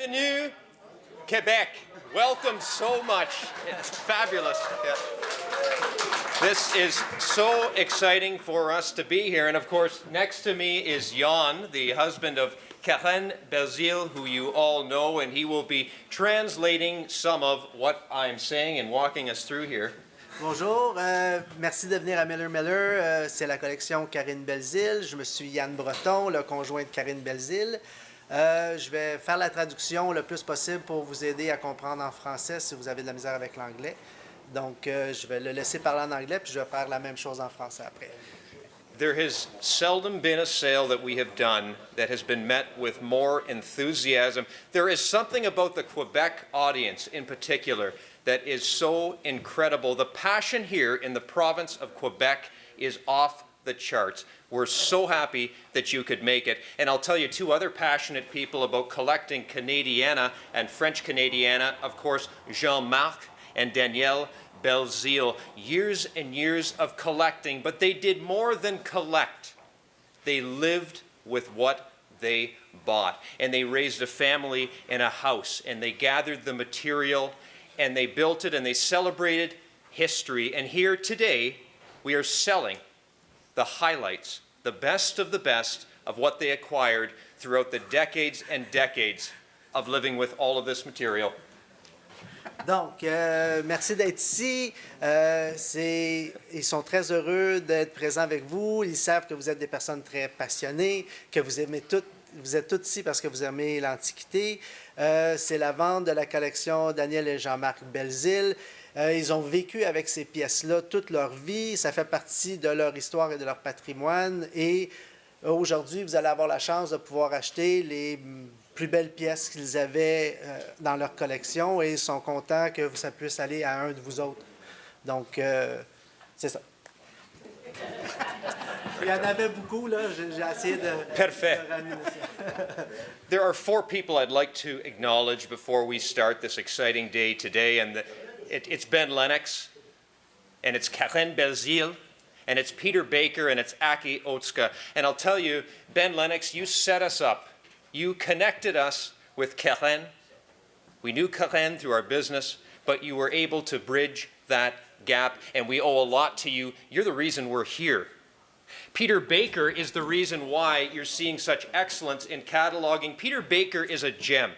Bienvenue, Quebec. Welcome so much. It's fabulous. Yeah. This is so exciting for us to be here. And of course, next to me is Jan, the husband of Karen Belzile, who you all know, and he will be translating some of what I'm saying and walking us through here. Bonjour, merci de venir à Miller Miller. C'est la collection Karine Belzile. Je me suis Yann Breton, le conjoint de Karine Belzile. Je vais faire la traduction le plus possible pour vous aider à comprendre en français si vous avez de la misère avec l'anglais. Donc, je vais le laisser parler en anglais, puis je vais faire la même chose en français après. There has seldom been a sale that we have done that has been met with more enthusiasm. There is something about the Quebec audience in particular that is so incredible. The passion here in the province of Quebec is off the charts. We're so happy that you could make it. And I'll tell you two other passionate people about collecting Canadiana and French Canadiana, of course, Jean-Marc and Danielle Belzile. Years and years of collecting, but they did more than collect. They lived with what they bought. And they raised a family in a house, and they gathered the material, and they built it, and they celebrated history. And here today, we are selling the highlights, the best of what they acquired throughout the decades and decades of living with all of this material. Donc, merci d'être ici. Ils sont très heureux d'être présents avec vous. Ils savent que vous êtes des personnes très passionnées, que vous êtes tous ici parce que vous aimez l'Antiquité. C'est la vente de la collection Daniel et Jean-Marc Belzile. Ils ont vécu avec ces pièces-là toute leur vie. Ça fait partie de leur histoire et de leur patrimoine. Et aujourd'hui, vous allez avoir la chance de pouvoir acheter les plus belles pièces qu'ils avaient dans leur collection et ils sont contents que ça puisse aller à un de vous autres. Donc, c'est ça. Il y en avait beaucoup, là. J'ai essayé de... Perfect. There are four people I'd like to acknowledge before we start this exciting day today, and it's Ben Lennox, and it's Karen Belzile, and it's Peter Baker, and it's Aki Otska. And I'll tell you, Ben Lennox, you set us up. You connected us with Karen. We knew Karen through our business, but you were able to bridge that gap, and we owe a lot to you. You're the reason we're here. Peter Baker is the reason why you're seeing such excellence in cataloging. Peter Baker is a gem.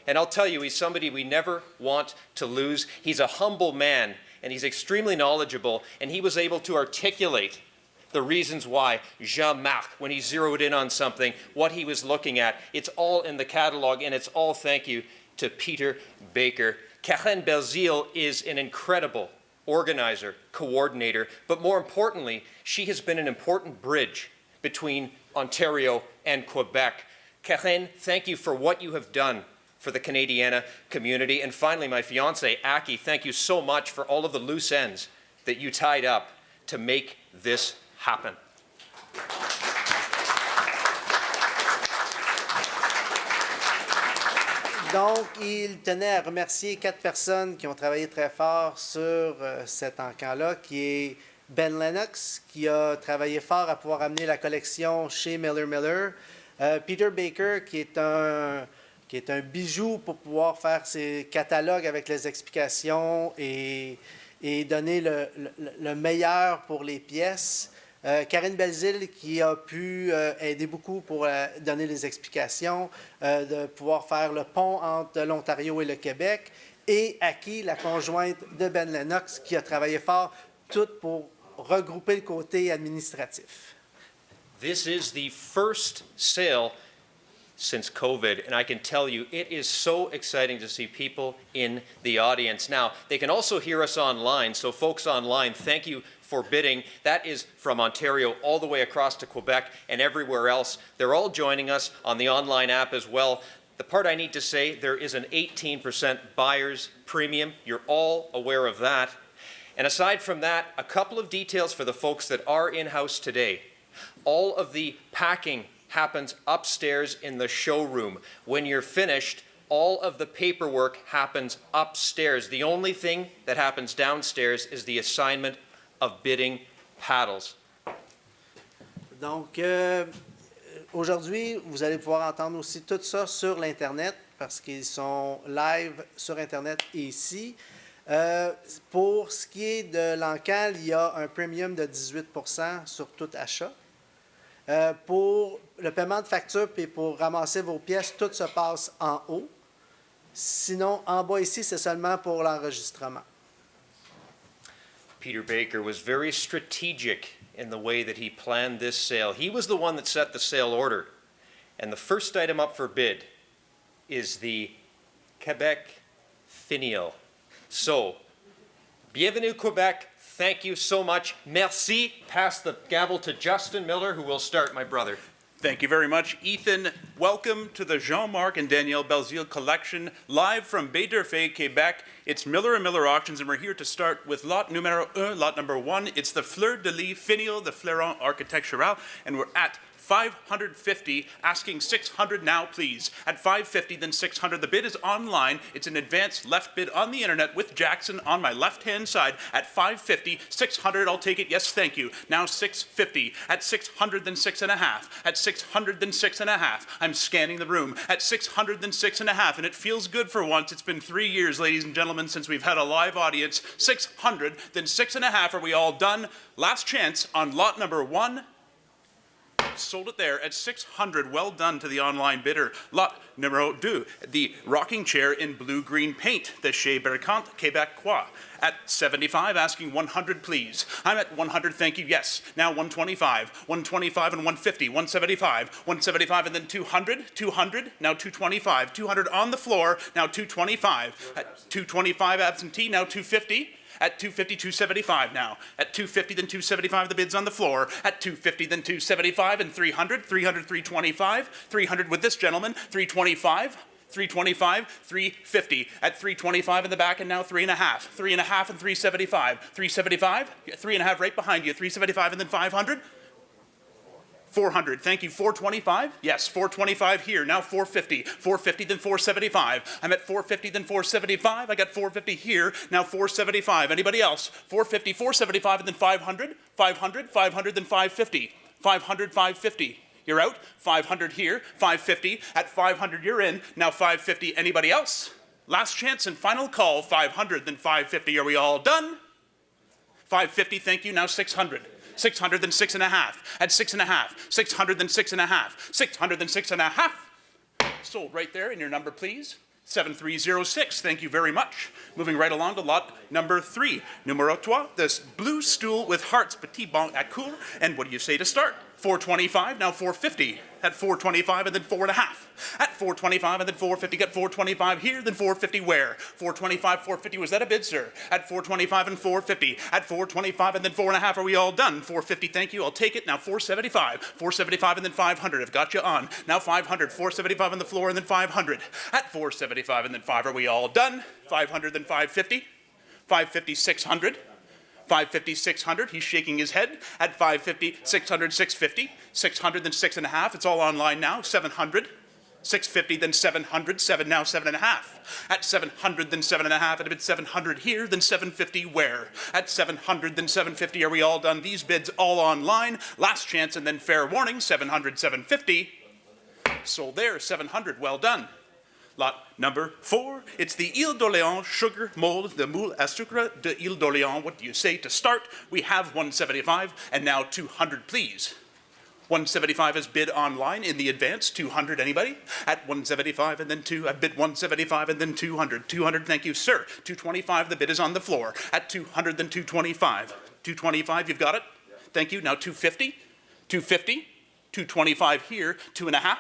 And I'll tell you, he's somebody we never want to lose. He's a humble man, and he's extremely knowledgeable, and he was able to articulate the reasons why Jean-Marc, when he zeroed in on something, what he was looking at. It's all in the catalog, and it's all thank you to Peter Baker. Karen Belzile is an incredible organizer, coordinator, but more importantly, she has been an important bridge between Ontario and Quebec. Karen, thank you for what you have done for the Canadiana community. And finally, my fiancé, Aki, thank you so much for all of the loose ends that you tied up to make this happen. Donc, il tenait à remercier 4 personnes qui ont travaillé très fort sur cet encan-là, qui est Ben Lennox, qui a travaillé fort à pouvoir amener la collection chez Miller Miller, Peter Baker, qui est un bijou pour pouvoir faire ses catalogues avec les explications et donner le meilleur pour les pièces. Karine Belzile qui a pu aider beaucoup pour donner les explications, de pouvoir faire le pont entre l'Ontario et le Québec. Et Aki, la conjointe de Ben Lennox, qui a travaillé fort tout pour regrouper le côté administratif. This is the first sale since COVID, and I can tell you it is so exciting to see people in the audience. Now, they can also hear us online, so folks online, thank you for bidding. That is from Ontario all the way across to Quebec and everywhere else. They're all joining us on the online app as well. The part I need to say, there is an 18% buyer's premium. You're all aware of that. And aside from that, a couple of details for the folks that are in-house today. All of the packing happens upstairs in the showroom. When you're finished, all of the paperwork happens upstairs. The only thing that happens downstairs is the assignment of bidding paddles. Donc, aujourd'hui, vous allez pouvoir entendre aussi tout ça sur l'Internet. parce qu'ils sont live sur Internet et ici. Pour ce qui est de l'encal, il y a un premium de 18% sur tout achat. Pour le paiement de facture et pour ramasser vos pièces, tout se passe en haut. Sinon, en bas ici, c'est seulement pour l'enregistrement. Peter Baker was very strategic in the way that he planned this sale. He was the one that set the sale order. And the first item up for bid is the Quebec Finial. So, bienvenue Quebec. Thank you so much. Merci. Pass the gavel to Justin Miller, who will start, my brother. Thank you very much, Ethan. Welcome to the Jean-Marc and Danielle Belzile collection, live from Baie d'Urfé, Quebec. It's Miller & Miller Auctions, and we're here to start with lot numero un, lot number 1. It's the Fleur de Lis Finial, the Fleuron Architectural, and we're at 550, asking 600 now, please. At 550, then 600. The bid is online. It's an advanced left bid on the internet with Jackson on my left-hand side. At 550, 600, I'll take it. Yes, thank you. Now 650. At 600, then 6.5. At 600, then 6.5. I'm scanning the room. At 600, then 6.5. And it feels good for once. It's been 3 years, ladies and gentlemen, since we've had a live audience. 600, then 6.5. Are we all done? Last chance on lot number 1. Sold it there at 600. Well done to the online bidder. Lot numero 2, the rocking chair in blue-green paint, the Chez Bercant Québécois. At 75, asking 100, please. I'm at 100, thank you, yes. Now 125, 125 and 150, 175, 175 and then 200, 200, now 225, 200 on the floor, now 225. At 225 absentee, now 250. At 250, 275 now. At 250, then 275, the bid's on the floor. At 250, then 275 and 300, 300, 325, 300 with this gentleman, 325, 325, 350. At 325 in the back and now 3.5, 3.5 and 375, 375, 3.5 right behind you, 375 and then 500. 400, thank you. 425? Yes, 425 here. Now 450. 450, then 475. I'm at 450, then 475. I got 450 here. Now 475. Anybody else? 450, 475, and then 500. 500, 500, then 550. 500, 550. You're out. 500 here. 550. At 500, you're in. Now 550. Anybody else? Last chance and final call. 500, then 550. Are we all done? 550, thank you. Now 600. 600, then 6.5. At 6.5. 600, then 6.5. 600, then 6.5. Sold right there. And your number, please. 7306. Thank you very much. Moving right along to lot number 3. Numero 3. This blue stool with hearts, petit bon à cour. And what do you say to start? 425, now 450. At 425 and then 4.5. At 425 and then 450. Got 425 here, then 450 where? 425, 450. Was that a bid, sir? At 425 and 450. At 425 and then 4.5. Are we all done? 450, thank you. I'll take it. Now 475. 475 and then 500. I've got you on. Now 500. 475 on the floor and then 500. At 475 and then 5. Are we all done? 500, then 550. 550, 600. 550, 600, he's shaking his head. At 550, 600, 650, 600, then 6.5, it's all online now, 700, 650, then 700, 7 now, 7.5. At 700, then 7.5, at a bid 700 here, then 750 where? At 700, then 750, are we all done? These bids all online, last chance and then fair warning, 700, 750. Sold there, 700, well done. Lot number 4, it's the Ile d'Orléans sugar mold, the moule à sucre de Ile d'Orléans. What do you say to start? We have 175 and now 200, please. 175 is bid online in the advance. 200, anybody? At 175 and then 2. I bid 175 and then 200. 200, thank you, sir. 225, the bid is on the floor. At 200, then 225. 225, you've got it? Thank you. Now 250. 250. 225 here. 2.5.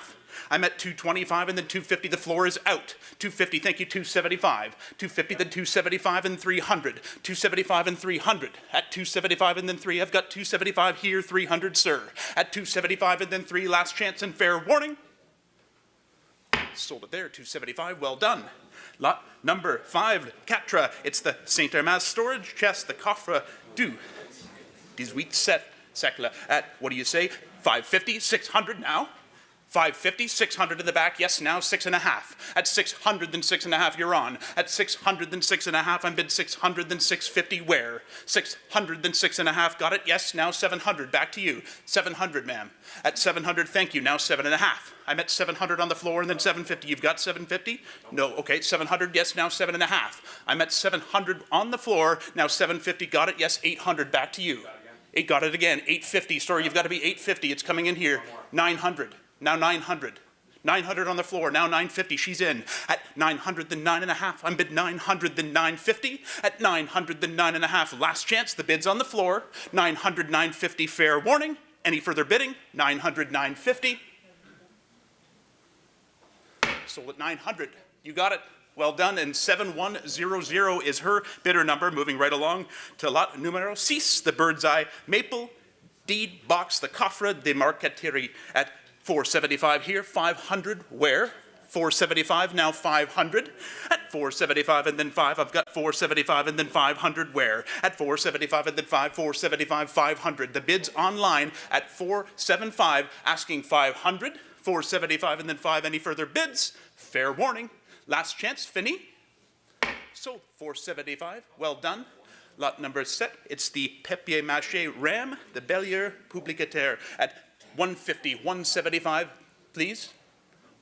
I'm at 225 and then 250. The floor is out. 250, thank you, 275. 250, then 275 and 300. 275 and 300. At 275 and then 3. I've got 275 here, 300, sir. At 275 and then 3. Last chance and fair warning. Sold it there, 275. Well done. Lot number 5, Quatre. It's the Saint Hermas storage chest, the coffre du 18 siècle. At, what do you say, 550, 600 now? 550, 600 in the back, yes, now 6.5. At 600, then 6.5, you're on. At 600, then 6.5, I'm bid 600, then 650, where? 600, then 6.5, got it, yes, now 700, back to you. 700, ma'am. At 700, thank you, now 7.5. I'm at 700 on the floor and then 750, you've got 750? No, okay, 700, yes, now 7.5. I'm at 700 on the floor, now 750, got it, yes, 800, back to you. Got it again, 850, sorry, you've got to be 850, it's coming in here. 900. Now 900. 900 on the floor, now 950, she's in. At 900, then 9.5, I'm bid 900, then 950. At 900, then 9.5, last chance, the bid's on the floor. 900, 950, fair warning. Any further bidding? 900, 950. Sold at 900, you got it. Well done, and 7100 is her bidder number. Moving right along to lot numero 6, the Bird's Eye Maple Deed Box, the Coffre de Marqueterie at 475 here, 500 where? 475, now 500. At 475 and then 5, I've got 475 and then 500 where? At 475 and then 5, 475, 500. The bid's online at 475, asking 500, 475 and then 5. Any further bids? Fair warning. Last chance, Finney. So 475, well done. Lot number 7, it's the papier-mâché Ram, the Bellier Publicitaire at 150, 175, please.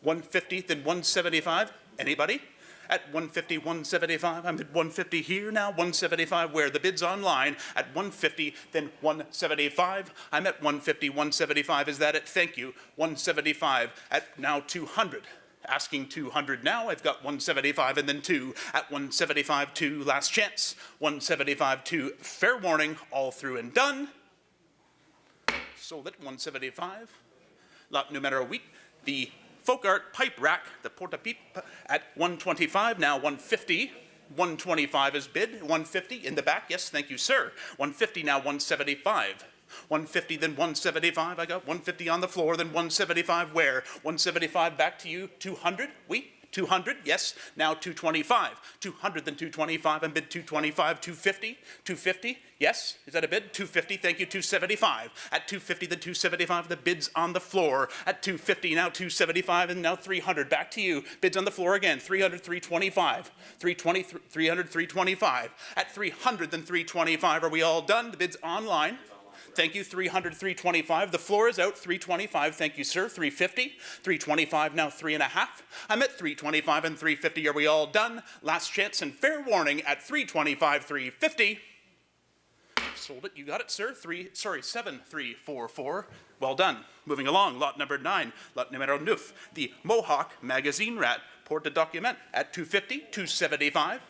150, then 175. Anybody? At 150, 175. I'm at 150 here now. 175 where? The bid's online. At 150, then 175. I'm at 150, 175. Is that it? Thank you. 175 at now 200. Asking 200 now. I've got 175 and then 2. At 175, 2. Last chance. 175, 2. Fair warning. All through and done. Sold at 175. Lot numero 8, the Folk Art Pipe Rack, the Porta-Pipe, at 125, now 150. 125 is bid, 150 in the back, yes, thank you, sir. 150, now 175. 150, then 175, I got 150 on the floor, then 175 where? 175 back to you, 200, oui? 200, yes, now 225. 200, then 225, and bid 225, 250, 250, yes, is that a bid? 250, thank you, 275. At 250, then 275, the bid's on the floor. At 250, now 275, and now 300, back to you. Bids on the floor again, 300, 325, 320, 300, 325. At 300, then 325, are we all done? The bid's online. Thank you, 300, 325. The floor is out, 325. Thank you, sir. 350, 325, now 3.5. I'm at 325 and 350. Are we all done? Last chance and fair warning at 325, 350. Sold it. You got it, sir. 7344. Well done. Moving along. Lot number 9. Lot numero 9. The Mohawk Magazine Rat Porte Document at 250, 275.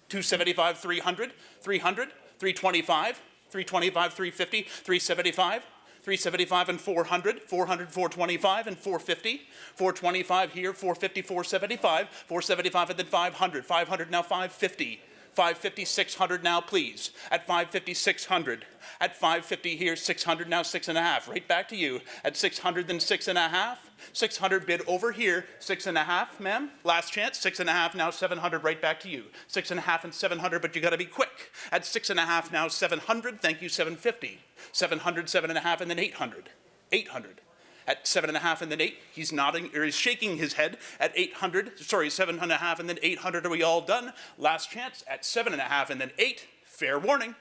275, 300, 300, 325. 325, 350, 375, 375 and 400, 400, 425 and 450, 425 here, 450, 475, 475 and then 500, 500 now 550, 550, 600 now please, at 550, 600, at 550 here, 600 now 6.5, right back to you, at 600 then 6.5, 600 bid over here, 6.5, ma'am, last chance, 6.5 now 700, right back to you, 6.5 and 700, but you gotta be quick, at 6.5 now 700, thank you, 750, 700, 7.5 and then 800, 800. At 7.5 and then 8, he's nodding, or he's shaking his head at 800, sorry, 7.5 and then 800, are we all done? Last chance at 7.5 and then 8, fair warning.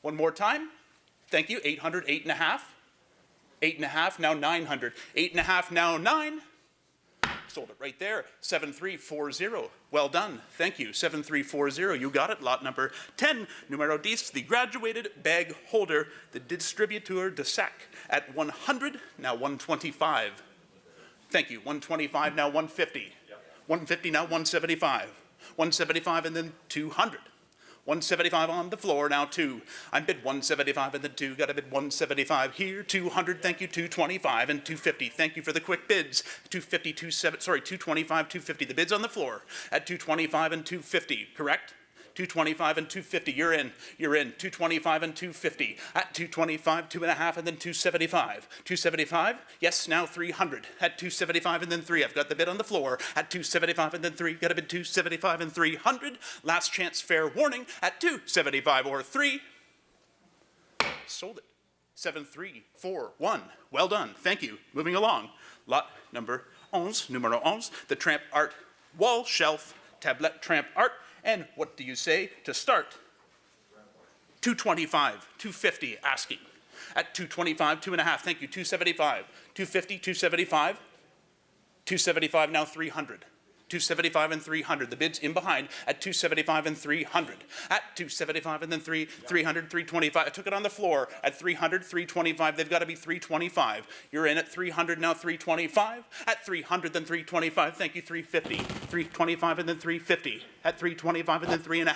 One more time, thank you, 800, 8.5, 8.5, now 900, 8.5, now 9, sold it right there, 7340, well done, thank you, 7340, you got it, lot number 10, numero 10, the graduated bag holder, the distributeur de sac, at 100, now 125, thank you, 125, now 150, 150, now 175, 175 and then 200. 175 on the floor, now 2. I'm bid 175 and then 2. Got a bid 175 here. 200, thank you, 225 and 250. Thank you for the quick bids. 250, 225, 250. The bid's on the floor at 225 and 250, correct? 225 and 250, you're in. 225 and 250. At 225, 2.5, and then 275. 275, yes, now 300. At 275 and then 3, I've got the bid on the floor. At 275 and then 3, got a bid 275 and 300. Last chance, fair warning, at 275 or 3. Sold it. 7341. Well done. Thank you. Moving along. lot number 11, numero 11, the Tramp Art wall shelf tablette Tramp Art. And what do you say to start? 225, 250 asking. At 225, 2.5, thank you, 275, 250, 275, 275, now 300. 275 and 300. The bid's in behind at 275 and 300. At 275 and then 300, 325. I took it on the floor at 300, 325. They've got to be 325. You're in at 300, now 325. At 300, then 325. Thank you, 350. 325 and then 350. At 325 and then 3.5.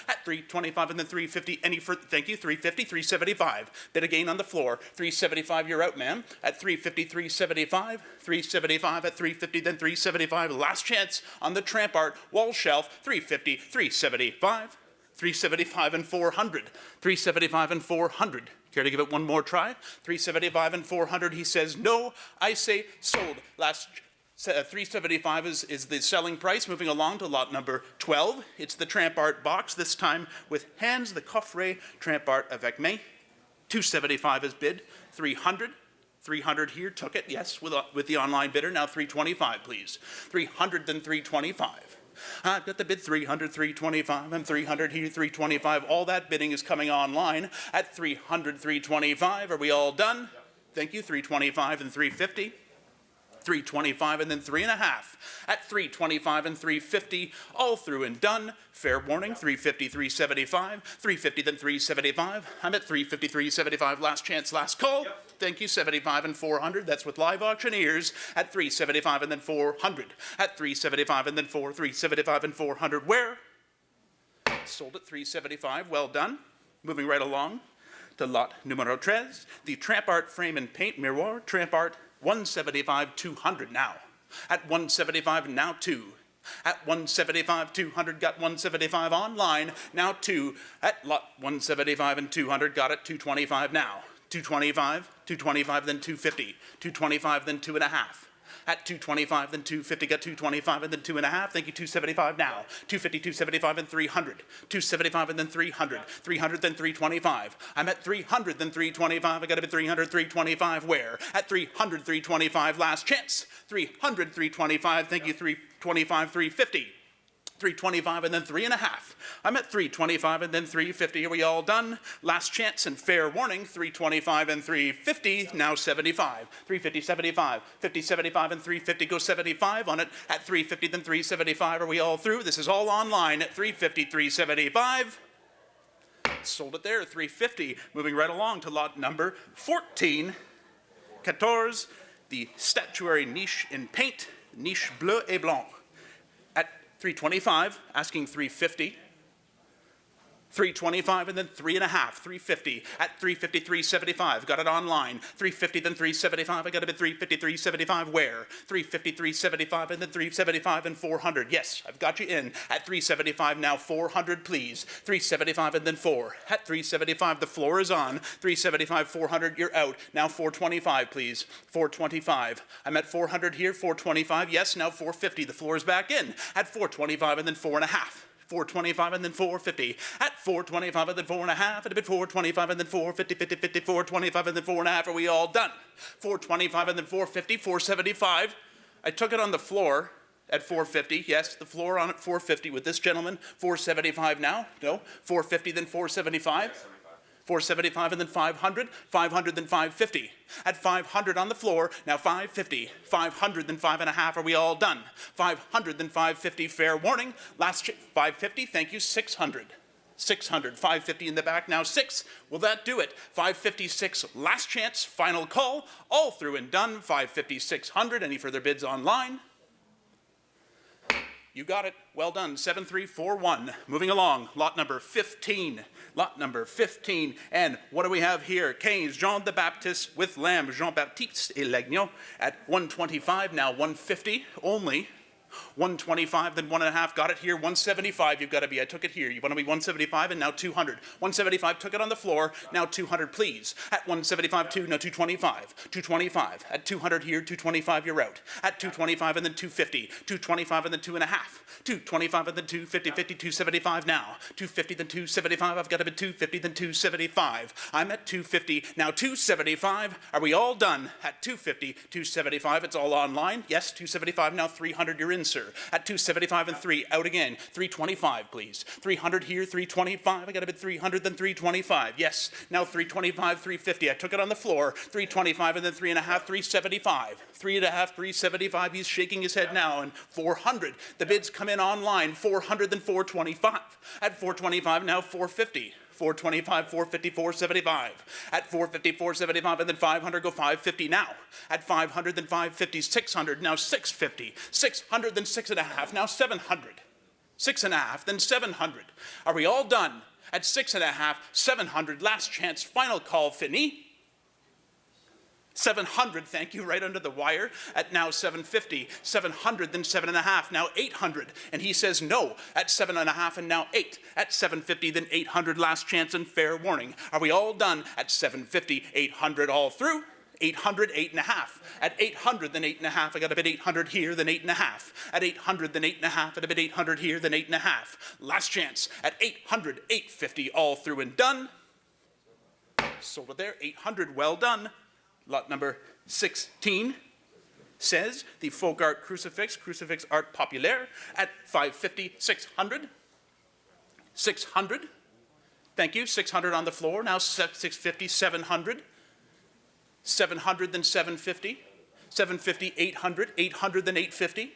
At 325 and then 350. Any for, thank you, 350, 375. Bid again on the floor. 375, you're out, ma'am. At 350, 375. 375 at 350, then 375. Last chance on the Tramp Art wall shelf. 350, 375. 375 and 400. 375 and 400. Care to give it one more try? 375 and 400. He says no. I say sold. Last 375 is the selling price. Moving along to lot number 12. It's the Tramp Art box, this time with hands, the coffret Tramp Art avec main. 275 is bid. 300. 300 here, took it, yes, with the online bidder. Now 325, please. 300, then 325. I've got the bid 300, 325, and 300 here, 325. All that bidding is coming online at 300, 325. Are we all done? Yep. Thank you, 325 and 350. 325 and then 3.5. At 325 and 350, all through and done. Fair warning, 350, 375, 350, then 375. I'm at 350, 375, last chance, last call. Yep. Thank you, 75 and 400. That's with live auctioneers at 375 and then 400. At 375 and then 375 and 400. Where? Sold at 375, well done. Moving right along to lot numero 13, the Tramp Art frame and paint miroir, Tramp Art 175, 200 now. At 175, now 2. At 175, 200, got 175 online, now 2. At lot 175 and 200, got it 225 now. 225, 225, then 250. 225, then 2.5. At 225, then 250, got 225, and then 2.5. Thank you, 275 now. 250, 275, and 300. 275, and then 300. 300, then 325. I'm at 300, then 325. I got to be 300, 325. Where? At 300, 325. Last chance. 300, 325. Thank you, 325, 350. 325 and then 3.5. I'm at 325 and then 350. Are we all done? Last chance and fair warning. 325 and 350. Now 75. 350, 75. 50, 75 and 350. Go 75 on it. At 350 then 375. Are we all through? This is all online at 350, 375. Sold it there. 350. Moving right along to lot number 14. 14. The statuary niche in paint. Niche bleu et blanc. 325, asking 350. 325 and then 3.5, 350. At 350, 375, got it online. 350, then 375, I got it at 350, 375, where? 350, 375, and then 375 and 400. Yes, I've got you in. At 375, now 400, please. 375 and then 4. At 375, the floor is on. 375, 400, you're out. Now 425, please. 425. I'm at 400 here, 425, yes, now 450. The floor is back in. At 425 and then 4.5. 425 and then 450. At 425 and then 4.5. At a bit 425 and then 450, 50, 50, 425 and then 4.5. Are we all done? 425 and then 450, 475. I took it on the floor at 450. Yes, the floor on at 450 with this gentleman. 475 now. No. 450 then 475. 475 and then 500, 500 then 550. At 500 on the floor, now 550. 500 then 5.5, are we all done? 500 then 550, fair warning. Last 550, thank you, 600. 600, 550 in the back, now 6. Will that do it? 556, last chance, final call, all through and done. 550, 600, any further bids online? You got it. Well done. 7341. Moving along. Lot number 15. Lot number 15. And what do we have here? Canes, Jean the Baptiste with Lamb, Jean Baptiste et Lagnon at 125, now 150 only. 125, then 1.5, got it here. 175, you've got to be. I took it here. You want to be 175 and now 200. 175, took it on the floor. Now 200, please. At 175, 2, now 225. 225. At 200 here, 225, you're out. At 225 and then 250. 225 and then 2.5. 225 and then 250, 50, 275 now. 250, then 275. I've got to be 250, then 275. I'm at 250, now 275. Are we all done? At 250, 275, it's all online. Yes, 275, now 300, you're in, sir. At 275 and 3, out again. 325, please. 300 here, 325. I got a bit 300, then 325. Yes, now 325, 350. I took it on the floor. 325 and then 3.5, 375. 3.5, 375. He's shaking his head now. And 400. The bids come in online. 400, then 425. At 425, now 450. 425, 450, 475. At 450, 475, and then 500, go 550 now. At 500, then 550, 600, now 650. 600, then 6.5, now 700. 6.5, then 700. Are we all done? At 6.5, 700, last chance, final call, Finney. 700, thank you, right under the wire. At now 750, 700, then 7.5, now 800. And he says no at 7.5 and now 8. At 750, then 800, last chance and fair warning. Are we all done? At 750, 800 all through. 800, 8.5. At 800, then 8.5. I got a bit 800 here, then 8.5. At 800, then 8.5. At a bit 800 here, then 8.5. Last chance. At 800, 850 all through and done. Sold it there. 800, well done. Lot number 16 says the folk art crucifix, Crucifix Art Populaire, at 550, 600. 600. Thank you. 600 on the floor. Now 650, 700. 700, then 750. 750, 800. 800, then 850.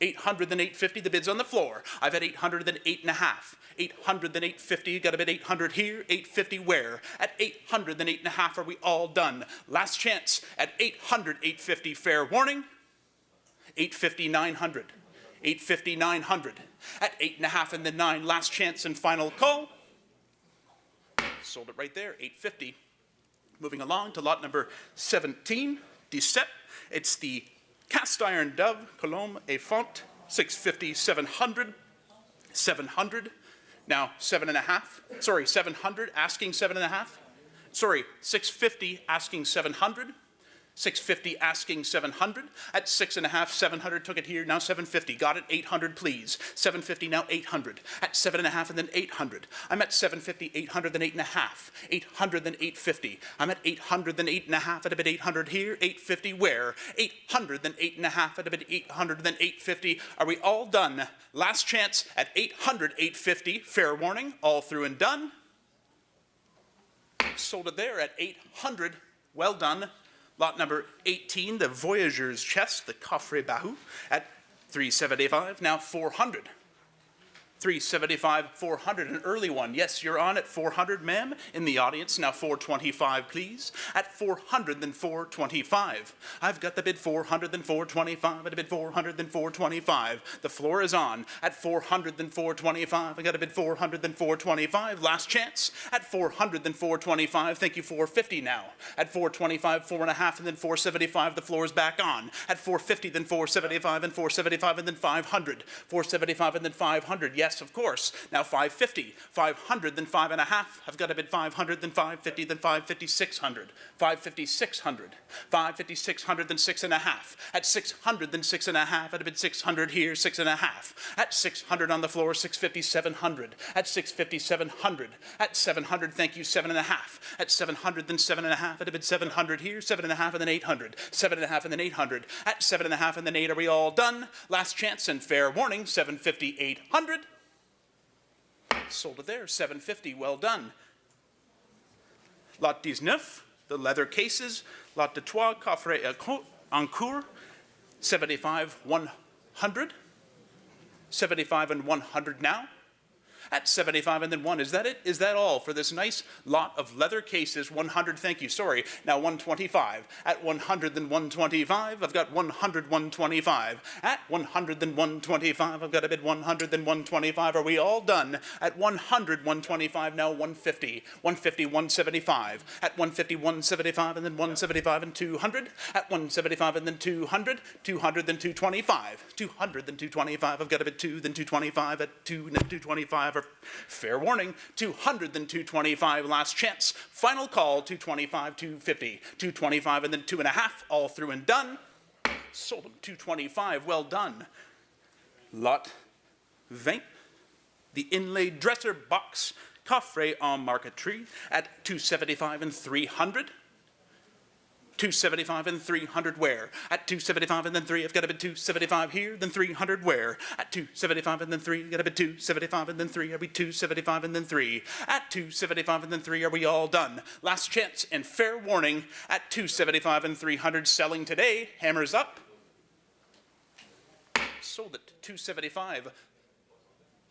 800, then 850. The bid's on the floor. I've had 800, then 8.5. 800, then 850. Got a bid 800 here. 850 where? At 800, then 8.5. Are we all done? Last chance. At 800, 850. Fair warning. 850, 900. 850, 900. At 8.5 and then 9. Last chance and final call. Sold it right there. 850. Moving along to lot number 17. 17. It's the Cast Iron Dove, Colombe et Font, 650, 700, 700, now 7.5, sorry, 700, asking 7.5, sorry, 650, asking 700, 650, asking 700, at 6.5, 700, took it here, now 750, got it, 800, please, 750, now 800, at 7.5 and then 800, I'm at 750, 800, then 8.5, 800, then 850, I'm at 800, then 8.5, at a bit 800 here, 850, where? 800, then 8.5, at a bit 800, then 850, are we all done? Last chance at 800, 850, fair warning, all through and done. Sold it there at 800, well done. Lot number 18, the Voyageur's Chest, the Coffret Bahu, at 375, now 400. 375, 400, an early one. Yes, you're on at 400, ma'am. In the audience, now 425, please. At 400, then 425. I've got the bid 400, then 425. At a bid 400, then 425. The floor is on. At 400, then 425. I got a bid 400, then 425. Last chance. At 400, then 425. Thank you, 450 now. At 425, 4.5, and then 475. The floor is back on. At 450, then 475, and 475, and then 500. 475, and then 500. Yes, of course. Now 550, 500, then 5.5. I've got a bid 500, then 550, then 550, 600. 550, 600. 550, 600, then 6.5. At 600, then 6.5. At a bid 600 here, 6.5. At 600 on the floor, 650, 700. At 650, 700. At 700, thank you, 7.5. At 700, then 7.5. At a bid 700 here, 7.5, and then 800. 7.5, and then 800. At 7.5, and then 8, are we all done? Last chance and fair warning, 750, 800. Sold it there, 750, well done. Lot 19, the leather cases. Lot de Trois, Coffret en cours, 75, 100. 75 and 100 now. at 75 and then 1. Is that it? Is that all for this nice lot of leather cases? 100, thank you, sorry. Now 125. At 100 then 125. I've got 100, 125. At 100 then 125. I've got a bid 100 then 125. Are we all done? At 100, 125. Now 150. 150, 175. At 150, 175 and then 175 and 200. At 175 and then 200. 200 then 225. 200 then 225. I've got a bid 2 then 225. At 2 then 225. Or fair warning. 200 then 225. Last chance. Final call. 225, 250. 225 and then 2.5. All through and done. Sold them 225. Well done. Lot 20. The inlaid dresser box coffret en marqueterie at 275 and 300. 275 and 300 where? At 275 and then 3, I've got a bid 275 here, then 300 where? At 275 and then 3, I've got a bid 275 and then 3, are we 275 and then 3? At 275 and then 3, are we all done? Last chance and fair warning at 275 and 300 selling today. Hammers up. Sold at 275.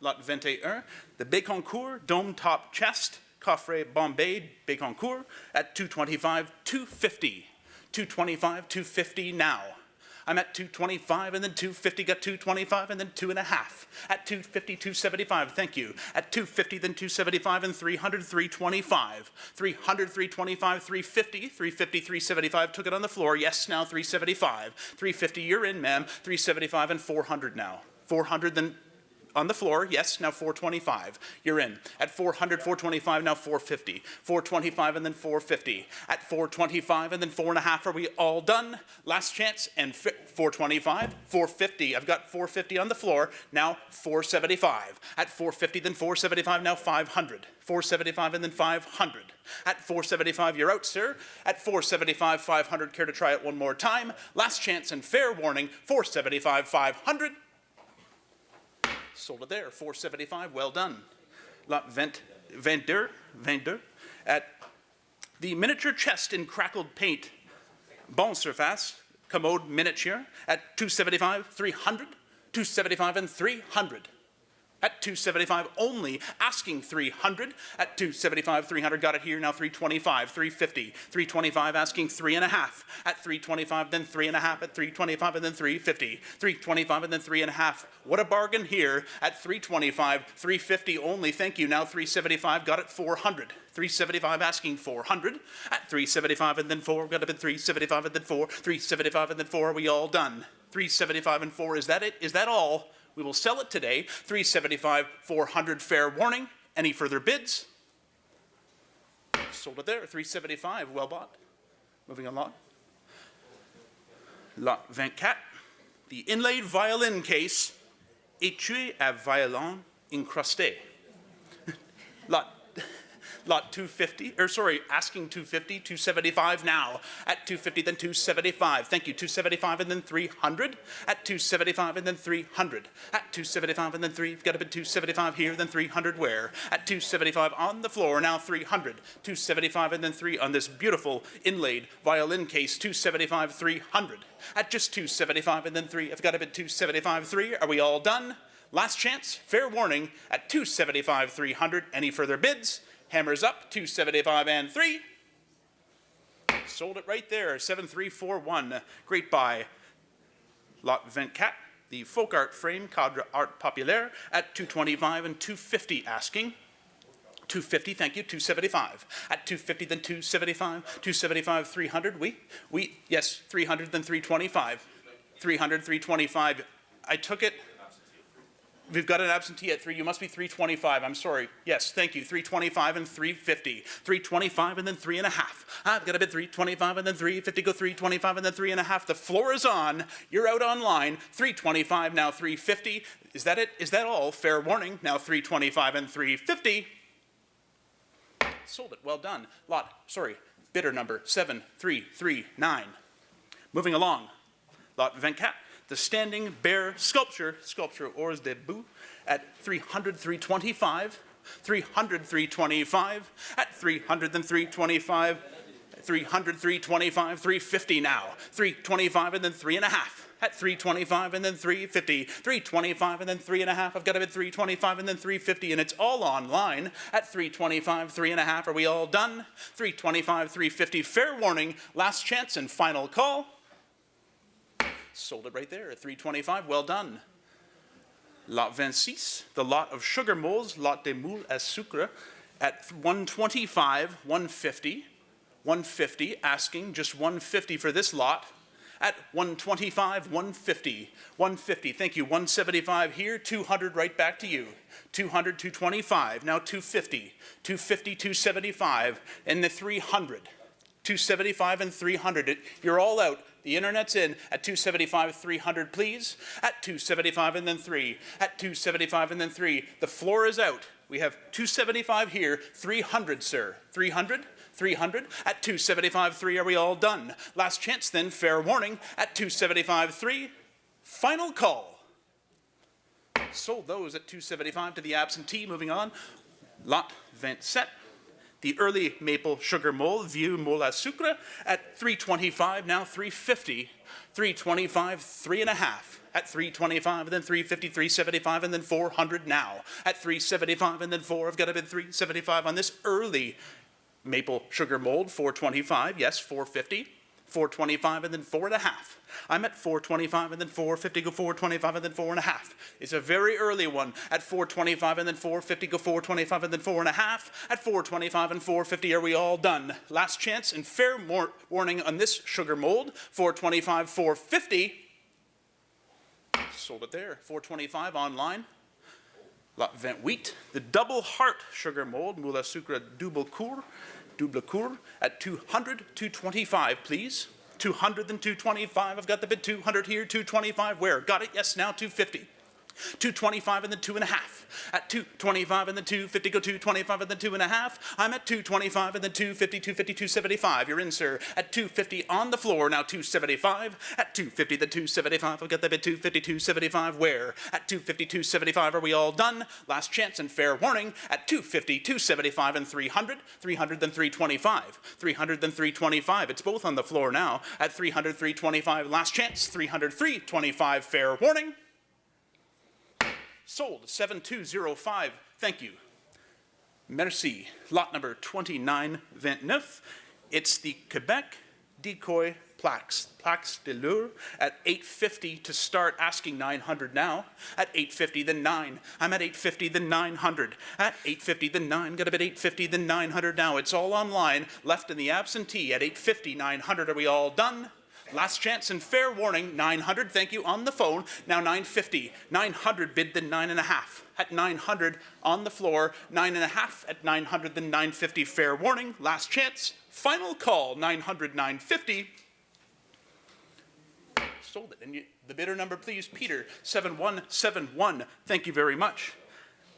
Lot 21, the Bécancour dome top chest, coffret Bombay Bécancour at 225, 250. 225, 250 now. I'm at 225 and then 250, got 225 and then 2.5. At 250, 275, thank you. At 250, then 275 and 300, 325. 300, 325, 350, 350, 375, took it on the floor. Yes, now 375. 350, you're in, ma'am. 375 and 400 now. 400, then on the floor, yes, now 425. You're in. At 400, 425, now 450. 425 and then 450. At 425 and then 4.5, are we all done? Last chance and 425, 450. I've got 450 on the floor, now 475. At 450, then 475, now 500. 475 and then 500. At 475, you're out, sir. At 475, 500. Care to try it one more time? Last chance and fair warning, 475, 500. Sold it there, 475, well done. Lot Vendeur at the miniature chest in crackled paint, Bon Surface, commode miniature at 275, 300, 275 and 300. At 275 only, asking 300. At 275, 300, got it here, now 325, 350, 325, asking 3.5. At 325, then 3.5, at 325, and then 350, 325, and then 3.5. What a bargain here. At 325, 350 only, thank you, now 375, got it 400. 375 asking 400. At 375 and then 4, got it at 375 and then 4, 375 and then 4, are we all done? 375 and 4, is that it? Is that all? We will sell it today, 375, 400, fair warning. Any further bids? Sold it there, 375, well bought. Moving along. Lot 24, the inlaid violin case, étui à violon incrusté. Lot 250, or sorry, asking 250, 275 now. At 250, then 275. Thank you, 275 and then 300. At 275 and then 300. At 275 and then 3, you've got a bid 275 here, then 300 where? At 275 on the floor, now 300. 275 and then 3 on this beautiful inlaid violin case, 275, 300. At just 275 and then 3, I've got a bid 275, 3. Are we all done? Last chance, fair warning, at 275, 300. Any further bids? Hammers up, 275 and 3. Sold it right there, 7341. Great buy. Lot 24, the folk art frame, Cadre Art Populaire, at 225 and 250 asking. 250, thank you, 275. At 250, then 275, 275, 300. Yes, 300, then 325. 300, 325. I took it. We've got an absentee at 3. You must be 325. I'm sorry. Yes, thank you. 325 and 350. 325 and then 3.5. I've got a bid 325 and then 350. Go 325 and then 3.5. The floor is on. You're out online. 325 now 350. Is that it? Is that all? Fair warning. Now 325 and 350. Sold it. Well done. Bidder number 7339. Moving along. Lot 24. The standing bear sculpture Hors Debout, at 300, 325, 300, 325, at 300, then 325, 300, 325, 350 now, 325, and then 3.5. at 325 and then 350, 325 and then 3.5. I've got a bid 325 and then 350, and it's all online at 325, 3.5. Are we all done? 325, 350. Fair warning, last chance and final call. Sold it right there at 325. Well done. Lot 26, the lot of sugar moles, lot de moules à sucre, at 125, 150, 150, asking just 150 for this lot. At 125, 150, 150, thank you, 175 here, 200 right back to you. 200, 225, now 250, 250, 275, and the 300. 275 and 300, you're all out. The internet's in at 275, 300, please. At 275 and then 3. At 275 and then 3. The floor is out. We have 275 here, 300, sir. 300, 300. At 275, 3, are we all done? Last chance then, fair warning. At 275, 3, final call. Sold those at 275 to the absentee. Moving on. Lot 27. The early maple sugar mole, vieux mole à sucre, at 325, now 350, 325, 3.5, at 325, and then 350, 375, and then 400 now. At 375, and then 4, I've got a bid 375 on this early maple sugar mold, 425, yes, 450, 425, and then 4.5. I'm at 425 and then 450, go 425 and then 4.5. It's a very early one. At 425 and then 450, go 425 and then 4.5. At 425 and 450, are we all done? Last chance and fair warning on this sugar mold. 425, 450. Sold it there. 425 online. Lot 28, the double heart sugar mold, moule à sucre double cour, at 200, 225, please. 200 and 225, I've got the bid 200 here, 225, where? Got it, yes, now 250. 225 and then 2.5. At 225 and then 250, go 225 and then 2.5. I'm at 225 and then 250, 250, 275. You're in, sir. At 250 on the floor, now 275. At 250, then 275. I've got the bid 250, 275. Where? At 250, 275. Are we all done? Last chance and fair warning. At 250, 275 and 300. 300 then 325. 300 then 325. It's both on the floor now. At 300, 325. Last chance. 300, 325. Fair warning. Sold, 7205, thank you. Merci. Lot number 2929. It's the Quebec Decoy Plaques de Lure at 850 to start, asking 900 now. At 850, then 9. I'm at 850, then 900. At 850, then 9. Got a bit 850, then 900 now. It's all online, left in the absentee. At 850, 900, are we all done? Last chance and fair warning, 900, thank you, on the phone. Now 950, 900 bid, then 9.5. At 900 on the floor, 9.5 at 900, then 950, fair warning. Last chance, final call, 900, 950. Sold it. And the bidder number, please, Peter, 7171. Thank you very much.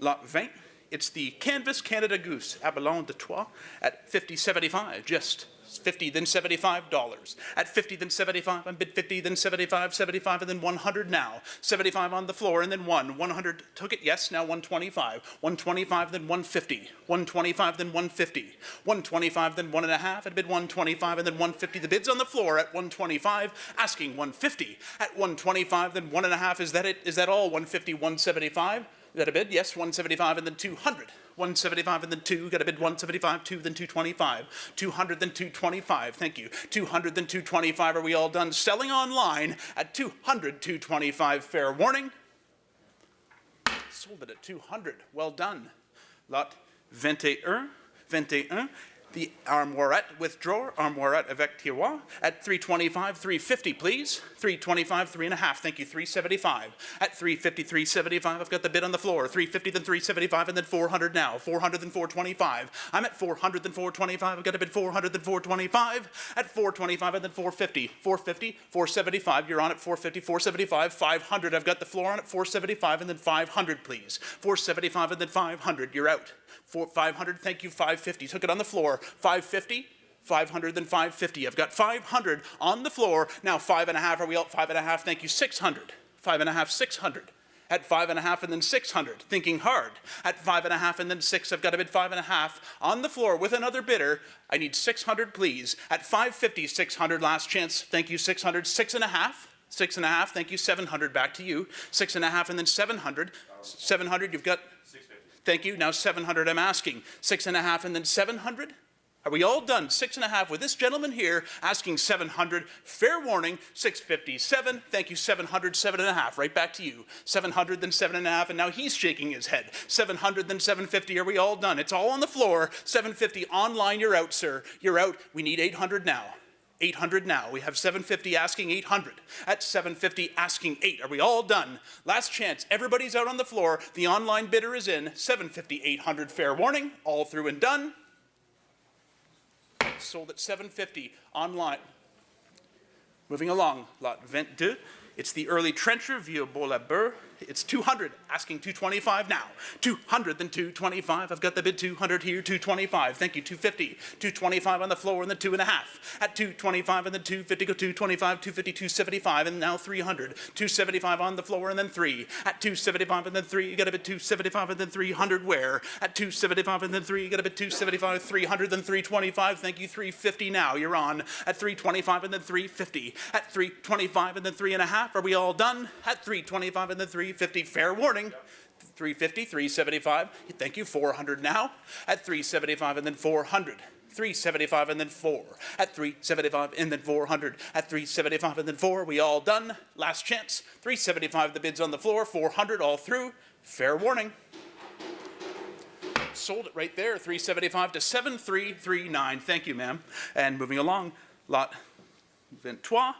Lot 20, it's the Canvas Canada Goose, Abalon de Troyes, at 50.75, just 50, then $75. At 50, then 75, I'm bid 50, then 75, 75, and then 100 now. 75 on the floor, and then 100 took it, yes, now 125. 125, then 150. 125, then 150. 125, then 1.5, at bid 125, and then 150. The bid's on the floor at 125, asking 150. At 125, then 1.5, is that it? Is that all? 150, 175? Is that a bid? Yes, 175, and then 200. 175 and then 2, got a bid 175, 2, then 225. 200, then 225, thank you. 200, then 225, are we all done? Selling online at 200, 225, fair warning. Sold it at 200, well done. Lot 21, the Armoirette withdrawer, Armoirette avec tiroir, at 325, 350, please. 325, 3.5, thank you, 375. At 350, 375, I've got the bid on the floor. 350, then 375, and then 400 now. 400, then 425. I'm at 400, then 425, I've got a bid 400, then 425. At 425, and then 450. 450, 475, you're on at 450, 475, 500, I've got the floor on at 475, and then 500, please. 475, and then 500, you're out. 500, thank you, 550. Took it on the floor. 550, 500, then 550. I've got 500 on the floor. Now 5.5, are we out? 5.5, thank you, 600. 5.5, 600. At 5.5 and then 600, thinking hard. At 5.5 and then 6, I've got a bid 5.5 on the floor with another bidder. I need 600, please. At 550, 600, last chance. Thank you, 600, 6.5. 6.5, thank you. 700, back to you. 6.5 and then 700. 700, you've got. 650. Thank you. Now 700, I'm asking. 6.5 and then 700. Are we all done? 6.5 with this gentleman here asking 700. Fair warning, 657. Thank you, 700, 7.5. Right back to you. 700, then 7.5, and now he's shaking his head. 700, then 750. Are we all done? It's all on the floor. 750 online. You're out, sir. You're out. We need 800 now. 800 now. We have 750 asking 800. At 750 asking 8. Are we all done? Last chance. Everybody's out on the floor. The online bidder is in. 750, 800. Fair warning. All through and done. Sold at 750 online. Moving along, lot 22. It's the early trencher, Vieux Beau-Labeur. It's 200, asking 225 now. 200, then 225. I've got the bid 200 here, 225. Thank you, 250. 225 on the floor and then 2.5. At 225 and then 250, go 225, 250, 275, and now 300. 275 on the floor and then 3. At 275 and then 3, you got a bid 275 and then 300 where? At 275 and then 3, you got a bid 275, 300, then 325. Thank you, 350 now. You're on. At 325 and then 350. At 325 and then 3.5. Are we all done? At 325 and then 350, fair warning. 350, 375, thank you, 400 now. At 375 and then 400. 375 and then 4. At 375 and then 400. At 375 and then 4, we all done? Last chance. 375, the bid's on the floor. 400 all through. Fair warning. Sold it right there. 375 to 7339. Thank you, ma'am. And moving along, lot 23.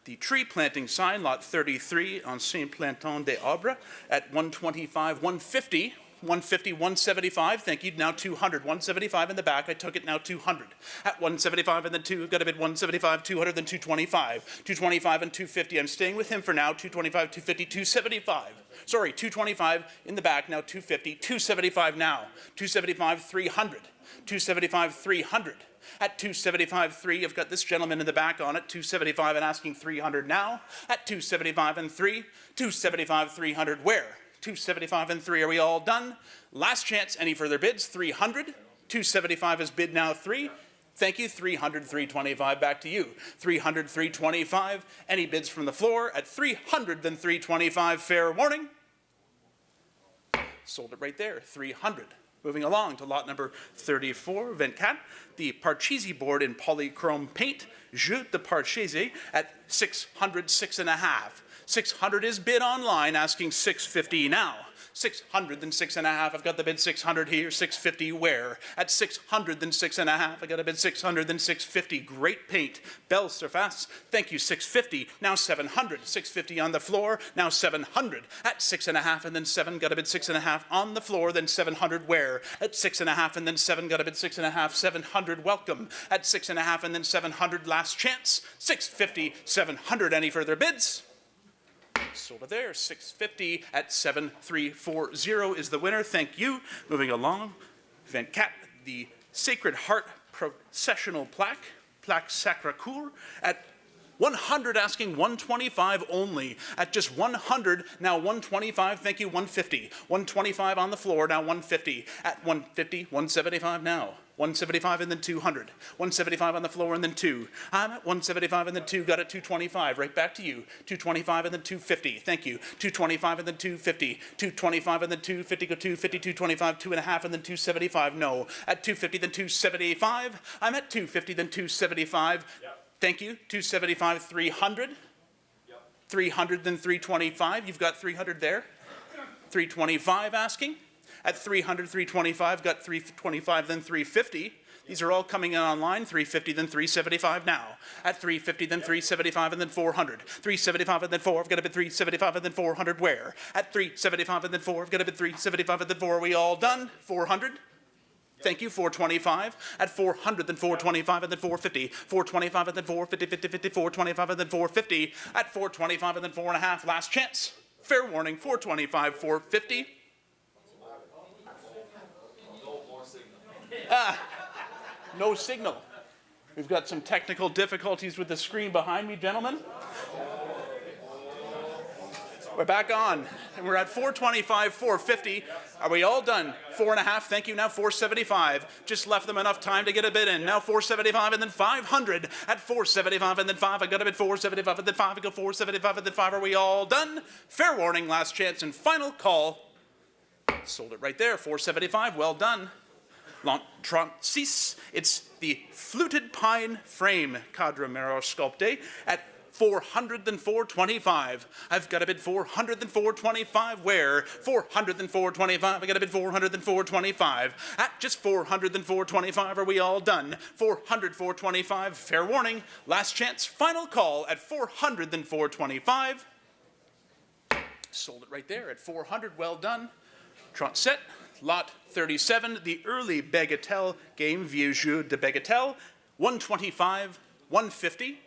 The tree planting sign, lot 33, Ancien Planton des Arbres, at 125, 150, 150, 175, thank you, now 200, 175 in the back, I took it, now 200. At 175 and then 2, I've got a bid 175, 200, then 225, 225 and 250, I'm staying with him for now, 225, 250, 275. Sorry, 225 in the back, now 250, 275 now, 275, 300, 275, 300. At 275.3, I've got this gentleman in the back on it, 275 and asking 300 now. At 275 and 3, 275, 300 where? 275 and 3, are we all done? Last chance, any further bids? 300. 275 is bid now 3. Thank you, 300, 325, back to you. 300, 325, any bids from the floor? At 300, then 325, fair warning. Sold it right there, 300. Moving along to lot number 34, 24, the Parcheesi board in polychrome paint, Jeu de Parcheesi, at 600, 6.5. 600 is bid online, asking 650 now. 600, then 6.5. I've got the bid 600 here, 650 where? At 600, then 6.5. I got a bid 600, then 650. Great paint. Belle Surface. Thank you, 650. Now 700. 650 on the floor. Now 700. At 6.5 and then 7. Got a bid 6.5 on the floor. Then 700 where? At 6.5 and then 7. Got a bid 6.5. 700. Welcome. At 6.5 and then 700. Last chance. 650. 700. Any further bids? Sold it there, 650 at 7340 is the winner. Thank you. Moving along, 24, the Sacred Heart processional plaque, Plaque Sacré-Cœur, at 100, asking 125 only. At just 100, now 125, thank you, 150. 125 on the floor, now 150. At 150, 175 now. 175 and then 200. 175 on the floor and then 2. I'm at 175 and then 2, got it 225. Right back to you. 225 and then 250. Thank you. 225 and then 250. 225 and then 250, go 250, 225, 2.5 and then 275. No. At 250 then 275. I'm at 250 then 275. Yep. Thank you. 275, 300. Yep. 300 then 325. You've got 300 there. 325 asking. At 300, 325, got 325, then 350. These are all coming in online, 350, then 375 now. At 350, then 375, and then 400. 375, and then 4, I've got a bid 375, and then 400 where? At 375, and then 4, I've got a bid 375, and then 4, are we all done? 400? Thank you, 425. At 400, then 425, and then 450. 425, and then 450, 50, 50, 425, and then 450. At 425, and then 4.5, last chance. Fair warning, 425, 450. No signal. We've got some technical difficulties with the screen behind me, gentlemen. We're back on, and we're at 425, 450. Are we all done? 4.5, thank you. Now 475. Just left them enough time to get a bid in. Now 475 and then 500 at 475 and then 5. I got a bid 475 and then 5. I go 475 and then 5. Are we all done? Fair warning, last chance and final call. Sold it right there, 475. Well done. L'Entrance, it's the fluted pine frame Cadre Mero Sculpte at 404.25. I've got a bid 404.25. Where? 404.25. I got a bid 404.25. At just 404.25. Are we all done? 404.25. Fair warning. Last chance. Final call at 404.25. Sold it right there at 400. Well done. Transet. Lot 37. The early Bagatelle game. Vieux jeu de Bagatelle. 125. 150.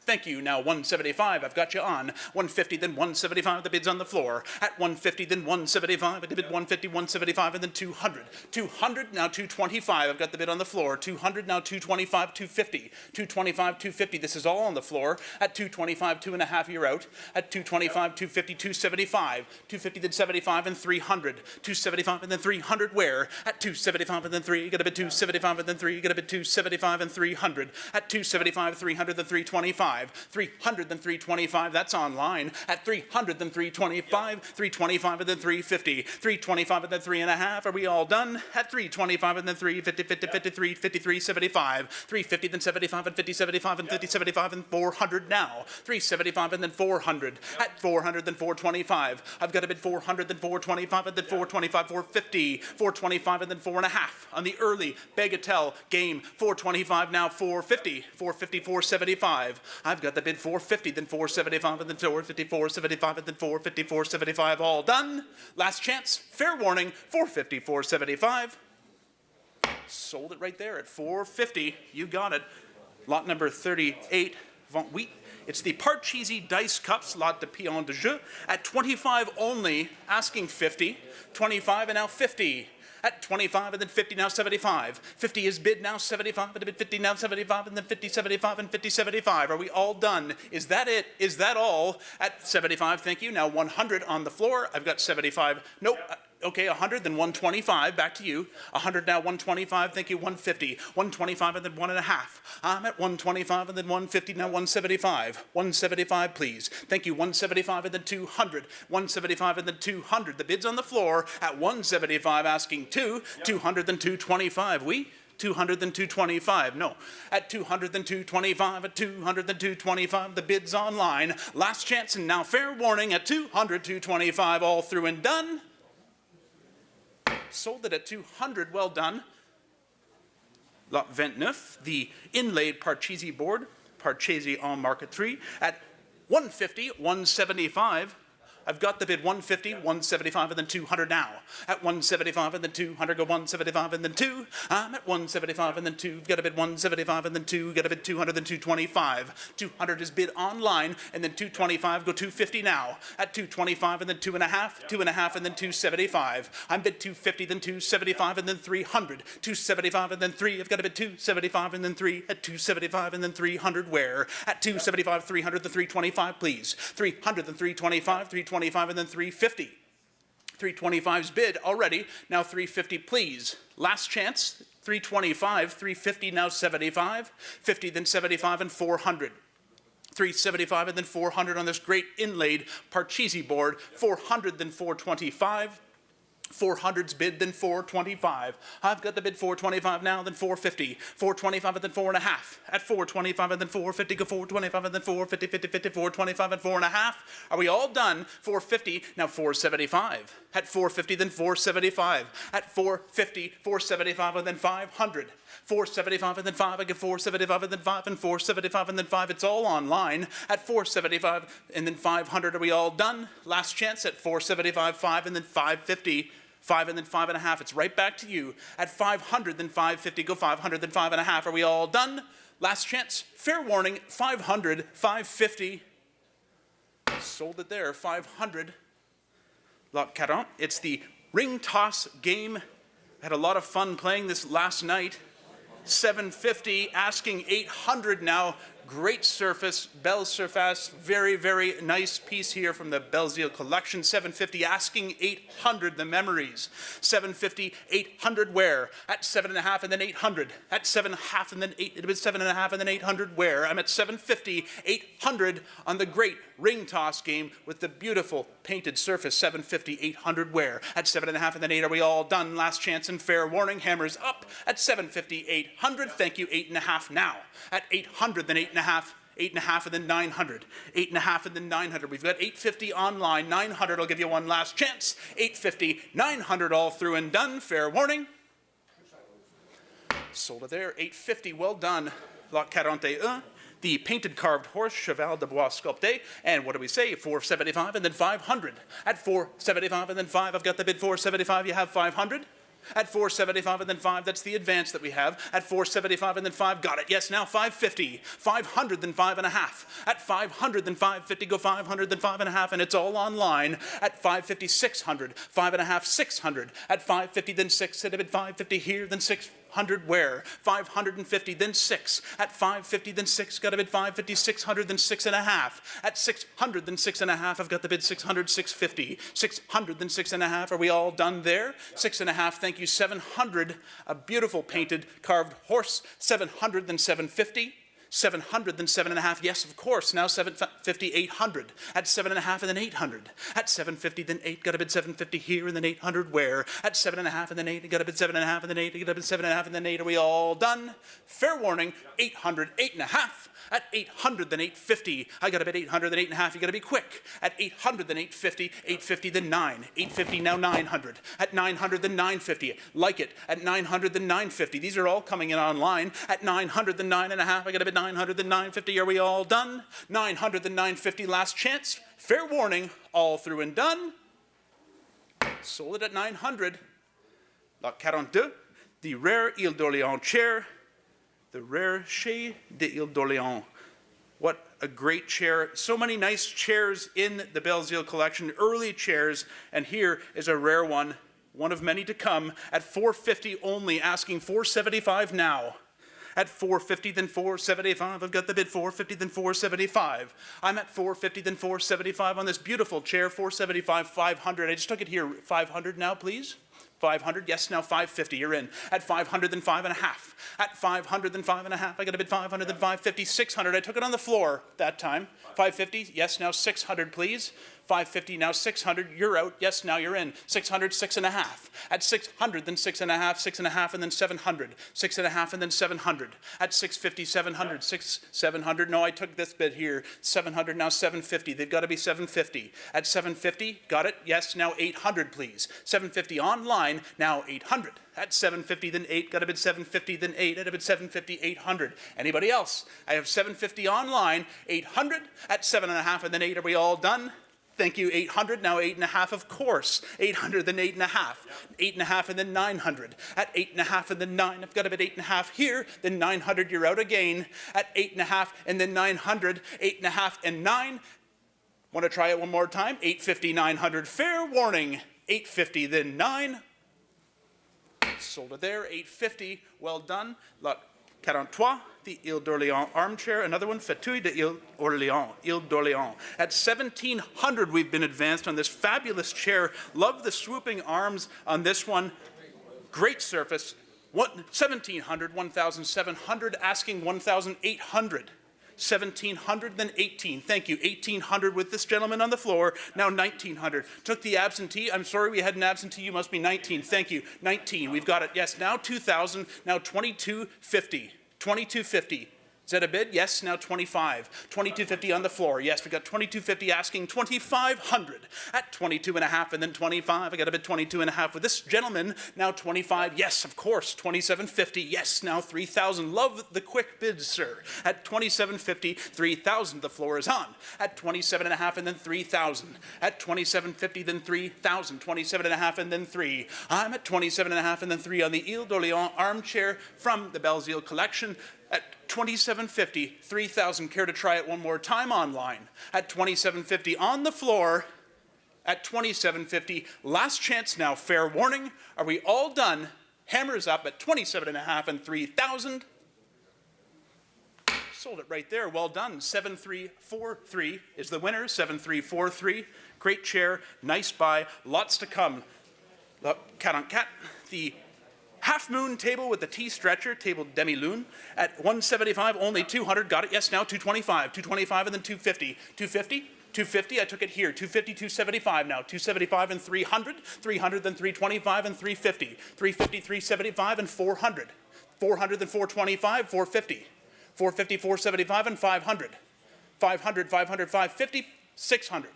Thank you. Now 175. I've got you on. 150, then 175. The bid's on the floor. At 150, then 175. I did bid 150, 175, and then 200. 200, now 225. I've got the bid on the floor. 200, now 225, 250. 225, 250. This is all on the floor. At 225, 2.5, you're out. At 225, 250, 275. 250, then 75, and 300. 275, and then 300. Where? At 275, and then 3. You got a bid 275, and then 3. You got a bid 275, and 300. At 275, 300, then 325. 300 then 325, that's online. At 300 then 325, 325 and then 350, 325 and then 3.5. Are we all done? At 325 and then 350, 50, 53, 53, 75, 350 then 75 and 50, 75 and 50, 75 and 400 now. 375 and then 400. At 400 then 425. I've got a bid 400 then 425 and then 425, 450, 425 and then 4.5 on the early Bagatelle game. 425 now 450, 450, 475. I've got the bid 450, then 475, and then 450, 475, and then 450, 475, all done. Last chance, fair warning, 450, 475. Sold it right there at 450. You got it. Lot number 38, Vent Wheat. It's the Parcheesi Dice Cups, Lot de Pion de Jeu, at 25 only, asking 50, 25 and now 50. At 25 and then 50, now 75. 50 is bid, now 75, and a bid 50, now 75, and then 50, 75, and 50, 75. Are we all done? Is that it? Is that all? At 75, thank you. Now 100 on the floor. I've got 75. Nope. Okay, 100, then 125, back to you. 100 now, 125, thank you, 150. 125 and then 1.5. I'm at 125 and then 150, now 175. 175, please. Thank you, 175 and then 200. 175 and then 200. The bid's on the floor at 175, asking 200 then 225. 200 then 225. No. At 200 then 225. At 200 then 225. The bid's online. Last chance and now fair warning at 200, 225. All through and done. Sold it at 200. Well done. Lot 29, the inlaid Parcheesi board, Parcheesi en marqueterie, at 150, 175. I've got the bid 150, 175, and then 200 now. At 175 and then 200, go 175 and then 2. I'm at 175 and then 2. Got a bid 175 and then 2. Got a bid 200 and 225. 200 is bid online and then 225, go 250 now. At 225 and then 2.5, 2.5 and then 275. I'm bid 250, then 275 and then 300. 275 and then 3. I've got a bid 275 and then 3. At 275 and then 300. Where? At 275, 300, the 325, please. 300, then 325, 325 and then 350. 325's bid already. Now 350, please. Last chance. 325, 350, now 75. 50, then 75 and 400. 375 and then 400 on this great inlaid Parcheesi board. 400, then 425. 400's bid, then 425. I've got the bid 425 now, then 450. 425 and then 4.5. At 425 and then 450, go 425 and then 450, 50, 50, 425 and 4.5. Are we all done? 450, now 475. At 450, then 475. At 450, 475 and then 500. 475 and then 5, I get 475 and then 5 and 475 and then 5. It's all online. At 475 and then 500, are we all done? Last chance at 475, 5 and then 550. 5 and then 5.5. It's right back to you. At 500, then 550. Go 500, then 5.5. Are we all done? Last chance. Fair warning. 500, 550. Sold it there. 500. Lot 40. It's the ring toss game. Had a lot of fun playing this last night. 750, asking 800 now. great surface, belle surface, very, very nice piece here from the Belzile collection. 750 asking 800, the memories. 750, 800 where? At 7.5 and then 800. At 7.5 and then 8, it was 7.5 and then 800 where? I'm at 750, 800 on the great ring toss game with the beautiful painted surface. 750, 800 where? At 7.5 and then 8, are we all done? Last chance and fair warning, hammers up at 750, 800. Thank you, 8.5 now. At 800, then 8.5. 8.5 and then 900. 8.5 and then 900. We've got 850 online. 900, I'll give you one last chance. 850, 900 all through and done. Fair warning. Sold it there. 850, well done. Lot 41. The painted carved horse, Cheval de Bois sculpté. And what do we say? 475 and then 500. At 475 and then 5, I've got the bid 475. You have 500. At 475 and then 5, that's the advance that we have. At 475 and then 5, got it. Yes, now 550. 500, then 5.5. At 500, then 550, go 500, then 5.5, and it's all online. At 550, 600. 5.5, 600. At 550, then 6. At 550 here, then 600 where? 550, then 6. At 550, then 6. Got a bid 550, 600, then 6.5. At 600, then 6.5. I've got the bid 600, 650. 600, then 6.5. Are we all done there? 6.5, thank you. 700, a beautiful painted carved horse. 700, then 750. 700, then 7.5. Yes, of course. Now 750, 800. At 7.5 and then 800. At 750, then 8. Got a bid 750 here and then 800 where? At 7.5 and then 8. Got a bid 7.5 and then 8. Got a bid 7.5 and then 8. Are we all done? Fair warning. 800, 8.5. At 800, then 850. I got a bid 800, then 8.5. You got to be quick. At 800, then 850. 850, then 9. 850, now 900. At 900, then 950. Like it. At 900, then 950. These are all coming in online. At 900, then 9.5. I got a bid 900, then 950. Are we all done? 900, then 950. Last chance. Fair warning. All through and done. Sold it at 900. Lot 42. The rare Ile d'Orléans chair. The rare Chez de Ile d'Orléans. What a great chair. So many nice chairs in the Belzile collection, early chairs, and here is a rare one of many to come, at 450 only, asking 475 now. At 450, then 475. I've got the bid 450, then 475. I'm at 450, then 475 on this beautiful chair. 475, 500. I just took it here. 500 now, please. 500, yes, now 550, you're in. At 500, then 5.5. At 500, then 5.5. I got a bid 500, then 550, 600. I took it on the floor that time. 550, yes, now 600, please. 550, now 600, you're out. Yes, now you're in. 600, 6.5. At 600, then 6.5, 6.5, and then 700. 6.5, and then 700. At 650, 700, 700. No, I took this bit here. 700, now 750. They've got to be 750. At 750, got it? Yes, now 800, please. 750 online, now 800. At 750, then 8. Got a bid 750, then 8. At a bid 750, 800. Anybody else? I have 750 online, 800. At 7.5, and then 8. Are we all done? Thank you, 800, now 8.5, of course. 800, then 8.5. 8.5, and then 900. At 8.5, and then 9. I've got a bit 8.5 here, then 900, you're out again. At 8.5, and then 900. 8.5, and 9. Want to try it one more time? 850, 900, fair warning. 850, then 9. Sold it there, 850, well done. Lot 43, the Ile d'Orléans armchair. Another one, Fauteuil de Ile d'Orléans. At 1,700, we've been advanced on this fabulous chair. Love the swooping arms on this one. Great surface. 1,700, 1,700, asking 1,800. 1,700, then 18. Thank you. 1,800 with this gentleman on the floor. Now 1,900. Took the absentee. I'm sorry we had an absentee. You must be 19. Thank you. 19. We've got it. Yes. Now 2,000. Now 2,250. 2,250. Is that a bid? Yes, now 25. 2250 on the floor. Yes, we got 2250 asking 2,500 at 22.5 and then 25. I got a bid 22.5 with this gentleman. Now 25. Yes, of course. 2750. Yes, now 3,000. Love the quick bids, sir. At 2750, 3,000. The floor is on. At 27.5 and then 3,000. At 2750, then 3,000. 27.5 and then 3. I'm at 27.5 and then 3 on the Ile d'Orléans armchair from the Belzile collection. At 2750, 3,000. Care to try it one more time online? At 2750 on the floor. At 2750, last chance now. Fair warning. Are we all done? Hammers up at 27.5 and 3,000. Sold it right there. Well done. 7343 is the winner. 7343. Great chair. Nice buy. Lots to come. Cat on cat. The Half Moon table with the T stretcher, table demi-lune, at 175, only 200. Got it? Yes, now 225. 225 and then 250. 250? 250, I took it here. 250, 275 now. 275 and 300. 300, then 325 and 350. 350, 375 and 400. 400, then 425, 450. 450, 475 and 500. 500, 500, 550, 600.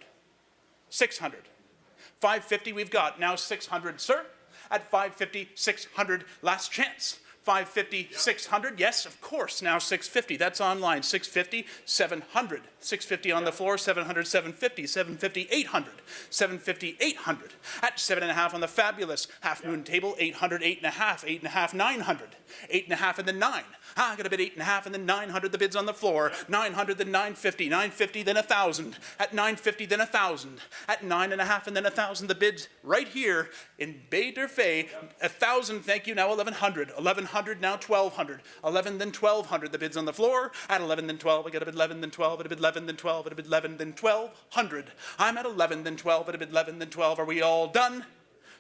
600. 550 we've got. Now 600, sir. At 550, 600, last chance. 550, 600, yes, of course, now 650, that's online. 650, 700, 650 on the floor, 700, 750, 750, 800, 750, 800. At 7.5 on the fabulous Half Moon table, 800, 8.5, 8.5, 900, 8.5 and then 9. I got a bid 8.5 and then 900, the bid's on the floor. 900, then 950, 950, then 1,000. At 950, then 1,000. At 9.5 and then 1,000, the bid's right here in Bay d'Urfé. 1,000, thank you, now 1,100. 1,100, now 1,200. 11, then 1,200, the bid's on the floor. At 11, then 12, I got a bid 11, then 12, at a bid 11, then 12, at a bid 11, then 1,200. I'm at 11, then 12, at a bid 11, then 12. Are we all done?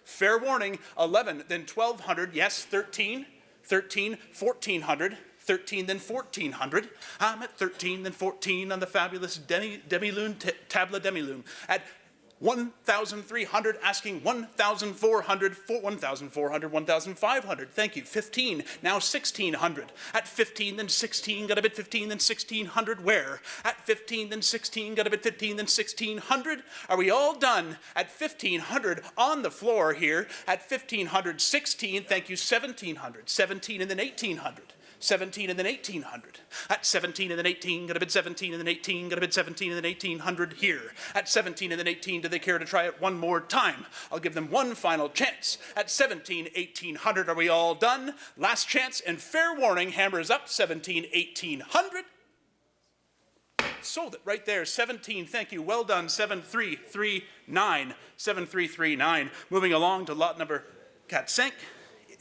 Fair warning, 11, then 1,200, yes, 13. 13, 1,400, 13, then 1,400. I'm at 13, then 14 on the fabulous demi-lune, tabla demi-lune. At 1,300, asking 1,400, 1,400, 1,500. Thank you. 15, now 1,600. At 15, then 16, got a bid 15, then 1,600. Where? At 15, then 16, got a bid 15, then 1,600. Are we all done? At 1,500 on the floor here. At 1,500, 16. Thank you. 1,700. 17 and then 1,800. 17 and then 1,800. At 17 and then 18, got a bid 17 and then 18, got a bid 17 and then 1,800 here. At 17 and then 18, do they care to try it one more time? I'll give them one final chance. At 17, 1,800, are we all done? Last chance and fair warning, hammers up, 17, 1,800. Sold it right there, 17, thank you, well done, 7,339, 7,339. Moving along to lot number 4.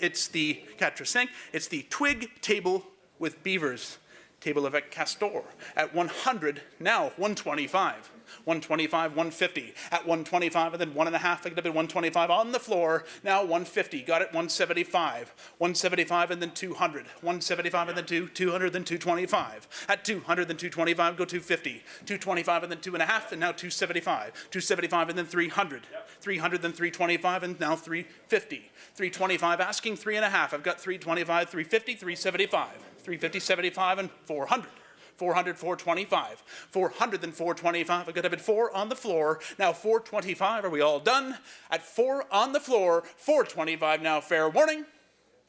It's the 4-5. It's the twig table with beavers, table avec castor. At 100, now 125. 125, 150. At 125 and then 1.5, I get up at 125 on the floor. Now 150, got it 175. 175 and then 200. 175 and then 200, then 225. At 200, then 225, go 250. 225 and then 2.5, and now 275. 275 and then 300. 300, then 325, and now 350. 325, asking 3.5. I've got 325, 350, 375. 350, 75, and 400. 400, 425. 400, then 425. I've got a bid 4 on the floor. Now 425. Are we all done? At 4 on the floor. 425 now. Fair warning.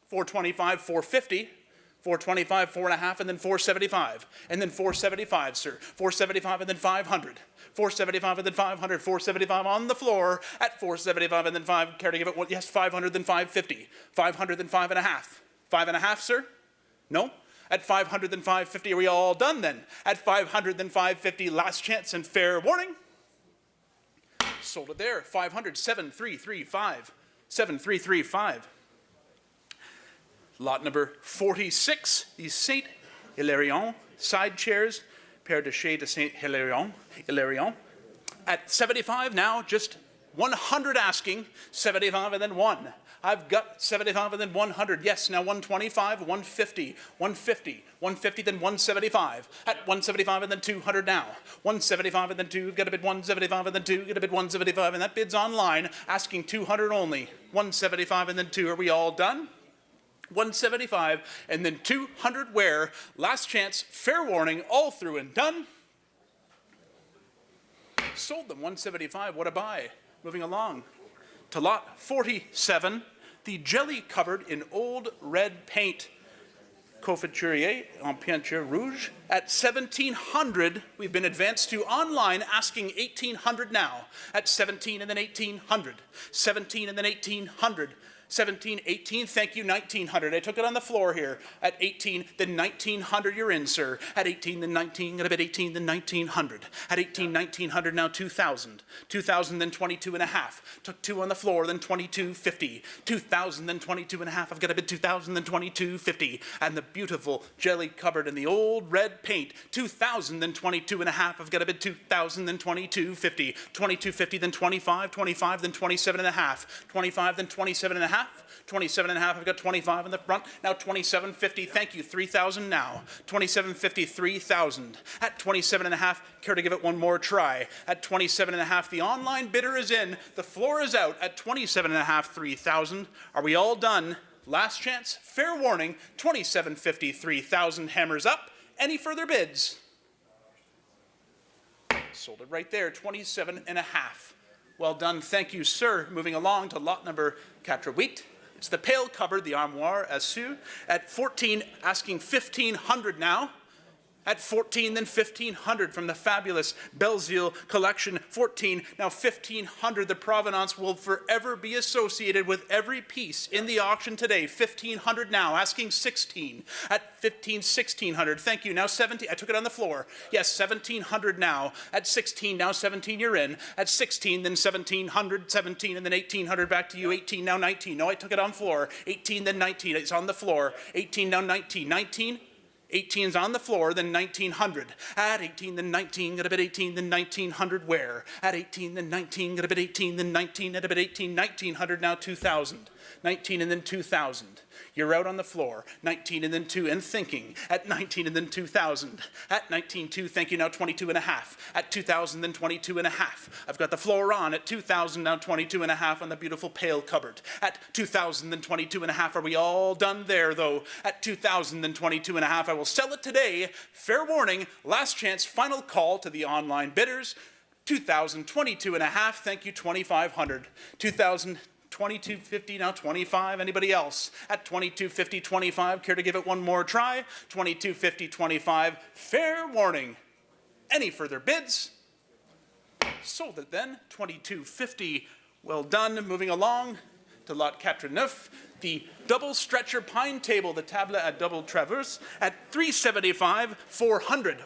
425, 450. 425, 4.5, and then 475. And then 475, sir. 475 and then 500. 475 and then 500. 475 on the floor. At 475 and then 5. Care to give it one? Yes, 500, then 550. 500, then 5.5. 5.5, sir? No? At 500, then 550, are we all done then? At 500, then 550, last chance and fair warning. Sold it there, 500, 7,335, 7,335. Lot number 46, the Saint Hilarion side chairs, Père de Chez de Saint Hilarion. At 75 now, just 100 asking, 75 and then 1. I've got 75 and then 100. Yes, now 125, 150, 150, 150, then 175. At 175 and then 200 now. 175 and then 2, got a bid 175 and then 2, got a bid 175, and that bid's online, asking 200 only. 175 and then 2, are we all done? 175 and then 200 where? Last chance, fair warning, all through and done. Sold them, 175, what a buy. Moving along to lot 47, the jelly covered in old red paint. Confiturier en peinture rouge. At 1,700, we've been advanced to online, asking 1,800 now. At 17 and then 1,800. 17 and then 1,800. 17, 18, thank you, 1900. I took it on the floor here. At 18, then 1900, you're in, sir. At 18, then 19, got a bit 18, then 1900. At 18, 1900, now 2000. 2000, then 22 and a half. Took 2 on the floor, then 22.50. 2000, then 22 and a half. I've got a bit 2000, then 22.50. And the beautiful jelly covered in the old red paint. 2000, then 22 and a half. I've got a bit 2000, then 22.50. 22.50, then 25. 25, then 27 and a half. 25, then 27 and a half. 27 and a half, I've got 25 in the front. Now 27.50, thank you, 3,000 now. 27.50, 3,000. At 27 and a half, care to give it one more try. At 27 and a half, the online bidder is in. The floor is out at 27 and a half, 3,000. Are we all done? Last chance, fair warning, 27.50, 3,000, hammers up. Any further bids? Sold it right there, 27 and a half. Well done, thank you, sir. Moving along to lot number 88. It's the pale cupboard, the armoire Assu. At 14, asking 1,500 now. At 14, then 1,500 from the fabulous Belzile collection. 14, now 1,500. The provenance will forever be associated with every piece in the auction today. 1,500 now, asking 16. At 15, 1,600. Thank you. Now 17. I took it on the floor. Yes, 1,700 now. At 16, now 17. You're in. At 16, then 1,700. 17, and then 1,800. Back to you. 18, now 19. No, I took it on floor. 18, then 19. It's on the floor. 18, now 19. 19. 18's on the floor, then 1,900. At 18, then 19, got a bit 18, then 1,900 where? At 18, then 19, got a bit 18, then 19, at a bit 18, 1,900, now 2,000. 19 and then 2,000. You're out on the floor. 19 and then 2 and thinking. At 19 and then 2,000. At 19.2, thank you, now 22 and a half. At 2,000, then 22 and a half. I've got the floor on. At 2,000, now 22 and a half on the beautiful pale cupboard. At 2,000, then 22 and a half. Are we all done there, though? At 2,000, then 22 and a half. I will sell it today. Fair warning, last chance, final call to the online bidders. 2,000, 22 and a half. Thank you, 2,500. 2,000. 22.50, now 25. Anybody else? At 22.50, 25. Care to give it one more try? 22.50, 25. Fair warning. Any further bids? Sold it then. 22.50. Well done. Moving along to lot 89. The double stretcher pine table, the table à double traverse, at 375, 400.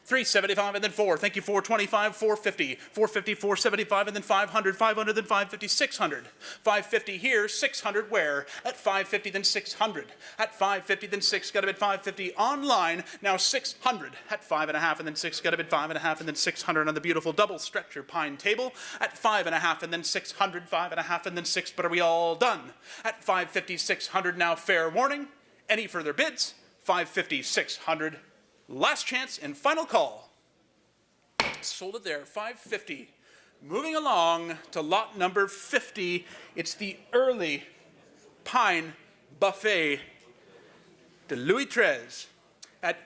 375 and then 4. Thank you, 425, 450, 450, 475 and then 500, 500 then 550, 600. 550 here, 600 where? At 550 then 600. At 550 then 6, got a bid 550 online, now 600. At 5.5 and then 6, got a bid 5.5 and then 600 on the beautiful double stretcher pine table. At 5.5 and then 600, 5.5 and then 6, but are we all done? At 550, 600 now, fair warning. Any further bids? 550, 600. Last chance and final call. Sold it there, 550. Moving along to lot number 50. It's the early pine buffet de Louis XIII at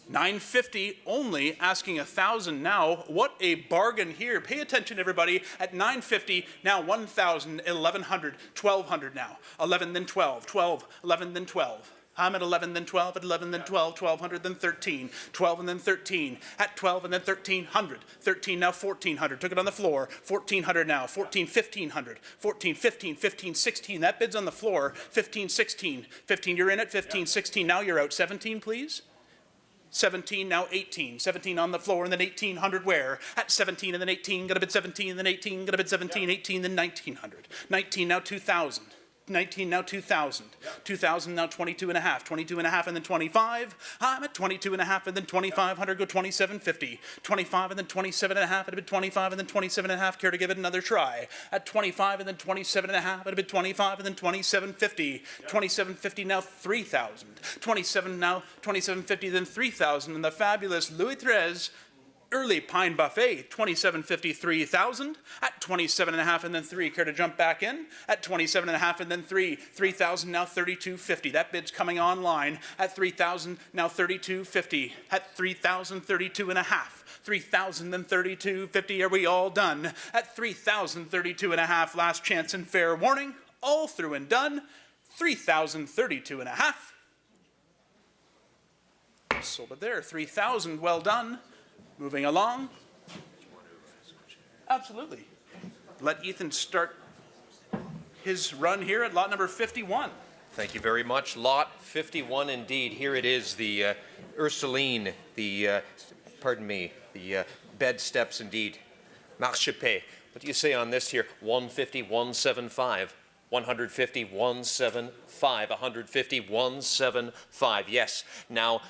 950 only, asking 1,000 now. What a bargain here. Pay attention, everybody. At 950, now 1,000, 1,100, 1,200 now. 11, then 12, 12, 11, then 12. I'm at 11, then 12, at 11, then 12, 1,200, then 13, 12, and then 13, at 12, and then 1,300, 13, now 1,400, took it on the floor, 1,400 now, 14, 1,500, 14, 15, 15, 16, that bid's on the floor, 15, 16, 15, you're in at 15, 16, now you're out, 17, please. 17, now 18, 17 on the floor, and then 1,800 where? At 17, and then 18, got a bid 17, and then 18, got a bid 17, 18, then 1,900, 19, now 2,000. 19, now 2,000. 2,000, now 22 and a half. 22 and a half, and then 25. I'm at 22 and a half, and then 2,500, go 27.50. 25, and then 27 and a half, at a bit 25, and then 27 and a half. Care to give it another try? At 25, and then 27 and a half, at a bit 25, and then 27.50. 27.50, now 3,000. 27, now 27.50, then 3,000. And the fabulous Louis XIII early pine buffet, 27.50, 3,000. At 27 and a half and then 3. Care to jump back in? At 27 and a half and then 3. 3,000, now 32.50. That bid's coming online. At 3,000, now 32.50. At 3,000, 32 and a half. 3,000 and 32.50. Are we all done? At 3,000, 32 and a half. Last chance and fair warning. All through and done. 3,000, 32 and a half. Sold it there. 3,000. Well done. Moving along. Absolutely. Let Ethan start his run here at lot number 51. Thank you very much. Lot 51 indeed. Here it is, the Ursuline, the bed steps indeed. Marchepied. What do you say on this here? 150, 175. 150, 175. 150, 175. Yes. Now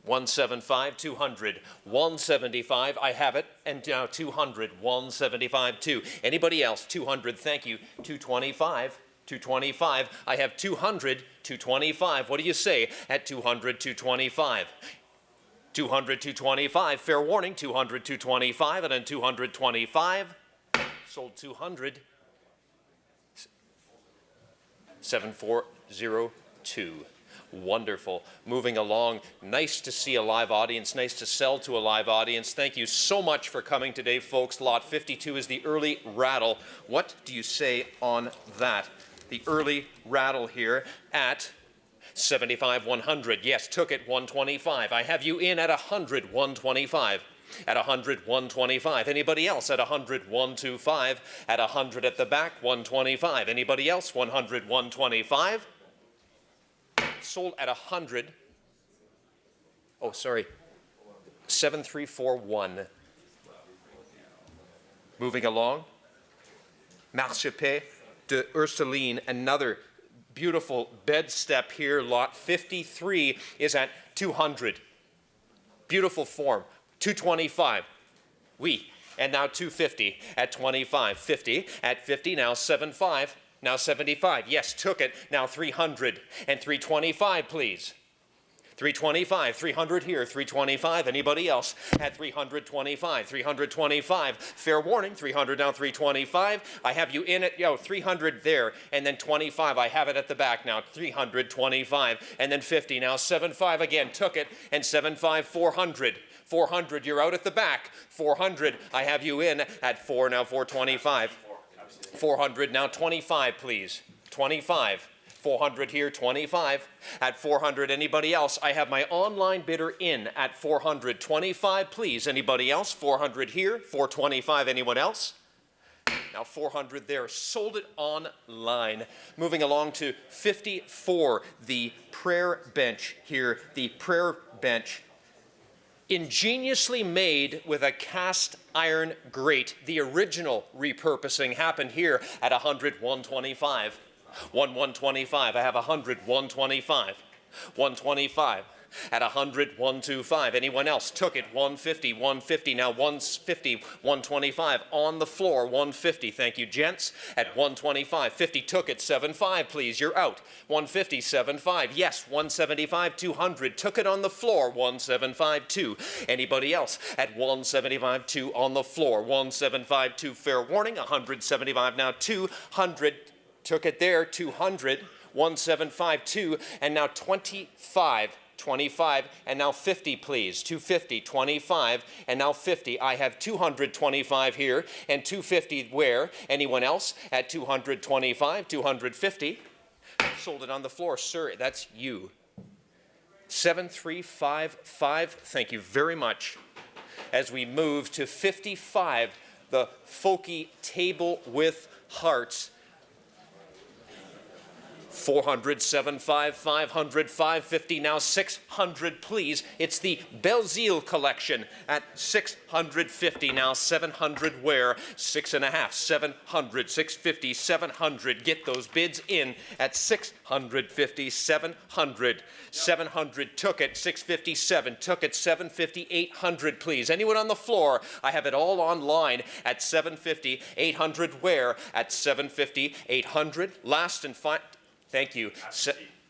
175, 200, 175, I have it, and now 200, 175, 2. Anybody else? 200, thank you. 225, 225, I have 200, 225. What do you say at 200, 225? 200, 225, fair warning, 200, 225, and then 225, sold 200, 7402. Wonderful. Moving along. Nice to see a live audience. Nice to sell to a live audience. Thank you so much for coming today, folks. Lot 52 is the early rattle. What do you say on that? The early rattle here at 75, 100. Yes, took it 125. I have you in at 100, 125. At 100, 125. Anybody else at 100, 125? At 100 at the back, 125. Anybody else? 100, 125. Sold at 100. Oh, sorry. 7341. Moving along. Marchepied de Ursuline, another beautiful bed step here. Lot 53 is at 200. Beautiful form. 225. Oui. And now 250 at 25. 50 at 50. Now 75. Now 75. Yes, took it. Now 300 and 325, please. 325, 300 here, 325. Anybody else at 325? 325. Fair warning, 300 now, 325. I have you in at 300 there, and then 25. I have it at the back now. 325, and then 50. Now 75 again. Took it, and 75, 400. 400. You're out at the back. 400. I have you in at 4 now. 425. 400 now. 25, please. 25. 400 here, 25. At 400, anybody else? I have my online bidder in at 400. 25, please. Anybody else? 400 here, 425. Anyone else? Now 400 there. Sold it online. Moving along to 54, the prayer bench here. The prayer bench. Ingeniously made with a cast iron grate. The original repurposing happened here at 100, 125. 125. I have 100, 125. 125. At 100, 125. Anyone else? Took it. 150, 150. Now 150, 125. On the floor, 150. Thank you, gents. At 125. 50 took it. 75, please. You're out. 150, 75. Yes, 175, 200. Took it on the floor. 175, 2. Anybody else? At 175, 2 on the floor. 175, 2. Fair warning. 175 now. 200. Took it there. 200. 175, 2. And now 25. 25, and now 50, please. 250, 25, and now 50. I have 225 here, and 250 where? Anyone else? At 225, 250. Sold it on the floor. Sir, that's you. 7355, thank you very much. As we move to 55, the folky table with hearts. 400, 75, 500, 550, now 600, please. It's the Belzile collection at 650, now 700 where? 6.5, 700, 650, 700. Get those bids in at 650, 700. 700 took it, 657 took it, 750, 800, please. Anyone on the floor? I have it all online at 750, 800 where? At 750, 800. Last and final. Thank you.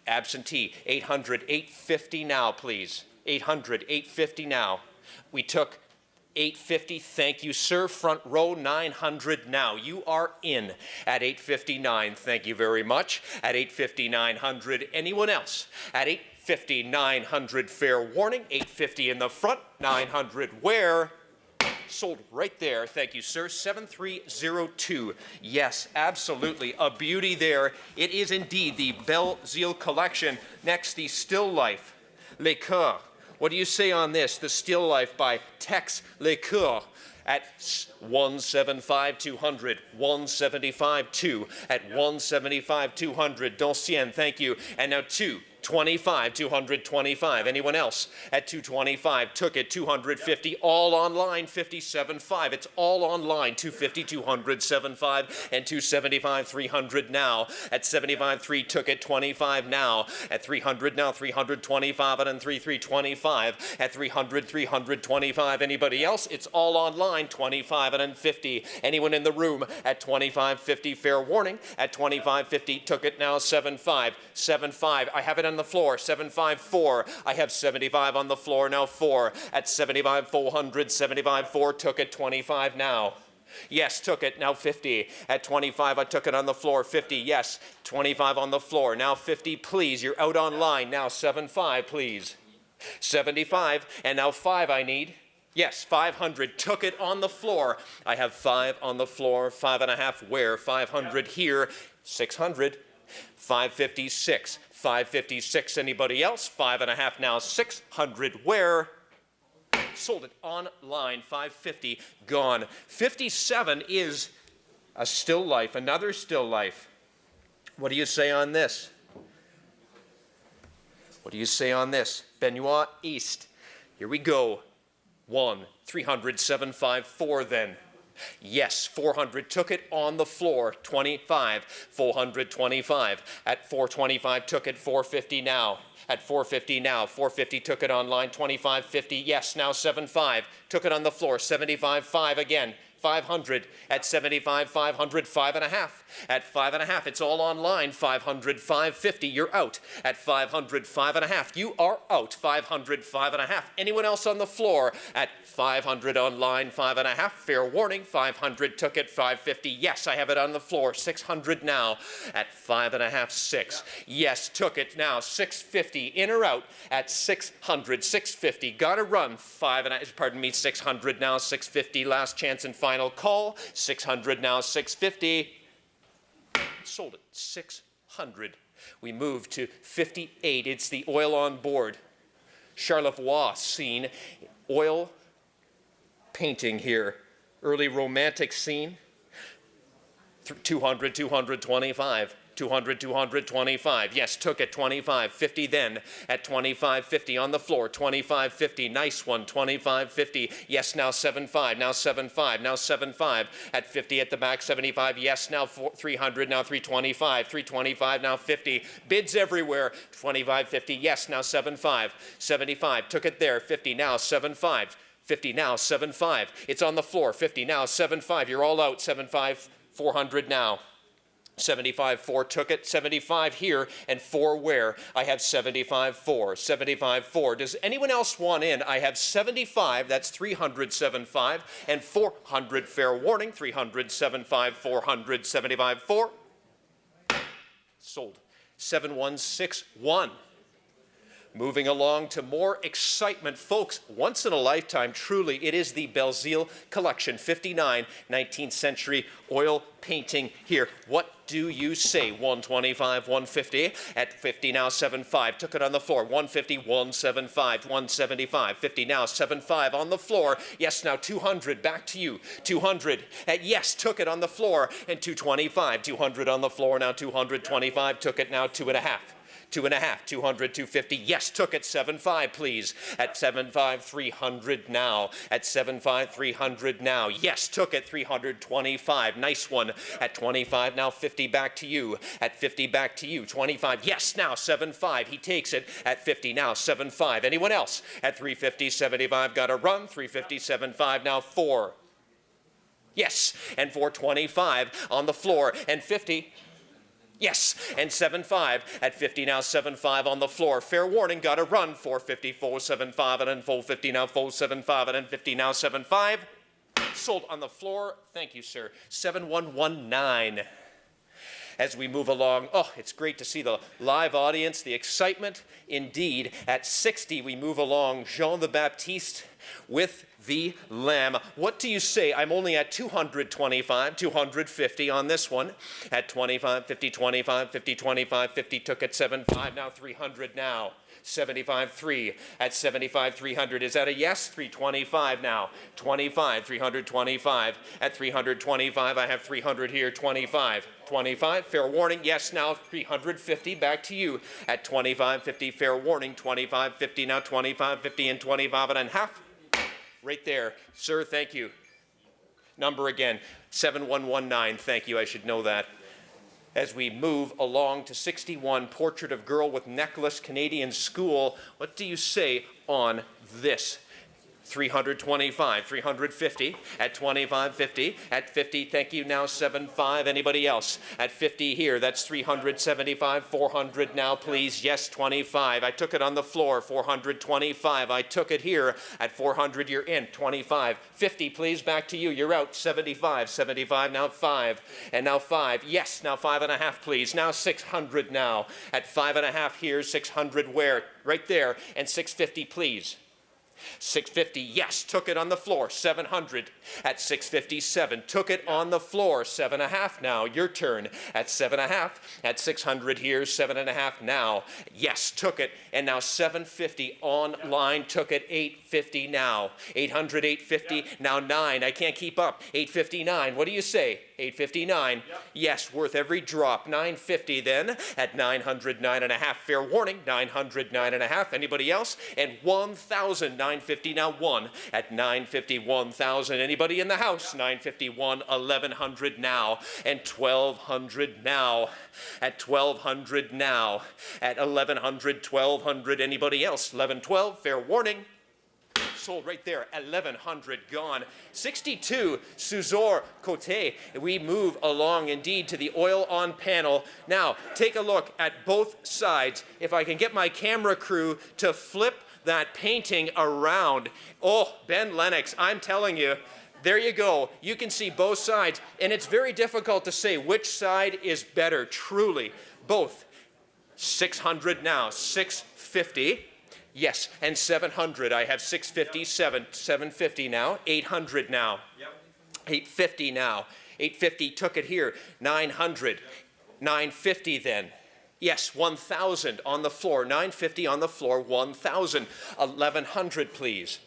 Absentee. 800, 850 now, please. 800, 850 now. We took 850. Thank you, sir. Front row, 900 now. You are in at 859. Thank you very much. At 850, 900. Anyone else? At 850, 900. Fair warning. 850 in the front, 900 where? Sold right there. Thank you, sir. 7302. Yes, absolutely. A beauty there. It is indeed the Belzile collection. Next, the Still Life. Les Coeurs. What do you say on this? The Still Life by Tex Lecoeur at 175 200, 175 2 at 175 200. Doncien, thank you. And now 225 225. Anyone else at 225? Took it 250. All online 57.5. It's all online 250 200 75 and 275 300 now at 75 3. Took it 25 now at 300 now 325 and 325 at 300 325. Anybody else? It's all online 25 and 50. Anyone in the room at 25.50? Fair warning at 25.50. Took it now 75 75. I have it on the floor 754. I have 75 on the floor now 4 at 75 400 75 4. Took it 25 now. Yes, took it now 50 at 25. I took it on the floor 50. Yes, 25 on the floor now 50. Please, you're out online now 75. Please 75 and now 5 I need. Yes, 500. Took it on the floor. I have 5 on the floor. 5.5 where? 500 here. 600. 556. 556. Anybody else? 5.5 now. 600 where? Sold it online. 550 gone. 57 is a Still Life, another Still Life. What do you say on this? What do you say on this? Benoit East. Here we go. 1 300 754 then. Yes, 400. Took it on the floor. 25. 425. At 425. Took it 450 now. At 450 now. 450. Took it online. 25.50. Yes, now 75. Took it on the floor. 75. 5 again. 500 at 75, 500, 5.5 at 5.5. It's all online. 500, 550. You're out at 500, 5.5. You are out. 500, 5.5. Anyone else on the floor at 500 online, 5.5. Fair warning. 500 took it. 550. Yes, I have it on the floor. 600 now at 5.5, 6. Yes, took it now. 650 in or out at 600, 650. Got to run. 5.5. Pardon me. 600 now. 650. Last chance and final call. 600 now. 650. Sold it. 600. We move to 58. It's the oil on board. Charlevoix scene. Oil painting here. Early romantic scene. 200, 225. 200, 225. Yes, took it. 25, 50 then at 25, 50 on the floor. 25, 50. Nice one. 25, 50. Yes, now 75. Now 75. Now 75 at 50 at the back. 75. Yes, now 300. Now 325. 325. Now 50. Bids everywhere. 25, 50. Yes, now 75. 75. Took it there. 50. Now 75. 50 now. 75. It's on the floor. 50 now. 75. You're all out. 75. 400 now. 75, 4 took it. 75 here and 4 where? I have 75, 4. 75, 4. Does anyone else want in? I have 75, that's 300, 75, and 400. Fair warning. 300, 75, 400, 75, 4. Sold. 7161. Moving along to more excitement. Folks, once in a lifetime, truly, it is the Belzile Collection, 59, 19th century oil painting here. What do you say? 125, 150, at 50 now, 75. Took it on the floor. 150, 175, 175, 50 now, 75 on the floor. Yes, now 200, back to you. 200, at yes, took it on the floor. And 225, 200 on the floor, now 225, took it now 2.5. 2.5, 200, 250. Yes, took it. 75, please. At 75, 300 now. At 75, 300 now. Yes, took it. 325. Nice one. At 25 now. 50 back to you. At 50 back to you. 25. Yes, now 75. He takes it. At 50 now. 75. Anyone else? At 350, 75. Got to run. 350, 75 now. 4. Yes, and 425 on the floor. And 50. Yes, and 75 at 50 now, 75 on the floor. Fair warning, got to run. 450, 475, and then 450 now, 475, and then 50 now, 75. Sold on the floor. Thank you, sir. 7119. As we move along, oh, it's great to see the live audience, the excitement. Indeed, at 60, we move along. Jean the Baptiste with the lamb. What do you say? I'm only at 225, 250 on this one. At 25, 50, 25, 50, 25, 50, took it 75, now 300 now. 75, 3. At 75, 300. Is that a yes? 325 now. 25, 325. At 325, I have 300 here, 25. 25, fair warning, yes, now 350, back to you. At 25, 50, fair warning, 25, 50, now 25, 50, and 25 and a half. Right there. Sir, thank you. Number again, 7119, thank you, I should know that. As we move along to 61, Portrait of Girl with Necklace, Canadian School. What do you say on this? 325, 350, at 25, 50, at 50, thank you, now 75, anybody else? At 50 here, that's 375, 400 now, please, yes, 25, I took it on the floor, 425, I took it here, at 400, you're in, 25, 50, please, back to you, you're out, 75, 75, now 5, and now 5, yes, now 5.5, please, now 600 now, at 5.5 here, 600 where? Right there, and 650, please. 650, yes, took it on the floor, 700. At 657, took it on the floor, 7.5 now, your turn. At 7.5, at 600 here, 7.5 now. Yes, took it, and now 750 online, took it, 850 now. 800, 850, now 9, I can't keep up. 859, what do you say? 859, yes, worth every drop. 950 then, at 900, 9.5, fair warning, 900, 9.5, anybody else? And 1,000, 950 now 1, at 950, 1,000, anybody in the house? 951, 1,100 now, and 1,200 now, at 1,200 now, at 1,100, 1,200, anybody else? 1112, fair warning. Sold right there, 1,100 gone. 62, Suzor Cote. We move along indeed to the oil on panel. Now, take a look at both sides. If I can get my camera crew to flip that painting around. Oh, Ben Lennox, I'm telling you, there you go. You can see both sides, and it's very difficult to say which side is better, truly. Both. 600 now, 650. Yes, and 700. I have 650, 750 now, 800 now. Yep. 850 now. 850 took it here. 900. 950 then. Yes, 1,000 on the floor. 950 on the floor. 1,000. 1,100, please.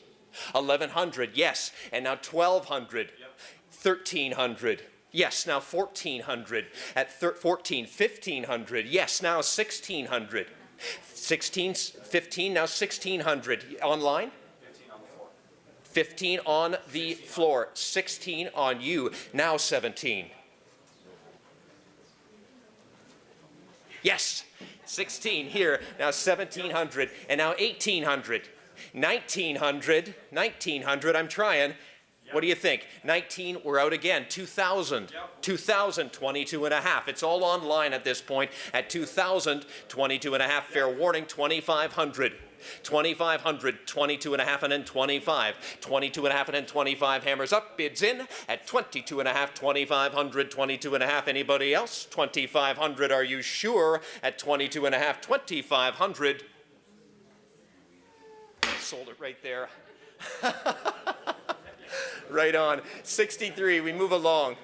1,100. Yes, and now 1,200. Yep. 1,300. Yes, now 1,400. At 14, 1,500. Yes, now 1,600. 16, 15, now 1,600. Online? 15 on the floor. 15 on the floor. 16 on you. Now 17. Yes, 16 here. Now 1,700. And now 1,800. 1,900. 1,900. I'm trying. What do you think? 19, we're out again. 2,000. Yep. 2,000, 22.5. It's all online at this point. At 2,000, 22.5. Fair warning, 2,500. 2,500, 22.5, and then 25. 22.5 and then 25. Hammers up, bids in at 22.5, 2,500, 22.5. Anybody else? 2,500, are you sure? At 22.5, 2,500. Sold it right there. Right on. 63, we move along.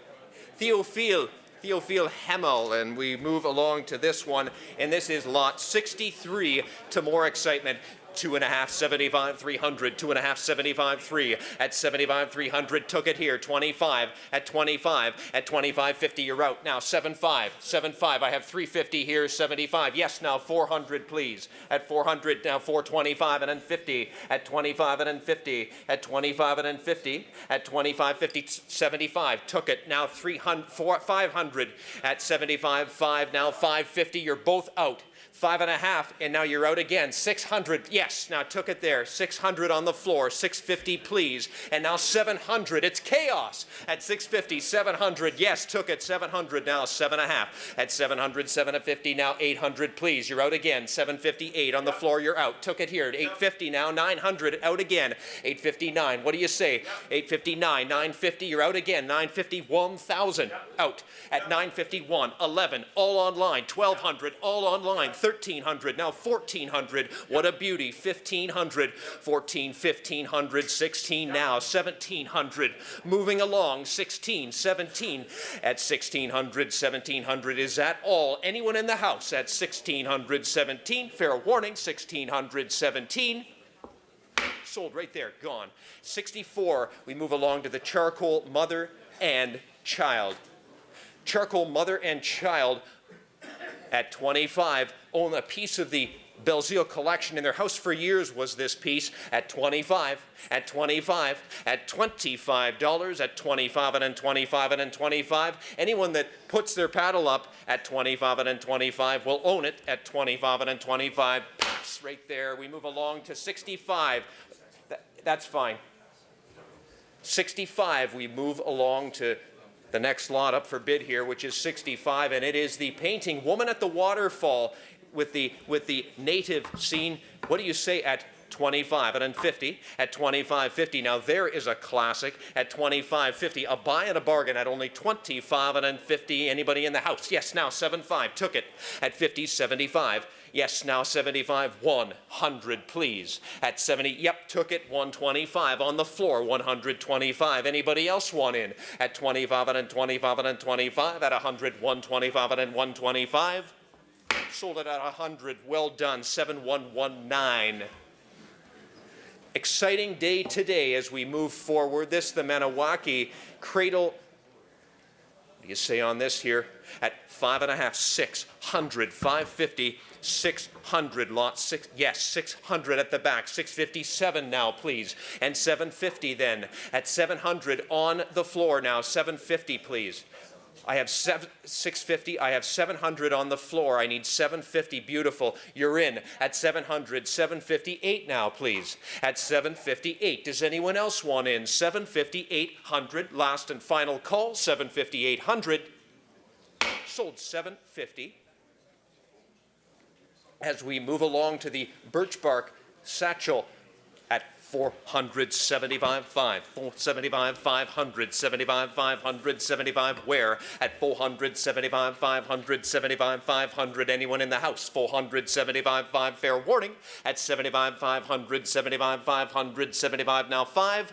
Théophile Hemmel, and we move along to this one, and this is lot 63 to more excitement. 2.5, 75, 300, 2.5, 75, 3. At 75, 300, took it here. 25, at 25, at 25, 50, you're out. Now 75, 75, I have 350 here, 75. Yes, now 400, please. At 400, now 425, and then 50. At 25, and then 50. At 25, and then 50. At 25, 50, 75, took it. Now 300, 500. At 75, 5, now 550, you're both out. 5.5, and now you're out again. 600, yes, now took it there. 600 on the floor, 650, please. And now 700, it's chaos. At 650, 700, yes, took it. 700, now 7.5. At 700, 750, now 800, please. You're out again. 758 on the floor, you're out. Took it here at 850, now 900, out again. 859, what do you say? 859, 950, you're out again. 950, 1,000, out. At 951, 11, all online. 1,200, all online. 1,300, now 1,400. What a beauty. 1500, 14, 1500, 16 now, 1700, moving along, 16, 17, at 1600, 1700, is that all? Anyone in the house at 1617, fair warning, 1617, sold right there, gone. 64, we move along to the charcoal mother and child. Charcoal mother and child at 25 own a piece of the Belzile collection in their house for years was this piece at 25, at 25, at $25, at 25 and then 25 and then 25. Anyone that puts their paddle up at 25 and then 25 will own it at 25 and then 25. Pass right there. We move along to 65. That's fine. 65, we move along to the next lot up for bid here, which is 65, and it is the painting Woman at the Waterfall with the native scene. What do you say at 25 and then 50? At 25.50. Now there is a classic at 25.50. A buy and a bargain at only 25 and then 50. Anybody in the house? Yes, now 75. Took it at 50, 75. Yes, now 75, 100, please. At 70, yep, took it, 125 on the floor, 125. Anybody else want in? At 25 and then 25 and then 25, at 100, 125 and then 125. Sold it at 100, well done, 7119. Exciting day today as we move forward. This, the Maniwaki Cradle, what do you say on this here? At 5.5, 600, 550, 600, lot 6, yes, 600 at the back, 657 now, please, and 750 then, at 700 on the floor now, 750, please. I have 650, I have 700 on the floor, I need 750, beautiful, you're in, at 700, 758 now, please, at 758, does anyone else want in? 750, 800, last and final call, 750, 800, sold 750. As we move along to the birch bark satchel at 475, 475, 500, 75, 500, 75, where? At 475, 575, 500, anyone in the house? 475, 5, fair warning, at 75, 500, 75, 500, 75, now 5.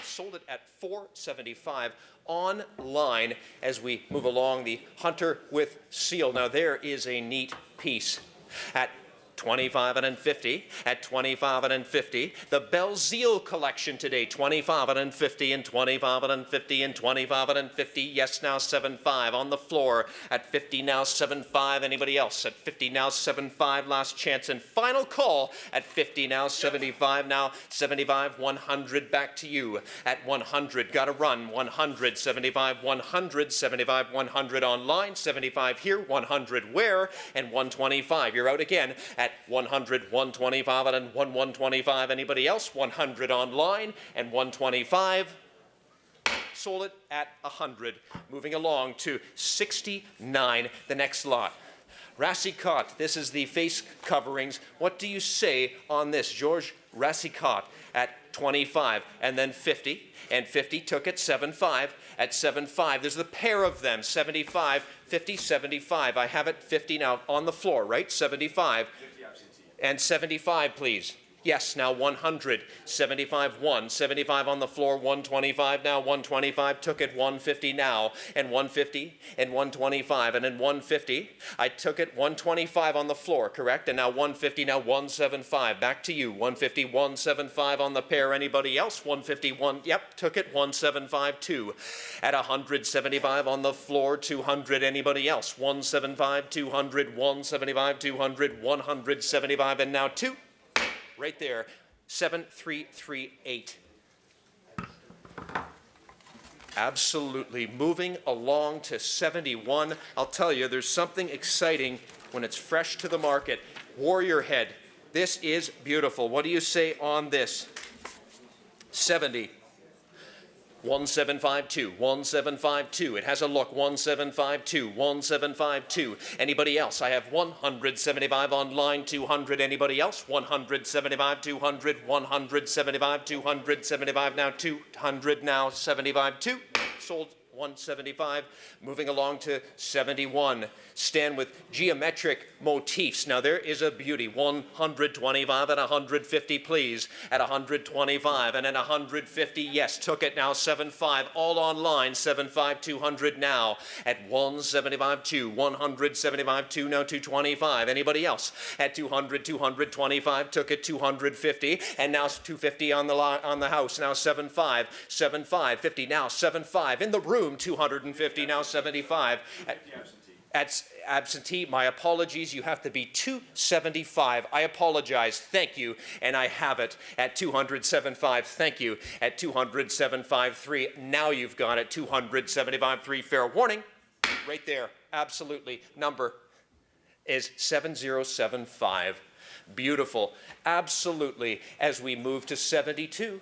Sold it at 475 online as we move along the Hunter with Seal. Now there is a neat piece at 25 and then 50, at 25 and then 50. The Belzile collection today, 25 and then 50 and 25 and then 50 and 25 and then 50. Yes, now 75 on the floor. At 50 now 75. Anybody else? At 50 now 75. Last chance and final call. At 50 now 75. Now 75, 100. Back to you. At 100, got to run. 100, 75, 100, 75, 100 online. 75 here, 100 where, and 125. You're out again. At 100, 125, and then 125. Anybody else? 100 online and 125. Sold it at 100. Moving along to 69, the next lot. Racicot, this is the face coverings. What do you say on this? George Racicot at 25 and then 50, and 50 took it 75 at 75. There's the pair of them, 75, 50, 75. I have it 50 now on the floor, right? 75 and 75, please. Yes, now 100, 75, 1, 75 on the floor, 125 now, 125, took it 150 now, and 150, and 125, and then 150. I took it 125 on the floor, correct? And now 150, now 175. Back to you, 150, 175 on the pair. Anybody else? 151, yep, took it 175 too. At 175 on the floor, 200. Anybody else? 175, 200, 175, 200, 175, and now 2. Right there, 7338. Absolutely. Moving along to 71. I'll tell you, there's something exciting when it's fresh to the market. Warrior Head. This is beautiful. What do you say on this? 70. 1752, 1752. It has a look, 1752, 1752. Anybody else? I have 175 online, 200. Anybody else? 175, 200, 175, 275 now, 200 now, 75, 2. Sold 175. Moving along to 71. Stand with geometric motifs. Now there is a beauty. 125 and 150, please. At 125 and at 150, yes, took it now. 75, all online. 75, 200 now. At 175, 2, 175, 2, now 225. Anybody else? At 200, 225, took it. 250, and now 250 on the house. Now 75, 75, 50, now 75 in the room. 250, now 75. At absentee, my apologies, you have to be 275. I apologize, thank you, and I have it at 275, thank you, at 275.3. Now you've got it, 275.3. Fair warning, right there, absolutely. Number is 7075. Beautiful, absolutely. As we move to 72,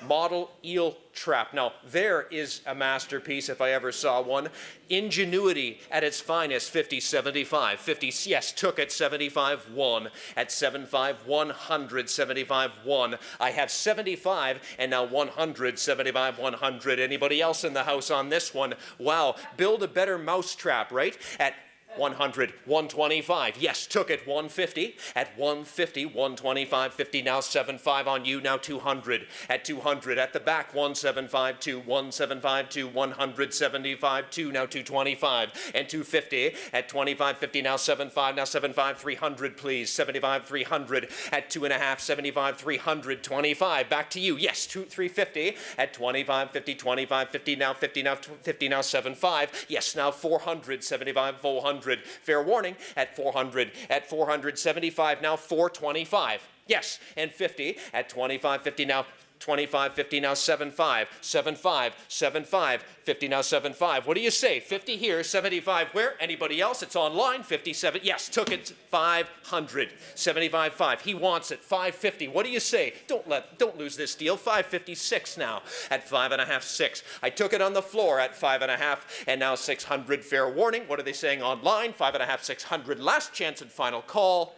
model eel trap. Now, there is a masterpiece if I ever saw one. Ingenuity at its finest, 50, 75. 50, yes, took it, 75, 1. At 75, 100, 75, 1. I have 75 and now 100, 75, 100. Anybody else in the house on this one? Wow, build a better mousetrap, right? At 100, 125, yes, took it, 150, at 150, 125, 50, now 75 on you, now 200, at 200, at the back, 175, 2, 175, 2, 175, 2, now 225, and 250, at 25, 50, now 75, now 75, 300, please, 75, 300, at 2.5, 75, 300, 25, back to you, yes, 350, at 25, 50, 25, 50, now 50, now 50, now 75, yes, now 400, 75, 400, fair warning, at 400, at 475, now 425, yes, and 50, at 25, 50, now 25, 50, now 75, 75, 75, 50, now 75. What do you say? 50 here, 75 where? Anybody else? It's online, 57, yes, took it, 500, 75, 5. He wants it, 550. What do you say? Don't lose this deal, 556 now, at 5.5, 6. I took it on the floor at 5.5, and now 600, fair warning. What are they saying online? 5.5, 600, last chance and final call.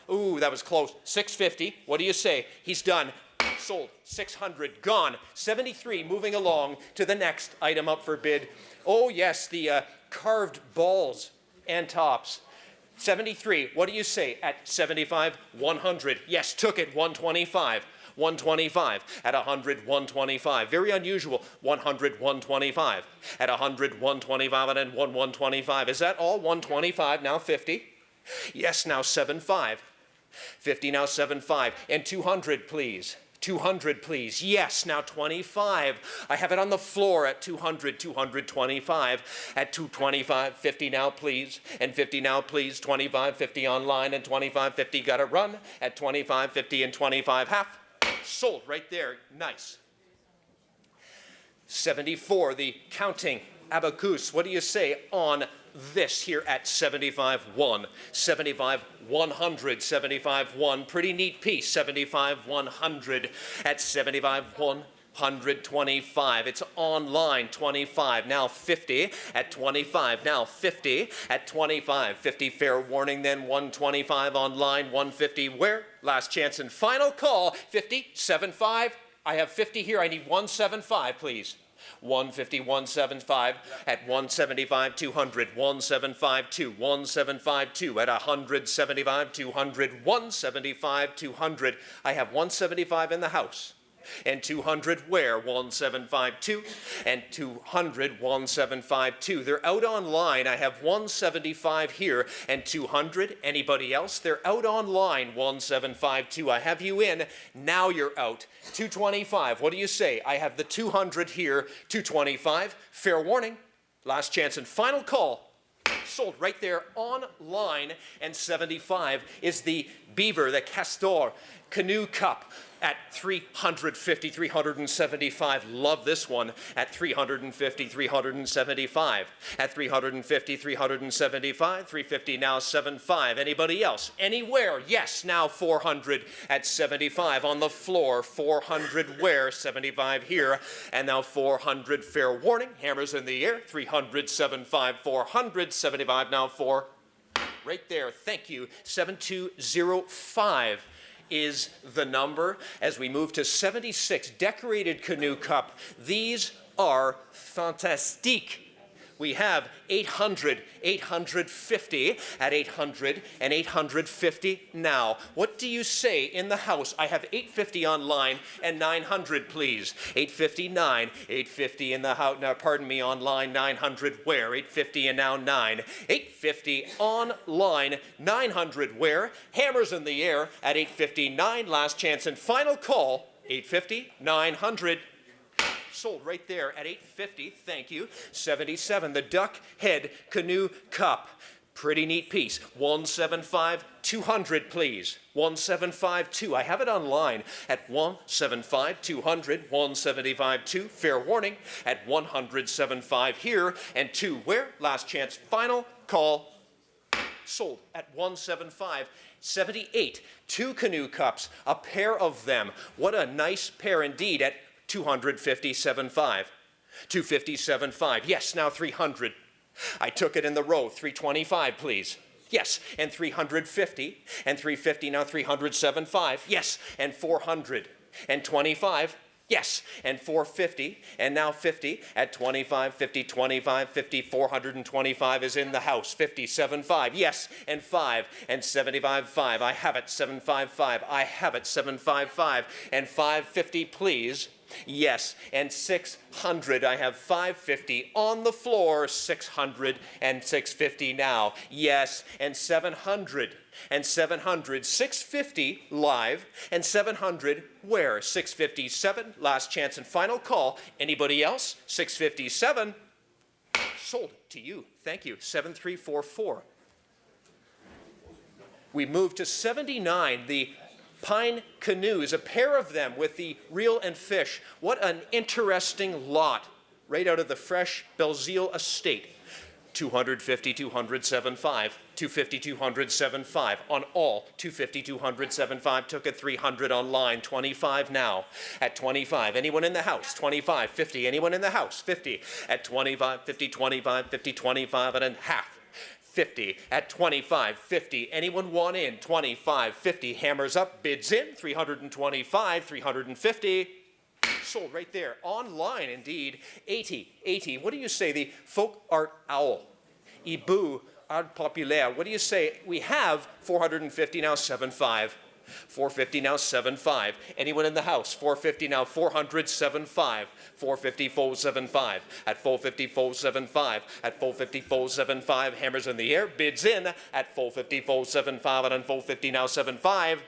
Ooh, that was close, 650. What do you say? He's done. Sold, 600, gone, 73, moving along to the next item up for bid. Oh yes, the carved balls and tops. 73, what do you say? At 75, 100, yes, took it, 125. 125, at 100, 125. Very unusual, 100, 125. At 100, 125, and then 125. Is that all? 125, now 50. Yes, now 75. 50, now 75. And 200, please. 200, please. Yes, now 25. I have it on the floor at 200, 225. At 225, 50 now, please. And 50 now, please. 25, 50 online, and 25, 50 got to run. At 25, 50, and 25 half. Sold right there. Nice. 74, the counting abacus. What do you say on this here at 75, 1, 75, 100, 75, 1, pretty neat piece, 75, 100, at 75, 125, it's online, 25, now 50, at 25, now 50, at 25, 50, fair warning, then 125 online, 150, where? Last chance and final call, 50, 75, I have 50 here, I need 175, please. 150, 175, at 175, 200, 175, 2, 175, 2, at 175, 200, 175, 200. I have 175 in the house. And 200 where? 1752 and 200, 1752. They're out online. I have 175 here and 200. Anybody else? They're out online. 1752. I have you in. Now you're out. 225. What do you say? I have the 200 here. 225. Fair warning. Last chance and final call. Sold right there online. And 75 is the Beaver, the Castor Canoe Cup. At 350, 375, love this one, at 350, 375, at 350, 375, 350, now 75. Anybody else? Anywhere? Yes, now 400 at 75 on the floor, 400 where? 75 here, and now 400, fair warning, hammers in the air, 300, 75, 400, 75, now 4, right there, thank you, 7205. Is the number. As we move to 76, decorated canoe cup. These are fantastique. We have 800, 850, at 800 and 850 now. What do you say in the house? I have 850 online and 900, please. 859, 850 in the house. Now, pardon me, online, 900 where? 850 and now 9. 850 online, 900 where? Hammers in the air at 859. Last chance and final call. 850, 900. Sold right there at 850, thank you. 77, the Duck Head Canoe Cup. Pretty neat piece. 175, 200, please. 175, 2. I have it online at 175, 200, 175, 2. Fair warning at 175 here and 2 where? Last chance, final call. Sold at 175. 78, 2 canoe cups, a pair of them. What a nice pair indeed at 257.5. 257.5. Yes, now 300. I took it in the row. 325, please. Yes, and 350, and 350, now 307.5. Yes, and 400, and 25. Yes, and 450, and now 50 at 25, 50, 25, 50, 425 is in the house. 57.5, yes, and 5, and 75.5. I have it, 755. I have it, 755, and 550, please. Yes, and 600. I have 550 on the floor, 600 and 650 now. Yes, and 700 and 700, 650 live, and 700 where? 657, last chance and final call. Anybody else? 657, sold to you. Thank you. 7344. We move to 79, the Pine Canoes, a pair of them with the reel and fish. What an interesting lot, right out of the fresh Belzile estate. 250, 207.5, 250, 207.5 on all. 250, 207.5, took it 300 online. 25 now at 25. Anyone in the house? 25, 50. Anyone in the house? 50 at 25, 50, 25, 50, 25 and a half. 50 at 25, 50. Anyone want in? 25, 50. Hammers up, bids in. 325, 350. Sold right there. Online, indeed. 80, 80. What do you say? The folk art owl. Ibu art populaire. What do you say? We have 450 now, 75. 450 now, 7.5. Anyone in the house? 450 now, 400, 7.5. 450, 475. At 450, 475. At 450, 475. Hammers in the air. Bids in at 450, 475. And on 450 now, 7.5.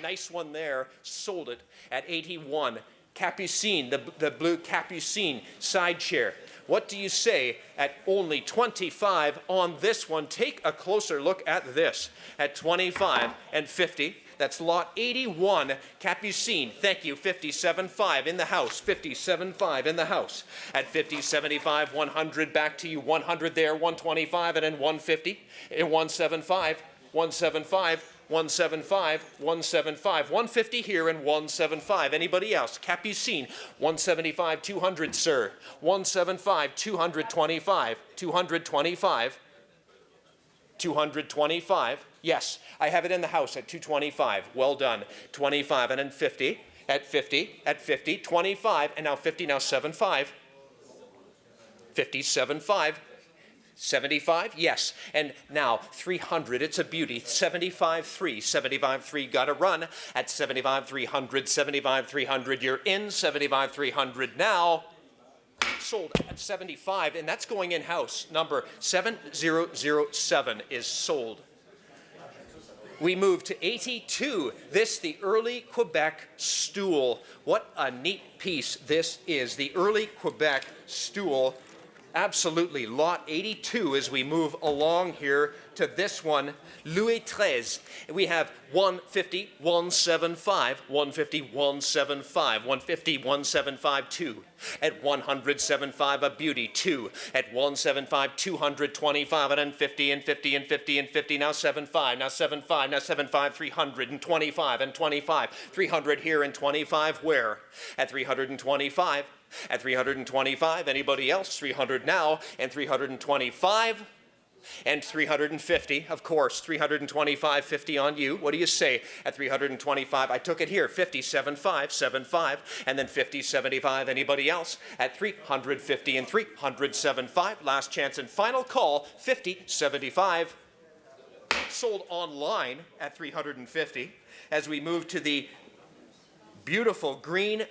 Nice one there. Sold it at 81. Capucine, the blue Capucine side chair. What do you say at only 25 on this one? Take a closer look at this. At 25 and 50, that's lot 81, Capucine. Thank you, 57.5 in the house, 57.5 in the house. At 50, 75, 100, back to you, 100 there, 125, and then 150, and 175, 175, 175, 175, 150 here and 175. Anybody else? Capucine, 175, 200, sir. 175, 225, 225, 225. Yes, I have it in the house at 225. Well done. 25 and then 50, at 50, at 50, 25, and now 50, now 75. 57.5. 75, yes, and now 300, it's a beauty. 75.3, 75.3, got to run at 75.300, 75.300, you're in. 75.300 now, sold at 75, and that's going in-house. Number 7007 is sold. We move to 82. This, the early Quebec stool. What a neat piece this is. The early Quebec stool. Absolutely. Lot 82 as we move along here to this one. Louis XIII. We have 150, 175, 150, 175, 150, 175, 2. At 175, a beauty, 2. At 175, 225, and then 50, and 50, and 50, and 50. Now 75, now 75, now 75, 300, and 25, and 25. 300 here and 25 where? At 325. At 325, anybody else? 300 now, and 325. And 350, of course, 325.50 on you. What do you say at 325? I took it here, 50.75, 75, and then 50.75. Anybody else at 350 and 300.75? Last chance and final call, 50.75. Sold online at 350. As we move to the beautiful green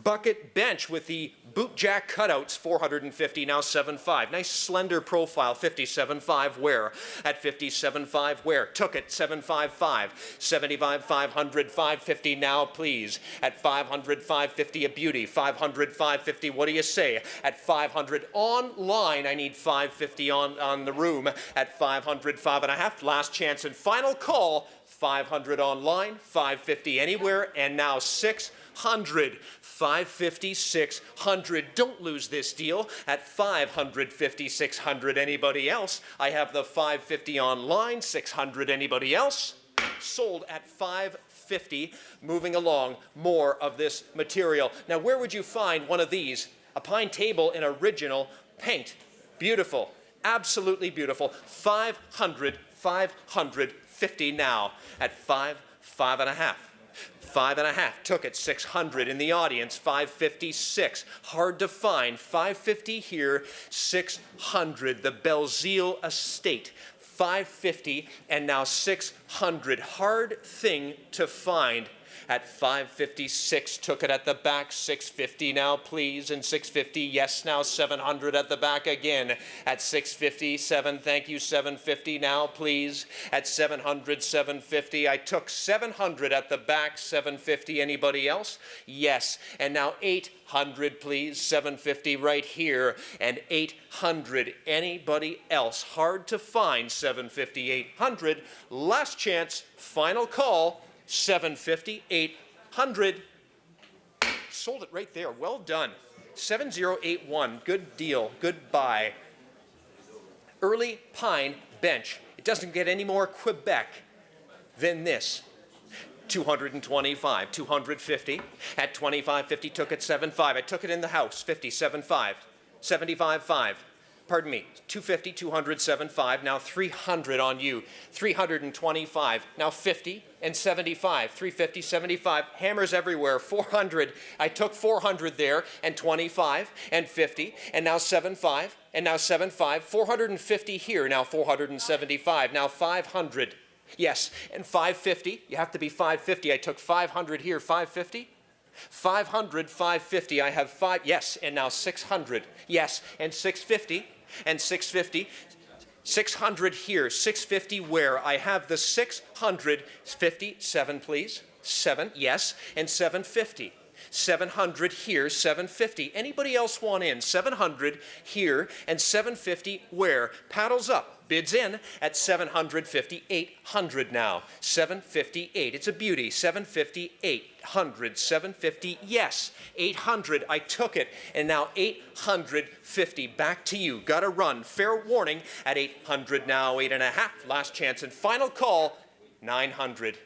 bucket bench with the boot jack cutouts, 450, now 7.5. Nice slender profile, 57.5 wear. At 57.5 wear, took it, 7.55. 75, 500, 550 now, please. At 500, 550, a beauty. 500, 550, what do you say? At 500 online, I need 550 on the room. At 500, 5.5, last chance and final call. 500 online, 550 anywhere, and now 600. 550, 600. Don't lose this deal at 550, 600. Anybody else? I have the 550 online, 600. Anybody else? Sold at 550. Moving along, more of this material. Now, where would you find one of these? A pine table in original paint. Beautiful. Absolutely beautiful. 500, 550 now at 5.5. 5.5, took it, 600 in the audience, 556, hard to find, 550 here, 600, the Belzile Estate, 550, and now 600, hard thing to find. At 556, took it at the back, 650 now, please, and 650, yes, now 700 at the back again. At 650, 7, thank you, 750 now, please. At 700, 750, I took 700 at the back, 750, anybody else? Yes, and now 800, please, 750 right here, and 800, anybody else? Hard to find, 750, 800, last chance, final call. 750, 800. Sold it right there. Well done. 7081. Good deal. Good buy. Early pine bench. It doesn't get any more Quebec than this. 225, 250. At 25.50, took it 75. I took it in the house. 57.5, 75.5. Pardon me, 250, 200, 75, now 300 on you. 325, now 50 and 75, 350, 75, hammers everywhere, 400. I took 400 there, and 25, and 50, and now 75, and now 75, 450 here, now 475, now 500. Yes, and 550, you have to be 550. I took 500 here, 550. 500, 550, I have 5, yes, and now 600, yes, and 650, and 650, 600 here, 650 where? I have the 650, 7 please, 7, yes, and 750. 700 here, 750. Anybody else want in? 700 here and 750 where? Paddles up, bids in at 750, 800 now. 758, it's a beauty. 750, 800, 750, yes. 800, I took it, and now 850. Back to you. Got to run. Fair warning at 800 now, 8.5. Last chance and final call, 900.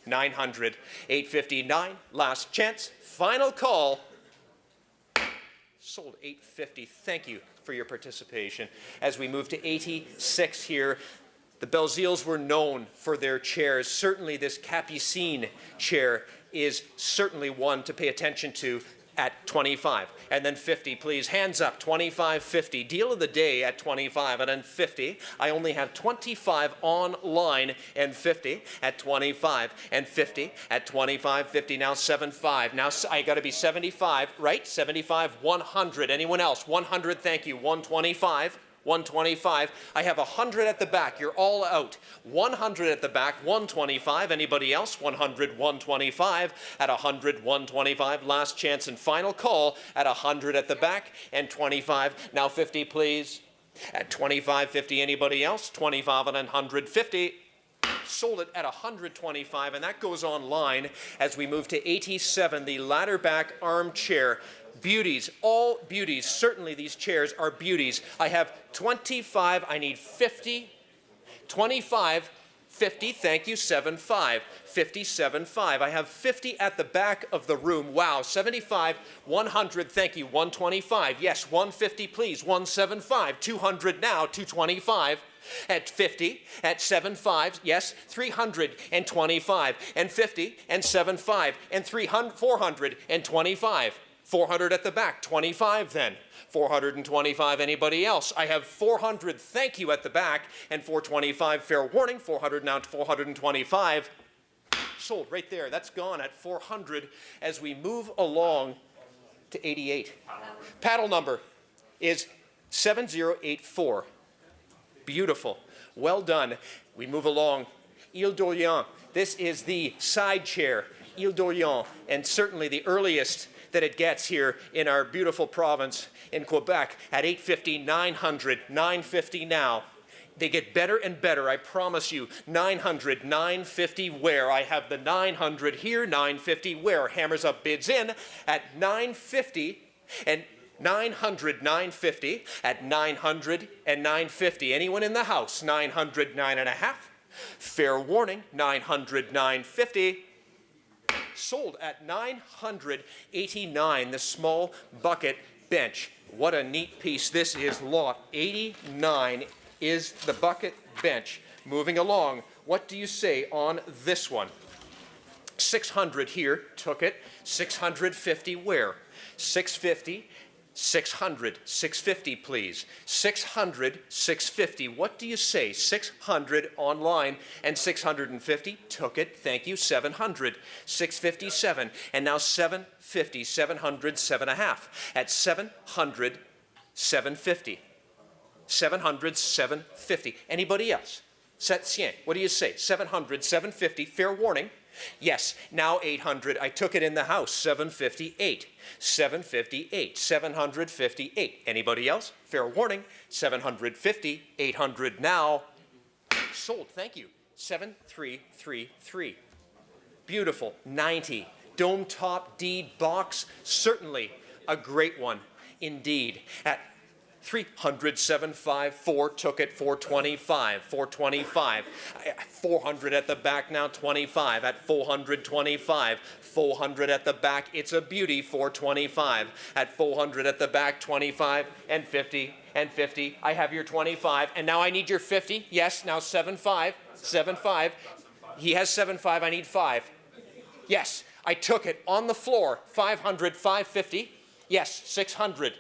900, 859, last chance, final call. Sold 850. Thank you for your participation. As we move to 86 here, the Belziles were known for their chairs. Certainly this Capucine chair is certainly one to pay attention to at 25. And then 50, please. Hands up, 25, 50. Deal of the day at 25 and then 50. I only have 25 online and 50 at 25 and 50 at 25, 50. Now 75. Now I got to be 75, right? 75, 100. Anyone else? 100, thank you. 125. 125. I have 100 at the back. You're all out. 100 at the back. 125. Anybody else? 100, 125. At 100, 125. Last chance and final call at 100 at the back and 25. Now 50, please. At 25, 50. Anybody else? 25 and 150. Sold it at 125, and that goes online as we move to 87, the ladder back armchair. Beauties, all beauties. Certainly these chairs are beauties. I have 25, I need 50, 25, 50, thank you, 75. 50, 75. I have 50 at the back of the room. Wow, 75, 100, thank you, 125. Yes, 150, please, 175. 200 now, 225. At 50, at 75, yes, 325, and 50, and 75, and 300, 425. 400 at the back, 25 then. 425, anybody else? I have 400, thank you, at the back, and 425, fair warning, 400 now to 425. Sold right there, that's gone at 400 as we move along to 88. Paddle number is 7084. Beautiful, well done. We move along. Ile d'Orléans, this is the side chair, Ile d'Orléans, and certainly the earliest that it gets here in our beautiful province in Quebec at 850, 900, 950 now. They get better and better, I promise you. 900, 950 where? I have the 900 here, 950 where? Hammers up, bids in at 950 and 900, 950 at 900 and 950. Anyone in the house? 900, 9.5. Fair warning, 900, 950. Sold at 989, the small bucket bench. What a neat piece this is. Lot 89 is the bucket bench. Moving along, what do you say on this one? 600 here, took it. 650 where? 650, 600, 650 please. 600, 650. What do you say? 600 online and 650. Took it. Thank you. 700, 657. And now 750, 700, 7.5. At 700, 750. 700, 750. Anybody else? Septien. What do you say? 700, 750. Fair warning. Yes, now 800. I took it in the house. 758. 758. 758. Anybody else? Fair warning. 750. 800 now. Sold. Thank you. 7333. Beautiful. 90. Dome top deed box. Certainly a great one indeed. At 300, 754, took it, 425, 425, 400 at the back now, 25, at 425, 400 at the back, it's a beauty, 425, at 400 at the back, 25, and 50, and 50, I have your 25, and now I need your 50, yes, now 75, 75, he has 75, I need 5, yes, I took it on the floor, 500, 550, yes, 600,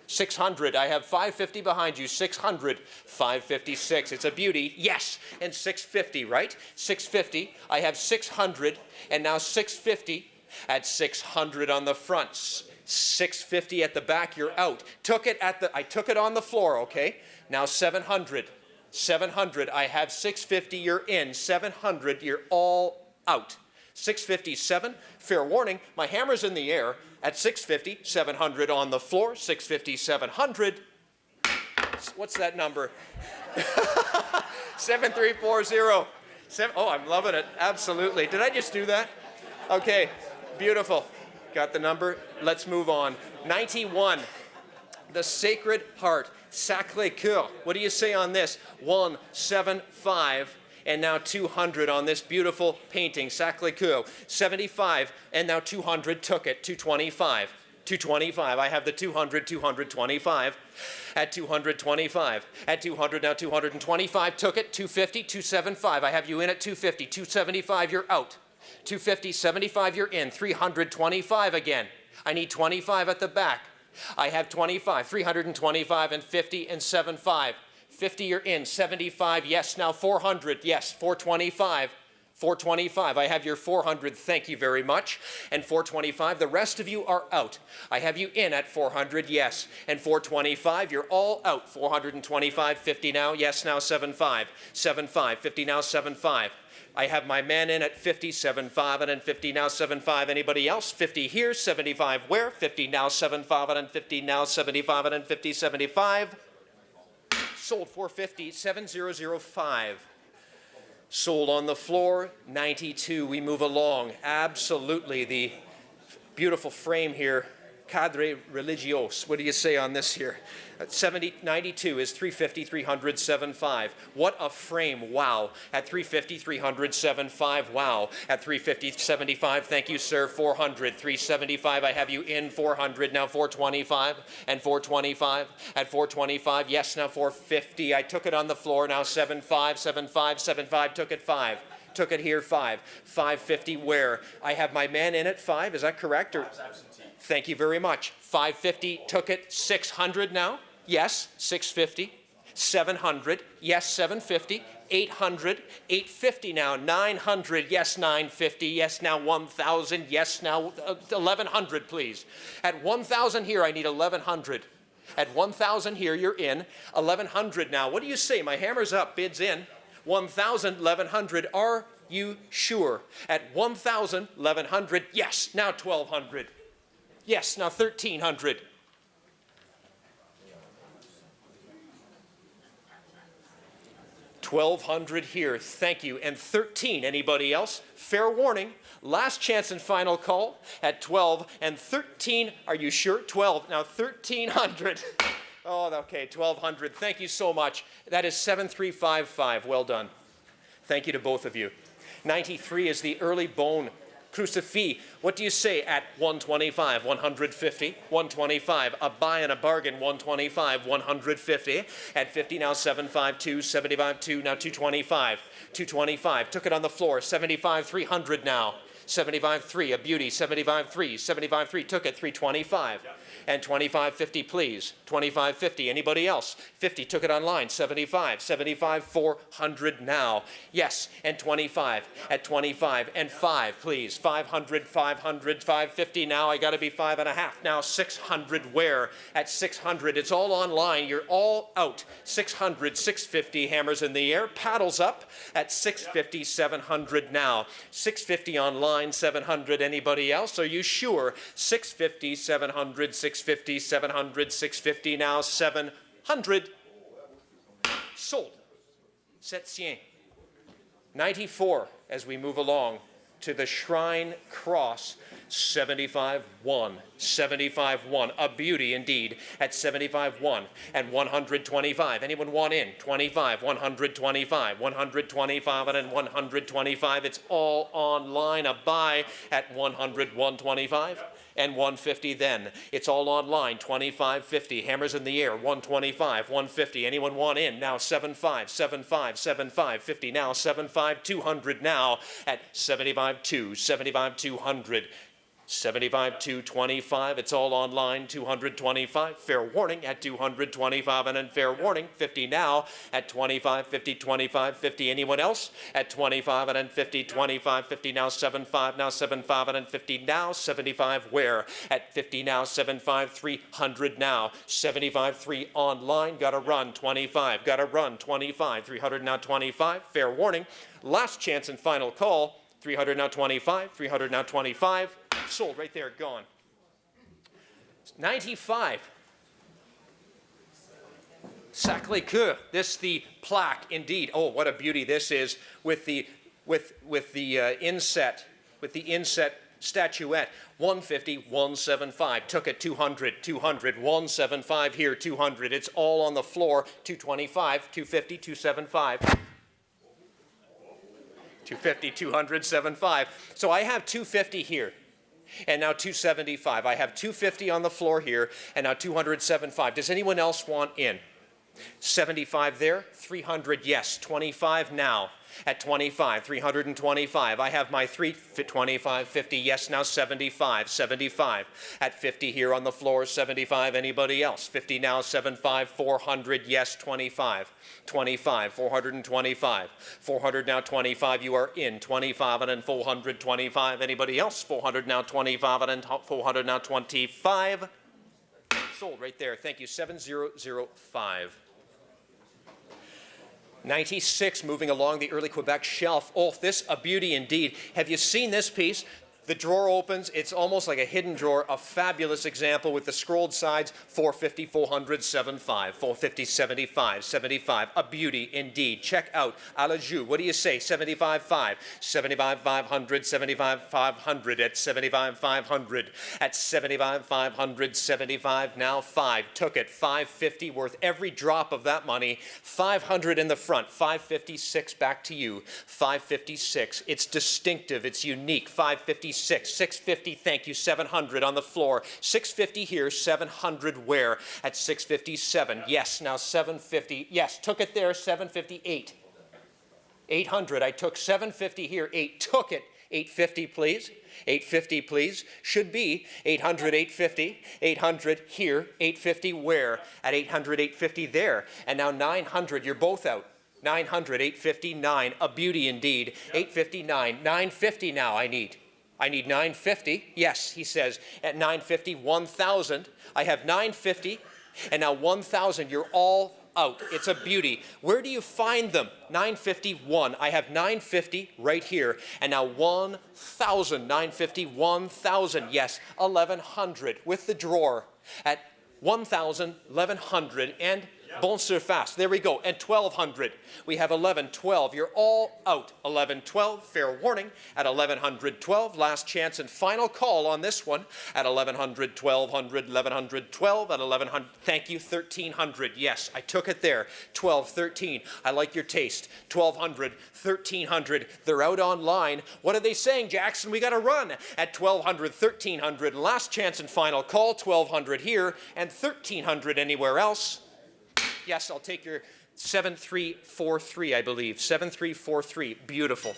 600, I have 550 behind you, 600, 556, it's a beauty, yes, and 650, right? 650, I have 600, and now 650, at 600 on the front, 650 at the back, you're out. I took it on the floor, okay? Now 700, 700, I have 650, you're in, 700, you're all out. 657, fair warning, my hammer's in the air. At 650, 700 on the floor, 650, 700. What's that number? 7340. Oh, I'm loving it. Absolutely. Did I just do that? Okay, beautiful. Got the number. Let's move on. 91, the Sacred Heart, Sacré-Cœur. What do you say on this? 175. And now 200 on this beautiful painting, Sacré-Cœur. 75, and now 200, took it, 225. 225, I have the 200, 225. At 225, at 200, now 225, took it, 250, 275. I have you in at 250, 275, you're out. 250, 75, you're in. 325 again. I need 25 at the back. I have 25, 325, and 50, and 75. 50, you're in. 75, yes. Now 400, yes. 425, 425. I have your 400, thank you very much. And 425, the rest of you are out. I have you in at 400, yes. And 425, you're all out. 425, 50 now, yes. Now 75, 75, 50 now, 75. I have my man in at 50, 75, and then 50 now, 75. Anybody else? 50 here, 75 where? 50 now, 75, and then 50 now, 75, and then 50, 75. Sold 450, 7005. Sold on the floor, 92. We move along. Absolutely, the beautiful frame here cadre religios. What do you say on this here? 92 is 350, 300, 75. What a frame, wow. At 350, 300, 75, wow. At 350, 75, thank you, sir, 400. 375, I have you in 400, now 425, and 425. At 425, yes, now 450. I took it on the floor, now 75, 75, 75, took it 5. Took it here 5. 550 where? I have my man in at 5, is that correct? Or? Thank you very much. 550, took it 600 now? Yes, 650. 700, yes, 750. 800, 850 now. 900, yes, 950. Yes, now 1,000. Yes, now 1,100, please. At 1,000 here, I need 1,100. At 1,000 here, you're in. 1,100 now. What do you say? My hammer's up, bid's in. 1,000, 1,100. Are you sure? At 1,000, 1,100. Yes, now 1,200. Yes, now 1,300. 1,200 here, thank you. And 13, anybody else? Fair warning, last chance and final call at 12 and 13, are you sure? 12, now 1,300. Oh, okay, 1,200, thank you so much. That is 7,355, well done. Thank you to both of you. 93 is the early bone crucifix. What do you say at 125, 150, 125, a buy and a bargain, 125, 150, at 50 now 752, 752, now 225, 225, took it on the floor, 75, 300 now, 75, 3, a beauty, 75, 3, 75, 3, took it, 325. And 25.50, please. 25.50. Anybody else? 50. Took it online. 75. 75. 400 now. Yes. And 25. At 25. And 5, please. 500. 500. 550 now. I got to be 5.5. Now 600. Where? At 600. It's all online. You're all out. 600. 650. Hammers in the air. Paddles up. At 650. 700 now. 650 online. 700. Anybody else? Are you sure? 650. 700. 650, 700, 650 now, 700. Sold. Septien. 94 as we move along to the Shrine Cross. 75-1, 75-1, a beauty indeed at 75-1 and 125. Anyone want in? 25, 125, 125 and 125. It's all online. A buy at 100, 125 and 150 then. It's all online. 25.50. Hammers in the air. 125, 150. Anyone want in? Now 75, 75, 75, 50 now. 75, 200 now at 75.2, 75, 200. 75, 225, it's all online, 225, fair warning at 225 and then fair warning, 50 now at 25, 50, 25, 50, anyone else? At 25 and then 50, 25, 50 now, 75 now, 75 and then 50 now, 75 where? At 50 now, 75, 300 now, 75, 3 online, gotta run, 25, gotta run, 25, 300 now, 25, fair warning, last chance and final call, 300 now 25, 300 now 25, sold right there, gone. 95. Sacré-Cœur, this the plaque indeed. Oh, what a beauty this is with the inset, statuette. 150, 175, took it 200, 200, 175 here, 200. It's all on the floor. 225, 250, 275. 250, 200, 75. So I have 250 here. And now 275. I have 250 on the floor here, and now 275. Does anyone else want in? 75 there, 300, yes. 25 now. At 25, 325. I have my 325, 50, yes, now 75, 75. At 50 here on the floor, 75. Anybody else? 50 now, 75, 400, yes, 25. 25, 425. 400 now, 25. You are in. 25 and then 425. Anybody else? 400 now, 25 and then 400 now, 25. Sold right there. Thank you. 7005. 96, moving along the early Quebec shelf. Oh, this a beauty indeed. Have you seen this piece? The drawer opens. It's almost like a hidden drawer. A fabulous example with the scrolled sides. 450, 400, 75, 450, 75, 75. A beauty indeed. Check out à la jus. What do you say? 75, 5, 75, 500, 75, 500 at 75, 500 at 75, 500, 75. Now 5. Took it. 550 worth every drop of that money. 500 in the front. 556 back to you. 556. It's distinctive. It's unique. 556. 650, thank you, 700 on the floor. 650 here, 700 where? At 657. Yes, now 750. Yes, took it there, 758. 800, I took 750 here, 8, took it. 850, please. 850, please. Should be 800, 850. 800 here, 850 where? At 800, 850 there. And now 900, you're both out. 900, 859, a beauty indeed. 859, 950 now I need 950. Yes, he says, at 950, 1,000. I have 950, and now 1,000. You're all out. It's a beauty. Where do you find them? 951. I have 950 right here, and now 1,000. 950, 1,000. Yes, 1,100 with the drawer at 1,000, 1,100, and bon surface. There we go. And 1,200. We have 1112. You're all out. 1112. Fair warning. At 1112. Last chance and final call on this one. At 1100, 1200, 1112. At 1100. Thank you. 1300. Yes, I took it there. 12, 13. I like your taste. 1200, 1300. They're out online. What are they saying, Jackson? We got to run. At 1200, 1300. Last chance and final call. 1200 here and 1300 anywhere else. Yes, I'll take your 7343, I believe. 7343. Beautiful.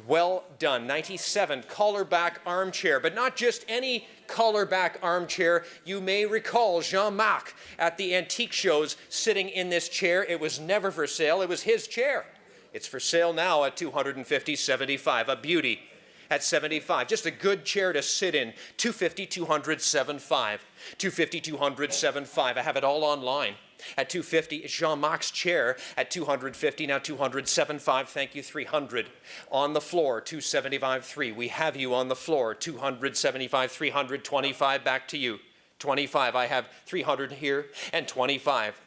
Well done. 97. Collar back armchair, but not just any collar back armchair. You may recall Jean-Marc at the antique shows sitting in this chair. It was never for sale. It was his chair. It's for sale now at 250, 75. A beauty. At 75, just a good chair to sit in. 250, 200, 75. 250, 200, 75. I have it all online. At 250, it's Jean-Marc's chair. At 250, now 200, 75. Thank you, 300. On the floor, 275, 3. We have you on the floor. 275, 300, 25. Back to you. 25. I have 300 here and 25.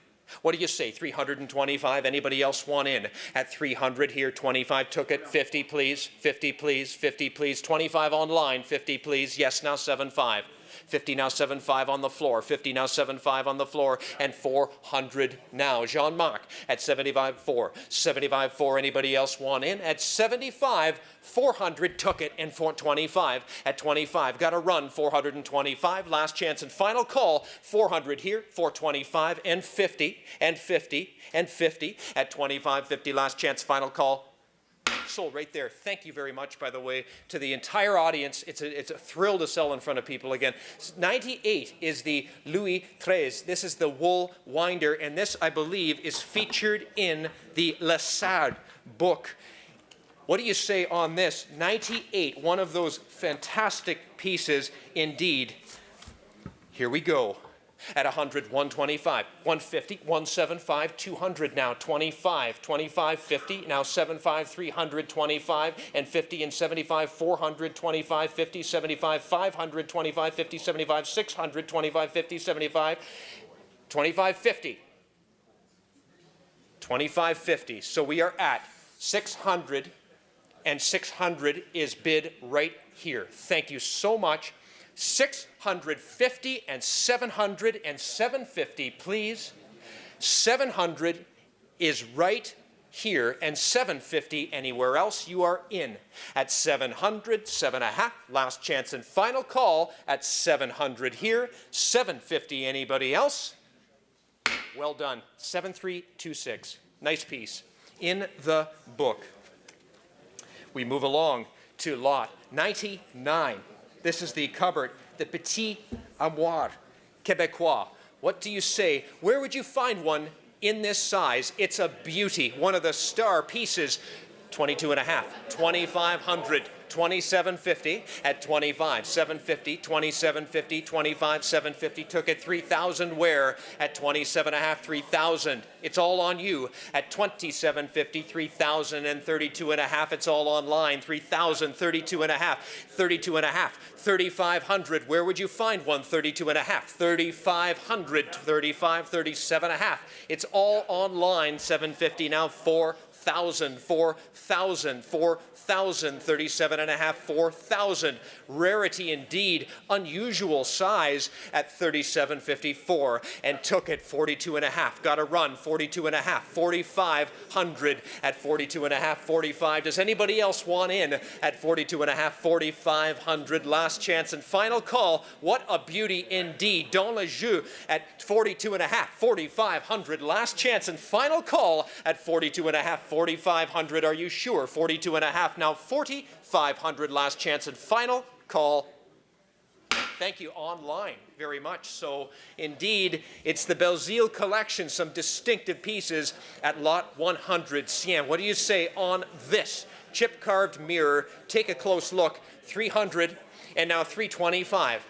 What do you say? 325. Anybody else want in? At 300 here, 25. Took it. 50, please. 50, please. 50, please. 25 online. 50, please. Yes, now 75. 50 now, 75 on the floor. 50 now, 75 on the floor. And 400 now. Jean-Marc at 75, 4. 75, 4. Anybody else want in? At 75, 400. Took it. And 425 at 25. Got to run. 425. Last chance and final call. 400 here. 425 and 50 and 50 and 50 at 25, 50. Last chance, final call. Sold right there. Thank you very much, by the way, to the entire audience. It's a thrill to sell in front of people again. 98 is the Louis XIII. This is the wool winder, and this, I believe, is featured in the Lessard book. What do you say on this? 98, one of those fantastic pieces indeed. Here we go. At 100, 125, 150, 175, 200 now, 25, 25, 50, now 75, 300, 25, and 50 and 75, 400, 25, 50, 75, 500, 25, 50, 75, 600, 25, 50, 75, 25, 50. 25, 50. So we are at 600, and 600 is bid right here. Thank you so much. 650 and 700 and 750, please. 700 is right here, and 750 anywhere else. You are in. At 700, 7.5, last chance and final call. At 700 here, 750 anybody else. Well done. 7326. Nice piece. In the book. We move along to lot 99. This is the cupboard, the Petit Armoire Québécois. What do you say? Where would you find one in this size? It's a beauty, one of the star pieces. 22.5, 2,500, 2750 at 25, 750, 2750, 25, 750, took it 3,000 where at 27 and a half, 3,000. It's all on you at 2750, 3,000 and 32 and a half. It's all online, 3,000, 32 and a half, 32 and a half, 3,500. Where would you find one 32 and a half? 3,500, 35, 37 and a half. It's all online, 750 now, 4,000, 4,000, 4,000, 37 and a half, 4,000. Rarity indeed, unusual size at 37.54 and took it 42 and a half. Got a run, 42 and a half, 4,500 at 42 and a half, 45. Does anybody else want in at 42 and a half, 4,500? Last chance and final call. What a beauty indeed. Dans le jeu at 42 and a half, 4,500. Last chance and final call at 42 and a half, 4,500. Are you sure? 42 and a half now, 4,500. Last chance and final call. Thank you, online, very much so. Indeed, it's the Belzile collection, some distinctive pieces at lot 100. Sien, what do you say on this chip-carved mirror? Take a close look. 300 and now 325.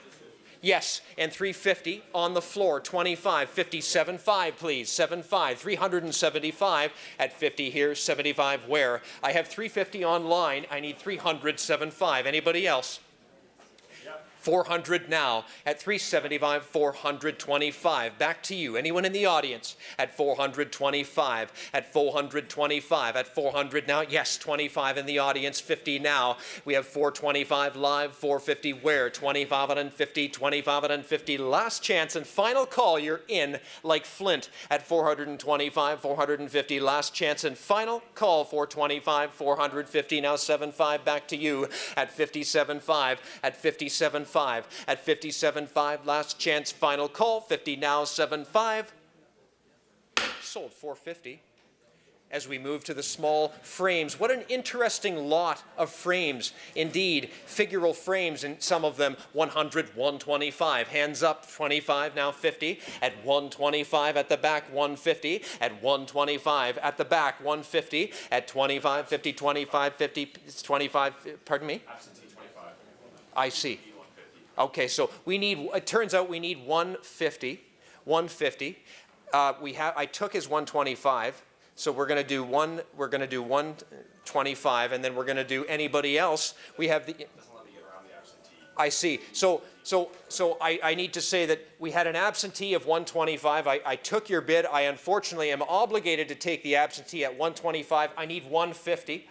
Yes, and 350 on the floor, 25, 50, 75, please, 75, 375 at 50 here, 75 where? I have 350 online, I need 300, 75. Anybody else? 400 now at 375, 425. Back to you. Anyone in the audience at 425, at 425, at 400 now? Yes, 25 in the audience, 50 now. We have 425 live, 450 where? 25 and 50, 25 and 50. Last chance and final call. You're in like Flint at 425, 450. Last chance and final call. 425, 450 now, 75. Back to you at 57.5, at 57.5. At 57.5, last chance, final call, 50 now, 7.5. Sold 450. As we move to the small frames, what an interesting lot of frames. Indeed, figural frames, and some of them 100, 125. Hands up, 25, now 50. At 125 at the back, 150. At 125 at the back, 150. At 25, 50, 25, 50, 25, pardon me? Absentee 25. I see. Okay, so we need, it turns out we need 150, 150. I took his 125, so we're going to do 125, and then we're going to do anybody else. We have the, I see. So I need to say that we had an absentee of 125. I took your bid. I unfortunately am obligated to take the absentee at 125. I need 150.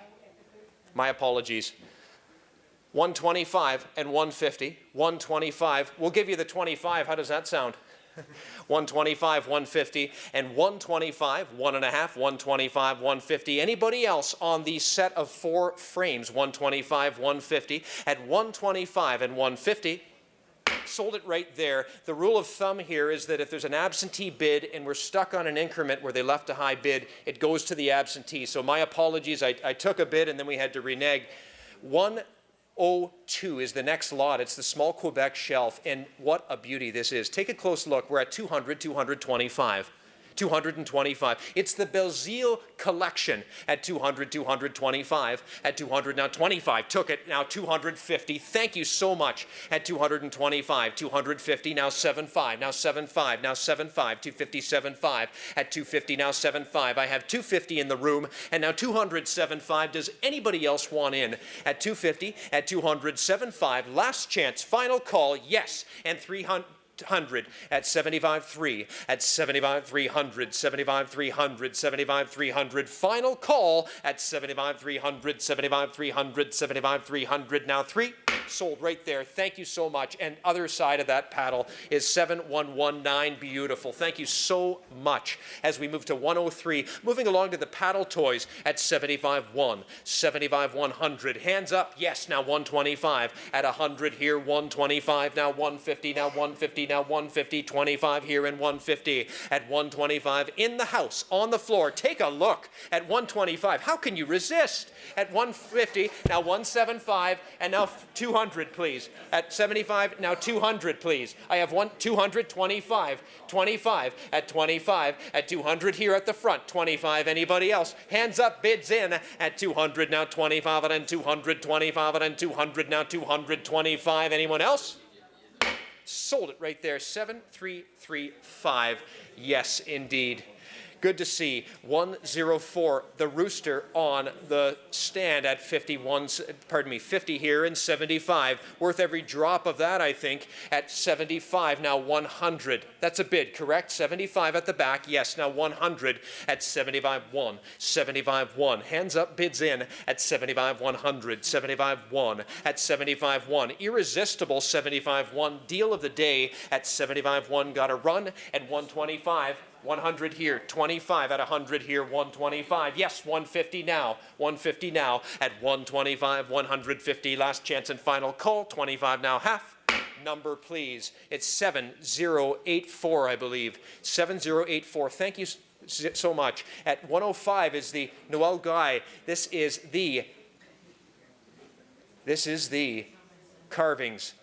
My apologies. 125 and 150, 125. We'll give you the 25. How does that sound? 125, 150, and 125, 1.5, 125, 150. Anybody else on the set of 4 frames? 125, 150, at 125 and 150. Sold it right there. The rule of thumb here is that if there's an absentee bid and we're stuck on an increment where they left a high bid, it goes to the absentee. So my apologies. I took a bid and then we had to renege. 102 is the next lot. It's the small Quebec shelf, and what a beauty this is. Take a close look. We're at 200, 225. 225. It's the Belzile collection at 200, 225. At 200 now 25. Took it now 250. Thank you so much. At 225, 250 now 75. Now 75. Now 75. 250, 75. At 250 now 75. I have 250 in the room, and now 275. Does anybody else want in at 250? At 275. Last chance. Final call. Yes. And 300. At 75.3, at 75.300, 75.300, 75.300. Final call at 75.300, 75.300, 75.300. Now 3 sold right there. Thank you so much. And other side of that paddle is 7119. Beautiful. Thank you so much. As we move to 103, moving along to the paddle toys at 75.1, 75.100. Hands up. Yes. Now 125 at 100 here. 125 now 150 now 150. Now 150, 25 here and 150 at 125 in the house, on the floor. Take a look at 125. How can you resist? At 150, now 175, and now 200. 200, please. At 75, now 200, please. I have 200, 25, 25, at 25, at 200 here at the front, 25. Anybody else? Hands up, bids in at 200, now 25, and then 200, 25, and then 200, now 225. Anyone else? Sold it right there, 7335. Yes, indeed. Good to see. 104, the Rooster on the stand at 50 here and 75. Worth every drop of that, I think, at 75. Now 100. That's a bid, correct? 75 at the back. Yes, now 100 at 75-1. 75-1. Hands up, bids in at 75-100. 75-1 at 75-1. Irresistible 75-1. Deal of the day at 75-1. Got a run at 125. 100 here, 25 at 100 here, 125. Yes, 150 now. 150 now at 125, 150. Last chance and final call. 25 now, half. Number, please. It's 7084, I believe. 7084. Thank you so much. At 105 is the Noel Guy. This is the carvings.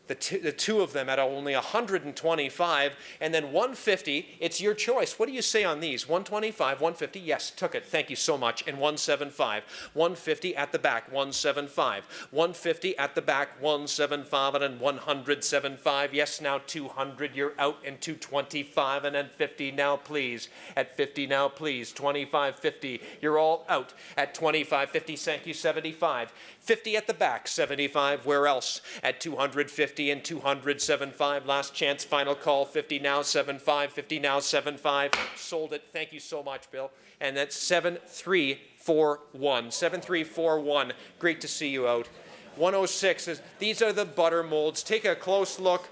The two of them at only 125, and then 150, it's your choice. What do you say on these? 125, 150, yes, took it. Thank you so much. And 175, 150 at the back, 175, 150 at the back, 175, and then 175. Yes, now 200, you're out, and 225, and then 50 now, please. At 50 now, please. 25, 50, you're all out. At 25, 50, thank you, 75. 50 at the back, 75, where else? At 250 and 275, last chance, final call, 50 now, 75, 50 now, 75, sold it, thank you so much, Bill. And that's 7341, 7341, great to see you out. 106 is, these are the butter molds, take a close look.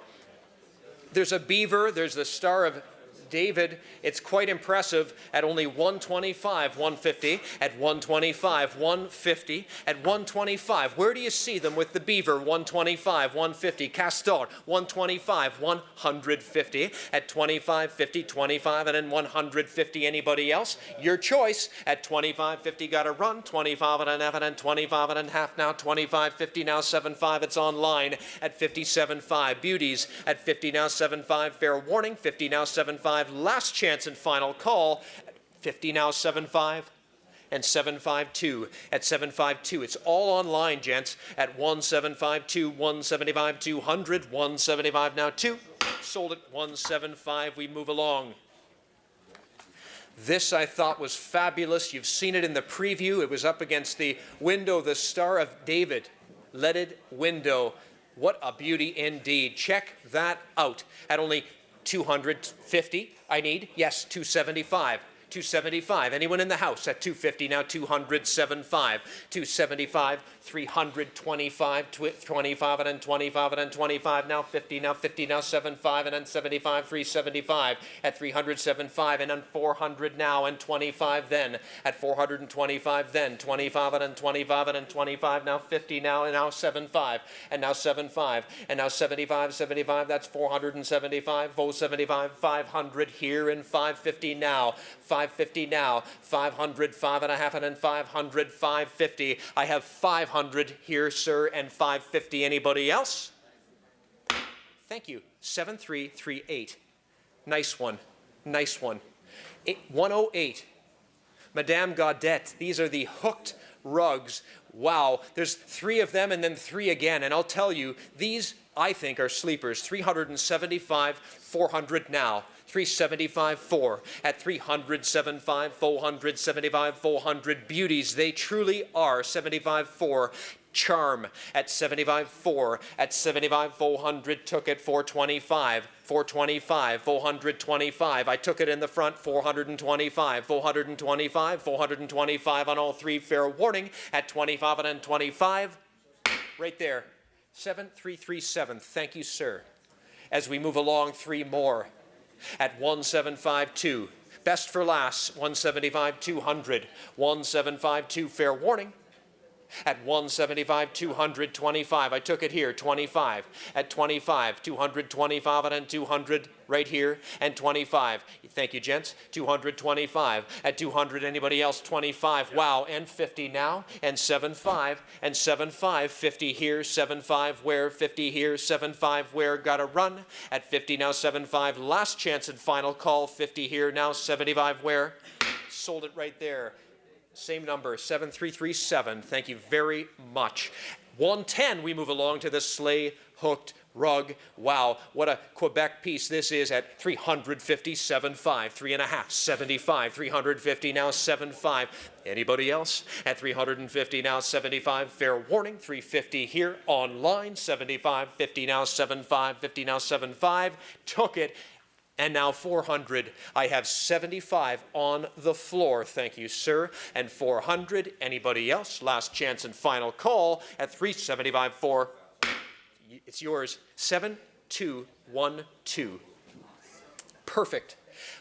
There's a beaver, there's the Star of David. It's quite impressive at only 125, 150, at 125, 150, at 125. Where do you see them with the beaver? 125, 150, Castor, 125, 150, at 25, 50, 25, and then 150. Anybody else? Your choice. At 25, 50, got a run, 25 and a half, and then 25 and a half now, 25, 50 now, 75, it's online at 57.5. Beauties at 50 now, 75, fair warning, 50 now, 75. Last chance and final call, 50 now, 75, and 752 at 752. It's all online, gents, at 1752, 175, 200, 175 now, 2. Sold at 175. We move along. This I thought was fabulous. You've seen it in the preview. It was up against the window, the Star of David, leaded window. What a beauty indeed. Check that out. At only 250, I need, yes, 275. 275. Anyone in the house at 250 now, 275, 275, 325, 25, and then 25, and then 25, now 50, now 50, now 75, and then 75, 375, at 375, and then 400 now, and 25 then, at 425 then, 25, and then 25, and then 25, now 50 now, and now 75, and now 75, and now 75, 75, that's 475, 475, 500 here, and 550 now, 550 now, 500, 5 and a half, and then 500, 550. I have 500 here, sir, and 550. Anybody else? Thank you. 7338. Nice one. Nice one. 108. Madame Gaudette. These are the hooked rugs. Wow. There's 3 of them and then 3 again. And I'll tell you, these, I think, are sleepers. 375, 400 now. 375, 4 at 375, 475, 400 beauties. They truly are 75, 4. Charm at 75, 4 at 75, 400. Took it 425, 425, 425. I took it in the front 425, 425, 425 on all 3. Fair warning at 25 and then 25. Right there. 7337. Thank you, sir. As we move along, 3 more. At 1752, best for last, 175, 200, 1752, fair warning. At 175, 225. I took it here, 25. At 25, 225 and then 200 right here, and 25. Thank you, gents. 225. At 200, anybody else? 25. Wow, and 50 now, and 75, and 75. 50 here, 75 where, 50 here, 75 where. Got to run. At 50 now, 75. Last chance and final call. 50 here now, 75 where. Sold it right there. Same number, 7337. Thank you very much. 110, we move along to the sleigh hooked rug. Wow, what a Quebec piece this is at 350, 75, 3.5, 75, 350 now, 75. Anybody else? At 350 now, 75. Fair warning, 350 here online, 75, 50 now, 75, 50 now, 75. Took it. And now 400. I have 75 on the floor. Thank you, sir. And 400. Anybody else? Last chance and final call at 375 for. It's yours. 7212. Perfect.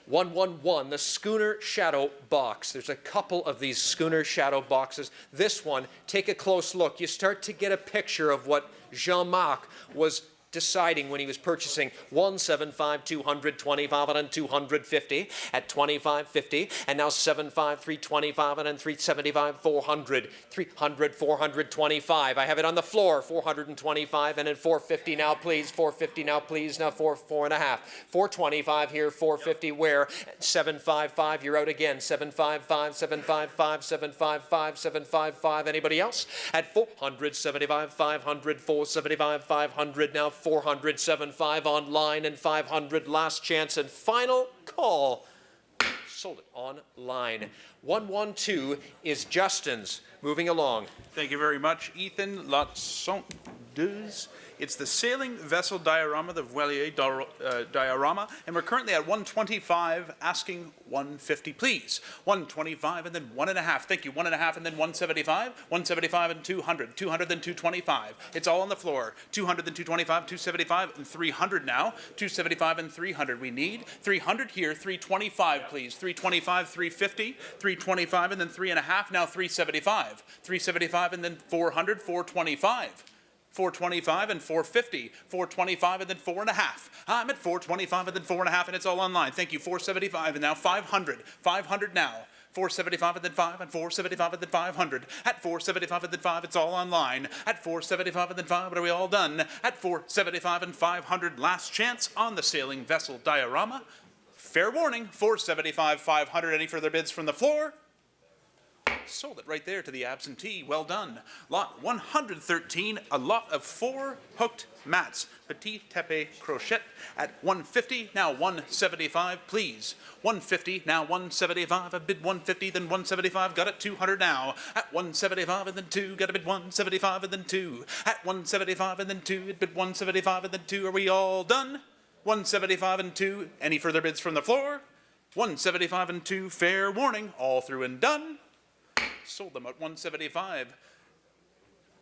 111, the Schooner Shadow box. There's a couple of these Schooner Shadow boxes. This one, take a close look. You start to get a picture of what Jean-Marc was deciding when he was purchasing 175, 225, and then 250 at 25, 50, and now 75, 325, and then 375, 400, 300, 425. I have it on the floor, 425, and then 450 now, please, 450 now, please, now 4.5, 425 here, 450 where, 755, you're out again, 755, 755, 755, 755, anybody else? At 475, 500, 475, 500, now 475 online and 500 last chance and final call. Sold it online. 112 is Justin's. Moving along. Thank you very much, Ethan. Lot sont deux. It's the sailing vessel diorama, the Voilier diorama, and we're currently at 125, asking 150, please. 125 and then 1.5. Thank you. 1.5 and then 175. 175 and 200. 200 then 225. It's all on the floor. 200 then 225, 275 and 300 now. 275 and 300. We need 300 here. 325, please. 325, 350, 325 and then 3.5. Now 375. 375 and then 400, 425. 425 and 450, 425 and then 4.5. I'm at 425 and then 4.5 and it's all online. Thank you. 475 and now 500. 500 now. 475 and then 5 and 475 and then 500. At 475 and then 5, it's all online. At 475 and then 5, what are we all done? At 475 and 500, last chance on the sailing vessel diorama. Fair warning, 475, 500. Any further bids from the floor? Sold it right there to the absentee. Well done. Lot 113, a lot of 4 hooked mats. Petit Tepe Crochet at 150, now 175, please. 150, now 175. I bid 150, then 175. Got it 200 now. At 175 and then 2. Got a bid 175 and then 2. At 175 and then 2. It bid 175 and then 2. Are we all done? 175 and 2. Any further bids from the floor? 175 and 2. Fair warning. All through and done. Sold them at 175.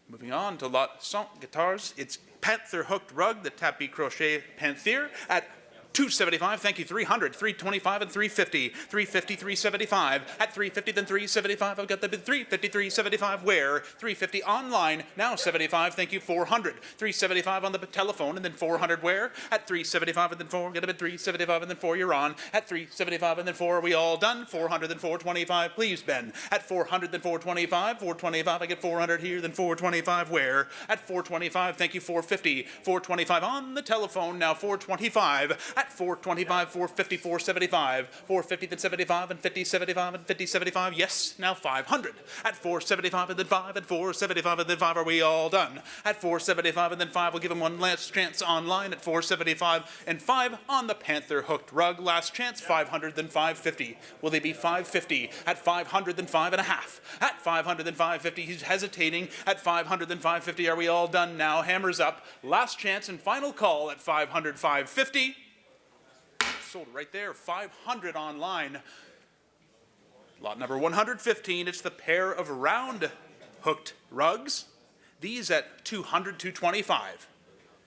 Moving on to Lot Cent Guitars. It's Panther Hooked Rug, the Tapis Crochet Panther at 275, thank you, 300, 325, and 350, 350, 375, at 350, then 375, I've got the bid 350, 375, where? 350 online, now 75, thank you, 400, 375 on the telephone, and then 400 where? At 375, and then 4, get a bid 375, and then 4, you're on, at 375, and then 4, are we all done? 400, then 425, please, Ben, at 400, then 425, 425, I get 400 here, then 425 where? At 425, thank you, 450, 425 on the telephone, now 425, at 425, 450, 475, 450, then 75, and 50, 75, and 50, 75, yes, now 500. At 475, and then 5, and 475, and then 5, are we all done? At 475, and then 5, we'll give him one last chance online at 475, and 5 on the Panther Hooked Rug, last chance, 500, then 550. Will they be 550? At 500, then 5.5. At 500, then 550, he's hesitating. At 500, then 550, are we all done now? Hammers up, last chance and final call at 500, 550. Sold right there, 500 online. Lot number 115, it's the pair of round hooked rugs. These at 200, 225.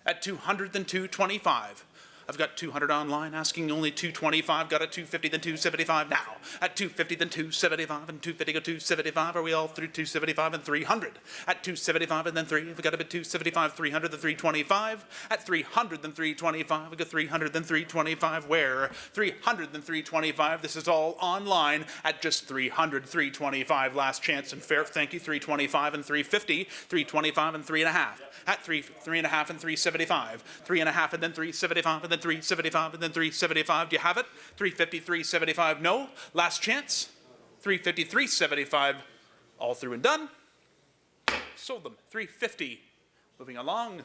At 200, then 225. I've got 200 online, asking only 225. Got a 250, then 275 now. At 250, then 275, and 250 go 275. Are we all through 275 and 300? At 275 and then 3. We've got a bit 275, 300, then 325. At 300, then 325. We got 300, then 325. Where? 300, then 325. This is all online at just 300, 325. Last chance and fair. Thank you. 325 and 350. 325 and 3.5. At 3.5 and 375. 3.5 and then 375 and then 375 and then 375. Do you have it? 350, 375. No. Last chance. 350, 375. All through and done. Sold them. 350. Moving along.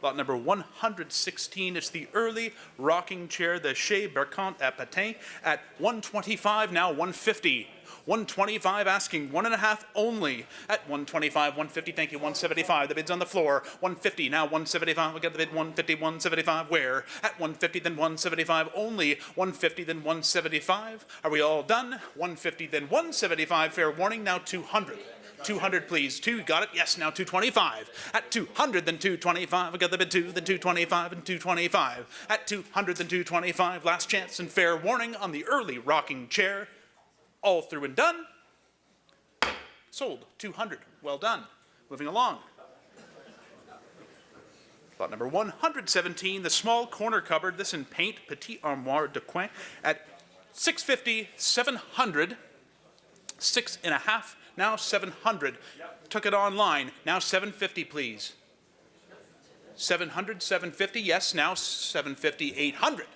Lot number 116 is the early rocking chair, the Chez Bertrand at Patin, at 125, now 150. 125 asking 1.5 only at 125, 150, thank you, 175. The bid's on the floor, 150, now 175. We got the bid 150, 175. Where? At 150, then 175 only. 150, then 175. Are we all done? 150, then 175. Fair warning, now 200. 200, please. 2, got it? Yes, now 225. At 200, then 225. We got the bid 2, then 225 and 225. At 200, then 225. Last chance and fair warning on the early rocking chair. All through and done. Sold. 200. Well done. Moving along. Lot number 117, the small corner cupboard. This in paint, Petit Armoire de Coin, at 650, 700, 6.5. Now 700. Took it online. Now 750, please. 700, 750. Yes, now 750, 800.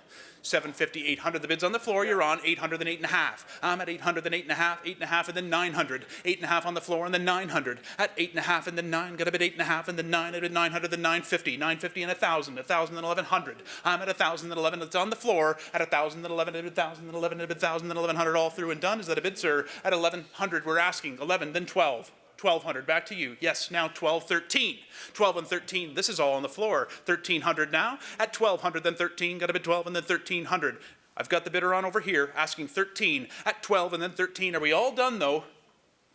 750, 800. The bid's on the floor. You're on 800, then 8.5. I'm at 800, then 8.5. 8.5 and then 900. 8.5 on the floor and then 900. At 8.5 and then 9. Got a bid 8.5 and then 9. A bid 900, then 950. 950 and 1,000. 1,000 and 1,100. I'm at 1,000 and 11. It's on the floor. At 1,000 and 11. A bid 1,000 and 11. A bid 1,000 and 1,100. All through and done. Is that a bid, sir? At 1,100, we're asking. 11, then 12. 1,200, back to you. Yes, now 12, 13. 12 and 13, this is all on the floor. 1,300 now. At 1,200, then 13, got a bid 12 and then 1,300. I've got the bidder on over here asking 13. At 12 and then 13, are we all done though?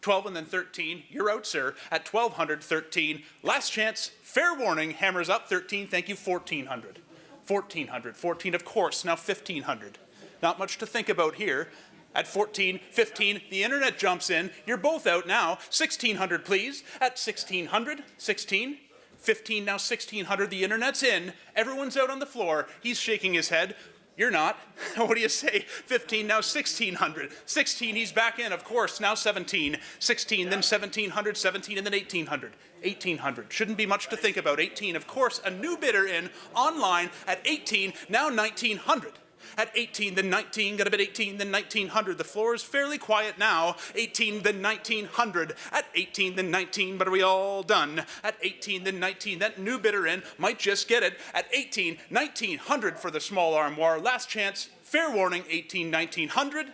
12 and then 13, you're out, sir. At 1,200, 13. Last chance, fair warning, hammers up, 13, thank you, 1,400. 1,400, 14 of course, now 1,500. Not much to think about here. At 14, 15, the internet jumps in. You're both out now. 1,600, please. At 1,600, 16, 15, now 1,600. The internet's in. Everyone's out on the floor. He's shaking his head. You're not. What do you say? 15, now 1,600. 16, he's back in, of course. Now 17. 16, then 1,700. 17, and then 1,800. 1,800. Shouldn't be much to think about. 18, of course. A new bidder in online at 18, now 1,900. At 18, then 19, got a bid 18, then 1,900. The floor is fairly quiet now. 18, then 1,900. At 18, then 19, but are we all done? At 18, then 19, that new bidder in might just get it. At 18, 1,900 for the small armoire. Last chance, fair warning, 18, 1,900.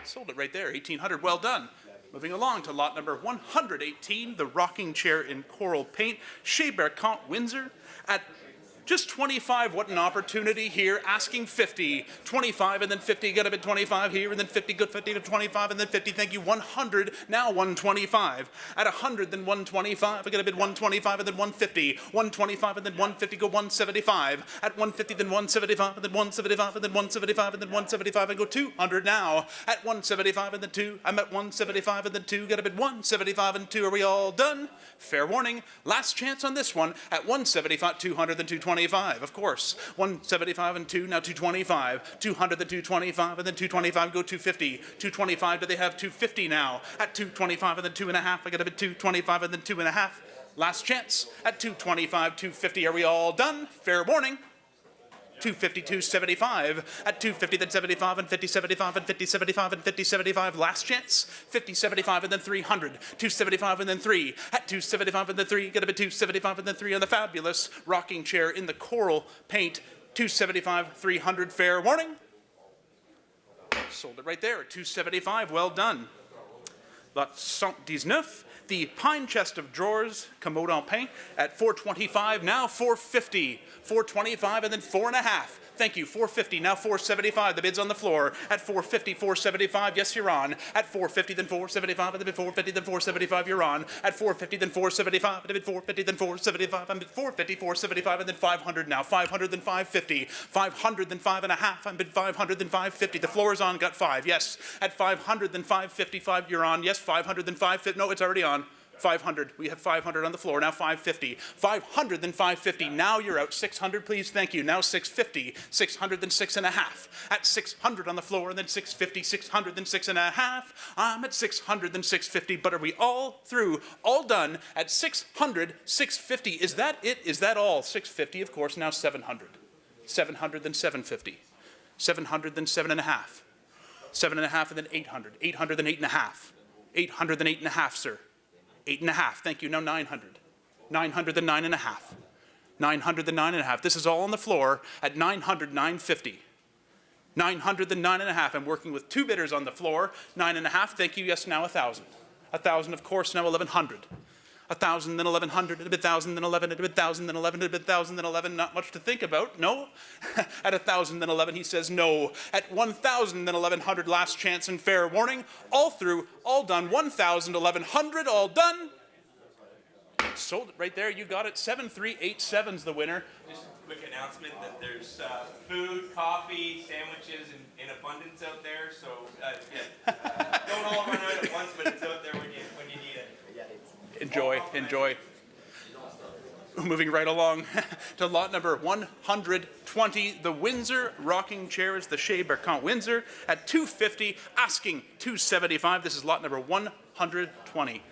Sold it right there, 1,800, well done. Moving along to lot number 118, the rocking chair in coral paint, Chez Bertrand, Windsor, at just 25, what an opportunity here, asking 50, 25 and then 50, got a bid 25 here, and then 50, good 50 to 25, and then 50, thank you, 100, now 125. At 100, then 125, I got a bid 125 and then 150, 125 and then 150, go 175. At 150, then 175, and then 175, and then 175, and then 175, I go 200 now. At 175 and then 2, I'm at 175 and then 2, got a bid 175 and 2, are we all done? Fair warning, last chance on this one, at 175, 200, then 225. Of course. 175 and 2, now 225. 200, then 225, and then 225, go 250. 225, do they have 250 now? At 225 and then 2.5, I got a bid 225 and then 2.5. Last chance. At 225, 250, are we all done? Fair warning. 250, 275. At 250, then 75, and 50, 75, and 50, 75, and 50, 75. Last chance. 50, 75, and then 300. 275, and then 3. At 275, and then 3. Got a bit 275, and then 3 on the fabulous rocking chair in the coral paint. 275, 300. Fair warning. Sold it right there at 275. Well done. Lot 119. The pine chest of drawers, commode en pain, at 425, now 450. 425 and then 4.5. Thank you. 450, now 475. The bid's on the floor. At 450, 475. Yes, you're on. At 450, then 475. At the bid 450, then 475. You're on. At 450, then 475. At the bid 450, then 475. I'm bid 450, 475, and then 500 now. 500, then 550. 500, then 5.5. I'm bid 500, then 550. The floor is on. Got 5. Yes. At 500, then 555. You're on. Yes. 500, then 550. No, it's already on. 500. We have 500 on the floor. Now 550. 500, then 550. Now you're out. 600, please. Thank you. Now 650. 600, then 6.5. At 600 on the floor, and then 650. 600, then 6.5. I'm at 600, then 650. But are we all through? All done at 600, 650. Is that it? Is that all? 650, of course. Now 700. 700, then 750. 700, then 7.5. 7.5, and then 800. 800, then 8.5. 800, then 8.5, sir. 8.5, thank you. Now 900. 900, then 9.5. 900, then 9.5. This is all on the floor at 900, 950. 900, then 9.5. I'm working with 2 bidders on the floor. 9.5, thank you. Yes, now 1,000. 1,000, of course, now 1,100. 1,000, then 1,100, a bit 1,000, then 11, a bit 1,000, then 11, a bit 1,000, then 11. Not much to think about. No. At 1,000, then 11, he says no. At 1,000, then 1,100, last chance and fair warning. All through, all done. 1,000, 1,100, all done. Sold it right there. You got it. 7387's the winner. Just a quick announcement that there's food, coffee, sandwiches in abundance out there. So don't all run out at once, but it's out there when you need it. Enjoy, enjoy. Moving right along to lot number 120, the Windsor rocking chairs, the Chez Bertrand Windsor at 250, asking 275. This is lot number 120.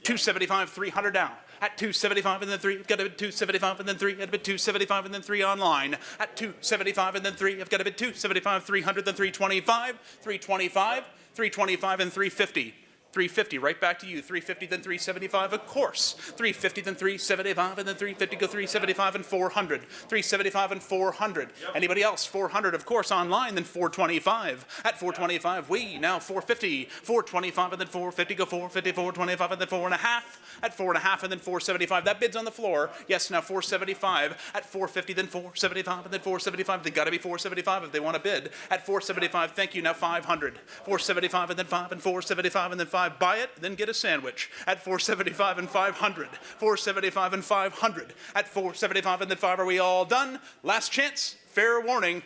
275, 300 down. At 275 and then 3, I've got a bid 275 and then 3, at a bid 275 and then 3 online. At 275 and then 3, I've got a bid 275, 300, then 325, 325, 325 and 350. 350, right back to you. 350, then 375, of course. 350, then 375, and then 350, go 375 and 400. 375 and 400. Yep. Anybody else? 400, of course, online, then 425. At 425, we now 450. 425 and then 450, go 450, 425 and then 4.5. At 4.5 and then 475. That bid's on the floor. Yes, now 475. At 450, then 475 and then 475. They gotta be 475 if they want to bid. At 475, thank you. Now 500. 475 and then 5 and 475 and then 5. Buy it, then get a sandwich. At 475 and 500. 475 and 500. At 475 and then 5. Are we all done? Last chance. Fair warning.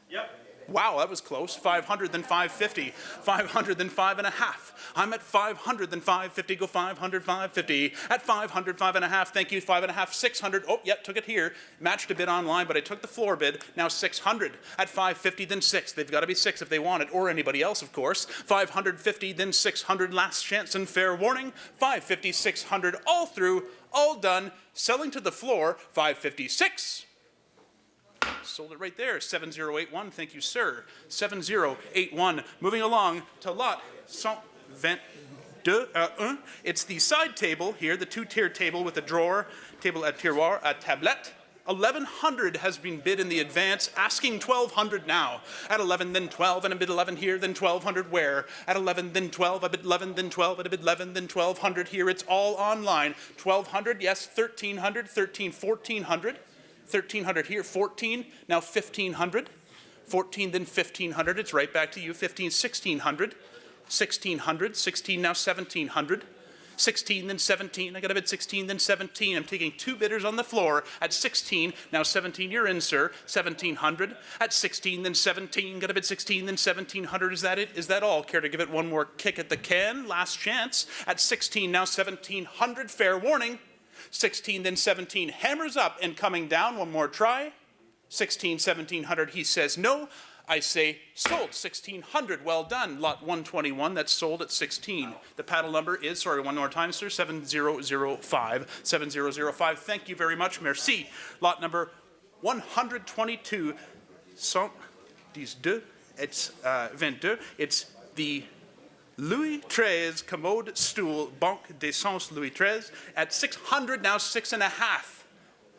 Yep. Wow, that was close. 500, then 550. 500, then 5.5. I'm at 500, then 550. Go 500, 550. At 500, 5.5. Thank you. 5.5, 600. Oh, yep, took it here. Matched a bid online, but I took the floor bid. Now 600. At 550, then 6. They've got to be 6 if they want it, or anybody else, of course. 550, then 600. Last chance and fair warning. 550, 600. All through, all done. Selling to the floor. 556. Sold it right there. 7081. Thank you, sir. 7081. Moving along to lot 122. It's the side table here, the 2-tier table with a drawer, table at tiroir, a tablette. 1,100 has been bid in the advance, asking 1,200 now. At 11, then 12, and a bid 11 here, then 1,200 where? At 11, then 12, a bid 11, then 12, and a bid 11, then 1,200 here. It's all online. 1,200, yes, 1,300, 13, 1,400. 1,300 here, 14, now 1,500, 14, then 1,500, it's right back to you, 15, 1,600, 1,600, 16, now 1,700, 16, then 17, I got a bid 16, then 17, I'm taking 2 bidders on the floor, at 16, now 17, you're in, sir, 1,700, at 16, then 17, got a bid 16, then 1,700, is that it? Is that all? Care to give it one more kick at the can? Last chance, at 16, now 1,700, fair warning. 16, then 17, hammers up and coming down. One more try. 16, 1,700, he says no. I say sold. 1,600, well done. Lot 121, that's sold at 16. The paddle number is, sorry, one more time, sir, 7005. 7005, thank you very much. Merci. Lot number 122, 112, it's 22. It's the Louis XIII commode stool, Banque d'Essence Louis XIII, at 600, now 6.5.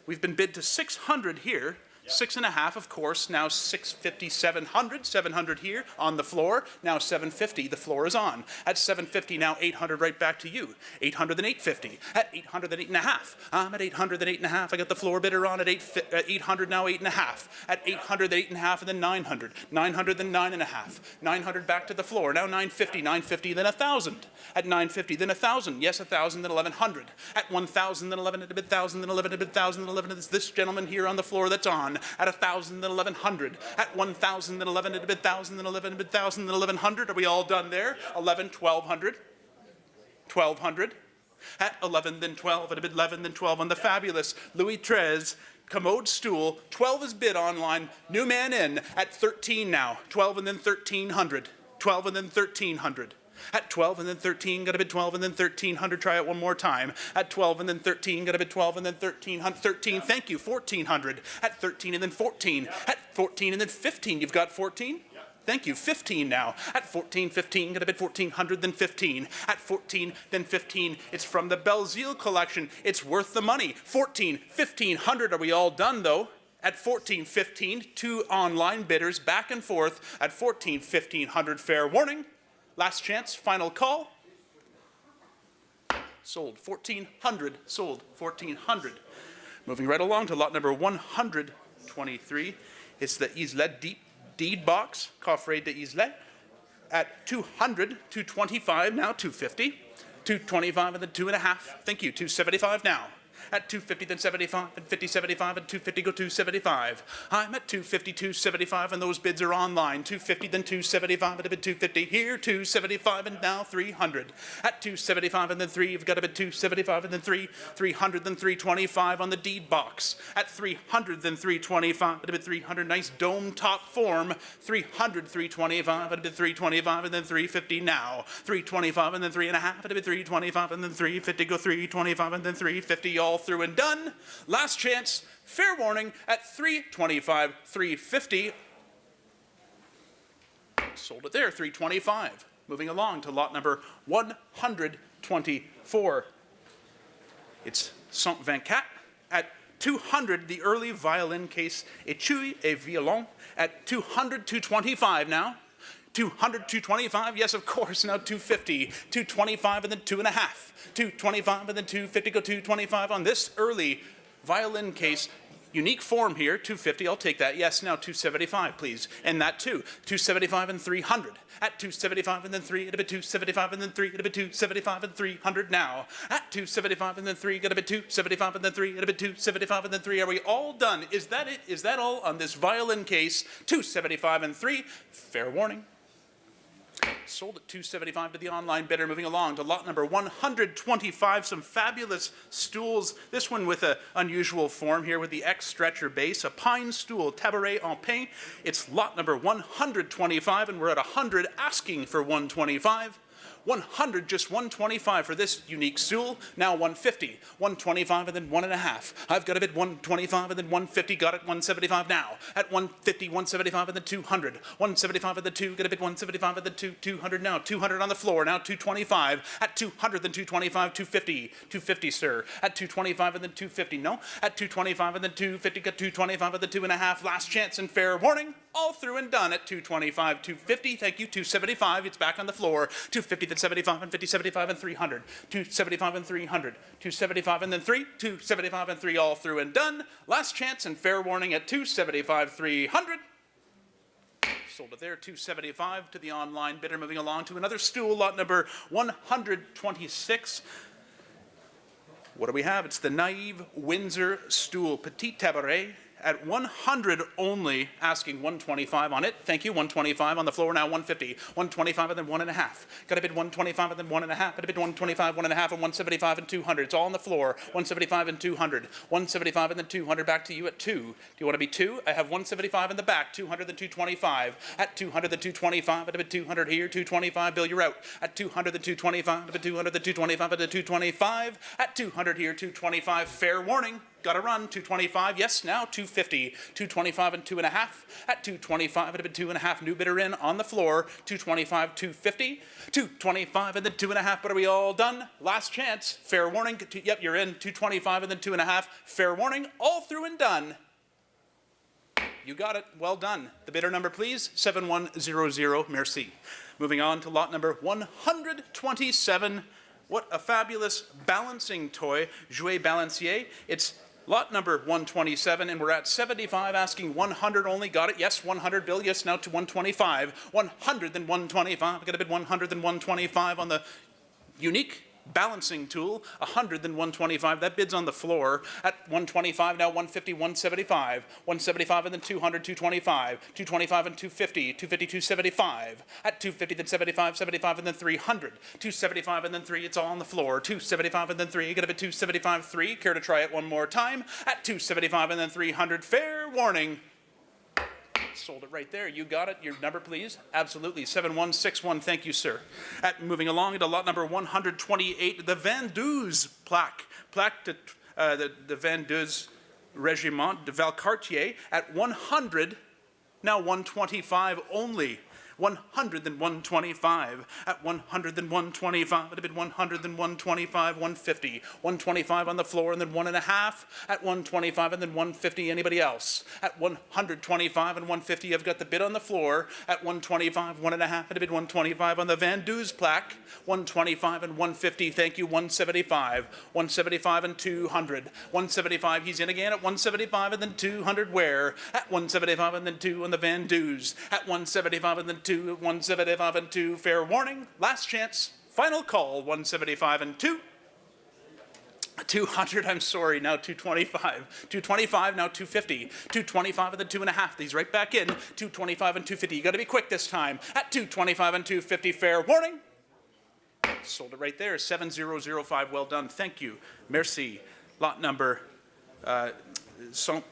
We've been bid to 600 here. 6.5, of course, now 650, 700, 700 here on the floor, now 750, the floor is on. At 750, now 800 right back to you. 800 then 850, at 800 then 8.5. I'm at 800 then 8.5, I got the floor bidder on at 800, now 8.5. At 800, 8.5, and then 900. 900 then 9.5. 900 back to the floor, now 950, 950 then 1,000. At 950 then 1,000, yes 1,000 then 1,100. At 1,000 then 11, at a bit 1,000 then 11, at a bit 1,000 then 11, it's this gentleman here on the floor that's on. At 1,000 then 1,100. At 1,000 then 11, at a bit 1,000 then 11, at a bit 1,000 then 1,100. Are we all done there? 11, 1,200. 1,200. At 11 then 12, at a bit 11 then 12 on the fabulous Louis XIII commode stool. 12 is bid online. New man in at 13 now. 12 and then 1,300. 12 and then 1,300. At 12 and then 13, got a bid 12 and then 1,300. Try it one more time. At 12 and then 13, got a bid 12 and then 1,300. 13, thank you, 1,400. At 13 and then 14. At 14 and then 15. You've got 14? Thank you, 15 now. At 14, 15, got a bid 1,400, then 15. At 14, then 15. It's from the Belzile collection. It's worth the money. 14, 1,500. Are we all done, though? At 14, 15, two online bidders back and forth. At 14, 1,500, fair warning. Last chance, final call. Sold 1,400, sold 1,400. Moving right along to lot number 123. It's the Islet deed box, Coffret de Islet. At 200, 225, now 250. 225 and then 2.5. Thank you, 275 now. At 250, then 75, and 50, 75, and 250, go 275. I'm at 250, 275, and those bids are online. 250, then 275, and a bid 250 here, 275, and now 300. At 275, and then 3, you've got a bid 275, and then 3, 300, then 325 on the deed box. At 300, then 325, and a bid 300, nice dome top form. 300, 325, and a bid 325, and then 350 now. 325, and then 3.5, and a bid 325, and then 350, go 325, and then 350, all through and done. Last chance, fair warning, at 325, 350. Sold it there, 325. Moving along to lot number 124. It's Saint Vencat at 200, the early violin case, Étui et Violon, at 200, 225 now. 200, 225, yes, of course, now 250, 225, and then 2.5. 225, and then 250, go 225 on this early violin case. Unique form here, 250, I'll take that. Yes, now 275, please. And that too, 275 and 300. At 275 and then 3, at a bit 275 and then 3, at a bit 275 and 300 now. At 275 and then 3, got a bit 275 and then 3, at a bit 275 and then 3. Are we all done? Is that it? Is that all on this violin case? 275 and 3, fair warning. Sold at 275 to the online bidder. Moving along to lot number 125, some fabulous stools. This one with an unusual form here with the X stretcher base, a pine stool, tabouret en pain. It's lot number 125, and we're at 100 asking for 125. 100, just 125 for this unique stool. Now 150, 125 and then 1.5. I've got a bid 125 and then 150, got it 175 now. At 150, 175 and then 200. 175 and then 2, got a bid 175 and then 2, 200 now. 200 on the floor, now 225. At 200, then 225, 250. 250, sir. At 225 and then 250, no. At 225 and then 250, got 225 and then 2.5. Last chance and fair warning. All through and done at 225, 250, thank you, 275, it's back on the floor, 250, then 75, and 50, 75, and 300, 275 and 300, 275 and then 3, 275 and 3, all through and done. Last chance and fair warning at 275, 300. Sold it there, 275 to the online bidder. Moving along to another stool, lot number 126. What do we have? It's the Naive Windsor stool, Petit Tabouret. At 100 only, asking 125 on it. Thank you, 125 on the floor, now 150. 125 and then 1.5. Got a bid 125 and then 1.5. Got a bid 125, 1.5, and 175 and 200. It's all on the floor. 175 and 200. 175 and then 200, back to you at 2. Do you want to be 2? I have 175 in the back, 200 then 225. At 200 then 225, at a bid 200 here, 225, Bill, you're out. At 200 then 225, at a bid 200 then 225, at a 225. At 200 here, 225, fair warning. Got to run, 225, yes, now 250, 225 and 2.5, at 225, at a bid 2.5, new bidder in on the floor, 225, 250, 225 and then 2.5, but are we all done? Last chance, fair warning, yep, you're in, 225 and then 2.5, fair warning, all through and done. You got it. Well done. The bidder number, please. 7100. Merci. Moving on to lot number 127. What a fabulous balancing toy. Jouet Balancier. It's lot number 127, and we're at 75, asking 100 only. Got it? Yes, 100. Bill, yes, now to 125. 100, then 125. I got a bid 100, then 125 on the unique balancing tool. 100, then 125. That bid's on the floor at 125, now 150, 175. 175 and then 200, 225. 225 and 250. 250, 275. At 250, then 75, 75 and then 300. 275 and then 3. It's all on the floor. 275 and then 3. You got a bid 275, 3. Care to try it one more time? At 275 and then 300. Fair warning. Sold it right there. You got it. Your number, please. Absolutely. 7161. Thank you, sir. Moving along to lot number 128, the Vendeuse plaque. Plaque de, the Vendeuse Regiment de Valcartier at 100, now 125 only. 100, then 125. At 100, then 125. It had been 100, then 125, 150. 125 on the floor, and then 1.5. At 125, and then 150. Anybody else? At 125 and 150, I've got the bid on the floor. At 125, 1.5. It had been 125 on the Vendeuse plaque. 125 and 150. Thank you. 175. 175 and 200. 175. He's in again at 175 and then 200. Where? At 175 and then 2 on the Vendeuse. At 175 and then 2, 175 and 2, fair warning, last chance, final call, 175 and 2. 200, I'm sorry, now 225. 225, now 250. 225 and then 2.5, these right back in. 225 and 250, you gotta be quick this time. At 225 and 250, fair warning. Sold it right there, 7005, well done, thank you. Merci. Lot number 29.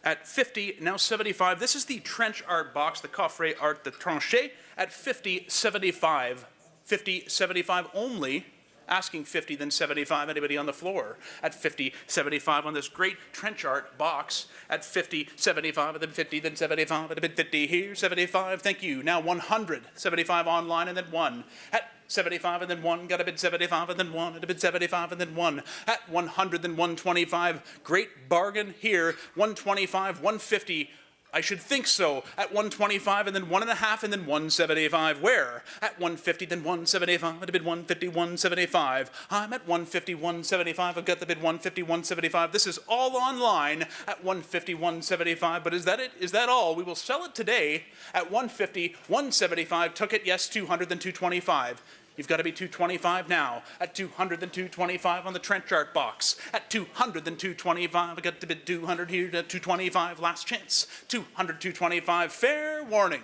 At 50, now 75. This is the trench art box, the coffret art, the tranché, at 50, 75. 50, 75 only. Asking 50, then 75. Anybody on the floor? At 50, 75 on this great trench art box. At 50, 75, and then 50, then 75, and a bit 50 here, 75. Thank you. Now 100, 75 online, and then 1. At 75 and then 1, got a bid 75 and then 1, and a bid 75 and then 1. At 100, then 125. Great bargain here. 125, 150. I should think so. At 125 and then 1.5 and then 175. Where? At 150, then 175. At a bid 150, 175. I'm at 150, 175. I've got the bid 150, 175. This is all online at 150, 175. But is that it? Is that all? We will sell it today at 150, 175. Took it, yes, 200, then 225. You've got to be 225 now. At 200, then 225 on the trench art box. At 200, then 225. I got to bid 200 here to 225. Last chance. 200, 225. Fair warning.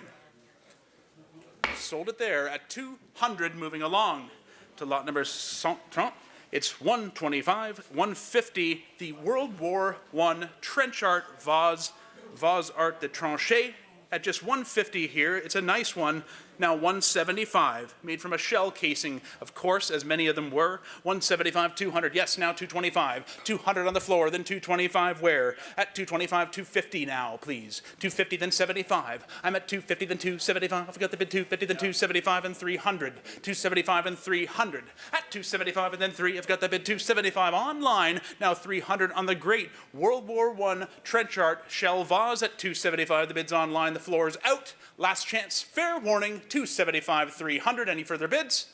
Sold it there at 200. Moving along to lot number 130. It's 125, 150. The World War I trench art vase art de tranché. At just 150 here. It's a nice one. Now 175, made from a shell casing, of course, as many of them were. 175, 200, yes, now 225. 200 on the floor, then 225 where? At 225, 250 now, please. 250, then 75. I'm at 250, then 275. I've got the bid 250, then 275 and 300. 275 and 300. At 275 and then 3, I've got the bid 275 online. Now 300 on the great World War I trench art shell vase at 275. The bid's online, the floor is out. Last chance, fair warning, 275, 300. Any further bids?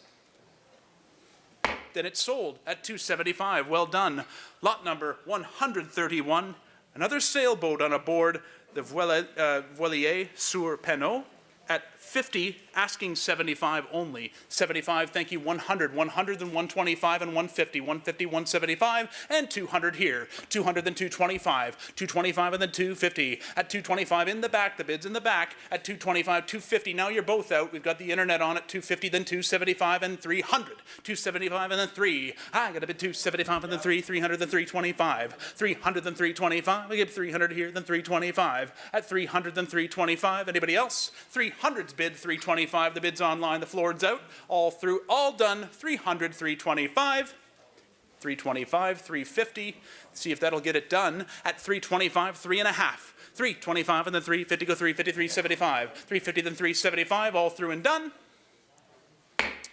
Then it's sold at 275. Well done. Lot number 131. Another sailboat on a board, the Voilier sur Penot, at 50, asking 75 only. 75, thank you, 100. 100, then 125 and 150. 150, 175, and 200 here. 200, then 225. 225 and then 250. At 225 in the back, the bid's in the back. At 225, 250. Now you're both out. We've got the internet on at 250, then 275 and 300. 275 and then 3. I got a bid 275 and then 3. 300, then 325. 300, then 325. I give 300 here, then 325. At 300, then 325. Anybody else? 300's bid 325. The bid's online. The floor's out. All through. All done. 300, 325. 325, 350. See if that'll get it done. At 325, 3.5. 325 and then 350. Go 350, 375. 350, then 375. All through and done.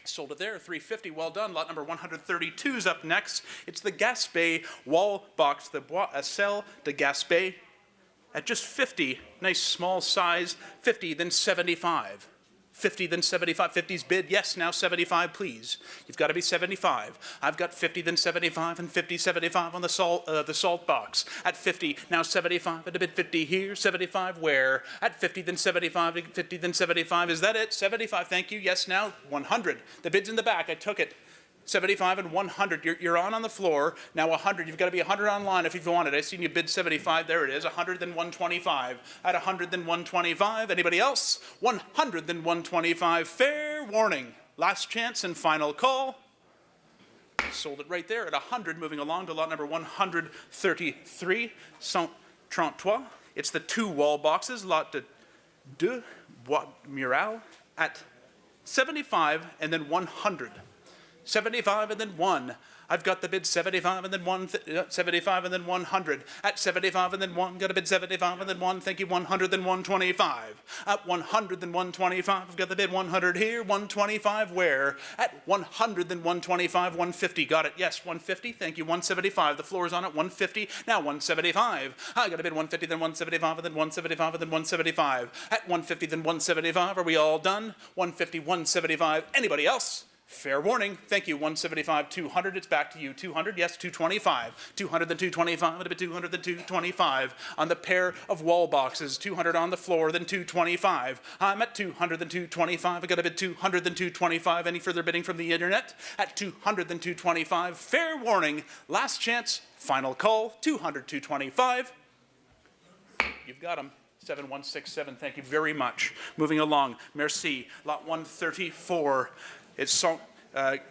Sold it there, 350, well done. Lot number 132 is up next. It's the Gaspé wall box, the Bois à Sel de Gaspé, at just 50. Nice small size, 50, then 75. 50, then 75. 50's bid, yes, now 75, please. You've got to be 75. I've got 50, then 75, and 50, 75 on the salt box. At 50, now 75, at a bid 50 here, 75 where? At 50, then 75, 50, then 75. Is that it? 75, thank you. Yes, now 100. The bid's in the back, I took it. 75 and 100. You're on the floor. Now 100. You've got to be 100 online if you want it. I seen you bid 75. There it is. 100 then 125. At 100 then 125. Anybody else? 100 then 125. Fair warning. Last chance and final call. Sold it right there at 100. Moving along to lot number 133. Saint-Trentois. It's the two wall boxes. Lot de deux Bois Mural at 75 and then 100. 75 and then 1. I've got the bid 75 and then 1, 75 and then 100. At 75 and then 1, got a bid 75 and then 1, thank you, 100 then 125. At 100 then 125, I've got the bid 100 here, 125 where? At 100 then 125, 150, got it, yes, 150, thank you, 175, the floor is on it, 150, now 175. I got a bid 150 then 175 and then 175 and then 175. At 150 then 175, are we all done? 150, 175, anybody else? Fair warning. Thank you. 175, 200. It's back to you. 200. Yes, 225. 200 then 225. A bit 200 then 225. On the pair of wall boxes. 200 on the floor then 225. I'm at 200 then 225. I got a bid 200 then 225. Any further bidding from the internet? At 200 then 225. Fair warning. Last chance. Final call. 200, 225. You've got them. 7167. Thank you very much. Moving along. Merci. Lot 134. It's Saint-Trentois.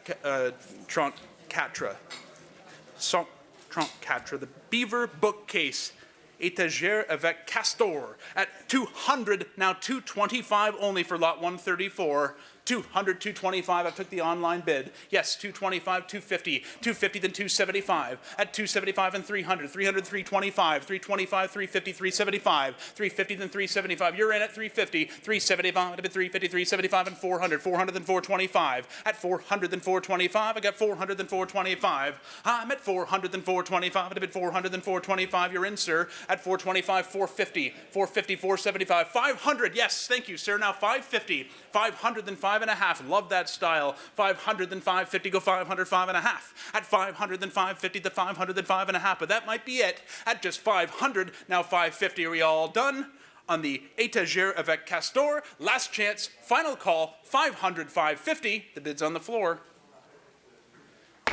Saint-Trentois. The Beaver bookcase. Étagère avec Castor at 200, now 225 only for lot 134. 200, 225, I took the online bid. Yes, 225, 250, 250 then 275. At 275 and 300, 300, 325, 325, 350, 375, 350 then 375. You're in at 350, 375, a bid 350, 375 and 400, 400 then 425. At 400 then 425, I got 400 then 425. I'm at 400 then 425, a bid 400 then 425. You're in, sir. At 425, 450, 450, 475, 500. Yes, thank you, sir. Now 550, 500 then 5 and a half. Love that style. 500 then 550, go 500, 5 and a half. At 500 then 550, the 500 then 5 and a half. But that might be it. At just 500, now 550. Are we all done? On the Étagère avec Castor, last chance, final call, 500, 550. The bid's on the floor.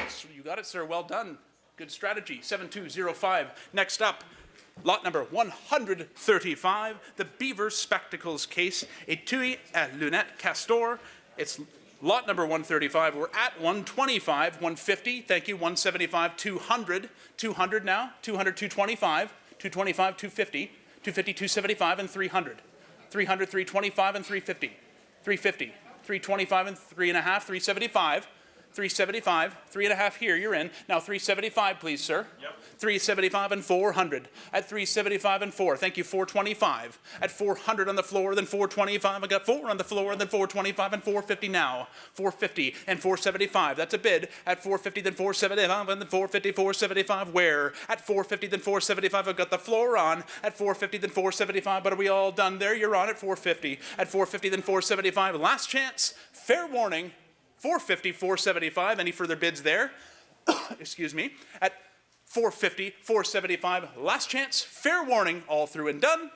So you got it, sir. Well done. Good strategy. 7205. Next up, lot number 135, the Beaver Spectacles case, Étui à lunettes Castor. It's lot number 135. We're at 125, 150, thank you, 175, 200, 200 now, 200, 225, 225, 250, 250, 275, and 300. 300, 325, and 350. 350, 325, and 3 and a half, 375. 375, 3 and a half here, you're in. Now 375, please, sir. Yep. 375 and 400. At 375 and 4, thank you, 425. At 400 on the floor, then 425. I got 4 on the floor, then 425 and 450 now. 450 and 475, that's a bid. At 450, then 475, and then 450, 475, where? At 450, then 475, I've got the floor on. At 450, then 475, but are we all done there? You're on at 450. At 450, then 475, last chance, fair warning. 450, 475, any further bids there? Excuse me. At 450, 475, last chance, fair warning, all through and done.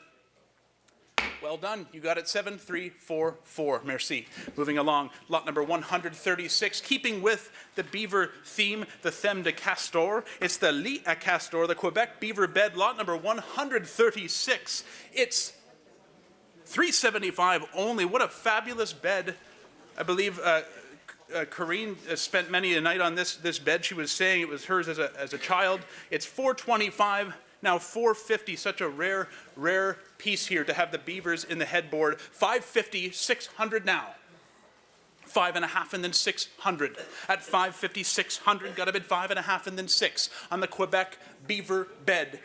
Well done, you got it, 7344, merci. Moving along, lot number 136, keeping with the beaver theme, the theme de Castor. It's the Lit à Castor, the Quebec beaver bed, lot number 136. It's 375 only, what a fabulous bed. I believe Corrine spent many a night on this bed. She was saying it was hers as a child. It's 425, now 450. Such a rare piece here to have the beavers in the headboard. 550, 600 now. 5 and a half and then 600. At 550, 600, got a bid 5 and a half and then 6 on the Quebec beaver bed.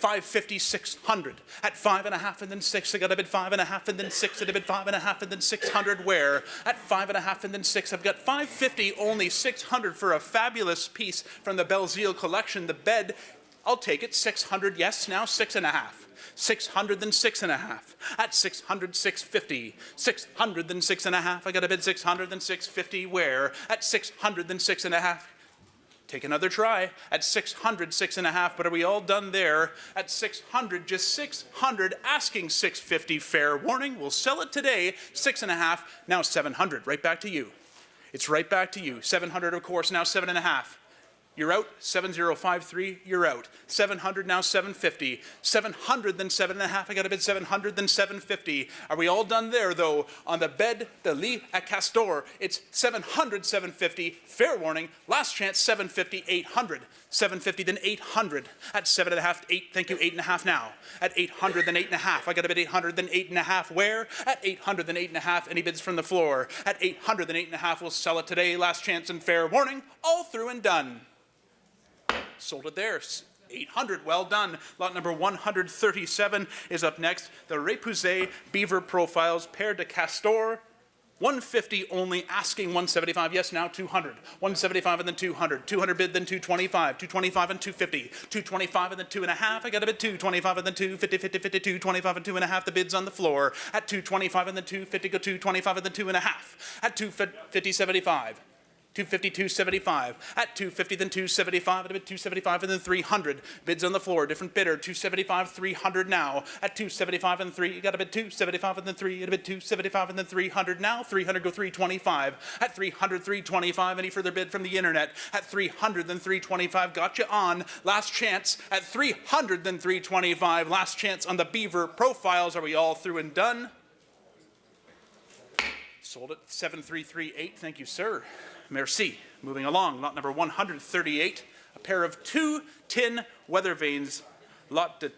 550, 600. At 5.5 and then 6, I got a bid 5.5 and then 6, and a bid 5.5 and then 600 where? At 5.5 and then 6, I've got 550, only 600 for a fabulous piece from the Belzile collection. The bed, I'll take it, 600, yes, now 6.5. 600 then 6.5. At 600, 650. 600 then 6.5. I got a bid 600 then 650 where? At 600 then 6.5. Take another try. At 600, 6.5, but are we all done there? At 600, just 600, asking 650, fair warning, we'll sell it today, 6.5, now 700, right back to you. It's right back to you. 700, of course, now 7.5. You're out. 7053, you're out. 700, now 750. 700, then 7.5. I got a bid 700, then 750. Are we all done there, though? On the bed, the lit at Castor, it's 700, 750. Fair warning. Last chance, 750, 800. 750, then 800. At 7.5, 8. Thank you, 8.5 now. At 800, then 8.5. I got a bid 800, then 8.5. Where? At 800, then 8.5. Any bids from the floor? At 800, then 8.5. We'll sell it today. Last chance and fair warning. All through and done. Sold it there. 800, well done. Lot number 137 is up next. The Repousset Beaver Profiles, Paire de Castor. 150 only, asking 175. Yes, now 200. 175 and then 200. 200 bid, then 225. 225 and 250. 225 and then 2.5. I got a bid 225 and then 250, 50, 50, 225 and 2.5. The bid's on the floor. At 225 and then 250, go 225 and then 2.5. At 250, 75. 250, 275. At 250, then 275. At a bid 275 and then 300. Bids on the floor. Different bidder. 275, 300 now. At 275 and 3. You got a bid 275 and then 3. At a bid 275 and then 300 now. 300 go 325. At 300, 325. Any further bid from the internet? At 300, then 325. Got you on. Last chance. At 300, then 325. Last chance on the Beaver Profiles. Are we all through and done? Sold it 7338. Thank you, sir. Merci. Moving along, lot number 138, a pair of 2 tin weather vanes, lot de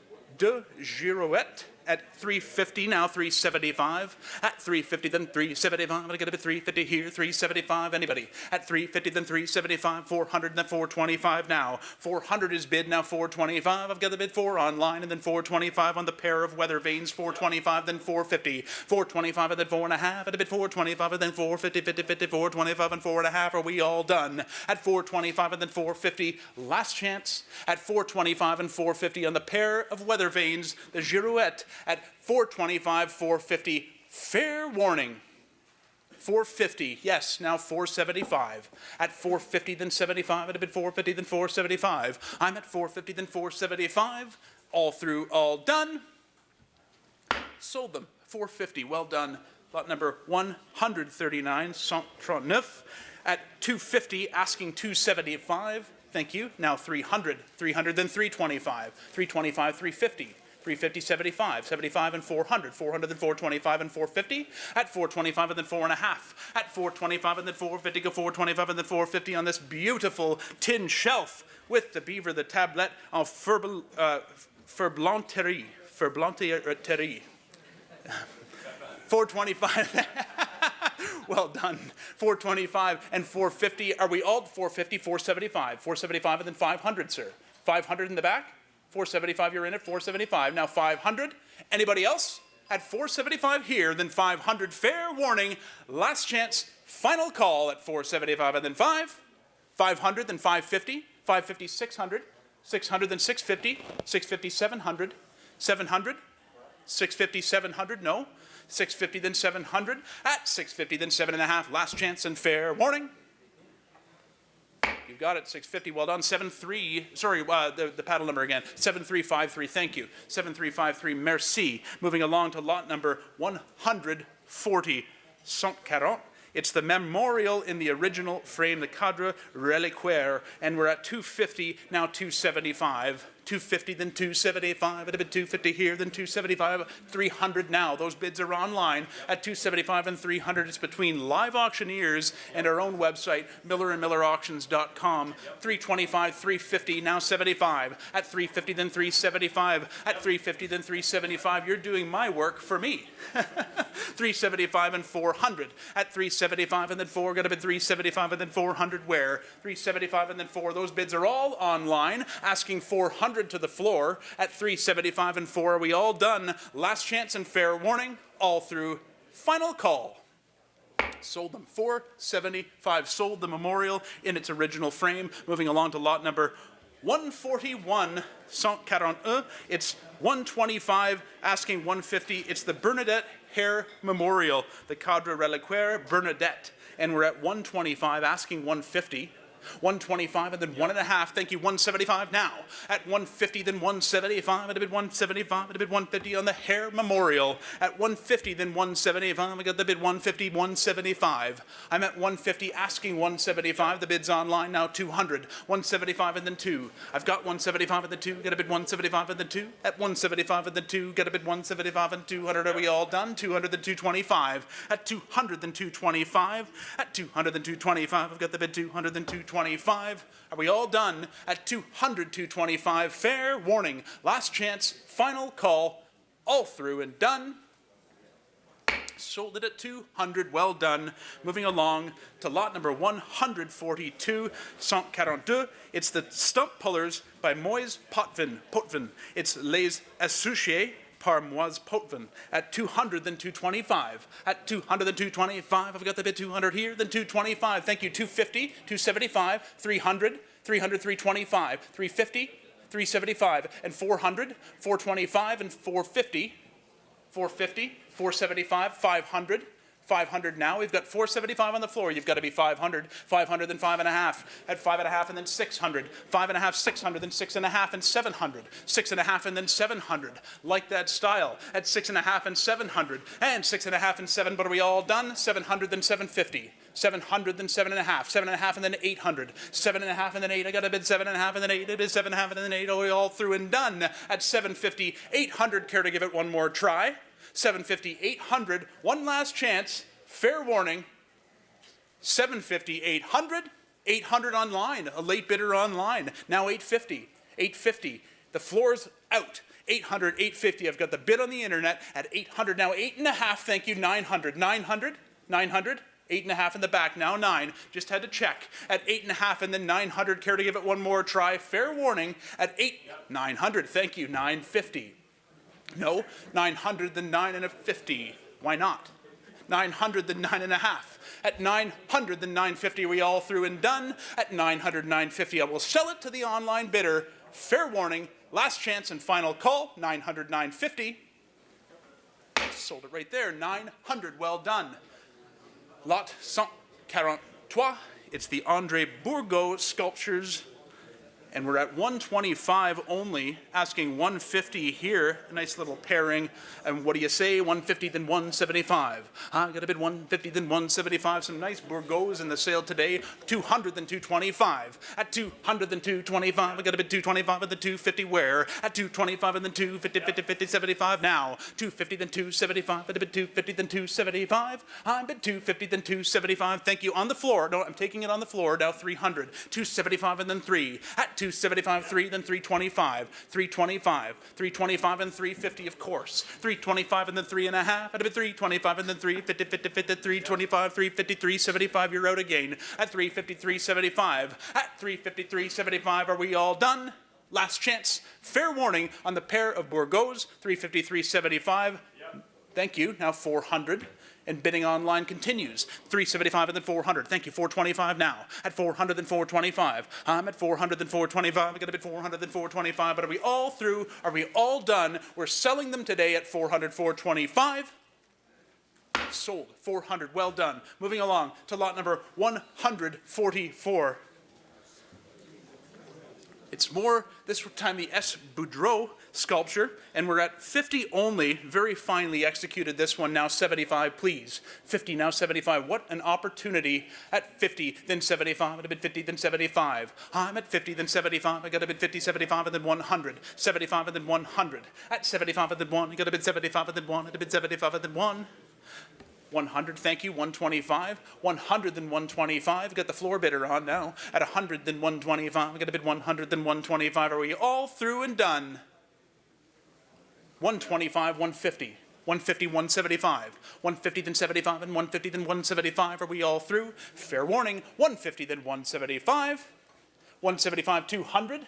Girouette at 350, now 375. At 350, then 375. I'm going to get a bit 350 here, 375. Anybody? At 350, then 375. 400, then 425 now. 400 is bid, now 425. I've got the bid 4 online, and then 425 on the pair of weather vanes. 425, then 450. 425, and then 4.5. At a bid 425, and then 450, 50, 50, 425, and 4.5. Are we all done? At 425, and then 450. Last chance. At 425 and 450 on the pair of weather vanes. The Girouette. At 425, 450, fair warning. 450, yes, now 475. At 450, then 75. At a bid 450, then 475. I'm at 450, then 475. All through, all done. Sold them. 450, well done. Lot number 139, 139. At 250, asking 275. Thank you. Now 300. 300, then 325. 325, 350. 350, 75, 75 and 400, 400 and 425 and 450, at 425 and then 4.5, at 425 and then 450, go 425 and then 450 on this beautiful tin shelf with the beaver, the tablet en ferblanterie, 425. Well done. 425 and 450. Are we all 450, 475? 475 and then 500, sir. 500 in the back? 475, you're in at 475. Now 500. Anybody else? At 475 here, then 500. Fair warning. Last chance. Final call at 475 and then 5. 500, then 550. 550, 600. 600, then 650. 650, 700. 700. 650, 700. No. 650, then 700. At 650, then 7.5. Last chance and fair warning. You've got it, 650, well done. 73, sorry, the paddle number again. 7353, thank you. 7353, merci. Moving along to lot number 140, 140. It's the memorial in the original frame, the cadre reliquaire, and we're at 250, now 275. 250, then 275, at a bid 250 here, then 275, 300 now. Those bids are online at 275 and 300. It's between live auctioneers and our own website, millerandmillerauctions.com. 325, 350, now 75. At 350, then 375. At 350, then 375. You're doing my work for me. 375 and 400. At 375 and then 4, got a bid 375 and then 400 where? 375 and then 4. Those bids are all online, asking 400 200 to the floor at 375 and 4. Are we all done? Last chance and fair warning, all through. Final call. Sold them 475. Sold the memorial in its original frame. Moving along to lot number 141, 141. It's 125, asking 150. It's the Bernadette Hare Memorial, the Cadre Reliquaire Bernadette. And we're at 125, asking 150. 125 and then 1.5. Thank you. 175 now. At 150, then 175. At a bid 175. At a bid 150 on the Hare Memorial. At 150, then 175. I got the bid 150, 175. I'm at 150, asking 175. The bid's online now. 200. 175 and then 2. I've got 175 and then 2. Got a bid 175 and then 2. At 175 and then 2. Got a bid 175 and 200. Are we all done? 200 then 225. At 200 then 225. At 200 then 225. I've got the bid 200 then 225. Are we all done? At 200, 225. Fair warning. Last chance. Final call. All through and done. Sold it at 200. Well done. Moving along to lot number 142, 142. It's the Stump Pullers by Moise Potvin. It's Les Associés par Moise Potvin at 200, then 225. At 200, then 225. I've got the bid 200 here, then 225. Thank you. 250, 275, 300, 300, 325, 350, 375, and 400, 425, and 450, 450, 475, 500. 500 now. We've got 475 on the floor. You've got to be 500. 500, then 5.5. At 5.5 and then 600. 5.5, 600, then 6.5 and 700. 6.5 and then 700. Like that style. At 6.5 and 700. And 6.5 and 7. But are we all done? 700, then 750. 700, then 7.5. 7.5 and then 800. 7.5 and then 8. I got a bid 7.5 and then 8. It is 7.5 and then 8. Are we all through and done? At 750, 800. Care to give it one more try? 750, 800, one last chance, fair warning, 750, 800, 800 online, a late bidder online, now 850, 850, the floor's out, 800, 850, I've got the bid on the internet at 800, now 8.5, thank you, 900, 900, 900, 8.5 in the back, now 9, just had to check, at 8.5 and then 900, care to give it one more try, fair warning, at 900, thank you, 950. No, 900, then 9.50. Why not? 900, then 9.5. At 900, then 950. Are we all through and done? At 900, 950. I will sell it to the online bidder. Fair warning. Last chance and final call. 900, 950. Sold it right there. 900. Well done. Lot 143. It's the Andre Bourgault sculptures. And we're at 125 only, asking 150 here. A nice little pairing. And what do you say? 150, then 175. I got a bid 150, then 175. Some nice Bourgauts in the sale today. 200, then 225. At 200, then 225. I got a bid 225 and then 250 where? At 225 and then 250, 50, 50, 75 now. 250, then 275. At a bid 250, then 275. I'm bid 250, then 275. Thank you. On the floor. No, I'm taking it on the floor. Now 300. 275 and then 3. At 275, 3, then 325, 325, 325 and 350, of course. 325 and then 3.5, at a bit 325 and then 350, 50, 50, 325, 350, 375, you're out again. At 350, 375, at 350, 375, are we all done? Last chance, fair warning on the pair of Bourgauts, 350, 375. Yep. Thank you, now 400. And bidding online continues. 375 and then 400. Thank you. 425 now. At 400 then 425. I'm at 400 then 425. I got a bid 400 then 425. But are we all through? Are we all done? We're selling them today at 400, 425. Sold. 400. Well done. Moving along to lot number 144. It's more, this time the S. Boudreau sculpture, and we're at 50 only, very finely executed this one, now 75, please. 50, now 75, what an opportunity. At 50, then 75, at a bid 50, then 75. I'm at 50, then 75, I got a bid 50, 75, and then 100. 75, and then 100. At 75, and then 1, I got a bid 75, and then 1, at a bid 75, and then 1. 100, thank you, 125, 100 then 125, got the floor bidder on now, at 100 then 125, I got a bid 100 then 125, are we all through and done? 125, 150, 150, 175, 150 then 75, and 150 then 175, are we all through? Fair warning, 150 then 175, 175, 200,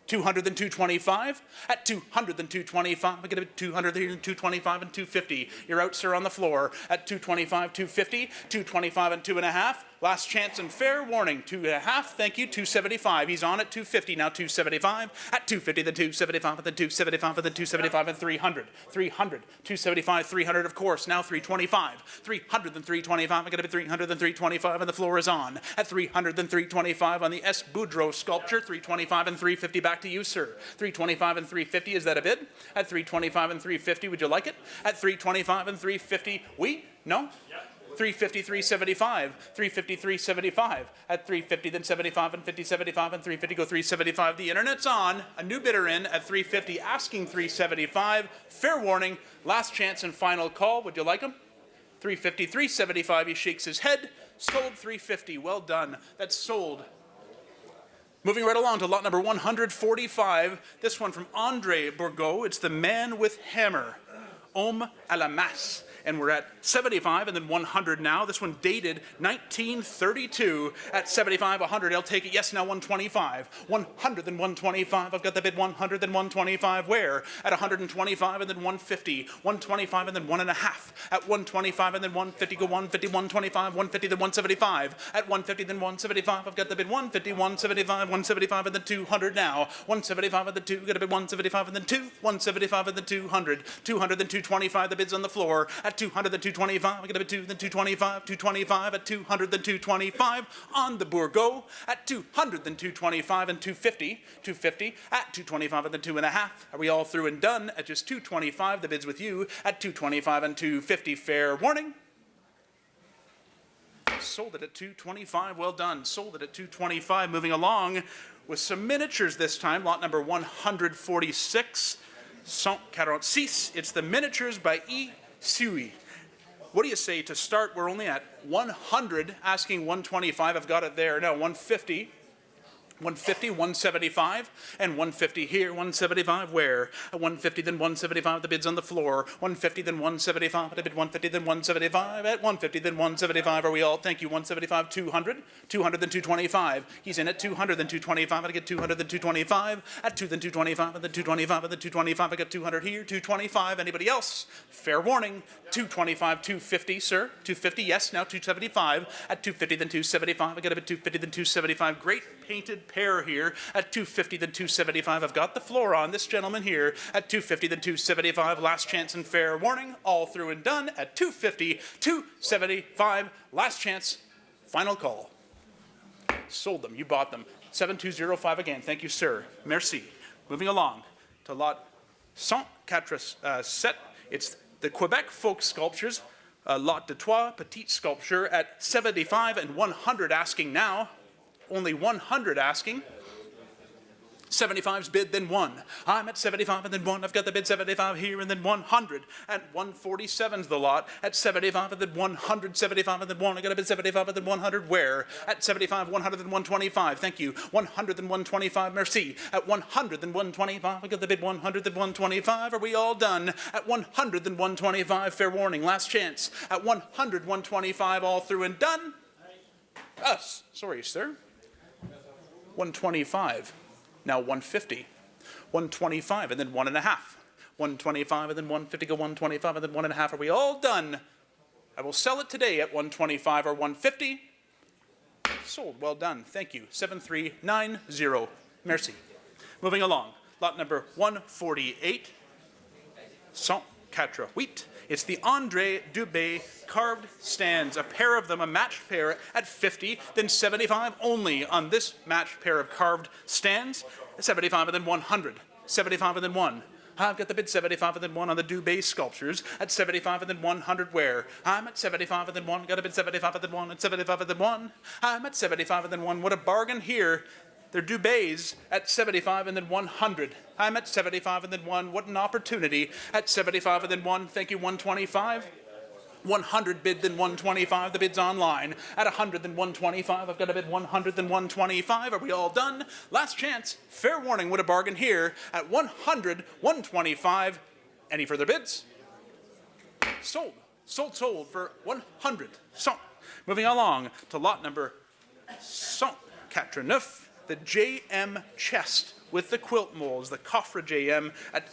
200 then 225. At 200 then 225. I get a 200 here and 225 and 250. You're out, sir, on the floor. At 225, 250, 225 and 2.5. Last chance and fair warning. 2.5. Thank you. 275. He's on at 250. Now 275. At 250 then 275 and then 275 and then 275 and 300. 300. 275, 300 of course. Now 325. 300 then 325. I got a bit 300 then 325 and the floor is on. At 300 then 325 on the S. Boudreau sculpture. 325 and 350 back to you, sir. 325 and 350, is that a bid? At 325 and 350, would you like it? At 325 and 350, we? No? Yep. 350, 375, 350, 375. At 350, then 75 and 50, 75 and 350, go 375. The internet's on. A new bidder in at 350, asking 375. Fair warning, last chance and final call. Would you like him? 350, 375. He shakes his head. Sold 350. Well done. That's sold. Moving right along to lot number 145. This one from Andre Bourgault. It's the man with hammer. Homme à la masse. And we're at 75 and then 100 now. This one dated 1932 at 75, 100. I'll take it. Yes, now 125. 100 then 125. I've got the bid 100 then 125. Where? At 125 and then 150. 125 and then 1.5. At 125 and then 150. Go 150, 125, 150 then 175. At 150 then 175. I've got the bid 150, 175, 175 and then 200 now. 175 and then 2. Got a bid 175 and then 2. 175 and then 200. 200 then 225. The bid's on the floor. At 200 then 225, I get a bit 2 then 225, 225 at 200 then 225 on the Bourgault. At 200 then 225 and 250, 250 at 225 and then 2.5. Are we all through and done? At just 225, the bid's with you. At 225 and 250, fair warning. Sold it at 225, well done. Sold it at 225, moving along with some miniatures this time. Lot number 146, 146. It's the miniatures by E. Sui. What do you say to start? We're only at 100, asking 125. I've got it there. Now 150. 150, 175, and 150 here, 175 where? At 150, then 175, the bid's on the floor. 150, then 175, at a bid 150, then 175, at 150, then 175, are we all? Thank you, 175, 200, 200, then 225. He's in at 200, then 225, I get 200, then 225, at 2, then 225, and then 225, and then 225, I get 200 here, 225, anybody else? Fair warning, 225, 250, sir, 250, yes, now 275, at 250, then 275, I get a bit 250, then 275, great painted pair here at 250 then 275. I've got the floor on this gentleman here at 250 then 275. Last chance and fair warning. All through and done at 250, 275. Last chance, final call. Sold them. You bought them. 7205 again. Thank you, sir. Merci. Moving along to lot 147. It's the Quebec folk sculptures. Lot de Trois, petite sculpture at 75 and 100 asking now. Only 100 asking. 75's bid, then 1. I'm at 75 and then 1. I've got the bid 75 here and then 100. At 147's the lot. At 75 and then 100. 75 and then 1. I got a bid 75 and then 100. Where? At 75, 100 and 125. Thank you. 100 and 125. Merci. At 100 and 125. I got the bid 100 and 125. Are we all done? At 100 and 125. Fair warning. Last chance. At 100, 125. All through and done. Us. Sorry, sir. 125. Now 150, 125, and then 1.5. 125, and then 150, go 125, and then 1.5. Are we all done? I will sell it today at 125 or 150. Sold. Well done. Thank you. 7390. Merci. Moving along. Lot number 148. 148. It's the Andre Dubé carved stands, a pair of them, a matched pair at 50, then 75 only on this matched pair of carved stands, 75 and then 100, 75 and then 1. I've got the bid 75 and then 1 on the Dubé sculptures, at 75 and then 100 where? I'm at 75 and then 1, got a bid 75 and then 1, at 75 and then 1. I'm at 75 and then 1, what a bargain here. They're Dubés at 75 and then 100. I'm at 75 and then 1. What an opportunity. At 75 and then 1. Thank you, 125. 100 bid then 125. The bid's online. At 100 then 125. I've got a bid 100 then 125. Are we all done? Last chance. Fair warning. What a bargain here. At 100, 125. Any further bids? Sold. Sold, sold for 100. So, moving along to lot number 149. The J.M. Chest with the quilt molds, the Coffre JM at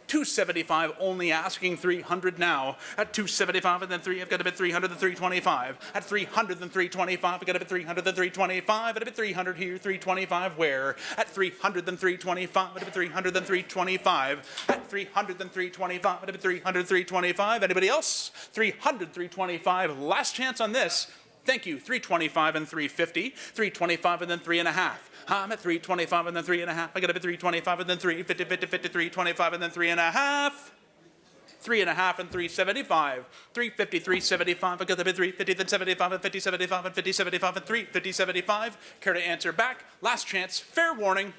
$275, only asking $300 now. At $275 and then $3, I've got a bid $300 and $325. At $300 and $325, I've got a bid $300 and $325. At a bid $300 here, $325 where? At $300 and $325, at a bid $300 and $325. At $300 and $325, at a bid $300 and $325. Anybody else? $300, $325. Last chance on this. Thank you. $325 and $350. $325 and then $3.5. I'm at $325 and then $3.5. I got a bid $325 and then $350, $50, $50, $325 and then $3.5. $3.5 and $375. $350, $375. I got the bid $350, then $75 and $50, $75 and $50, $75 and $350, $75. Care to answer back? Last chance. Fair warning.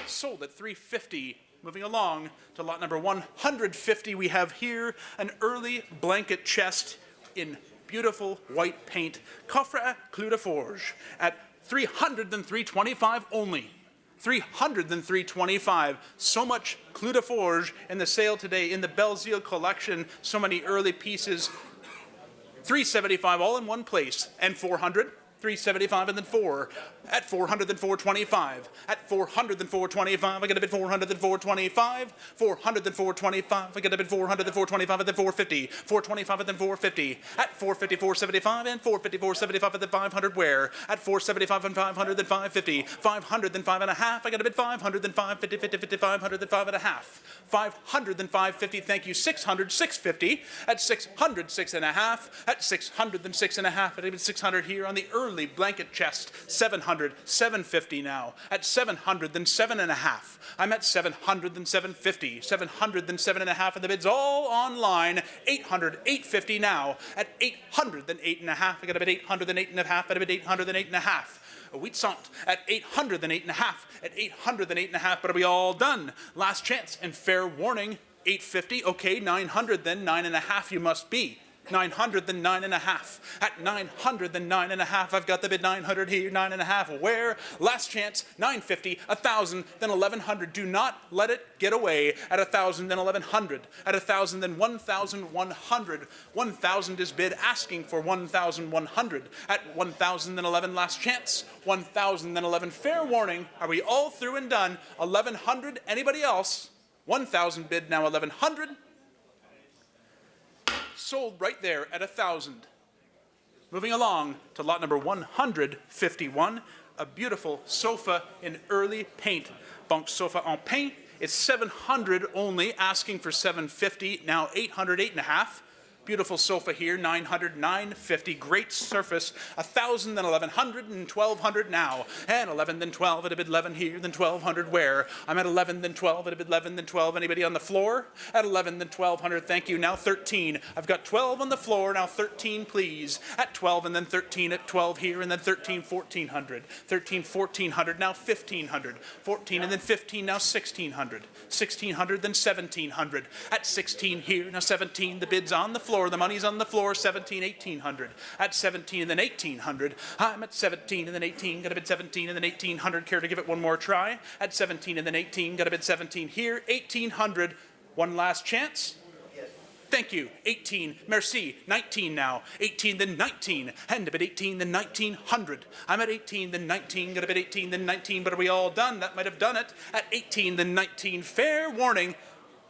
Sold at $350. Moving along to lot number 150, we have here an early blanket chest in beautiful white paint, Coffre Clou de Forge, at $300 and $325 only. $300 and $325. So much Clou de Forge in the sale today in the Belzile collection. So many early pieces. $375 all in one place. And $400. $375 and then $4. At $400 and $425. At $400 and $425. I got a bid $400 and $425. $400 and $425. I got a bid $400 and $425 and then $450. $425 and then $450. At $450, $475 and $450, $475 and then $500 where? At $475 and $500 then $550. $500 then $5.5. I got a bid $500 then $550, $50, $50, $500 then $5.5. $500 then $550. Thank you. $600, $650. At $600, $6.5. At $600 then $6.5. I got a bid $600 here on the early blanket chest. $700, $750 now. At $700 then $7.5. I'm at $700 then $750. $700 then $7.5 and the bid's all online. $800, $850 now. At $800 then $8.5. I got a bid $800 then $8.5. I got a bid $800 then $8.5. A wheat sant at $800 then $8.5. At $800 then $8.5. But are we all done? Last chance and fair warning. $850. Okay, $900 then $9.5 you must be. $900 then $9.5. At $900 then $9.5. I've got the bid $900 here, $9.5. Where? Last chance, $950, $1,000, then $1,100. Do not let it get away. At $1,000 then $1,100. At $1,000 then $1,100. $1,000 is bid, asking for $1,100. At $1,000 then $11. Last chance, $1,000 then $11. Fair warning. Are we all through and done? $1,100. Anybody else? $1,000 bid now $1,100. Sold right there at $1,000. Moving along to lot number 151, a beautiful sofa in early paint. Banque Sofa en paint. It's $700 only, asking for $750. Now $800, $8.5. Beautiful sofa here, $900, $950. Great surface, $1,000, then $1,100, and $1,200 now. And $11, then $12, at a bid $11 here, then $1,200 where? I'm at $11, then $12, at a bid $11, then $12. Anybody on the floor? At $11, then $1,200, thank you. Now $13. I've got $12 on the floor, now $13, please. At $12, and then $13, at $12 here, and then $13, $1,400. $13, $1,400, now $1,500. $14, and then $15, now $1,600. $1,600, then $1,700. At $16 here, now $17, the bid's on the floor. The money's on the floor, $17, $1,800. At $17 and then $1,800. I'm at $17 and then $18. Got a bid $17 and then $1,800. Care to give it one more try? At $17 and then $18. Got a bid $17 here, $1,800. One last chance. Thank you. $18. Merci. $19 now. $18 then $19. And a bid $18 then $1,900. I'm at $18 then $19. Got a bid $18 then $19. But are we all done? That might have done it. At $18 then $19. Fair warning.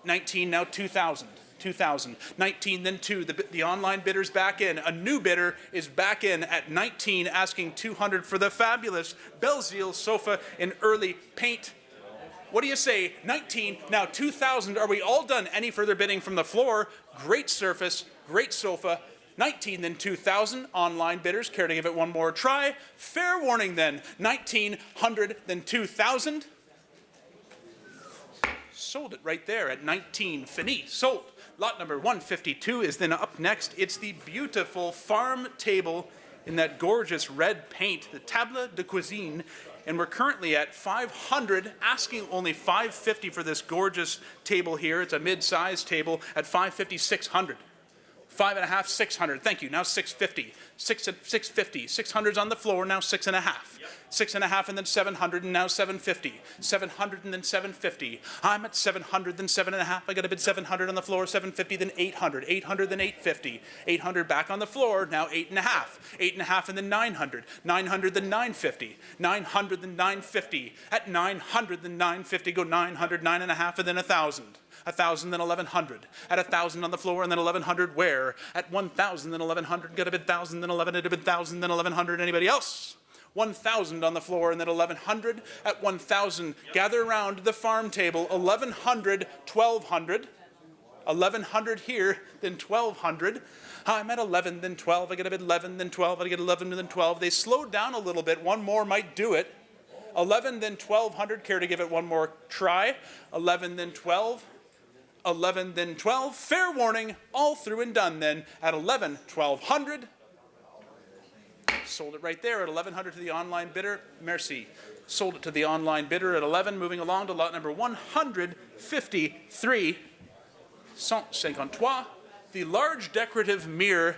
$19 now $2,000. $2,000. $19 then $2. The online bidder's back in. A new bidder is back in at $19, asking $200 for the fabulous Belzile sofa in early paint. What do you say? $19, now $2,000. Are we all done? Any further bidding from the floor? Great surface, great sofa. $19 then $2,000. Online bidders, care to give it one more try? Fair warning then. $1,900 then $2,000. Sold it right there at $19. Fini. Sold. Lot number 152 is then up next. It's the beautiful farm table in that gorgeous red paint, the table de cuisine. And we're currently at $500, asking only $550 for this gorgeous table here. It's a mid-sized table at $550, $600. 5.5, 600. Thank you. Now 650. 650. 600's on the floor. Now 6.5. 6.5 and then 700 and now 750. 700 and then 750. I'm at 700 then 7.5. I got a bid 700 on the floor. 750 then 800. 800 then 850. 800 back on the floor. Now 8.5. 8.5 and then 900. 900 then 950. 900 then 950. At 900 then 950. Go 900, 9.5 and then 1,000. 1,000 then 1,100. At 1,000 on the floor and then 1,100 where? At 1,000 then 1,100. Got a bid 1,000 then 11. At a bid 1,000 then 1,100. Anybody else? 1,000 on the floor and then 1,100. At 1,000, gather around the farm table. 1,100, 1,200. 1,100 here, then 1,200. I'm at 11, then 12. I get a bid 11, then 12. I get 11, then 12. They slowed down a little bit. One more might do it. 11, then 1,200. Care to give it one more try? 11, then 12. 11, then 12. Fair warning, all through and done then. At 11, 1,200. Sold it right there at 1,100 to the online bidder. Merci. Sold it to the online bidder at 11. Moving along to lot number 153. 153. The large decorative mirror,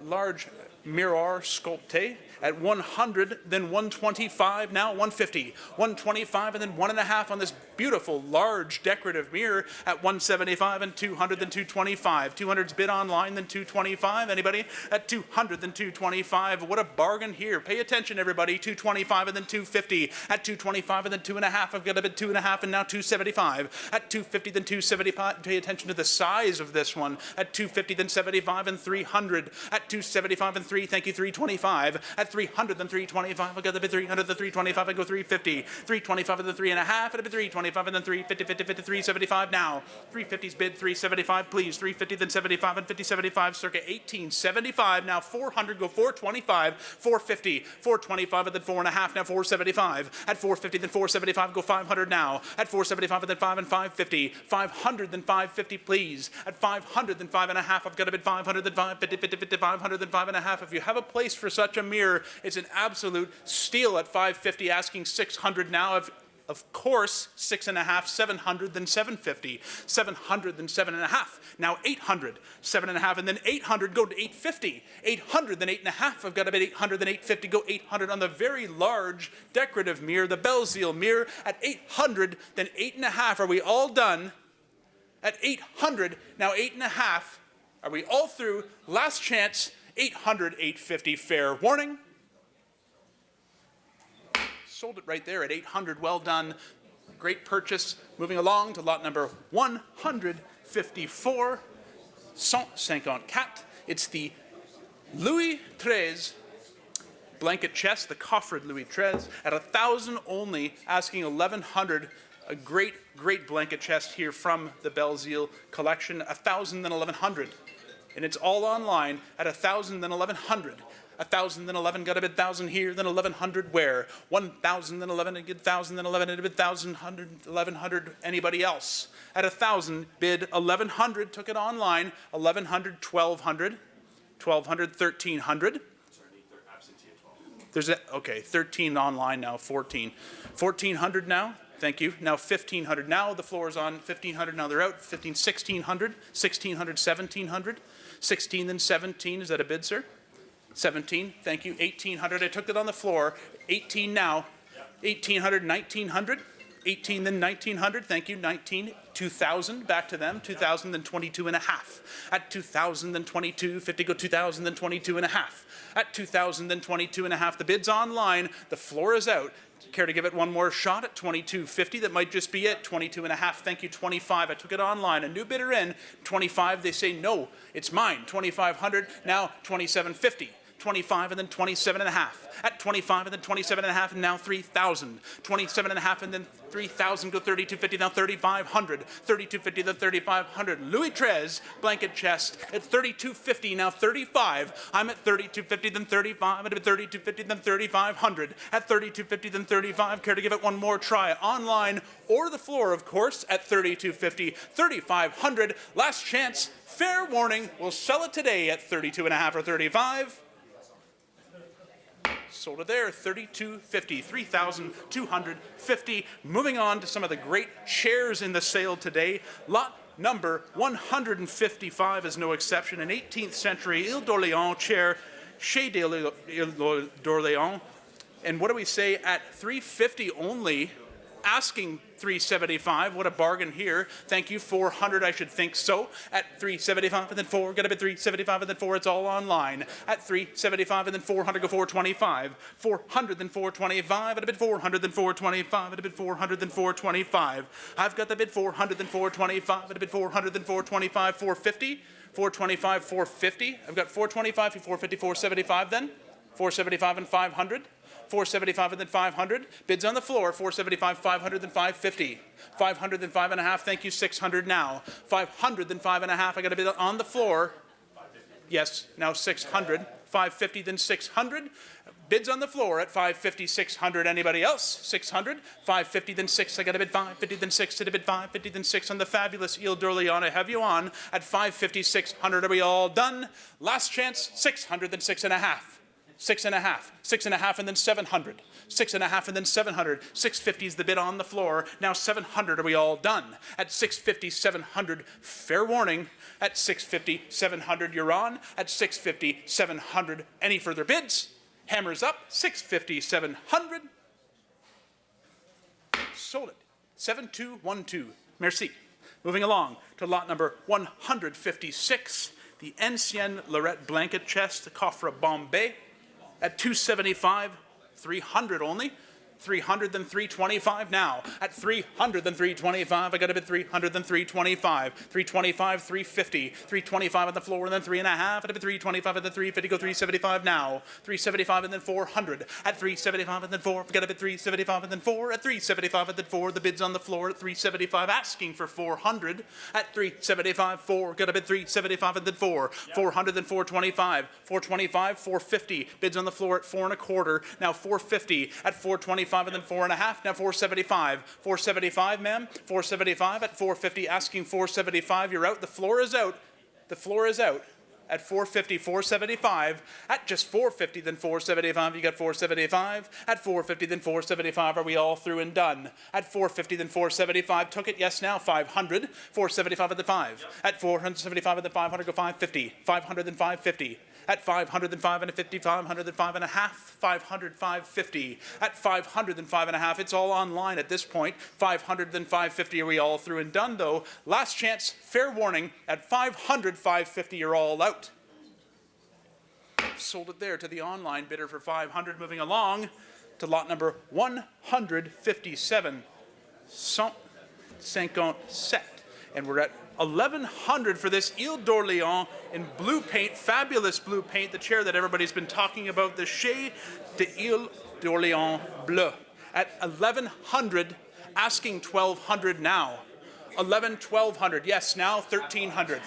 large miroir sculpté at 100, then 125, now 150, 125, and then 1.5 on this beautiful large decorative mirror at 175 and 200, then 225. 200's bid online, then 225. Anybody? At 200, then 225. What a bargain here. Pay attention, everybody. 225 and then 250. At 225 and then 2.5. I've got a bid 2.5 and now 275. At 250, then 275. Pay attention to the size of this one. At 250, then 75 and 300. At 275 and 3, thank you, 325. At 300, then 325. I've got the bid 300, then 325. I go 350. 325 and then 3.5. At a bid 325 and then 350, 50, 50, 375 now. 350's bid 375, please. 350, then 75 and 50, 75, circa 1875. Now 400, go 425, 450, 425 and then 4.5, now 475. At 450, then 475, go 500 now. At 475 and then 5 and 550. 500, then 550, please. At 500, then 5.5. I've got a bid 500, then 550, 50, 50, 500, then 5.5. If you have a place for such a mirror, it's an absolute steal at 550, asking 600 now. Of course, 6.5, 700, then 750, 700, then 7.5, now 800, 7.5, and then 800, go to 850, 800, then 8.5, I've got a bid 800, then 850, go 800 on the very large decorative mirror, the Belzile mirror, at 800, then 8.5, are we all done? At 800, now 8.5, are we all through? Last chance, 800, 850, fair warning. Sold it right there at 800. Well done. Great purchase. Moving along to lot number 154. 154. It's the Louis XIII blanket chest, the coffered Louis XIII, at 1,000 only, asking 1,100. A great, great blanket chest here from the Belzile collection. 1,000 then 1,100. And it's all online at 1,000 then 1,100. 1,000 then 11, got a bid 1,000 here, then 1,100 where? 1,000 then 11, and get 1,000 then 11, and a bid 1,000, 1,100, anybody else? At 1,000, bid 1,100, took it online, 1,100, 1,200, 1,200, 1,300. There's a, okay, 13 online now, 14. 1,400 now, thank you. Now 1,500, now the floor is on, 1,500, now they're out, 1,600, 1,600, 1,700, 16 then 17, is that a bid, sir? 17, thank you, 1,800, I took it on the floor, 18 now, 1,800, 1,900, 18 then 1,900, thank you, 19, 2,000, back to them, 2,000 then 22.5, at 2,000 then 22, 50, go 2,000 then 22.5, at 2,000 then 22.5, the bid's online, the floor is out. Care to give it one more shot at 22.50? That might just be it. 22.5. Thank you. 25. I took it online. A new bidder in. 25. They say no. It's mine. 2,500. Now 27.50. 25 and then 27.5. At 25 and then 27.5 and now 3,000. 27.5 and then 3,000, go 32.50, now 3,500. 32.50 then 3,500. Louis XIII blanket chest at 32.50, now 35. I'm at 32.50 then 35. At 32.50 then 3,500. At 32.50 then 35. Care to give it one more try? Online or the floor, of course, at 32.50, 3,500. Last chance. Fair warning. We'll sell it today at 32.5 or 35. Sold it there, 32.50, 3,250. Moving on to some of the great shares in the sale today. Lot number 155 is no exception. An 18th century Ile d'Orléans chair, Chez d'Ile d'Orléans. And what do we say at $350 only? Asking $375. What a bargain here. Thank you. $400, I should think so. At $375 and then $4, get a bid $375 and then $4. It's all online. At $375 and then $400, go $425. $400 then $425. At a bid $400 then $425. At a bid $400 then $425. I've got the bid $400 then $425. At a bid $400 then $425. $450. $425, $450. I've got $425, $450, $475 then. $475 and $500. $475 and then $500. Bids on the floor, $475, $500, then $550. $500 then $5.5. Thank you, $600 now. $500 then $5.5. I got a bid on the floor. Yes, now $600. $550 then $600. Bids on the floor at $550, $600. Anybody else? $600. $550 then $6. I got a bid $550 then $6. To the bid $550 then $6 on the fabulous Ile d'Orléans. I have you on at $550, $600. Are we all done? Last chance, $600 then $6.5. $6.5, $6.5 and then $700, $6.5 and then $700, $650 is the bid on the floor. Now $700, are we all done? At $650, $700, fair warning. At $650, $700, you're on. At $650, $700, any further bids? Hammers up, $650, $700. Sold it, 7212. Merci. Moving along to lot number 156, the Ancienne Lorette blanket chest, the Coffre Bombay. At $275, $300 only. $300 then $325 now. At $300 then $325. I got a bid $300 then $325. $325, $350. $325 on the floor and then $3.5. At a bid $325 and then $350. Go $375 now. $375 and then $400. At $375 and then $4. Got a bid $375 and then $4. At $375 and then $4. The bid's on the floor at $375. Asking for $400. At $375, $4. Got a bid $375 and then $4. $400 then $425. $425, $450. Bids on the floor at $4.25. Now $450. At $425 and then $4.5. Now $475. $475, ma'am. $475 at $450. Asking $475. You're out. The floor is out. The floor is out. At $450, $475. At just $450, then $475. You got $475. At $450, then $475. Are we all through and done? At $450, then $475. Took it. Yes, now $500. $475 at the $5. At $475 at the $500. Go $550. $500 then $550. At $500 then $550. $500 then $5.5. $500, $550. At $500 then $5.5. It's all online at this point. $500 then $550. Are we all through and done though? Last chance. Fair warning. At $500, $550. You're all out. Sold it there to the online bidder for $500. Moving along to lot number 157. 157. And we're at $1,100 for this Ile d'Orléans in blue paint, fabulous blue paint, the chair that everybody's been talking about, the Chez d'Ile d'Orléans Bleu. At $1,100, asking $1,200 now. $1,200, yes, now $1,300.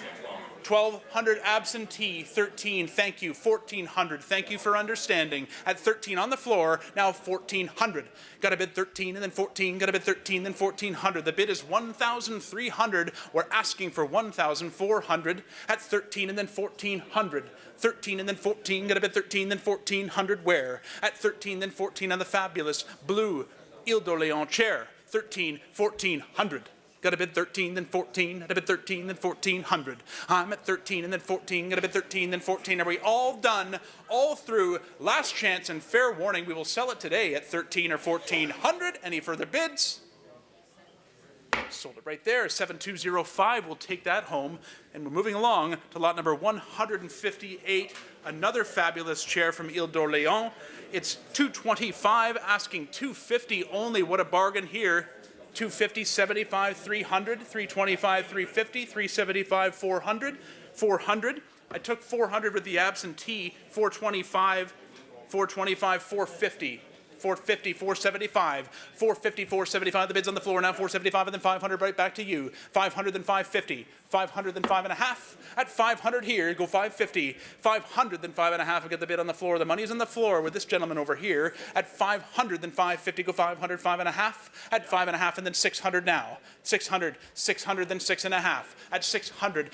$1,200 absentee, $13, thank you. $1,400, thank you for understanding. At $13 on the floor, now $1,400. Got a bid $13 and then $14, got a bid $13, then $1,400. The bid is $1,300. We're asking for $1,400 at $13 and then $1,400. $13 and then $14, got a bid $13, then $1,400 where? At $13, then $14 on the fabulous blue Ile d'Orléans chair. $13, $1,400. Got a bid 13, then 14, got a bid 13, then 1,400. I'm at 13 and then 14, got a bid 13, then 14. Are we all done, all through? Last chance and fair warning, we will sell it today at 13 or 1,400. Any further bids? Sold it right there, 7205. We'll take that home. And we're moving along to lot number 158, another fabulous chair from Ile d'Orléans. It's $225, asking $250 only. What a bargain here. $250, $75, $300, $325, $350, $375, $400, $400. I took $400 with the absentee, $425, $425, $450. $450, $475, $450, $475. The bid's on the floor now. $475 and then $500. Right back to you. $500 then $550. 500, then 5.5. At 500 here, go 550. 500, then 5.5. We get the bid on the floor. The money is on the floor with this gentleman over here. At 500, then 550. Go 500, 5.5. At 5.5, and then 600 now. 600, 600, then 6.5. At 600,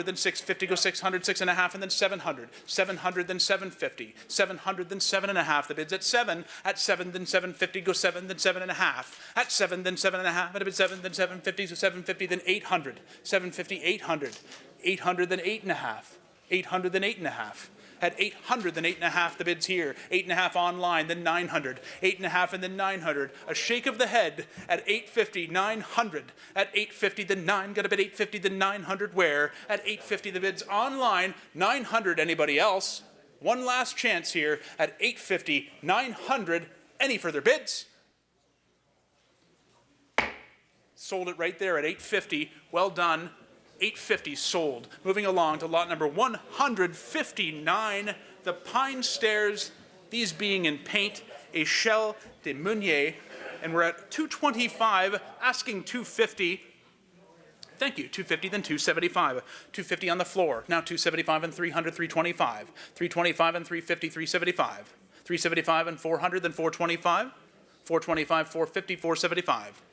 then 650. Go 600, 6.5, and then 700. 700, then 750. 700, then 7.5. The bid's at 7. At 7, then 750. Go 7, then 7.5. At 7, then 7.5. At a bid 7, then 750. So 750, then 800. 750, 800. 800, then 8.5. 800, then 8.5. At 800, then 8.5, the bid's here. 8.5 online, then 900. 8.5, and then 900. A shake of the head at 850, 900. At 850, then 9. Got a bid 850, then 900 where? At 850, the bid's online. 900, anybody else? One last chance here at 850, 900. Any further bids? Sold it right there at 850. Well done. 850 sold. Moving along to lot number 159, the Pine Stairs, these being in paint, Echelle de Meunier, and we're at 225, asking 250. Thank you, 250, then 275. 250 on the floor, now 275 and 300, 325. 325 and 350, 375. 375 and 400, then 425. 425, 450, 475.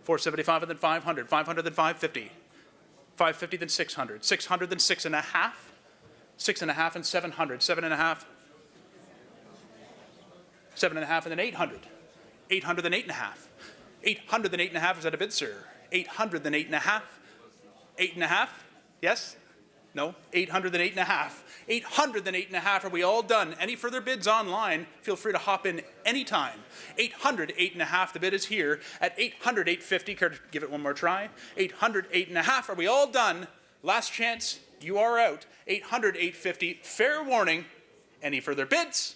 475 and then 500, 500 then 550. 550 then 600, 600 then 6.5, 6.5 and 700, 7.5, 7.5 and then 800, 800 then 8.5, 800 then 8.5, is that a bid, sir? 800 then 8.5, 8.5, yes? No, 800 then 8.5, 800 then 8.5, are we all done? Any further bids online, feel free to hop in anytime. 800, 8.5, the bid is here. At 800, 850, care to give it one more try? 800, 8.5, are we all done? Last chance, you are out. 800, 850, fair warning. Any further bids?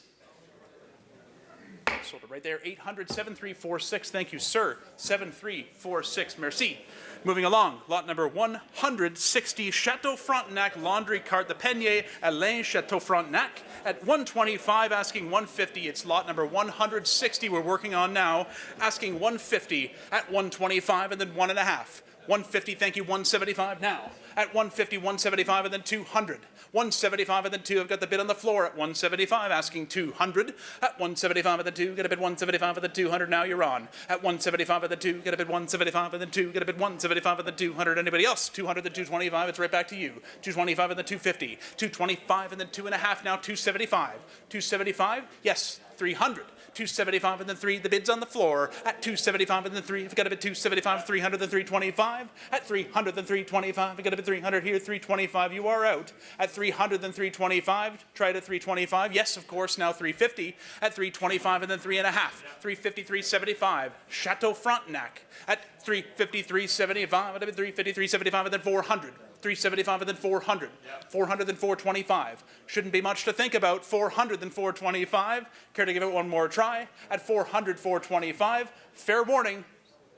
Sold it right there, 800, 7346, thank you, sir. 7346, merci. Moving along, lot number 160, Chateau Frontenac Laundry Cart, the Penier Alain Chateau Frontenac. At 125, asking 150. It's lot number 160 we're working on now, asking 150 at 125 and then 1.5. 150, thank you, 175 now. At 150, 175 and then 200. 175 and then 2, I've got the bid on the floor at 175, asking 200. At 175 and then 2, get a bid 175 and then 200, now you're on. At 175 and then 2, get a bid 175 and then 2, get a bid 175 and then 200. Anybody else? 200 then 225, it's right back to you. 225 and then 250. 225 and then 2.5, now 275. 275, yes, 300. 275 and then 3, the bid's on the floor. At 275 and then 3, I've got a bid 275, 300 then 325. At 300 then 325, I've got a bid 300 here, 325, you are out. At 300 then 325, try it at 325, yes, of course, now 350. At 325 and then 3.5, 350, 375, Chateau Frontenac. At 350, 375, at a bid 350, 375 and then 400. 375 and then 400. 400 then 425. Shouldn't be much to think about. 400 then 425. Care to give it one more try? At 400, 425. Fair warning.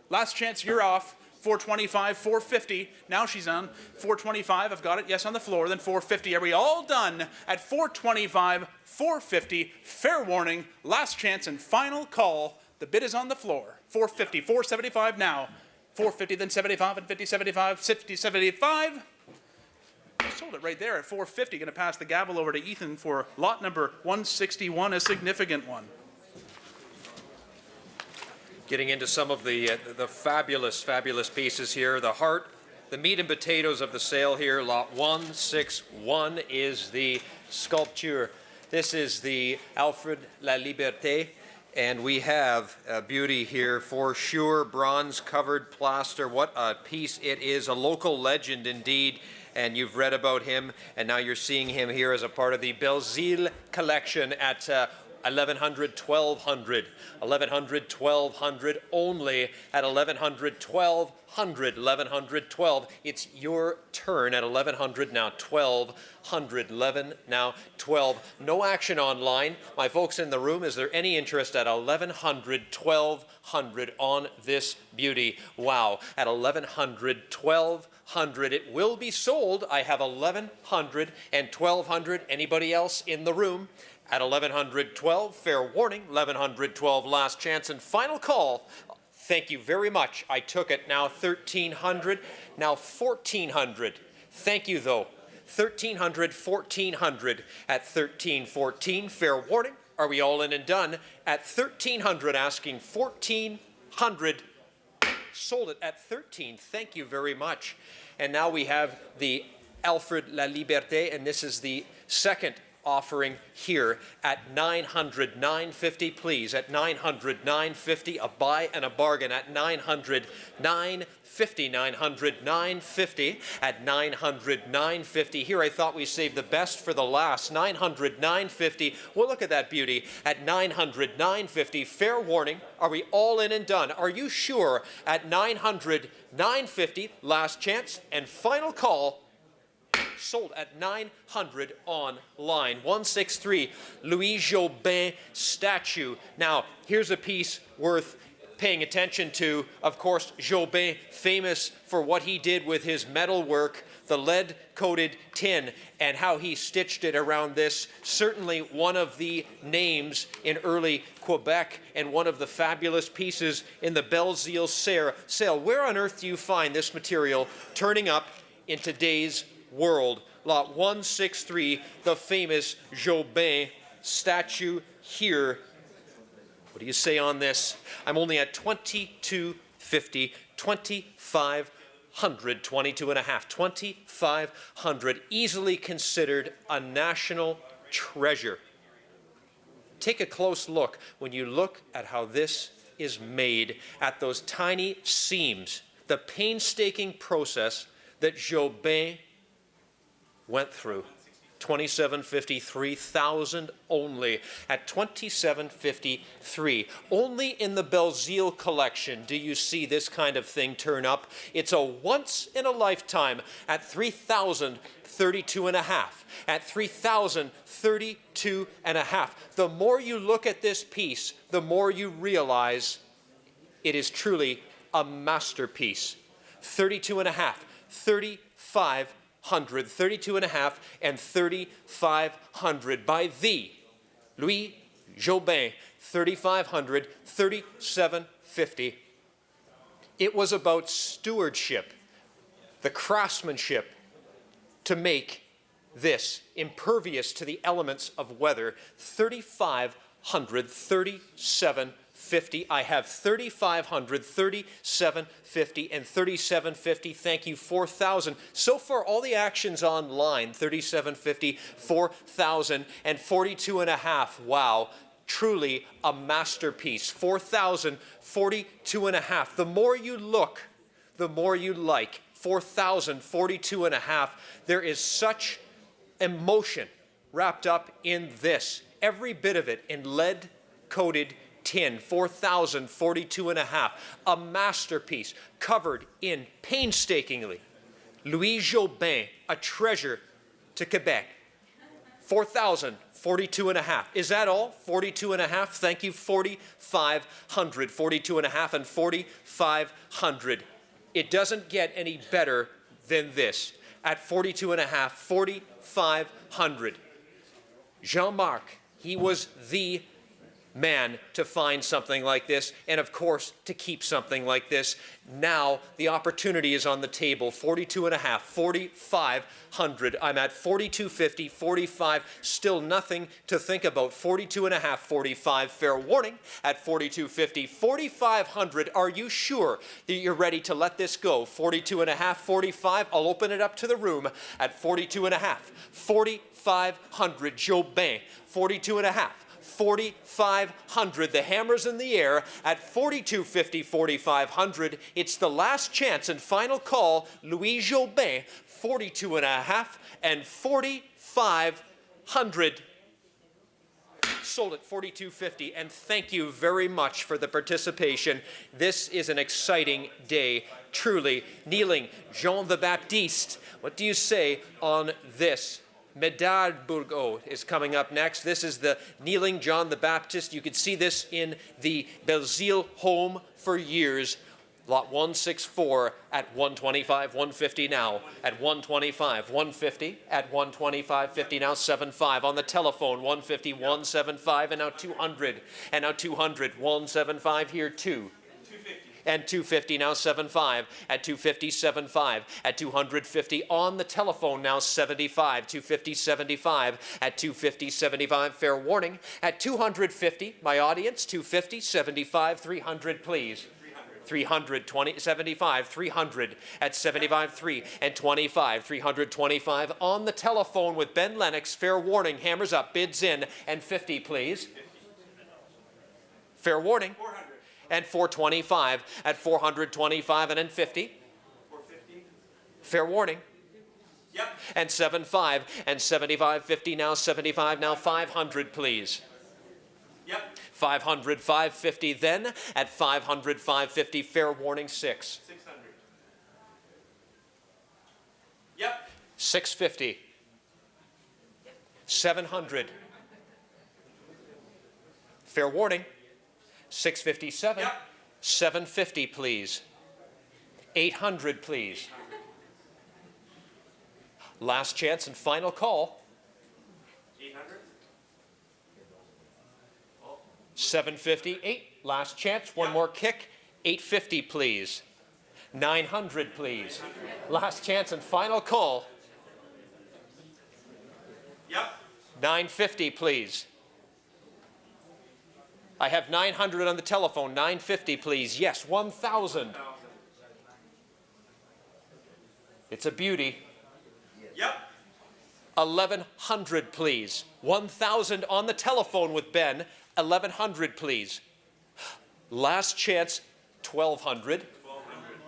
Last chance, you're off. 425, 450. Now she's on. 425, I've got it. Yes, on the floor. Then 450. Are we all done? At 425, 450. Fair warning. Last chance and final call. The bid is on the floor. 450, 475 now. 450, then 75, and 50, 75, 50, 75. Sold it right there at 450. Going to pass the gavel over to Ethan for lot number 161, a significant one. Getting into some of the fabulous pieces here. The heart, the meat and potatoes of the sale here. Lot 161 is the sculpture. This is the Alfred La Liberté. And we have a beauty here for sure, bronze-covered plaster. What a piece it is, a local legend indeed. And you've read about him, and now you're seeing him here as a part of the Belzile collection at 1100, 1200. 1100, 1200, only at 1100, 1200. 1100, 12. It's your turn at 1100, now 1200. 11, now 12. No action online. My folks in the room, is there any interest at 1100, 1200 on this beauty? Wow, at 1100, 1200, it will be sold. I have 1100 and 1200. Anybody else in the room? At 1100, 12, fair warning, 1100, 12, last chance and final call. Thank you very much. I took it. Now 1,300, now 1,400. Thank you, though. 1,300, 1,400 at 1,314. Fair warning. Are we all in and done? At 1,300, asking 1,400. Sold it at 13. Thank you very much. And now we have the Alfred La Liberté, and this is the second offering here at 900, 950, please. At 900, 950, a buy and a bargain. At 900, 950, 900, 950. At 900, 950. Here I thought we saved the best for the last. 900, 950. Well, look at that beauty. At 900, 950. Fair warning. Are we all in and done? Are you sure? At 900, 950. Last chance and final call. Sold at 900 online. 163, Louis Jobin statue. Now, here's a piece worth paying attention to. Of course, Jobin, famous for what he did with his metal work, the lead-coated tin, and how he stitched it around this. Certainly one of the names in early Quebec and one of the fabulous pieces in the Belzile sale. Where on earth do you find this material turning up in today's world? Lot 163, the famous Jobin statue here. What do you say on this? I'm only at 2250, 2,500, 22 and a half, 2,500, easily considered a national treasure. Take a close look when you look at how this is made, at those tiny seams, the painstaking process that Jobin went through. 2753, 3,000 only at 2753. Only in the Belzile collection do you see this kind of thing turn up. It's a once in a lifetime at 3,032 and a half. At 3,032 and a half. The more you look at this piece, the more you realize it is truly a masterpiece. 32 and a half, 3,500, 32 and a half, and 3,500 by the Louis Jobin, 3,500, 3,750. It was about stewardship, the craftsmanship to make this impervious to the elements of weather. 3,500, 3,750. I have 3,500, 3,750, and 3,750. Thank you, 4,000. So far, all the action's online. 3,750, 4,000, and 42 and a half. Wow. Truly a masterpiece. 4,000, 42 and a half. The more you look, the more you like. 4,000, 42 and a half. There is such emotion wrapped up in this. Every bit of it in lead-coated tin. 4,000, 42 and a half. A masterpiece covered in painstakingly. Louis Jobin, a treasure to Quebec. 4,000, 42 and a half. Is that all? 42 and a half? Thank you. 4,500, 42 and a half, and 4,500. It doesn't get any better than this. At 42 and a half, 4,500. Jean-Marc, he was the man to find something like this, and of course to keep something like this. Now the opportunity is on the table. 42 and a half, 4,500. I'm at 4,250, 45. Still nothing to think about. 42 and a half, 45. Fair warning at 4,250, 4,500. Are you sure that you're ready to let this go? 42 and a half, 45. I'll open it up to the room at 42 and a half, 4,500. Jobin, 42 and a half. 4,500. The hammer's in the air at 4,250, 4,500. It's the last chance and final call. Louis Jobin, 42 and a half and 4,500. Sold at 4,250, and thank you very much for the participation. This is an exciting day, truly. Kneeling Jean the Baptiste. What do you say on this? Medard Bourgeau is coming up next. This is the kneeling John the Baptist. You could see this in the Belzile home for years. Lot 164 at 125, 150 now. At 125, 150 at 125, 50 now, 75 on the telephone, 150, 175, and now 200. And now 200, 175 here, 2. And 250 now 75. At 250, 75. At 250 on the telephone now 75. 250, 75. At 250, 75. Fair warning. At 250, my audience, 250, 75, 300, please. 300, 20, 75, 300, at 75, 3, and 25, 325 on the telephone with Ben Lennox. Fair warning, hammers up, bids in, and 50, please. Fair warning. 400. And 425, at 425, and then 50. 450. Fair warning. Yep. And 75, and 75, 50, now 75, now 500, please. Yep. 500, 550, then at 500, 550, fair warning, 6. 600. Yep. 650. 700. Fair warning. 657. Yep. 750, please. 800, please. Last chance and final call. 800. 750, 8. Last chance, one more kick. 850, please. 900, please. Last chance and final call. Yep. 950, please. I have 900 on the telephone. 950, please. Yes, 1,000. It's a beauty. Yep. 1,100, please. 1,000 on the telephone with Ben. 1,100, please. Last chance, 1,200. 1200.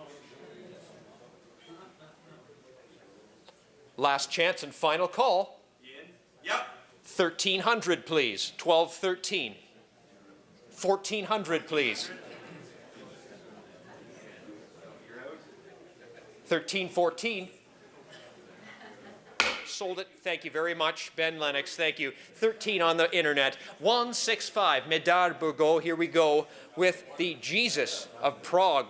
Last chance and final call. Ian. Yep. 1,300, please. 1213. 1,400, please. 1314. Sold it. Thank you very much, Ben Lennox. Thank you. 13 on the internet. 165. Medard Bourgault. Here we go with the Jesus of Prague.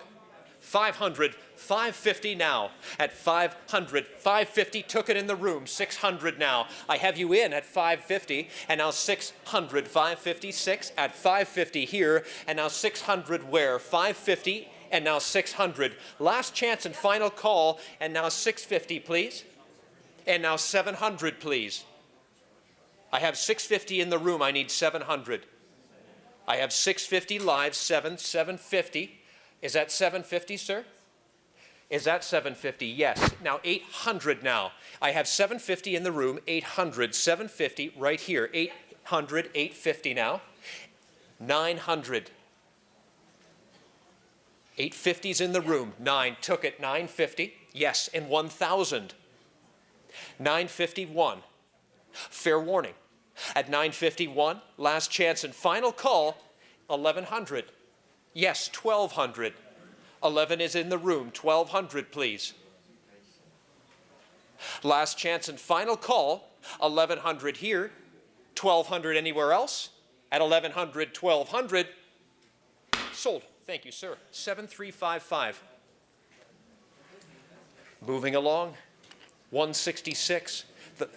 500. 550 now. At 500. 550. Took it in the room. 600 now. I have you in at 550. And now 600. 556 at 550 here. And now 600 where? 550. And now 600. Last chance and final call. And now 650, please. And now 700, please. I have 650 in the room. I need 700. I have 650 live, 750. Is that 750, sir? Is that 750? Yes. Now 800 now. I have 750 in the room, 800, 750 right here. 800, 850 now. 900. 850's in the room. 9. Took it. 950. Yes. And 1,000. 951. Fair warning. At 951, last chance and final call, 1,100. Yes, 1,200. 11 is in the room. 1,200, please. Last chance and final call, 1,100 here. 1,200 anywhere else. At 1,100, 1,200. Sold. Thank you, sir. 7355. Moving along. 166.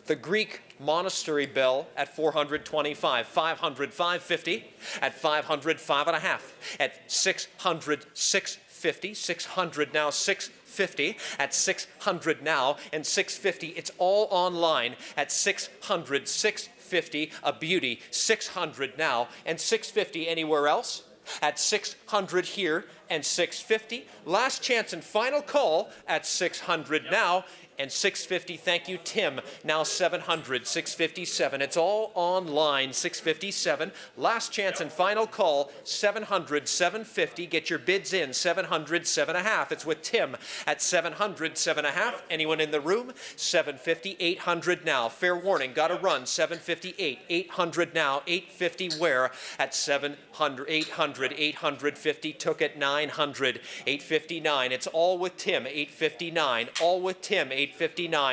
The Greek monastery bell at 425. 500, 550. At 500, 5.5. At 600, 650. 600 now, 650. At 600 now, and 650. It's all online at 600, 650. A beauty. 600 now, and 650 anywhere else. At 600 here, and 650. Last chance and final call at 600 now. And 650, thank you, Tim. Now 700, 657. It's all online, 657. Last chance and final call, 700, 750. Get your bids in, 700, 7.5. It's with Tim at 700, 7.5. Anyone in the room? 750, 800 now. Fair warning, got to run, 758. 800 now, 850 where? At 700, 800, 850. Took it 900, 859. It's all with Tim, 859. All with Tim, 859.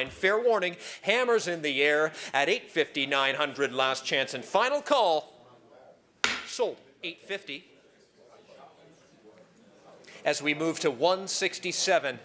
Fair warning, hammers in the air at 850, 900. Last chance and final call. Sold, 850. As we move to 167.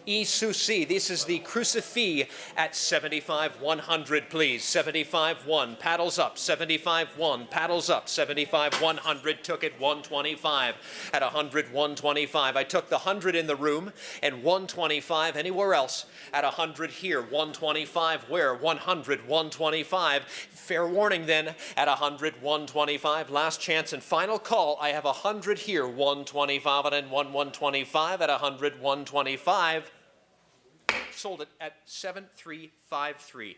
E-Souci, this is the crucifix at 75, 100, please. 75, 1, paddles up. 75, 1, paddles up. 75, 100, took it 125. At 100, 125. I took the 100 in the room and 125 anywhere else. At 100 here, 125 where? 100, 125. Fair warning then, at 100, 125. Last chance and final call. I have 100 here, 125 and then 125 at 100, 125. Sold it at 7353.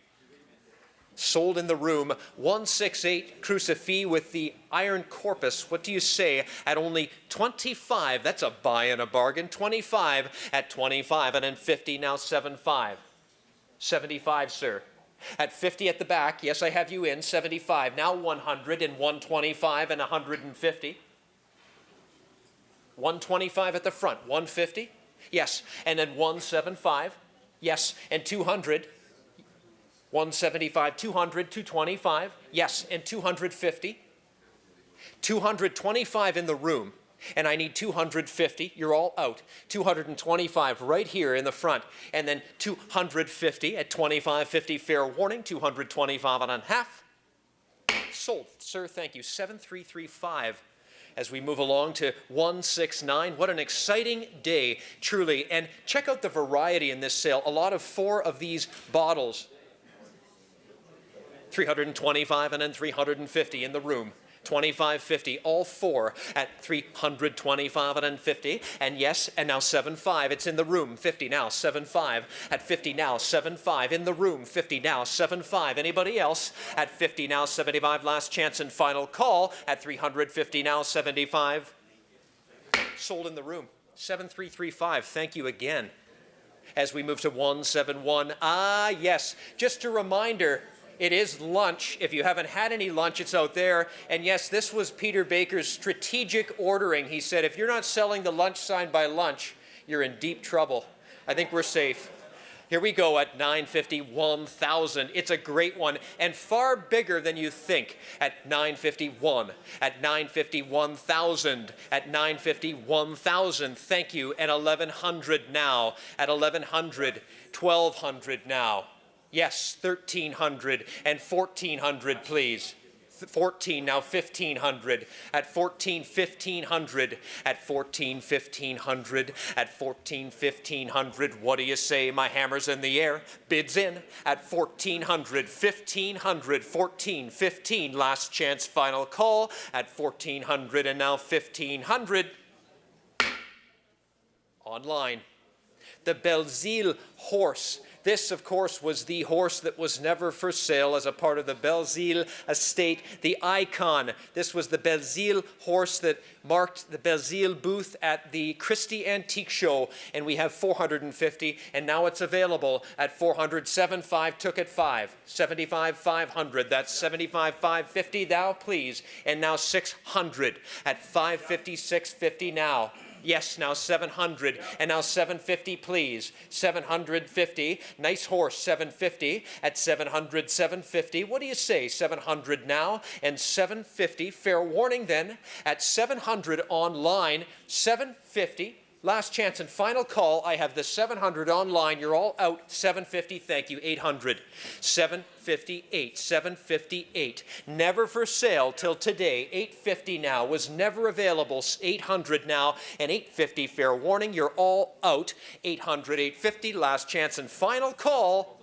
Sold in the room 168 crucifix with the iron corpus. What do you say at only 25? That's a buy and a bargain. 25 at 25 and then 50 now 75. 75, sir. At 50 at the back, yes, I have you in. 75 now 100 and 125 and 150. 125 at the front. 150. Yes, and then 175. Yes, and 200. 175, 200, 225. Yes, and 250. 225 in the room, and I need 250. You're all out. 225 right here in the front, and then 250 at 25.50. Fair warning. 225 and a half. Sold, sir. Thank you. 7335. As we move along to 169. What an exciting day, truly. And check out the variety in this sale. A lot of 4 of these bottles. 325 and then 350 in the room. 25.50, all 4 at 325 and then 50. And yes, and now 75. It's in the room. 50 now, 75. At 50 now, 75. In the room. 50 now, 75. Anybody else? At 50 now, 75. Last chance and final call. At 350 now, 75. Sold in the room. 7335. Thank you again. As we move to 171. Ah, yes. Just a reminder. It is lunch. If you haven't had any lunch, it's out there. And yes, this was Peter Baker's strategic ordering. He said, if you're not selling the lunch sign by lunch, you're in deep trouble. I think we're safe. Here we go at 950, 1,000. It's a great one and far bigger than you think. At 951, at 950, 1,000, at 950, 1,000. Thank you. And 1,100 now. At 1,100, 1,200 now. Yes, 1,300 and 1,400, please. 14, now 1,500. At 14, 1,500. At 14, 1,500. At 14, 1,500. What do you say? My hammer's in the air. Bids in. At 1,400, 1,500. 14, 15. Last chance, final call. At 1,400 and now 1,500. Online. The Belzile horse. This, of course, was the horse that was never for sale as a part of the Belzile estate, the icon. This was the Belzile horse that marked the Belzile booth at the Christie Antique Show, and we have 450, and now it's available at 400. 75 took at 5. 75, 500. That's 75, 550 now, please. And now 600 at 550, 650 now. Yes, now 700, and now 750, please. 750, nice horse, 750, at 700, 750. What do you say? 700 now, and 750. Fair warning then, at 700 online, 750. Last chance and final call. I have the 700 online. You're all out. 750. Thank you. 800. 758. 758. Never for sale till today. 850 now. Was never available. 800 now and 850. Fair warning. You're all out. 800. 850. Last chance and final call.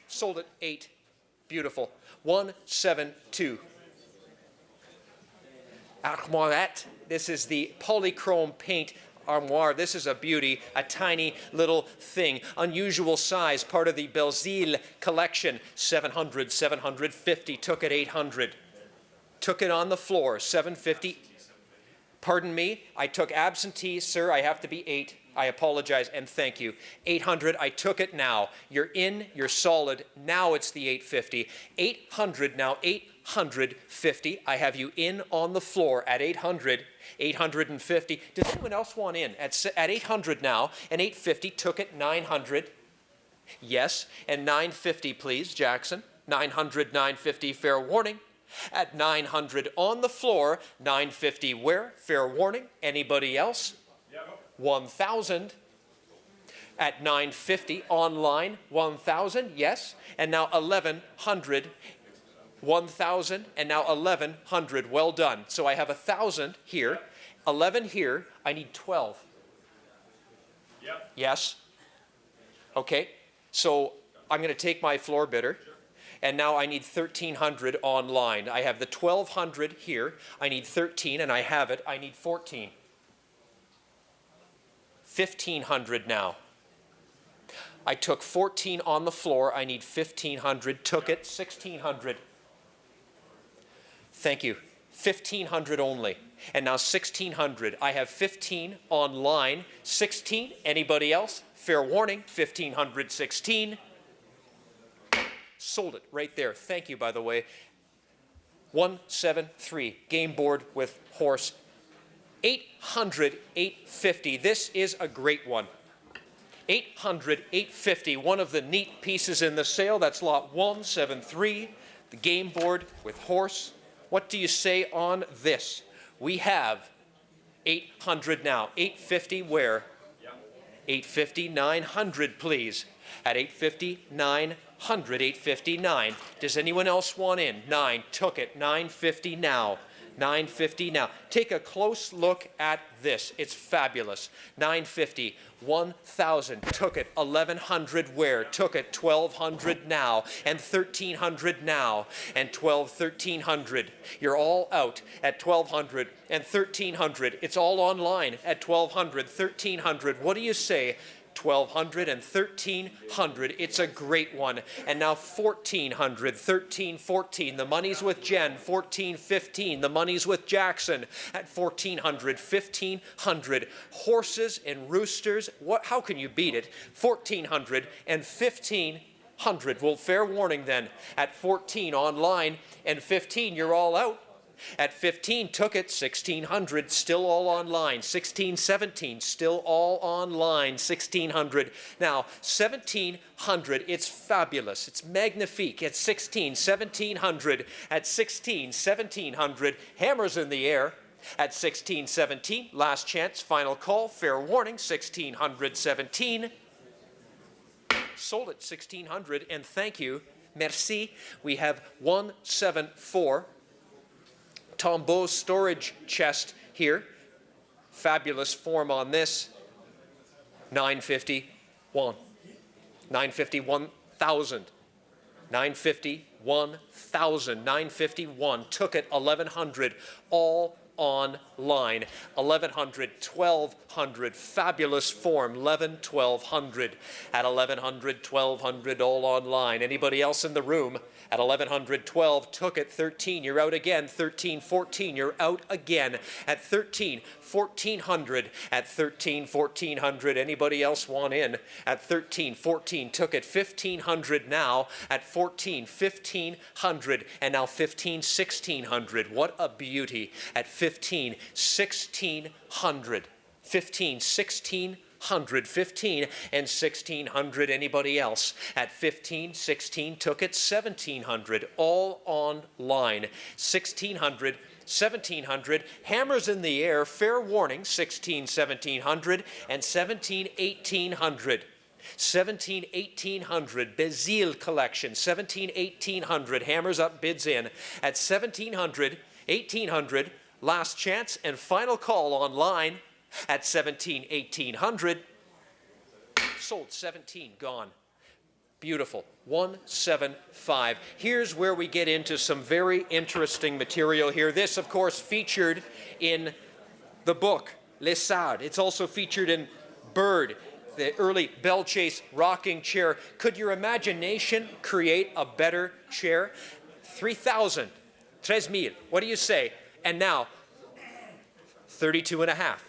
Sold at 8. Beautiful. 172. Armoirette. This is the polychrome paint armoire. This is a beauty, a tiny little thing. Unusual size, part of the Belzile collection. 700, 750, took it 800. Took it on the floor, 750. Pardon me, I took absentee, sir, I have to be 8. I apologize and thank you. 800, I took it now. You're in, you're solid. Now it's the 850. 800 now, 850. I have you in on the floor at 800. 850. Does anyone else want in? At 800 now, and 850 took it 900. Yes, and 950, please, Jackson. 900, 950, fair warning. At 900 on the floor, 950 where? Fair warning. Anybody else? 1,000. at 950. Online, 1,000, yes. And now 1,100, 1,000, and now 1,100. Well done. So I have 1,000 here, 11 here. I need 12. Yep. Yes? Okay. So I'm going to take my floor bidder. And now I need 1,300 online. I have the 1,200 here. I need 13, and I have it. I need 14. 1,500 now. I took 14 on the floor. I need 1,500. Took it. 1,600. Thank you. 1,500 only. And now 1,600. I have 15 online. 16. Anybody else? Fair warning. 1,500, 16. Sold it right there. Thank you, by the way. 173. Game board with horse. 800, 850. This is a great one. 800, 850. One of the neat pieces in the sale. That's lot 173. The game board with horse. What do you say on this? We have 800 now. 850 where? 850, 900, please. At 850, 900, 859. Does anyone else want in? 9, took it. 950 now. 950 now. Take a close look at this. It's fabulous. 950, 1,000, took it. 1,100 where? Took it. 1,200 now. And 1,300 now. And 1,300. You're all out at 1,200 and 1,300. It's all online at 1,200, 1,300. What do you say? 1,200 and 1,300. It's a great one. And now 1,400, 13, 14. The money's with Jen. 14, 15. The money's with Jackson at 1,400, 1,500. Horses and roosters. What? How can you beat it? 1,400 and 1,500. Well, fair warning then. At 14 online and 15, you're all out. At 15, took it. 1,600, still all online. 16, 17, still all online. 1,600. Now, 1,700, it's fabulous. It's magnifique. At 16, 1,700. At 16, 1,700. Hammers in the air. At 16, 17, last chance, final call, fair warning. 1,600, 17. Sold at 1,600, and thank you. Merci. We have 174. Tombeau's storage chest here. Fabulous form on this. 950, 1. 950, 1,000. 950, 1,000. 950, 1. Took it. 1,100. All online. 1,100, 1,200. Fabulous form. 11, 1,200. At 1,100, 1,200. All online. Anybody else in the room? At 1,100, 12, took it. 13, you're out again. 13, 14, you're out again. At 13, 1,400. At 13, 1,400. Anybody else want in? At 13, 14, took it. 1,500 now. At 14, 1,500. And now 15, 1,600. What a beauty. At 15, 1,600. 15, 1,600, 15 and 1,600. Anybody else? At 15, 16, took it. 1,700, all online. 1,600, 1,700. Hammers in the air. Fair warning. 16, 1,700 and 17, 1,800. 17, 1,800. Bézille collection. 17, 1,800. Hammers up, bids in. At 1,700, 1,800. Last chance and final call online. At 17, 1,800. Sold. 17, gone. Beautiful. 175. Here's where we get into some very interesting material here. This, of course, featured in the book, Les Sardes. It's also featured in Bird, the early Bell Chase rocking chair. Could your imagination create a better chair? 3,000. 13,000. What do you say? And now, 32 and a half.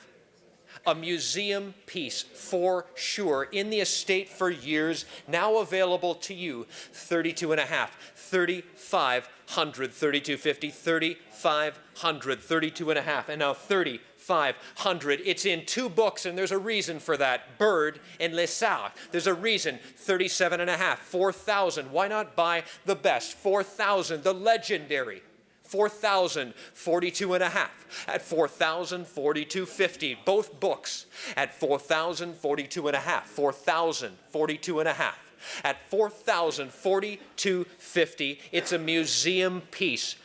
A museum piece for sure, in the estate for years, now available to you. 32 and a half, 3,500, 3,250, 3,500, 32 and a half, and now 3,500. It's in 2 books, and there's a reason for that. Bird and Les Sardes. There's a reason. 37 and a half, 4,000. Why not buy the best? 4,000, the legendary $4,042.50. At $4,042.50, both books at $4,042.50. $4,042.50. At $4,042.50, it's a museum piece.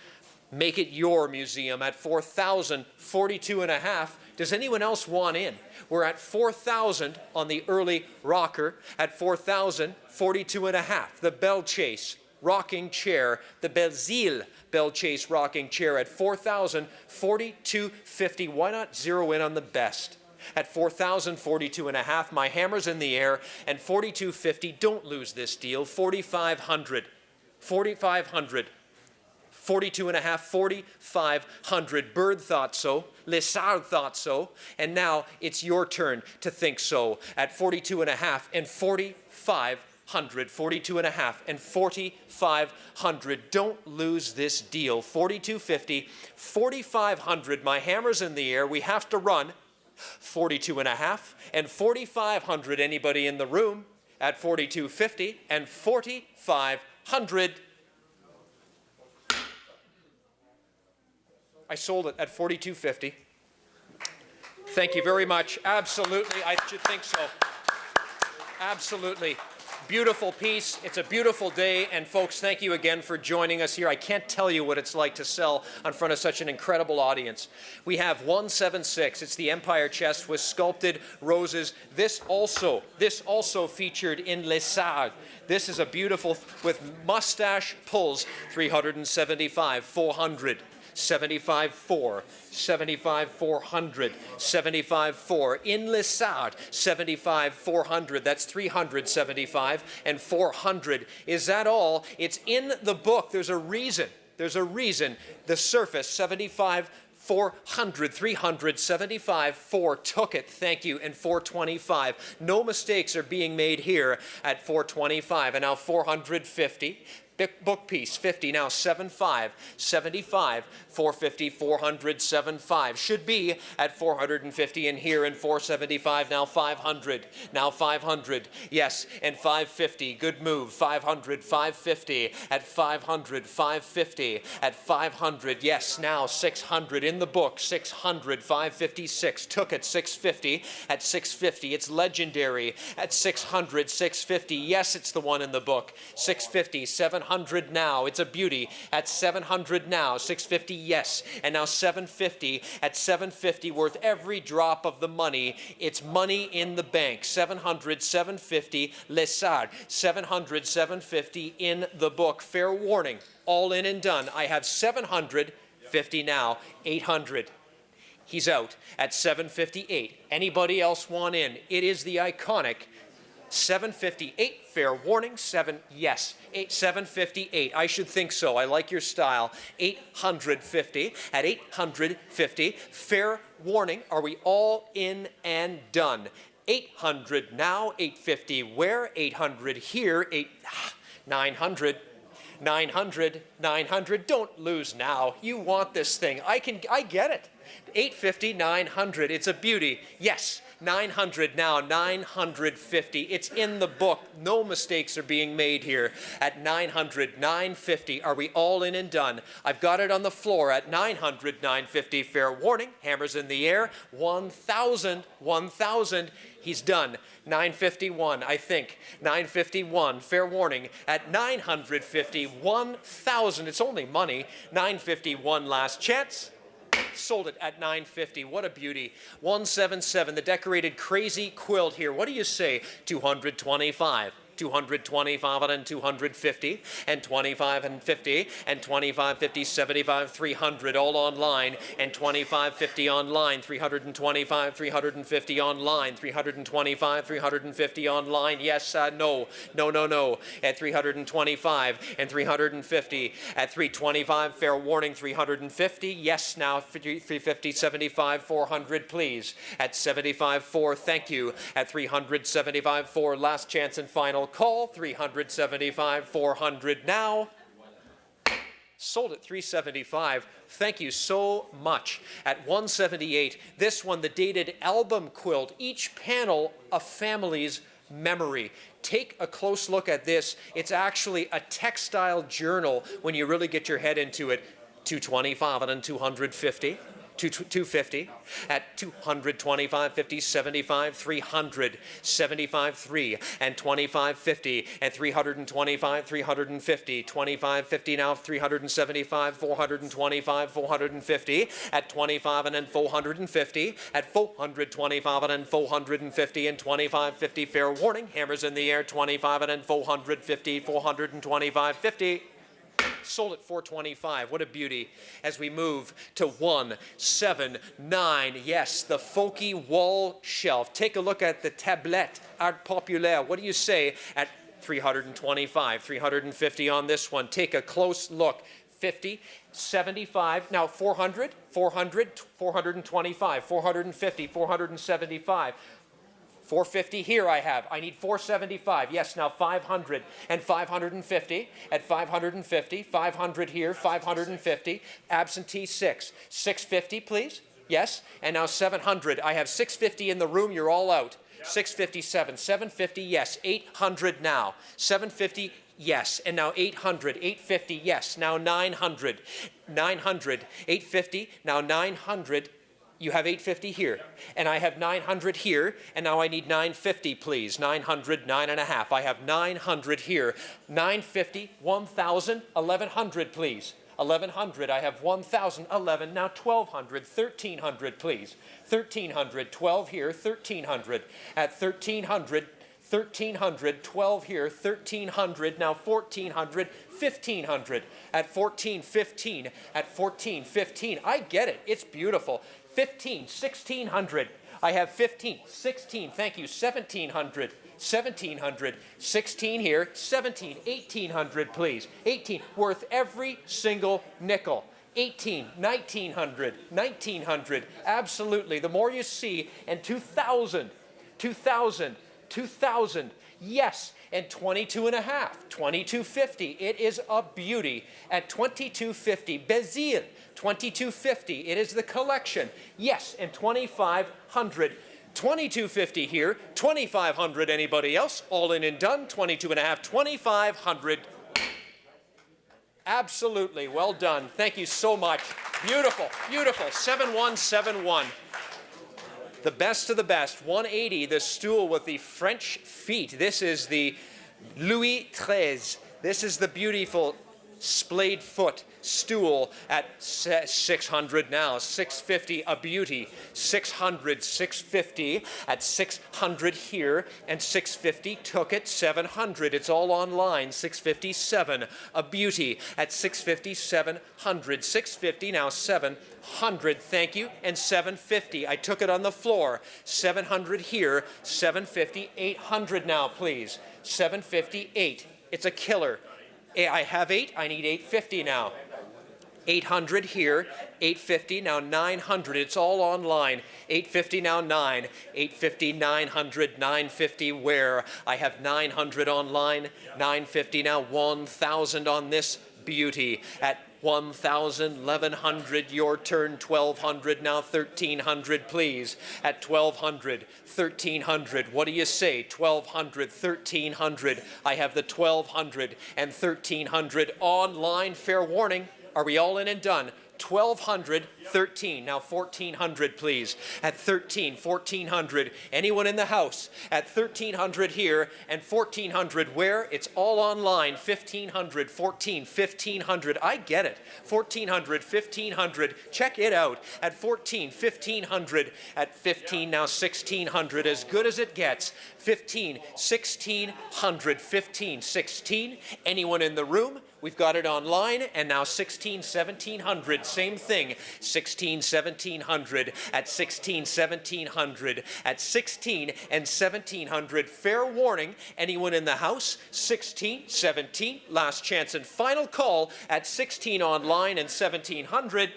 Make it your museum at $4,042.50. Does anyone else want in? We're at $4,000 on the early rocker, at $4,042.50. The Belchase rocking chair, the Belzile Belchase rocking chair at $4,042.50. Why not zero in on the best? At $4,042.50, my hammer's in the air, and $42.50. Don't lose this deal. $4,500. $4,500. $42.50, $4,500. Bird thought so. Lessard thought so. And now it's your turn to think so. At $42.50 and $4,500. $42.50 and $4,500. Don't lose this deal. $42.50, $4,500. My hammer's in the air. We have to run. $42.50 and $4,500. Anybody in the room? At $42.50 and $4,500. I sold it at $42.50. Thank you very much. Absolutely, I should think so. Absolutely. Beautiful piece. It's a beautiful day. And folks, thank you again for joining us here. I can't tell you what it's like to sell in front of such an incredible audience. We have 176. It's the Empire chest with sculpted roses. This also featured in Lessard. This is a beautiful, with mustache pulls, $375, $400. 75.4, 75.400, 75.4 in Lessard, 75.400. That's 375 and 400. Is that all? It's in the book. There's a reason. There's a reason. The surface 75. 400, 375, 4 took it, thank you, and 425. No mistakes are being made here at 425, and now 450. Book piece, 50, now 75, 75, 450, 400, 75. Should be at 450 and here, and 475, now 500, now 500, yes, and 550, good move, 500, 550, at 500, 550, at 500, yes, now 600, in the book, 600, 556, took it, 650, at 650, it's legendary, at 600, 650, yes, it's the one in the book, 650, 700 now, it's a beauty, at 700 now, 650, yes, and now 750, at 750, worth every drop of the money, it's money in the bank, 700, 750, Lessard, 700, 750 in the book, fair warning, all in and done, I have 750 now, 800. He's out at 758. Anybody else want in? It is the iconic 758, fair warning, 758. I should think so. I like your style. 850 at 850, fair warning. Are we all in and done? 800 now, 850 where? 800 here, 900. 900, 900. Don't lose now. You want this thing. I get it. 850, 900. It's a beauty. Yes. 900 now, 950. It's in the book. No mistakes are being made here. At 900, 950. Are we all in and done? I've got it on the floor at 900, 950. Fair warning. Hammers in the air. 1,000, 1,000. He's done. 951, I think. 951. Fair warning. At 950, 1,000. It's only money. 951 last chance. Sold it at 950. What a beauty. 177, the decorated crazy quilt here. What do you say? 225. 225 and 250 and 25 and 50 and 25, 50, 75, 300 all online and 25, 50 online, 325, 350 online, 325, 350 online. Yes, no, no, no, no. At 325 and 350 at 325. Fair warning, 350. Yes, now 350, 75, 400, please. At 75, 4. Thank you. At 375, 4. Last chance and final call, 375, 400 now. Sold at 375. Thank you so much. At 178, this one, the dated album quilt, each panel a family's memory. Take a close look at this. It's actually a textile journal when you really get your head into it. 225 and then 250. 250 at 225, 50, 75, 300, 75, 3, and 25, 50, and 325, 350, 25, 50 now, 375, 425, 450, at 25 and then 450, at 425 and then 450, and 25, 50, fair warning, hammers in the air, 25 and then 450, 425, 50. Sold at 425. What a beauty. As we move to 179. Yes, the Folky wall shelf. Take a look at the tablette Art Populaire. What do you say at 325, 350 on this one? Take a close look. 50, 75, now 400, 400, 425, 450, 475. 450 here I have. I need 475. Yes, now 500 and 550 at 550. 500 here, 550. Absentee 6. 650, please. Yes, and now 700. I have 650 in the room. You're all out. 657. 750, yes. 800 now. 750, yes. And now 800. 850, yes. Now 900. 900. 850. Now 900. You have 850 here, and I have 900 here, and now I need 950, please. 900, 9.5. I have 900 here. 950, 1,000, 1,100, please. 1,100, I have 1,000, 11, now 1,200, 1,300, please. 1,300, 12 here, 1,300. At 1,300, 1,300, 12 here, 1,300, now 1,400, 1,500. At 1,415, at 1,415. I get it, it's beautiful. 15, 1,600. I have 15, 16, thank you, 1,700, 1,700, 16 here, 17, 1,800, please. 18, worth every single nickel. 18, 1,900, 1,900, absolutely. The more you see, and 2,000, 2,000, 2,000, yes, and 22 and a half, 2250. It is a beauty at 2250. Bézille, 2250. It is the collection. Yes, and 2,500. 2250 here, 2,500. Anybody else? All in and done. 22 and a half, 2,500. Absolutely, well done. Thank you so much. Beautiful, beautiful. 7171. The best of the best. 180, the stool with the French feet. This is the Louis XIII. This is the beautiful splayed foot stool at 600 now. 650, a beauty. 600, 650 at 600 here, and 650 took it. 700, it's all online. 657, a beauty at 650, 700. 650 now, 700, thank you, and 750. I took it on the floor. 700 here, 750, 800 now, please. 758. It's a killer. I have 8. I need 850 now. 800 here, 850 now, 900. It's all online. 850 now, 9. 850, 900, 950 where? I have 900 online. 950 now, 1,000 on this beauty. At 1,000, 1,100, your turn, 1,200, now 1,300, please. At 1,200, 1,300, what do you say? 1,200, 1,300, I have the 1,200 and 1,300 online, fair warning. Are we all in and done? 1,200, 13. Now 1,400, please. At 13, 1,400. Anyone in the house? At 1,300 here and 1,400 where? It's all online. 1,500, 14, 1,500. I get it. 1,400, 1,500. Check it out. At 14, 1,500. At 15, now 1,600. As good as it gets. 15, 1,600. 15, 16. Anyone in the room? We've got it online, and now 16, 1,700, same thing. 16, 1,700, at 16, 1,700, at 16 and 1,700. Fair warning, anyone in the house? 16, 17, last chance and final call at 16 online and 1,700.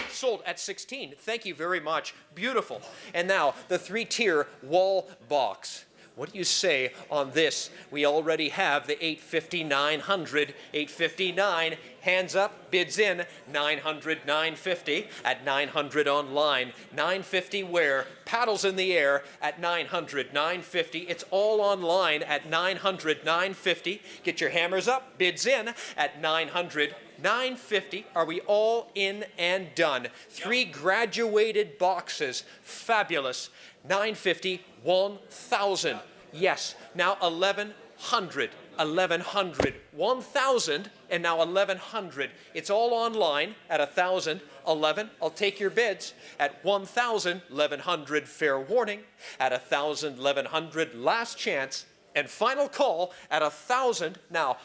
Sold at 16. Thank you very much. Beautiful. And now the 3-tier wall box. What do you say on this? We already have the 850, 900, 859, hands up, bids in, 900, 950, at 900 online, 950 where? Paddles in the air at 900, 950, it's all online at 900, 950, get your hammers up, bids in at 900, 950. Are we all in and done? 3 graduated boxes. Fabulous. 950, 1,000. Yes. Now 1,100. 1,100, 1,000, and now 1,100. It's all online at 1,000, 11. I'll take your bids. At 1,000, 1,100, fair warning. At 1,000, 1,100, last chance. And final call at 1,000. Now,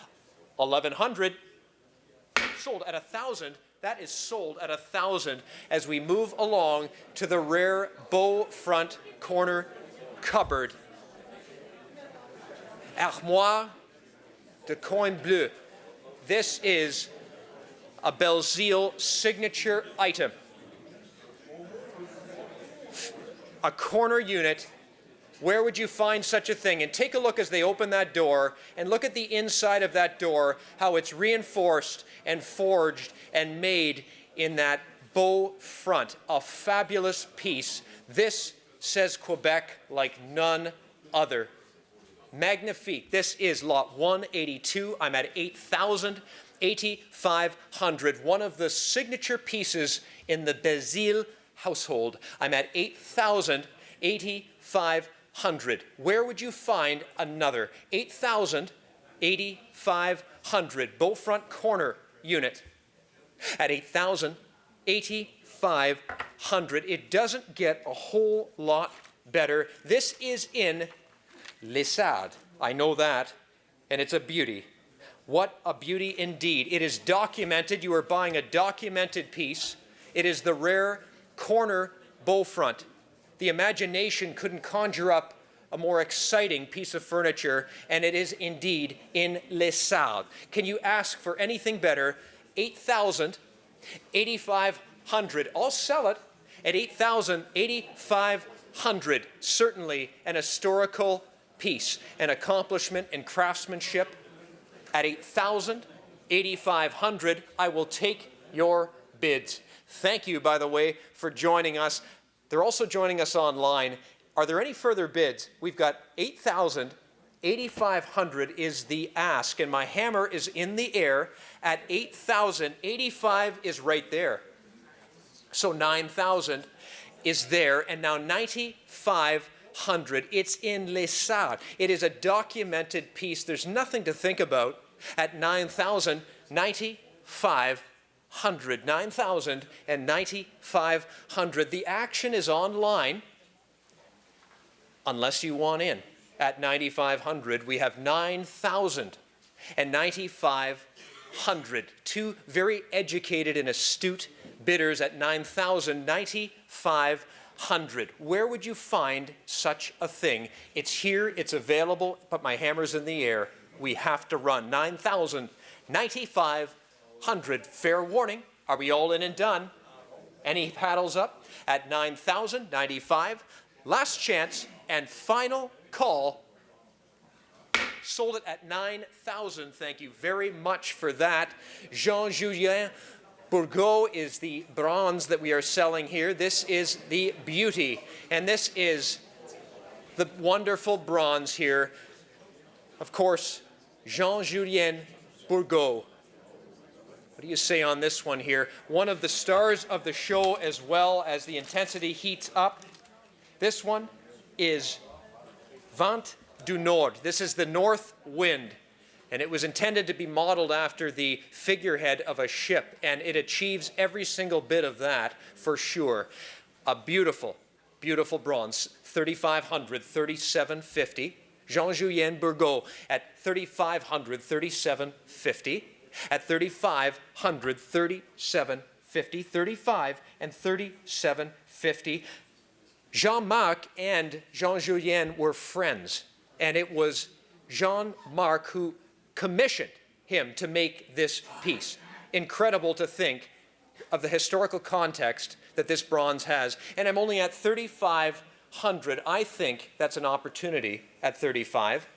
1,100, sold at 1,000. That is sold at 1,000 as we move along to the rare bow front corner cupboard. Armoire de Coin Bleu. This is a Belzile signature item. A corner unit. Where would you find such a thing? And take a look as they open that door and look at the inside of that door, how it's reinforced and forged and made in that bow front. A fabulous piece. This says Quebec like none other. Magnifique. This is lot 182. I'm at 8,000, 8,500. One of the signature pieces in the Belzile household. I'm at 8,000, 8,500. Where would you find another? 8,000, 8,500. Bow front corner unit at 8,000, 8,500. It doesn't get a whole lot better. This is in Lessard. I know that, and it's a beauty. What a beauty indeed. It is documented. You are buying a documented piece. It is the rare corner bow front. The imagination couldn't conjure up a more exciting piece of furniture, and it is indeed in Lessard. Can you ask for anything better? 8,000, 8,500. I'll sell it at 8,000, 8,500. Certainly an historical piece, an accomplishment in craftsmanship. At 8,000, 8,500, I will take your bids. Thank you, by the way, for joining us. They're also joining us online. Are there any further bids? We've got 8,000, 8,500 is the ask, and my hammer is in the air at 8,000. 85 is right there. So 9,000 is there, and now 9,500. It's in Lessard. It is a documented piece. There's nothing to think about. At 9,000, 9,500. 9,000 and 9,500. The action is online, unless you want in. At 9,500, we have 9,000 and 9,500. Two very educated and astute bidders at 9,000, 9,500. Where would you find such a thing? It's here, it's available, but my hammer's in the air. We have to run. 9,000, 9,500. Fair warning. Are we all in and done? Any paddles up? At 9,000, 95. Last chance and final call. Sold it at 9,000. Thank you very much for that. Jean-Julien Bourgault is the bronze that we are selling here. This is the beauty, and this is the wonderful bronze here. Of course, Jean-Julien Bourgault. What do you say on this one here? One of the stars of the show as well as the intensity heats up. This one is Vent du Nord. This is the north wind. And it was intended to be modeled after the figurehead of a ship, and it achieves every single bit of that for sure. A beautiful, beautiful bronze, 3,500, 3,750. Jean-Julien Bourgault at 3,500, 3,750. At 3,500, 3,750, 35 and 3,750. Jean-Marc and Jean-Julien were friends, and it was Jean-Marc who commissioned him to make this piece. Incredible to think of the historical context that this bronze has. And I'm only at 3,500. I think that's an opportunity at 35,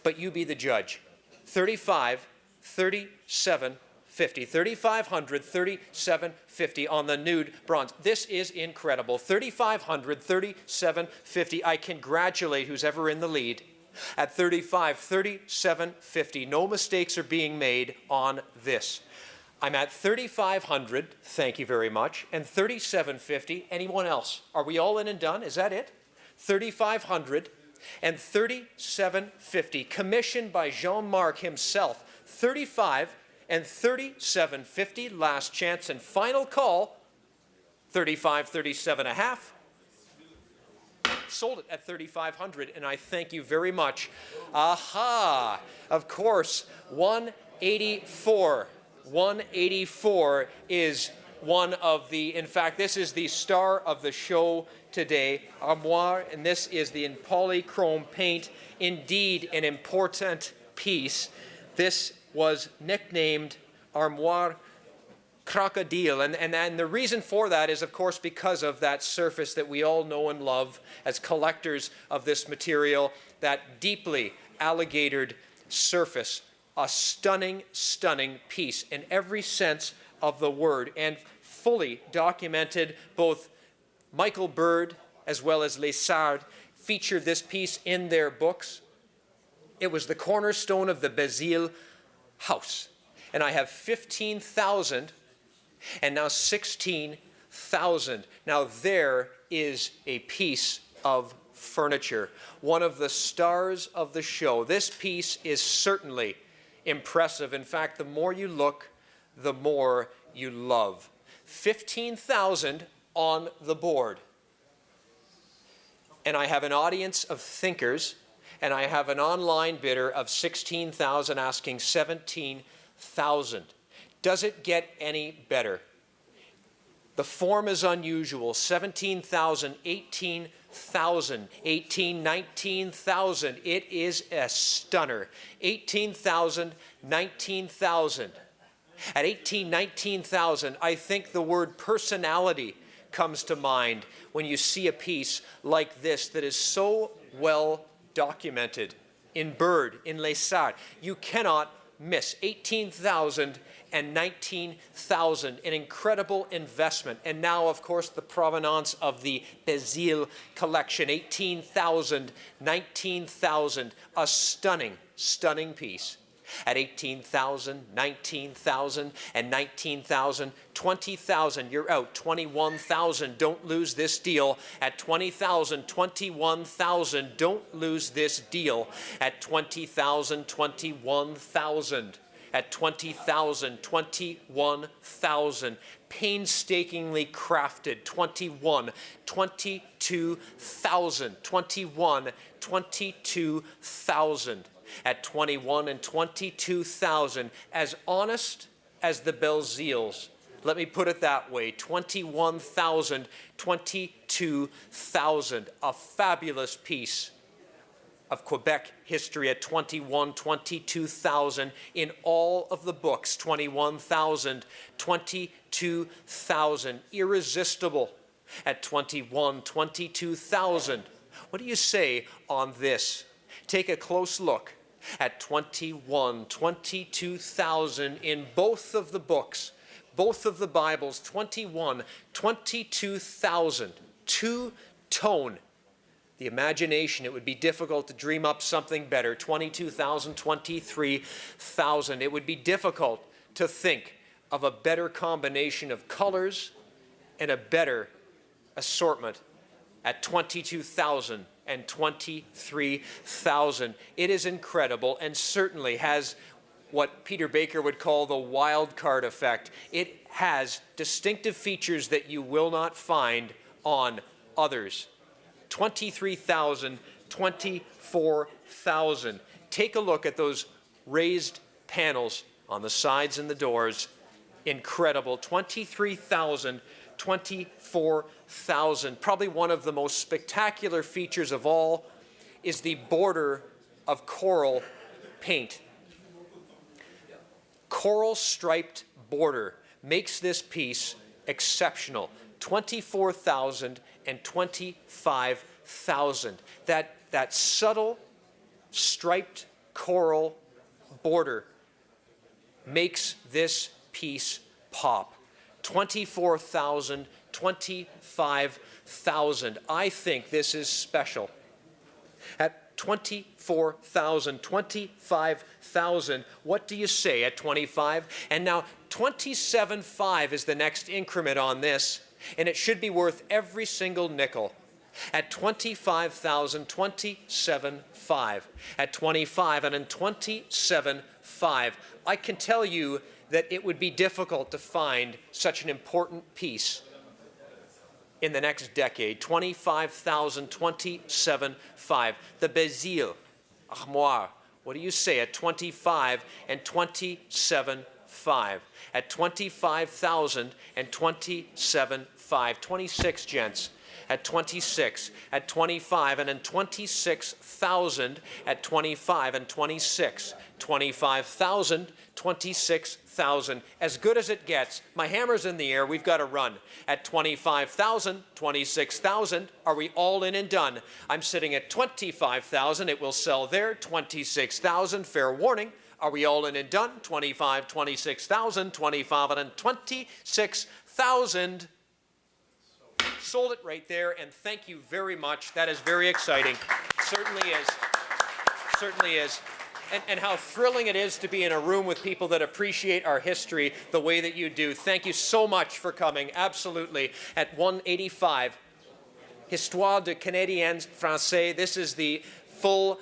but you be the judge. 35, 3,750. 3,500, 3,750 on the nude bronze. This is incredible. 3,500, 3,750. I congratulate who's ever in the lead. At 35, 3,750. No mistakes are being made on this. I'm at 3,500, thank you very much, and 3,750. Anyone else? Are we all in and done? Is that it? 3,500 and 3,750, commissioned by Jean-Marc himself. 35 and 3,750, last chance and final call. 35, 37 and a half. Sold it at 3,500, and I thank you very much. Aha! Of course, 184. 184 is one of the, in fact, this is the star of the show today, Armoire, and this is the in polychrome paint. Indeed, an important piece. This was nicknamed Armoire Crocodile, and the reason for that is, of course, because of that surface that we all know and love as collectors of this material, that deeply alligatored surface. A stunning, stunning piece in every sense of the word, and fully documented. Both Michael Bird as well as Lessard featured this piece in their books. It was the cornerstone of the Basile house. And I have 15,000 and now 16,000. Now there is a piece of furniture, one of the stars of the show. This piece is certainly impressive. In fact, the more you look, the more you love. 15,000 on the board. And I have an audience of thinkers, and I have an online bidder of 16,000 asking 17,000. Does it get any better? The form is unusual. 17,000, 18,000, 18, 19,000. It is a stunner. 18,000, 19,000. At 18, 19,000, I think the word personality comes to mind when you see a piece like this that is so well documented in Bird, in Lessard. You cannot miss 18,000 and 19,000, an incredible investment. And now, of course, the provenance of the Basile collection, 18,000, 19,000, a stunning, stunning piece. At 18,000, 19,000, and 19,000, 20,000, you're out. 21,000, don't lose this deal. At 20,000, 21,000, don't lose this deal. At 20,000, 21,000. At 20,000, 21,000, painstakingly crafted. 21, 22,000, 21, 22,000. At 21 and 22,000, as honest as the Belziles. Let me put it that way, 21,000, 22,000, a fabulous piece of Quebec history at 21, 22,000 in all of the books, 21,000, 22,000, irresistible at 21, 22,000. What do you say on this? Take a close look at 21, 22,000 in both of the books, both of the Bibles, 21, 22,000, two-tone. The imagination, it would be difficult to dream up something better. 22,000, 23,000. It would be difficult to think of a better combination of colors and a better assortment at 22,000 and 23,000. It is incredible and certainly has what Peter Baker would call the wild card effect. It has distinctive features that you will not find on others. 23,000, 24,000. Take a look at those raised panels on the sides and the doors. Incredible. 23,000, 24,000. Probably one of the most spectacular features of all is the border of coral paint. Coral striped border makes this piece exceptional. 24,000 and 25,000. That subtle striped coral border makes this piece pop. 24,000, 25,000. I think this is special. At 24,000, 25,000, what do you say at 25? And now 27.5 is the next increment on this, and it should be worth every single nickel. At 25,000, 27.5. At 25 and then 27.5. I can tell you that it would be difficult to find such an important piece in the next decade. 25,000, 27.5. The Bézille armoire. What do you say at 25 and 27.5? At 25,000 and 27.5. 26, gents. At 26, at 25, and then 26,000 at 25 and 26. 25,000, 26,000. As good as it gets. My hammer's in the air. We've got to run. At 25,000, 26,000. Are we all in and done? I'm sitting at 25,000. It will sell there. 26,000. Fair warning. Are we all in and done? 25, 26,000, 25, and 26,000. Sold it right there, and thank you very much. That is very exciting. Certainly is. Certainly is. And how thrilling it is to be in a room with people that appreciate our history the way that you do. Thank you so much for coming. Absolutely. At 185, Histoire de Canadiens Français. This is the full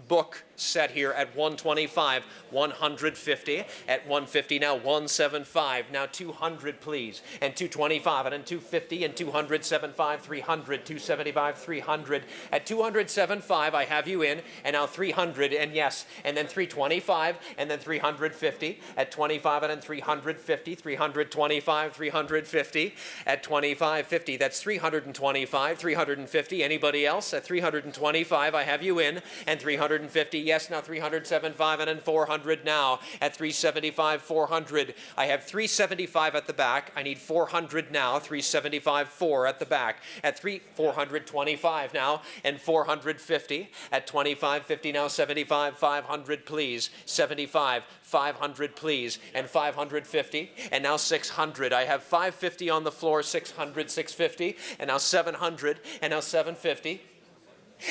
book set here at 125, 150, at 150 now 175, now 200 please, and 225, and then 250, and 200, 75, 300, 275, 300, at 275 I have you in, and now 300, and yes, and then 325, and then 350, at 25, and then 350, 325, 350, at 2550, that's 325, 350, anybody else? At 325 I have you in, and 350, yes, now 375 and then 400 now. At 375, 400. I have 375 at the back. I need 400 now. 375, 4 at the back. At 425 now and 450. At 2550 now 75, 500 please. 75, 500 please, and 550, and now 600. I have 550 on the floor, 600, 650, and now 700, and now 750,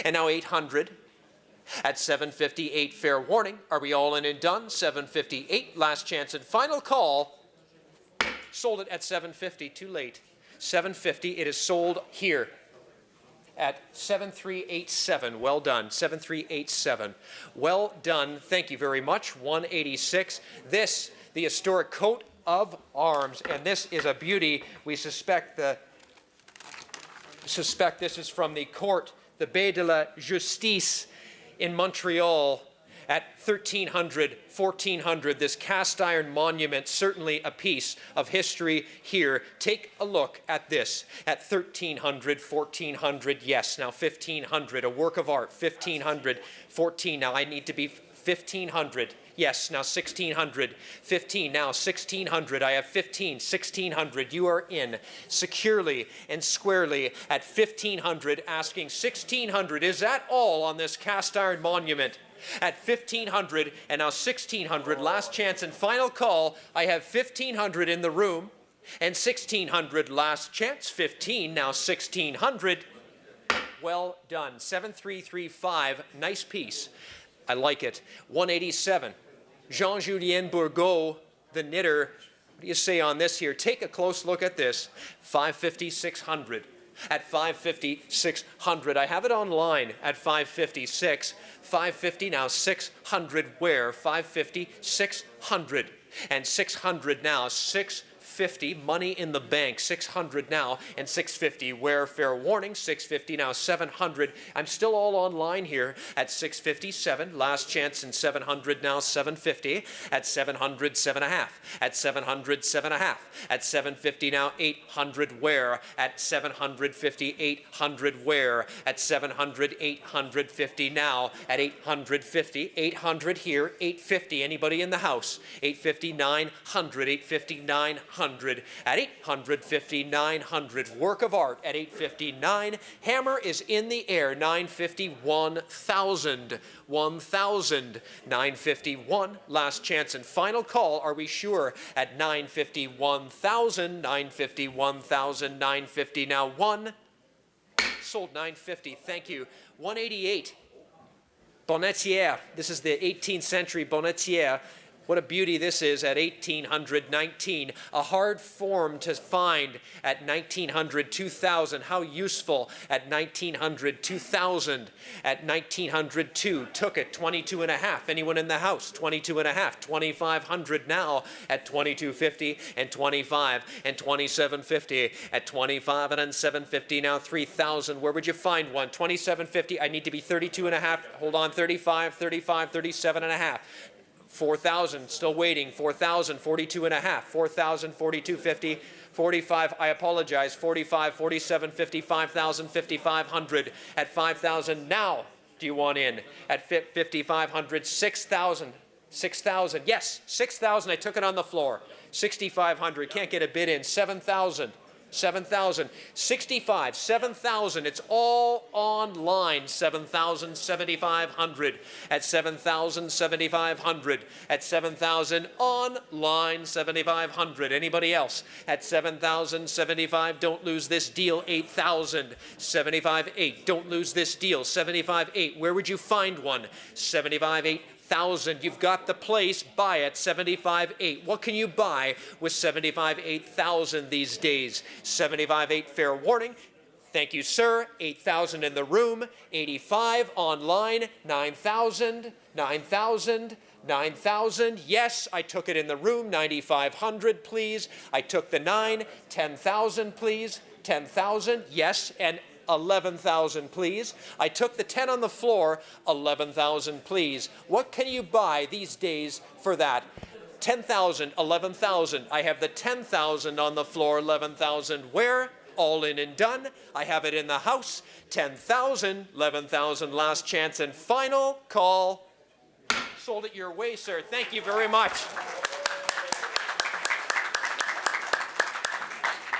and now 800. At 758, fair warning. Are we all in and done? 758, last chance and final call. Sold it at 750, too late. 750, it is sold here at 7387. Well done, 7387. Well done, thank you very much. 186. This, the historic coat of arms, and this is a beauty. We suspect this is from the court, the Baie de la Justice, in Montreal at 1300, 1400, this cast iron monument, certainly a piece of history here. Take a look at this at 1300, 1400, yes, now 1500, a work of art, 1500, 14, now I need to be 1500. Yes, now 1600, 15, now 1600, I have 15, 1600, you are in securely and squarely at 1500, asking 1600, is that all on this cast iron monument? At 1500 and now 1600, last chance and final call, I have 1500 in the room and 1600, last chance, 15, now 1600, well done, 7335, nice piece, I like it, 187. Jean-Julien Bourgault, the knitter, what do you say on this here? Take a close look at this. 550, 600. At 550, 600. I have it online at 556. 550 now, 600 where? 550, 600. And 600 now, 650, money in the bank, 600 now, and 650 where? Fair warning, 650 now, 700. I'm still all online here at 657, last chance, and 700 now, 750. At 700, 7.5. At 700, 7.5. At 750 now, 800 where? At 750, 800 where? At 700, 850 now. At 850, 800 here, 850. Anybody in the house? 850, 900, 850, 900. At 850, 900. Work of art at 859. Hammer is in the air. 950, 1,000. 1,000. 951. Last chance and final call. Are we sure? At 950, 1,000. 950, 1,000. 950 now 1. Sold 950. Thank you. 188. Bonnetière. This is the 18th century Bonnetière. What a beauty this is at 1819. A hard form to find at 1900, 2000. How useful at 1900, 2000. At 1902, took it 22 and a half. Anyone in the house? 22 and a half. 2500 now at 2250 and 25 and 2750 at 25 and then 750 now 3000. Where would you find one? 2750. I need to be 32 and a half. Hold on. 35, 35, 37 and a half. 4,000, still waiting, 4,000, 42 and a half, 4,000, 42.50, 45, I apologize, 45, 47, 50, 5,000, 5,500, at 5,000 now, do you want in? At 5,500, 6,000, 6,000, yes, 6,000, I took it on the floor, 6,500, can't get a bid in, 7,000. 7,000, 65, 7,000, it's all online, 7,000, 7,500, at 7,000, 7,500, at 7,000, online, 7,500, anybody else? At 7,000, 75, don't lose this deal, 8,000, 75, 8, don't lose this deal, 75, 8, where would you find one? 75, 8, 1,000. You've got the place. Buy it. 75.8. What can you buy with 75.8,000 these days? 75.8. Fair warning. Thank you, sir. 8,000 in the room. 85 online. 9,000. 9,000. 9,000. Yes, I took it in the room. 9,500, please. I took the 9. 10,000, please. 10,000. Yes, and 11,000, please. I took the 10 on the floor, 11,000, please. What can you buy these days for that? 10,000, 11,000. I have the 10,000 on the floor, 11,000. Where? All in and done. I have it in the house. 10,000, 11,000, last chance and final call. Sold it your way, sir. Thank you very much.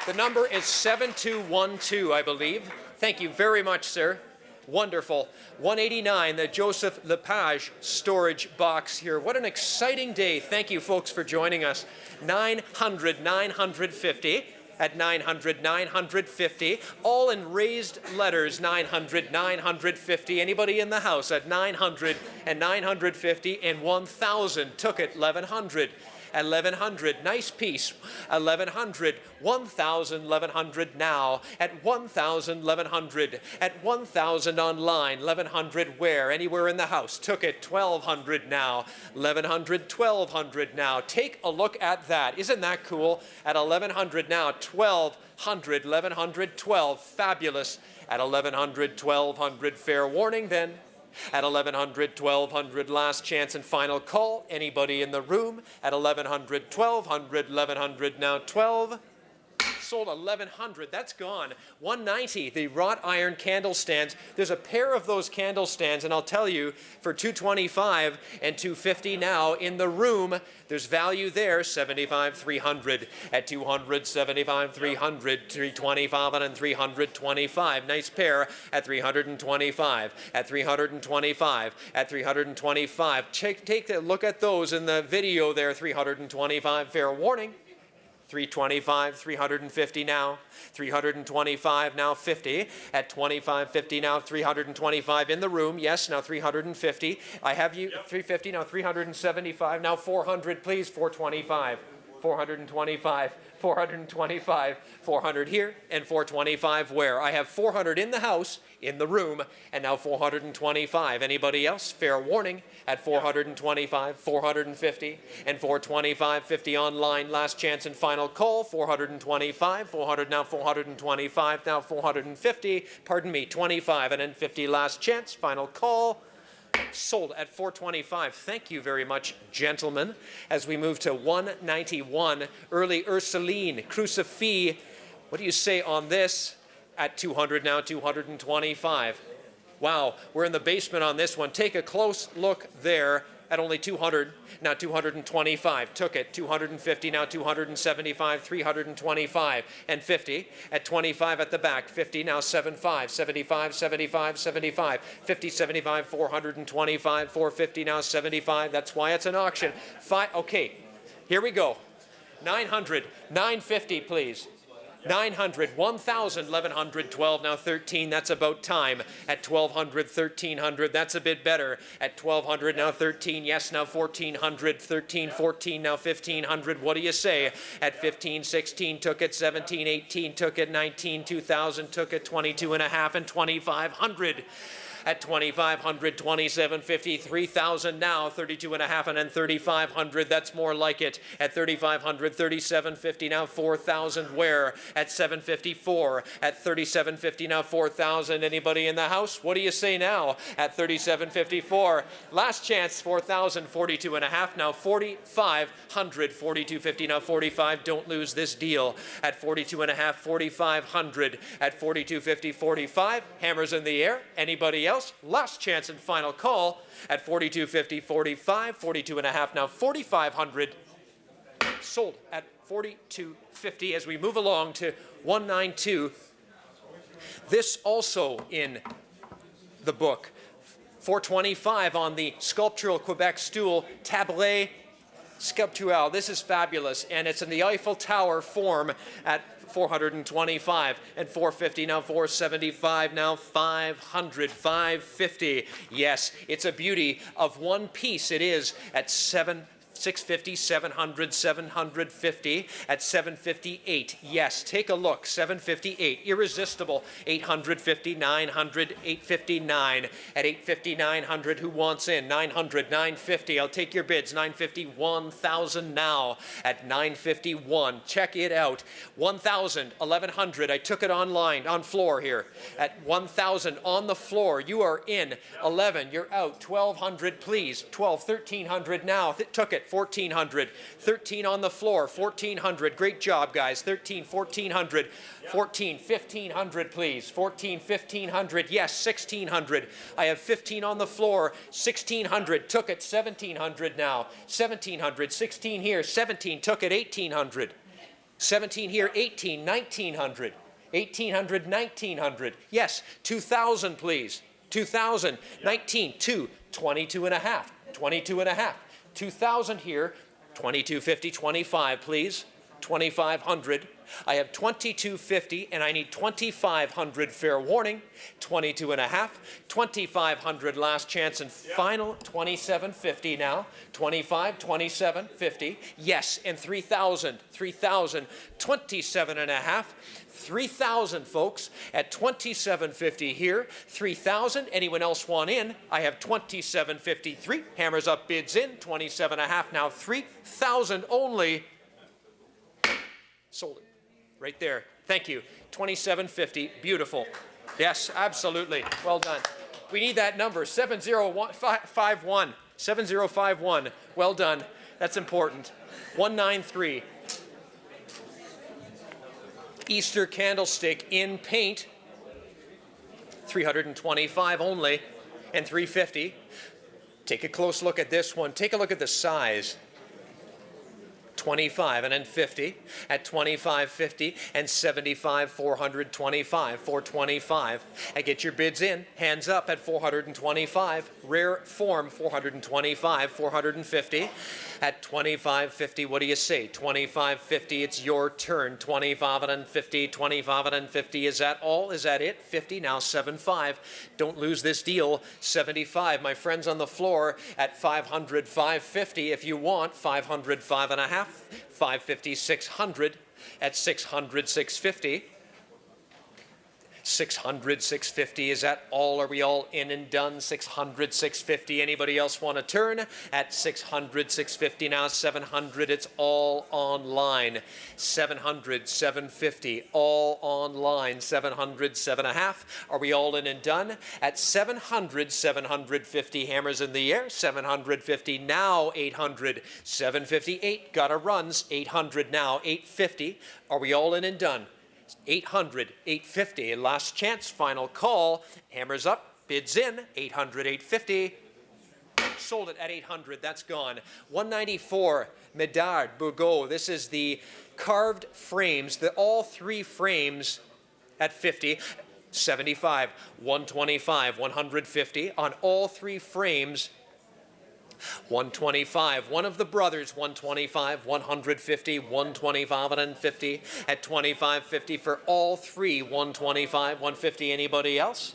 The number is 7212, I believe. Thank you very much, sir. Wonderful. 189, the Joseph Lepage storage box here. What an exciting day. Thank you, folks, for joining us. 900, 950. At 900, 950, all in raised letters, 900, 950. Anybody in the house at 900 and 950 and 1,000. Took it, 1,100. At 1,100, nice piece. 1,100, 1,000, 1,100 now. At 1,000, 1,100. At 1,000 online, 1,100 where? Anywhere in the house. Took it, 1,200 now. 1,100, 1,200 now. Take a look at that. Isn't that cool? At 1,100 now, 1,200, 1,100, 12. Fabulous. At 1,100, 1,200. Fair warning then. At 1,100, 1,200, last chance and final call. Anybody in the room? At 1,100, 1,200, 1,100, now 12. Sold 1,100. That's gone. 190, the wrought iron candle stands. There's a pair of those candle stands, and I'll tell you, for 225 and 250 now in the room, there's value there. 75, 300. At 200, 75, 300, 325, and 325. Nice pair at 325. At 325. At 325. Take a look at those in the video there. 325. Fair warning. 325, 350 now, 325 now 50, at 25.50 now 325 in the room, yes, now 350. I have you, 350 now 375, now 400 please, 425, 425, 425, 400 here, and 425 where? I have 400 in the house, in the room, and now 425. Anybody else? Fair warning at 425, 450, and 425, 50 online. Last chance and final call, 425, 400 now 425, now 450, pardon me, 25, and then 50 last chance, final call. Sold at 425. Thank you very much, gentlemen. As we move to 191, early Ursuline, Crucifix. What do you say on this? At 200 now, 225. Wow, we're in the basement on this one. Take a close look there at only 200, now 225. Took it, 250, now 275, 325, and 50. At 25 at the back, 50, now 75, 75, 75, 75, 50, 75, 425, 450, now 75. That's why it's an auction. Okay, here we go. 900, 950, please. 900, 1,000, 1,100, 12, now 13, that's about time. At 1,200, 1,300, that's a bit better. At 1,200, now 13, yes, now 1,400, 13, 14, now 1,500, what do you say? At 15, 16, took it, 17, 18, took it, 19, 2,000, took it, 22 and a half, and 2,500. At 2,500, 2,750, 3,000 now, 32 and a half, and then 3,500, that's more like it. At 3,500, 3,750, now 4,000, where? At 754, at 3,750, now 4,000, anybody in the house? What do you say now? At 3,754, last chance, 4,000, 42 and a half, now 4,500, 4,250, now 45, don't lose this deal. At 42 and a half, 4,500, at 4,250, 45, hammers in the air, anybody else? Last chance and final call at 42.50, 45, 42 and a half, now 4,500. Sold at 42.50 as we move along to 192. This also in the book. 425 on the sculptural Quebec stool, Tablet Sculptural. This is fabulous, and it's in the Eiffel Tower form at 425 and 450, now 475, now 500, 550. Yes, it's a beauty of one piece. It is at 650, 700, 750, at 758. Yes, take a look, 758, irresistible. 850, 900, 859. At 850, 900, who wants in? 900, 950, I'll take your bids. 950, 1,000 now. At 951, check it out. 1,000, 1,100, I took it online, on floor here. At 1,000 on the floor, you are in. 11, you're out. 1,200, please. 12, 1,300 now, took it. 1,400, 13 on the floor, 1,400, great job guys, 13, 1,400, 14, 1,500 please, 14, 1,500, yes, 1,600, I have 15 on the floor, 1,600, took it, 1,700 now, 1,700, 16 here, 17, took it, 1,800, 17 here, 18, 1,900, 1,800, 1,900, yes, 2,000 please, 2,000, 19, 2, 22 and a half, 22 and a half, 2,000 here, 2250, 25 please, 2,500. I have 2250 and I need 2,500 fair warning, 22 and a half, 2,500 last chance and final, 2,750 now, 25, 2,750, yes, and 3,000, 3,000, 27 and a half, 3,000 folks at 2,750 here, 3,000. Anyone else want in? I have 2,753. Hammers up, bids in. 27 and a half now. 3,000 only. Sold it. Right there. Thank you. 2,750. Beautiful. Yes, absolutely. Well done. We need that number. 7051. 7051. Well done. That's important. 193. Easter candlestick in paint, 325 only, and 350. Take a close look at this one. Take a look at the size. 25 and then 50 at 25.50 and 75 425 425. And get your bids in. Hands up at 425. Rare form 425 450 at 25.50. What do you say? 25.50. It's your turn. 25 and 50. 25 and 50. Is that all? Is that it? 50 now 75. Don't lose this deal. 75. My friends on the floor at 500 550. If you want 500 5 and a half. 550, 600, at 600, 650. 600, 650, is that all? Are we all in and done? 600, 650, anybody else want to turn? At 600, 650, now 700, it's all online. 700, 750, all online. 700, 7.5, are we all in and done? At 700, 750, hammers in the air. 750, now 800, 758, gotta runs. 800 now, 850, are we all in and done? 800, 850, last chance, final call, hammers up, bids in, 800, 850, sold it at 800, that's gone. 194, Medard, Bourgault, this is the carved frames, all three frames at 50, 75, 125, 150, on all three frames, 125, one of the brothers, 125, 150, 125 and 50 at 25.50 for all three, 125, 150. Anybody else?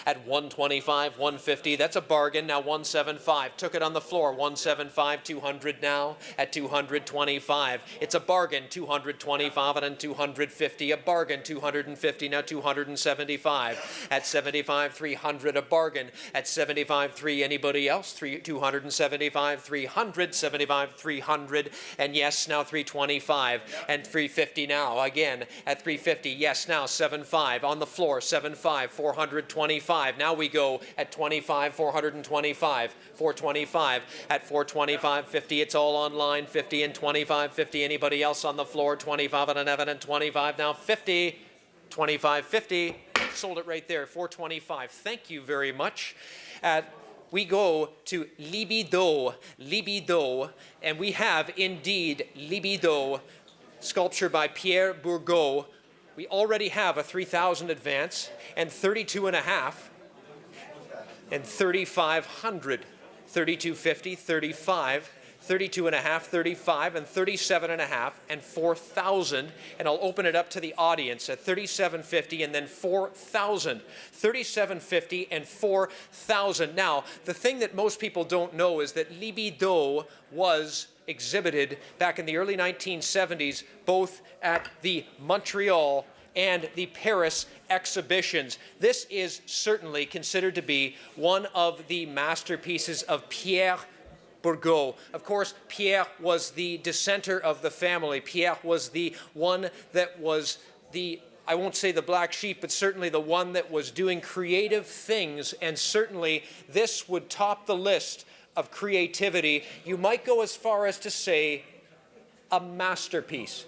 At 125, 150, that's a bargain. Now 175, took it on the floor. 175, 200 now at 225. It's a bargain. 225 and 250, a bargain. 250 now 275. At 75, 300, a bargain. At 75, 3. Anybody else? 275, 300, 75, 300, and yes, now 325 and 350 now again at 350. Yes, now 75 on the floor. 75, 425. Now we go at 25, 425, 425 at 425, 50. It's all online. 50 and 25, 50. Anybody else on the floor? 25 and 11 and 25 now 50, 25, 50. Sold it right there. 425. Thank you very much. We go to Libido, and we have indeed Libido, sculpture by Pierre Bourgault. We already have a 3,000 advance and 32 and a half and 3,500, 32.50, 35, 32 and a half, 35 and 37 and a half and 4,000, and I'll open it up to the audience at 37.50 and then 4,000, 37.50 and 4,000. Now, the thing that most people don't know is that Libido was exhibited back in the early 1970s, both at the Montreal and the Paris exhibitions. This is certainly considered to be one of the masterpieces of Pierre Bourgault. Of course, Pierre was the dissenter of the family. Pierre was the one that was the, I won't say the black sheep, but certainly the one that was doing creative things, and certainly this would top the list of creativity. You might go as far as to say a masterpiece.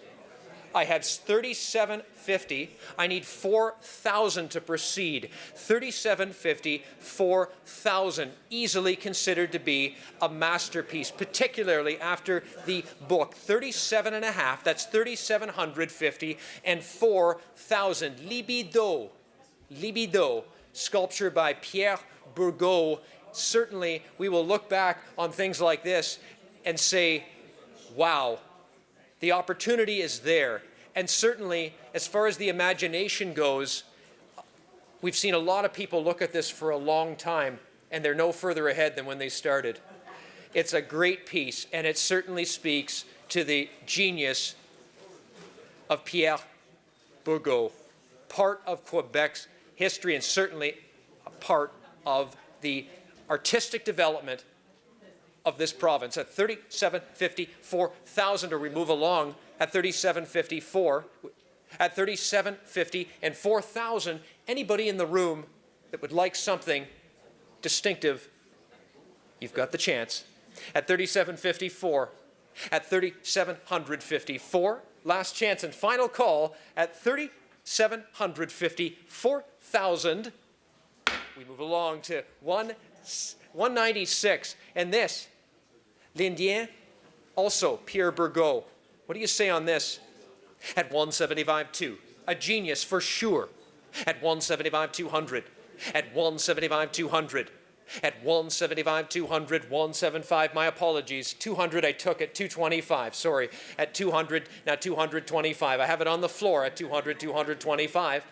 I have 37.50. I need 4,000 to proceed. 37.50, 4,000. Easily considered to be a masterpiece, particularly after the book. 37 and a half, that's 3,750 and 4,000. Libido, sculpture by Pierre Bourgault. Certainly, we will look back on things like this and say, wow, the opportunity is there. And certainly, as far as the imagination goes, we've seen a lot of people look at this for a long time, and they're no further ahead than when they started. It's a great piece, and it certainly speaks to the genius of Pierre Bourgault, part of Quebec's history and certainly a part of the artistic development of this province. At 37.50, 4,000, or we move along at 37.54, at 37.50 and 4,000. Anybody in the room that would like something distinctive, you've got the chance. At 37.54, at 3,754, last chance and final call at 3,750, 4,000. We move along to 196, and this, L'Indien, also Pierre Bourgault. What do you say on this? At 175.2, a genius for sure. At 175.200, at 175.200, at 175.200, 175. My apologies. 200. I took at 225. Sorry. At 200. Now 225. I have it on the floor at 200. 225.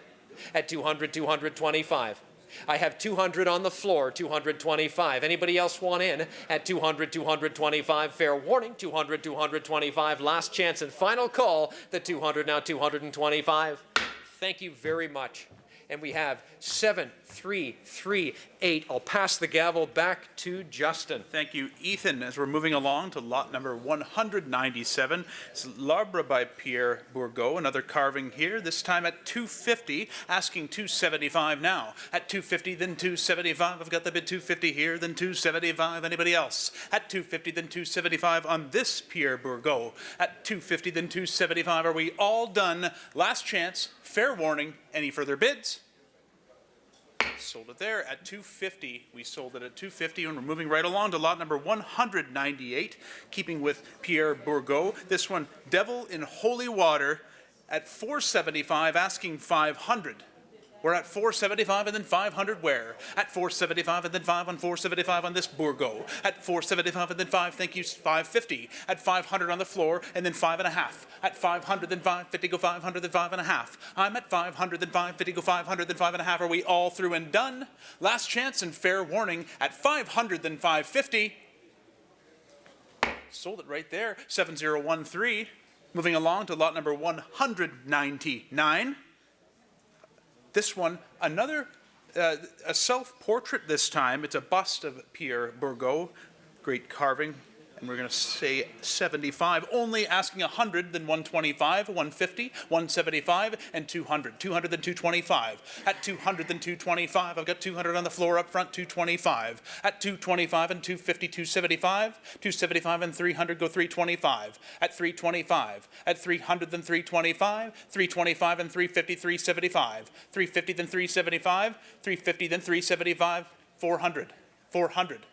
At 200. 225. I have 200 on the floor, 225. Anybody else want in at 200, 225? Fair warning, 200, 225. Last chance and final call, the 200, now 225. Thank you very much. And we have 7,338. I'll pass the gavel back to Justin. Thank you, Ethan. As we're moving along to lot number 197, it's L'Arbre by Pierre Bourgault. Another carving here, this time at 250, asking 275 now. At 250, then 275. I've got the bid 250 here, then 275. Anybody else? At 250, then 275 on this Pierre Bourgault. At 250, then 275. Are we all done? Last chance, fair warning. Any further bids? Sold it there at 250. We sold it at 250, and we're moving right along to lot number 198, keeping with Pierre Bourgault. This one, Devil in Holy Water, at 475, asking 500. We're at 475 and then 500 where? At 475 and then 5 on 475 on this Bourgo. At 475 and then 5, thank you, 550. At 500 on the floor and then 5.5. At 500 then 550, go 500 then 5.5. I'm at 500 then 550, go 500 then 5.5. Are we all through and done? Last chance and fair warning at 500 then 550. Sold it right there, 7013. Moving along to lot number 199. This one, another, a self-portrait this time. It's a bust of Pierre Bourgault, great carving. And we're going to say 75, only asking 100, then 125, 150, 175, and 200. 200, then 225. At 200, then 225. I've got 200 on the floor up front, 225. At 225 and 250, 275. 275 and 300, go 325. At 325. At 300, then 325. 325 and 350, 375. 350, then 375. 350, then 375. 400. 400.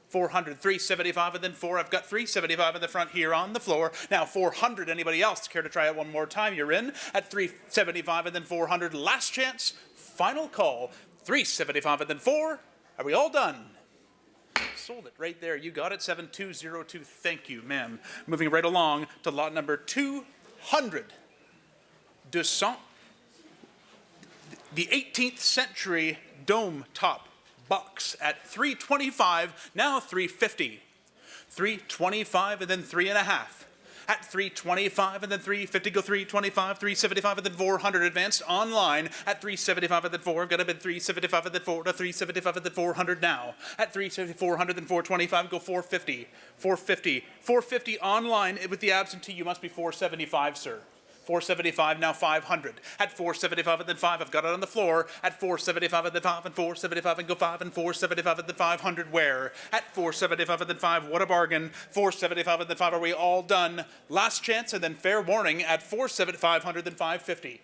400, 375, and then 4. I've got 375 in the front here on the floor. Now 400. Anybody else care to try it one more time? You're in at 375 and then 400. Last chance. Final call. 375 and then 4. Are we all done? Sold it right there. You got it. 7202. Thank you, ma'am. Moving right along to lot number 200. 200. The 18th century dome top box at 325, now 350. 325 and then 3.5. At 325 and then 350, go 325, 375 and then 400. Advanced online at 375 and then 4. I've got a bid 375 and then 4 to 375 and then 400 now. At 370, 400 and 425, go 450. 450. 450 online with the absentee. You must be 475, sir. 475, now 500. At 475 and then 5, I've got it on the floor. At 475 and then 5 and 475 and go 5 and 475 and then 500 where? At 475 and then 5, what a bargain. 475 and then 5, are we all done? Last chance and then fair warning at 475, 500 then 550.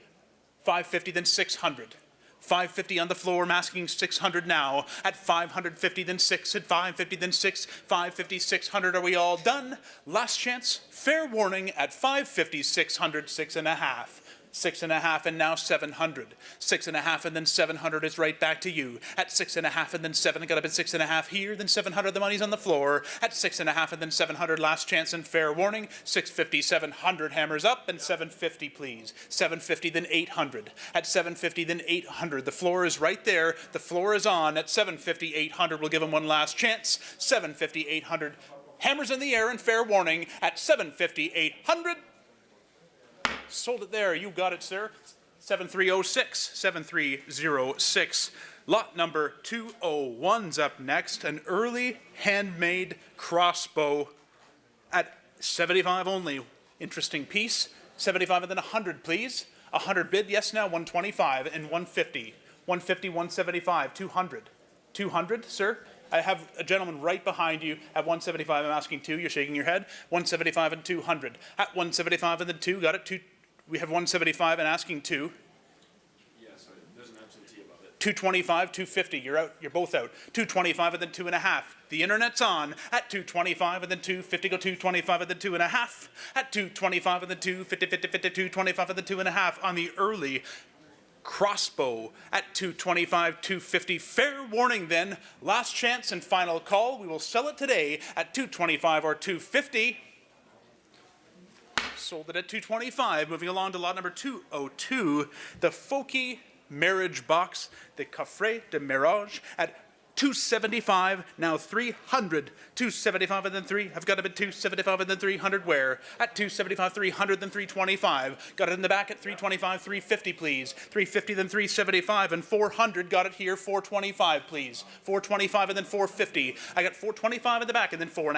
550 then 600. 550 on the floor, masking 600 now. At 550 then 6, at 550 then 6, 550, 600. Are we all done? Last chance, fair warning at 550, 600, 6.5. 6.5 and now 700. 6.5 and then 700 is right back to you. At 6.5 and then 7, got up at 6.5 here, then 700, the money's on the floor. At 6.5 and then 700, last chance and fair warning. 650, 700, hammers up, and 750 please. 750 then 800. At 750 then 800, the floor is right there. The floor is on. At 750, 800, we'll give him one last chance. 750, 800, hammers in the air and fair warning. At 750, 800. Sold it there. You got it, sir. 7306. 7306. Lot number 201's up next. An early handmade crossbow at 75 only. Interesting piece. 75 and then 100, please. 100 bid. Yes, now 125 and 150. 150, 175, 200. 200, sir. I have a gentleman right behind you at 175. I'm asking 2. You're shaking your head. 175 and 200. At 175 and then 2. Got it. 2. We have 175 and asking 2. Yes, there's an absentee above it. 225, 250. You're out. You're both out. 225 and then 2.5. The internet's on. At 225 and then 250. Go 225 and then 2.5. At 225 and then 250, 50, 50, 225 and then 2.5 on the early crossbow at 225, 250. Fair warning then. Last chance and final call. We will sell it today at 225 or 250. Sold it at 225. Moving along to lot number 202, the Foki marriage box, the Coffret de Mirage at 275, now 300. 275 and then 3. I've got a bid 275 and then 300 where? At 275, 300, then 325. Got it in the back at 325, 350 please. 350 then 375 and 400. Got it here, 425 please. 425 and then 450. I got 425 in the back and then 4.5.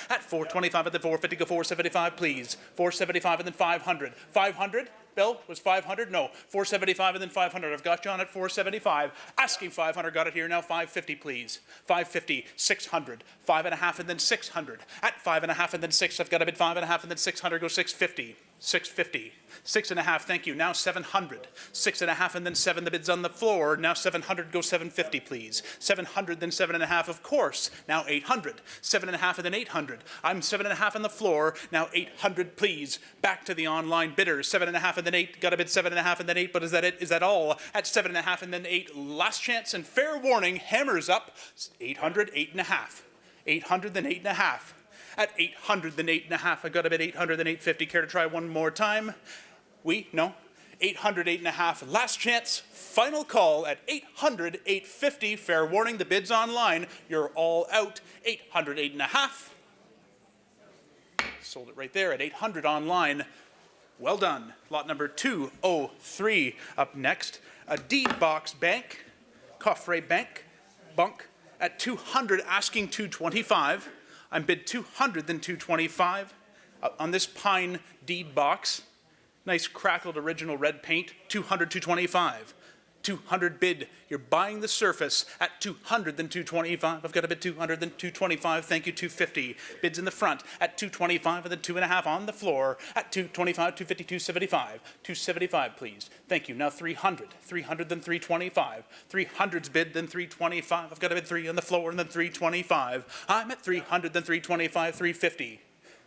At 425 and then 450, go 475 please. 475 and then 500. 500? Bill, was 500? No, 475 and then 500. I've got you on at 475. Asking 500, got it here now, 550 please. 550, 600, 5.5 and then 600. At 5.5 and then 6, I've got a bid 5.5 and then 600, go 650. 650. 6.5, thank you. Now 700. 6.5 and then 7, the bid's on the floor. Now 700, go 750, please. 700, then 7.5, of course. Now 800. 7.5 and then 800. I'm 7.5 on the floor. Now 800, please. Back to the online bidders. 7.5 and then 8. Got a bid 7.5 and then 8, but is that it? Is that all? At 7.5 and then 8, last chance and fair warning. Hammers up. 800, 8.5. 800, then 8.5. At 800, then 8.5. I got a bid 800, then 850. Care to try one more time? No. 800, 8.5. Last chance. Final call at 800, 850. Fair warning, the bid's online. You're all out. 800, 8.5. Sold it right there at 800 online. Well done. Lot number 203. Up next, a deed box bank, Coffre Bank, bunk at 200, asking 225. I'm bid 200, then 225 on this pine deed box. Nice crackled original red paint, 200, 225. 200 bid, you're buying the surface at 200, then 225. I've got a bid 200, then 225, thank you, 250. Bids in the front at 225 and then 2.5 on the floor at 225, 250, 275. 275, please. Thank you. Now 300, 300, then 325. 300's bid, then 325. I've got a bid 3 on the floor and then 325. I'm at 300, then 325, 350.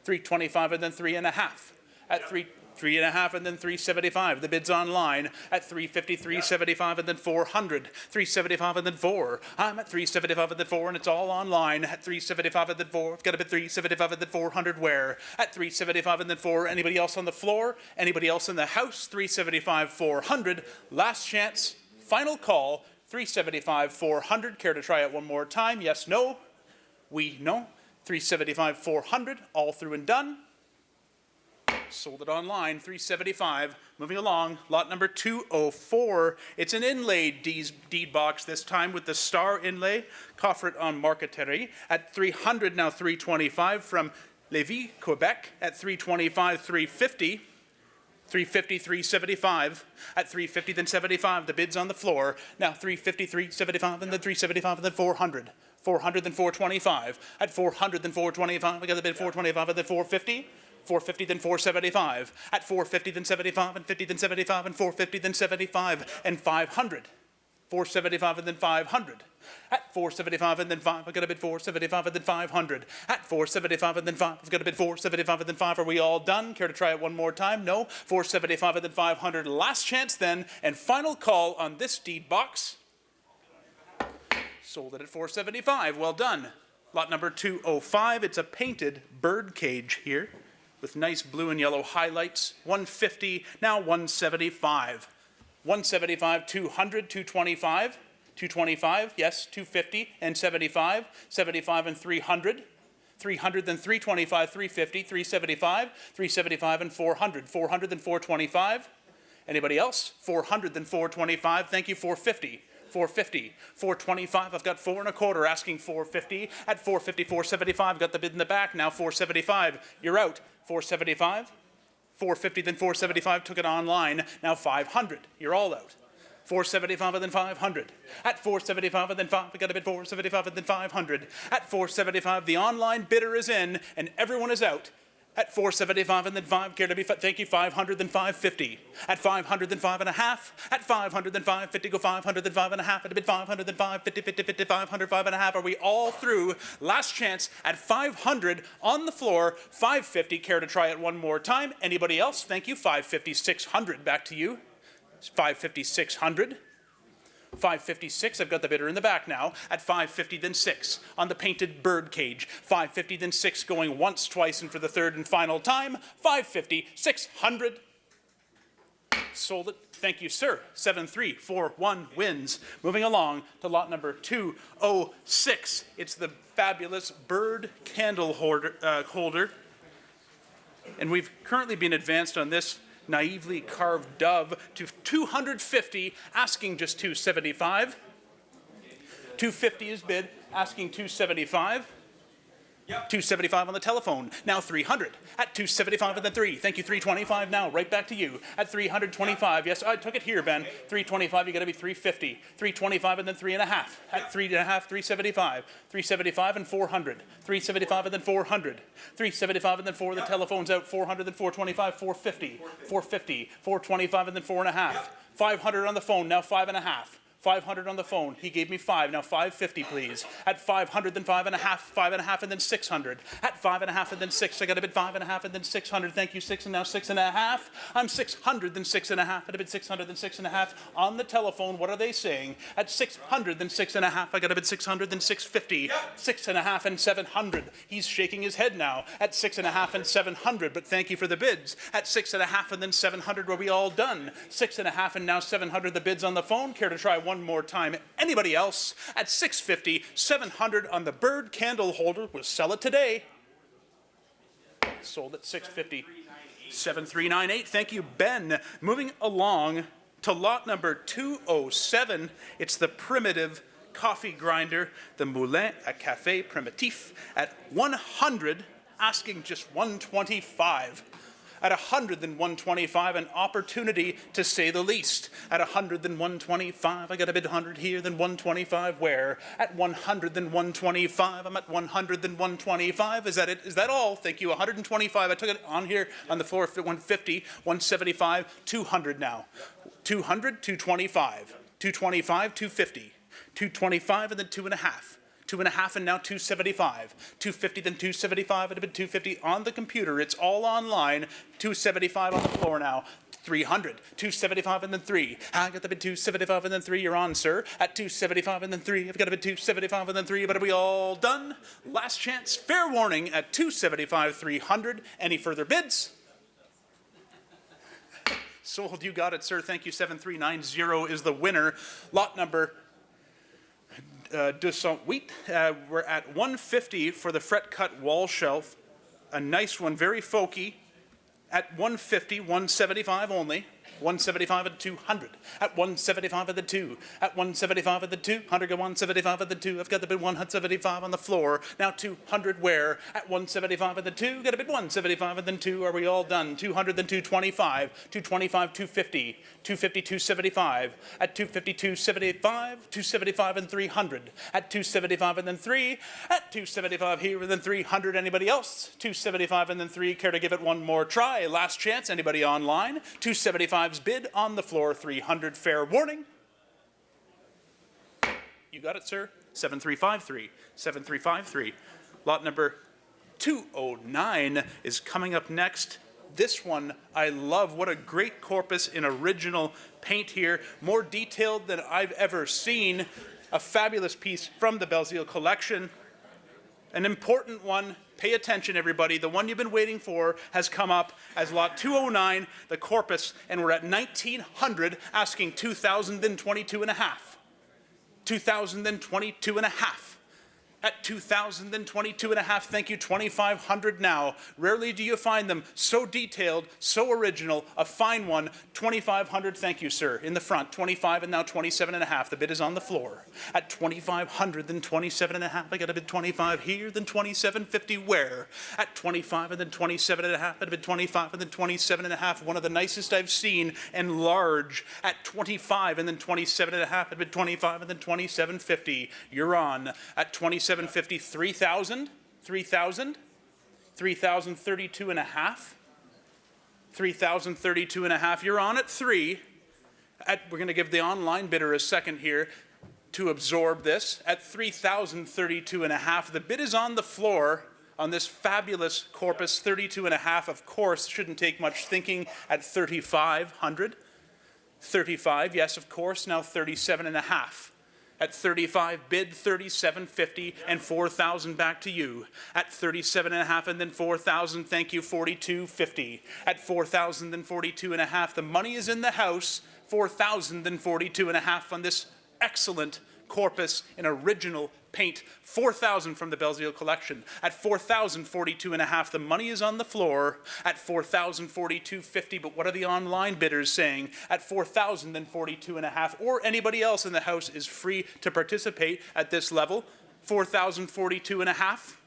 325 and then 3.5. At 3.5 and then 375. The bid's online at 350, 375 and then 400. 375 and then 4. I'm at 375 and then 4 and it's all online at 375 and then 4. I've got a bid 375 and then 400 where? At 375 and then 4. Anybody else on the floor? Anybody else in the house? 375, 400. Last chance. Final call. 375, 400. Care to try it one more time? Yes, no? No. 375, 400. All through and done. Sold it online, 375. Moving along, lot number 204. It's an inlaid deed box this time with the star inlay. Coffret en Marqueterie at 300, now 325 from Lévis, Quebec at 325, 350. 350, 375. At 350, then 75. The bid's on the floor. Now 350, 375, and then 375, and then 400. 400, then 425. At 400, then 425. I got the bid 425, and then 450. 450, then 475. At 450, then 75, and 50, then 75, and 450, then 75, and 500. 475, and then 500. At 475, and then 5, I got a bid 475, and then 500. At 475, and then 5, I've got a bid 475, and then 5. Are we all done? Care to try it one more time? No. 475, and then 500. Last chance then, and final call on this deed box. Sold it at 475. Well done. Lot number 205. It's a painted bird cage here, with nice blue and yellow highlights. 150, now 175. 175, 200, 225. 225, yes, 250 and 75. 75 and 300. 300, then 325, 350, 375. 375 and 400. 400, then 425. Anybody else? 400, then 425. Thank you, 450. 450, 425, I've got 4 1/4, asking 450. At 450, 475, got the bid in the back, now 475, you're out. 475, 450, then 475, took it online, now 500, you're all out. 475 and then 500. At 475 and then 5, we got a bid 475 and then 500. At 475, the online bidder is in and everyone is out. At 475 and then 5, care to be, thank you, 500, then 550. At 500, then 5.5. At 500, then 550, go 500, then 5.5. At a bid 500, then 550, 50, 50, 500, 5.5. Are we all through? Last chance at 500 on the floor, 550. Care to try it one more time? Anybody else? Thank you, 550, 600. Back to you. 550, 600. 556, I've got the bidder in the back now. At 550, then 6 on the painted bird cage. 550, then 6 going once, twice, and for the third and final time. 550, 600. Sold it. Thank you, sir. 7341 wins. Moving along to lot number 206. It's the fabulous bird candle holder. And we've currently been advanced on this naively carved dove to 250, asking just 275. 250 is bid, asking 275. Yep. 275 on the telephone. Now 300 at 275 and then 3. Thank you. 325 now. Right back to you at 325. Yes, I took it here, Ben. 325. You got to be 350. 325 and then 3.5 at 3.5. 375. 375 and 400. 375 and then 400. 375 and then 4. The telephone's out. 400 and 425. 450. 450. 425 and then 4.5. 500 on the phone. Now 5.5. 500 on the phone. He gave me 5. Now 550, please. At 500, then 5.5, 5.5, and then 600. At 5.5 and then 6. I got a bid 5.5 and then 600. Thank you, 6 and now 6.5. I'm 600, then 6.5. At a bid 600, then 6.5. On the telephone, what are they saying? At 600, then 6.5. I got a bid 600, then 650. 6.5 and 700. He's shaking his head now. At 6.5 and 700. But thank you for the bids. At 6.5 and then 700. Were we all done? 6.5 and now 700. The bids on the phone. Care to try one more time? Anybody else? At 650, 700 on the bird candle holder. We'll sell it today. Sold at 650. 7398. Thank you, Ben. Moving along to lot number 207. It's the primitive coffee grinder, the Moulin à Café Primitif, at 100, asking just 125. At 100, then 125, an opportunity to say the least. At 100, then 125, I got a bid 100 here, then 125 where? At 100, then 125, I'm at 100, then 125. Is that it? Is that all? Thank you. 125. I took it on here on the floor, 150, 175, 200 now. 200, 225, 225, 250, 225, and then 2.5. 2.5 and now 275. 250, then 275, and a bit 250 on the computer. It's all online. 275 on the floor now. 300, 275 and then 3. I got the bid 275 and then 3. You're on, sir. At 275 and then 3. I've got a bid 275 and then 3. But are we all done? Last chance. Fair warning at 275, 300. Any further bids? Sold. You got it, sir. Thank you. 7390 is the winner. Lot number 208. We're at 150 for the fret cut wall shelf. A nice one, very folky. At 150, 175 only. 175 and 200. At 175 at the 2. At 175 at the 2. 100 to 175 at the 2. I've got the bid 175 on the floor. Now 200 where? At 175 at the 2. Got a bid 175 and then 2. Are we all done? 200 then 225. 225, 250. 250, 275. At 250, 275. 275 and 300. At 275 and then 3. At 275 here and then 300. Anybody else? 275 and then 3. Care to give it one more try? Last chance. Anybody online? 275's bid on the floor. 300. Fair warning. You got it, sir. 7353. 7353. Lot number 209 is coming up next. This one I love. What a great corpus in original paint here. More detailed than I've ever seen. A fabulous piece from the Belzile collection. An important one. Pay attention, everybody. The one you've been waiting for has come up as lot 209, the corpus, and we're at 1900, asking 2,022 and a half. 2,022 and a half. At 2,022 and a half, thank you, 2,500 now. Rarely do you find them so detailed, so original, a fine one. 2,500, thank you, sir. In the front, 25 and now 27 and a half. The bid is on the floor. At 2,500, then 27 and a half. I got a bid 25 here, then 2750 where? At 25 and then 27 and a half. I got a bid 25 and then 27 and a half. One of the nicest I've seen, and large. At 25 and then 27 and a half. I got a bid 25 and then 2750. You're on. At 2750, 3,000, 3,000, 3,032 and a half, 3,032 and a half. You're on at 3. We're going to give the online bidder a second here to absorb this. At 3,032 and a half, the bid is on the floor on this fabulous corpus. 32 and a half, of course, shouldn't take much thinking. At 3,500, 35, yes, of course. Now 37 and a half. At 35, bid 3750 and 4,000 back to you. At 37 and a half and then 4,000, thank you, 4250. At 4,000 and 42 and a half, the money is in the house. 4,000 and 42 and a half on this excellent corpus in original paint. 4,000 from the Belzile collection. At 4,042 and a half, the money is on the floor. At 4,042.50, but what are the online bidders saying? At 4,042 and a half, or anybody else in the house is free to participate at this level. 4,042 and a half.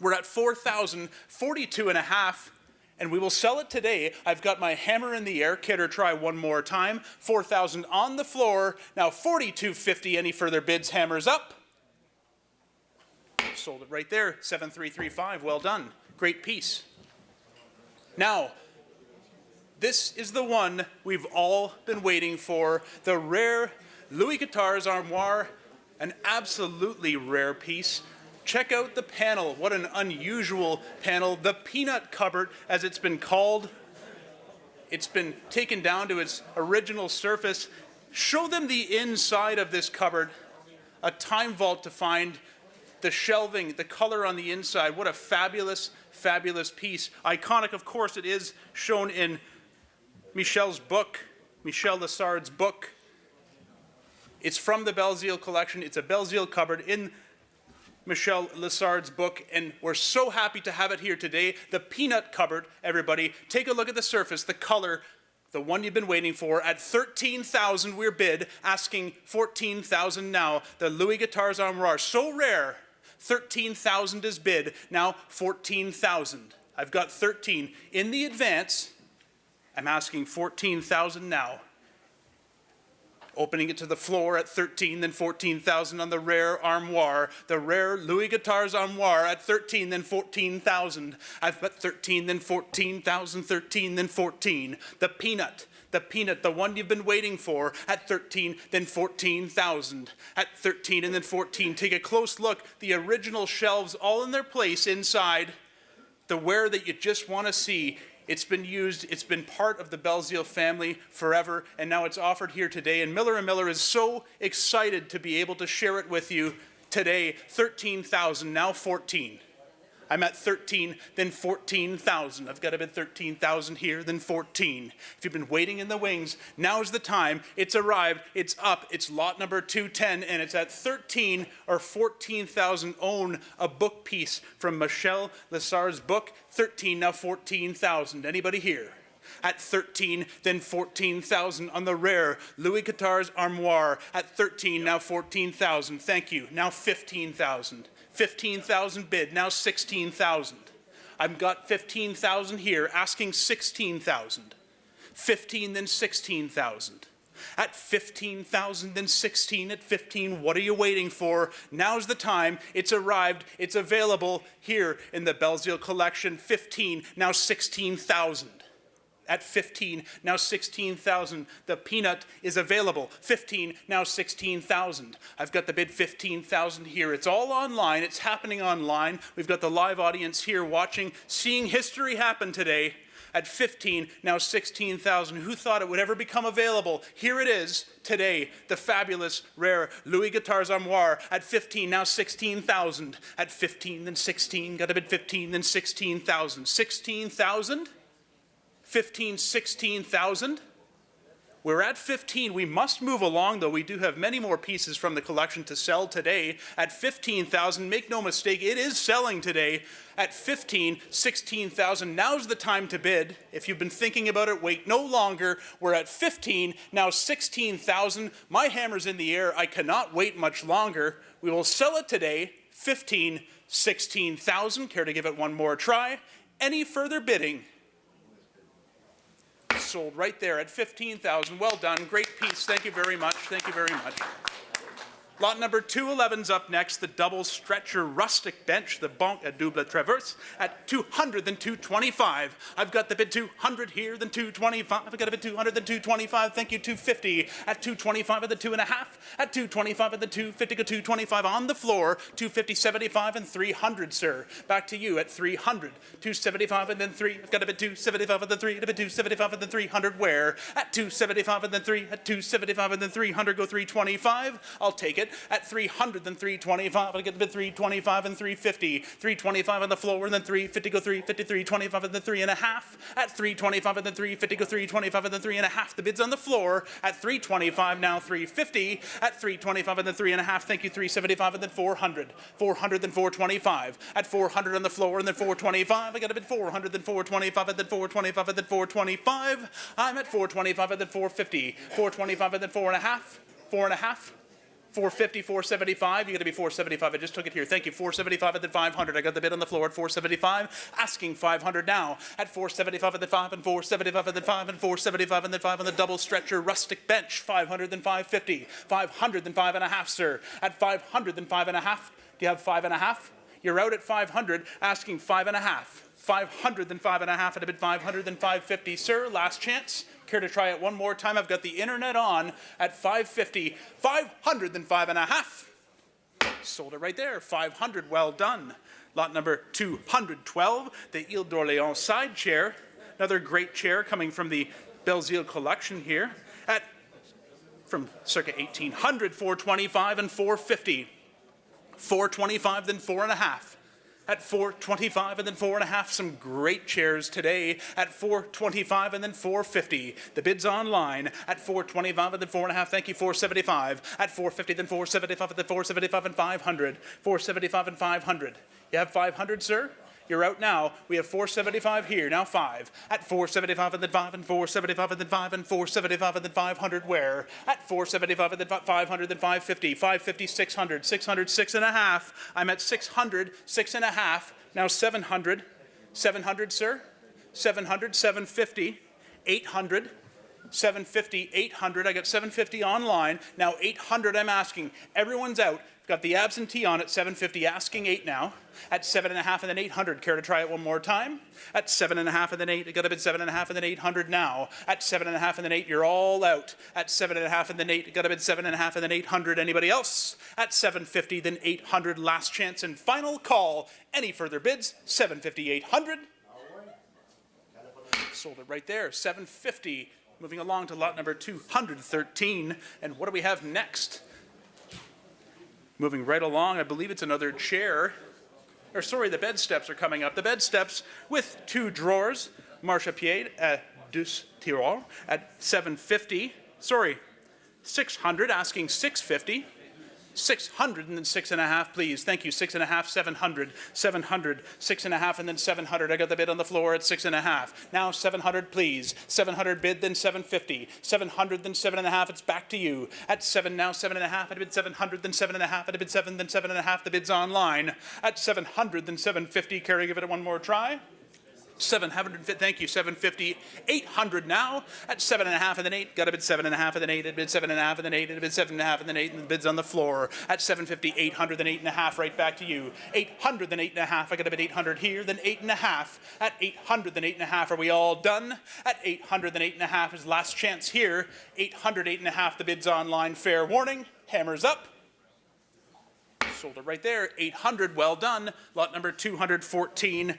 We're at 4,042 and a half, and we will sell it today. I've got my hammer in the air. Care to try one more time? 4,000 on the floor. Now 4,250. Any further bids? Hammers up. Sold it right there. 7,335. Well done. Great piece. Now, this is the one we've all been waiting for. The rare Louis Guitars Armoire. An absolutely rare piece. Check out the panel. What an unusual panel. The peanut cupboard, as it's been called. It's been taken down to its original surface. Show them the inside of this cupboard. A time vault to find the shelving, the color on the inside. What a fabulous, fabulous piece. Iconic, of course, it is shown in Michel's book, Michel Lessard's book. It's from the Belzile collection. It's a Belzile cupboard in Michel Lessard's book, and we're so happy to have it here today. The peanut cupboard, everybody. Take a look at the surface, the color, the one you've been waiting for. At 13,000 we're bid, asking 14,000 now. The Louis Guitars Armoire, so rare. 13,000 is bid, now 14,000. I've got 13 in the advance. I'm asking 14,000 now. Opening it to the floor at 13, then 14,000 on the rare armoire. The rare Louis Guitars Armoire at 13, then 14,000. I've got 13, then 14,000, 13, then 14. The peanut, the one you've been waiting for at 13, then 14,000. At 13 and then 14. Take a close look. The original shelves all in their place inside. The wear that you just want to see. It's been used, it's been part of the Belzile family forever, and now it's offered here today. And Miller & Miller is so excited to be able to share it with you today. 13,000, now 14. I'm at 13, then 14,000. I've got to bid 13,000 here, then 14. If you've been waiting in the wings, now's the time. It's arrived, it's up, it's lot number 210, and it's at 13 or 14,000. Own a book piece from Michel Lessard's book. 13, now 14,000. Anybody here? At 13, then 14,000 on the rare Louis Guitars Armoire. At 13, now 14,000. Thank you. Now 15,000. 15,000 bid, now 16,000. I've got 15,000 here, asking 16,000. 15, then 16,000. At 15,000, then 16. At 15, what are you waiting for? Now's the time. It's arrived. It's available here in the Belzile collection. 15, now 16,000. At 15, now 16,000. The peanut is available. 15, now 16,000. I've got the bid 15,000 here. It's all online. It's happening online. We've got the live audience here watching, seeing history happen today. At 15, now 16,000. Who thought it would ever become available? Here it is today. The fabulous, rare Louis Guitars Armoire. At 15, now 16,000. At 15, then 16. Got to bid 15, then 16,000. 16,000? 15, 16,000. We're at 15. We must move along, though. We do have many more pieces from the collection to sell today. At 15,000, make no mistake, it is selling today. At 15, 16,000. Now's the time to bid. If you've been thinking about it, wait no longer. We're at 15, now 16,000. My hammer's in the air. I cannot wait much longer. We will sell it today. 15, 16,000. Care to give it one more try? Any further bidding? Sold right there at 15,000. Well done. Great piece. Thank you very much. Thank you very much. Lot number 211's up next, the double stretcher rustic bench, the Banque à Double Traverse, at 200, then 225. I've got the bid 200 here, then 225. I've got a bid 200, then 225. Thank you, 250. At 225 at the 2.5. At 225 at the 250, go 225 on the floor. 250, 75, and 300, sir. Back to you at 300. 275 and then 3. I've got a bid 275 and then 3. A bid 275 and then 300. Where? At 275 and then 3. At 275 and then 300, go 325. I'll take it. At 300, then 325. I'll get the bid 325 and 350. 325 on the floor, and then 350, go 350, 325 and then 3.5. At 325 and then 350, go 325 and then 3.5. The bid's on the floor. At 325, now 350. At 325 and then 3.5. Thank you, 375 and then 400. 400, then 425. At 400 on the floor, and then 425. I got a bid 400, then 425 and then 425 and then 425. I'm at 425 and then 450. 425 and then 4.5. 4.5. 450, 475. You got to be 475. I just took it here. Thank you. 475 and then 500. I got the bid on the floor at 475. Asking 500 now at 475 and then 5 and 475 and then 5 and 475 and then 5 on the double stretcher rustic bench. 500 then 550. 500 then 5.5, sir. At 500 then 5.5. Do you have 5.5? You're out at 500. Asking 5.5. 500 then 5.5 at a bid 500 then 550. Sir, last chance. Care to try it one more time? I've got the internet on at 550. 500 then 5.5. Sold it right there. 500. Well done. Lot number 212, the Ile d'Orléans side chair. Another great chair coming from the Belzile collection here at from circa 1800. 425 and 450. 425 then 4.5. At 425 and then 4.5, some great chairs today at 425 and then 450. The bid's online at 425 and then 4.5. Thank you, 475. At 450, then 475 and then 475 and 500. 475 and 500. You have 500, sir? You're out now. We have 475 here, now 5. At 475 and then 5 and 475 and then 5 and 475 and then 500 where? At 475 and then 500 then 550. 550, 600. 600, 6.5. I'm at 600, 6.5. Now 700. 700, sir? 700, 750. 800. 750, 800. I got 750 online. Now 800 I'm asking. Everyone's out. Got the absentee on at 750, asking 8 now. At 7.5 and then 800. Care to try it one more time? At 7.5 and then 8. I got a bid 7.5 and then 800 now. At 7.5 and then 8. You're all out. At 7.5 and then 8. I got a bid 7.5 and then 800. Anybody else? At 750 then 800. Last chance and final call. Any further bids? 750, 800. Sold it right there. 750. Moving along to lot number 213. And what do we have next? Moving right along, I believe it's another chair. Or sorry, the bed steps are coming up. The bed steps with 2 drawers. Marchepied at 2 tiroirs at 750. Sorry, 600, asking 650. 600 and then 6.5, please. Thank you. 6.5, 700, 700, 6.5, and then 700. I got the bid on the floor at 6.5. Now 700, please. 700 bid, then 750. 700, then 7.5. It's back to you. At 7 now, 7.5. I bid 700, then 7.5. I bid 7, then 7.5. The bid's online. At 700, then 750. Care to give it one more try? 700, thank you, 750, 800 now, at 7.5 and then 8, got a bid 7.5 and then 8, a bid 7.5 and then 8, a bid 7.5 and then 8, and the bid's on the floor, at 750, 800, then 8.5, right back to you, 800, then 8.5, I got a bid 800 here, then 8.5, at 800, then 8.5, are we all done? At 800, then 8.5 is last chance here, 800, 8.5, the bid's online, fair warning, hammers up. Sold it right there, 800, well done, lot number 214,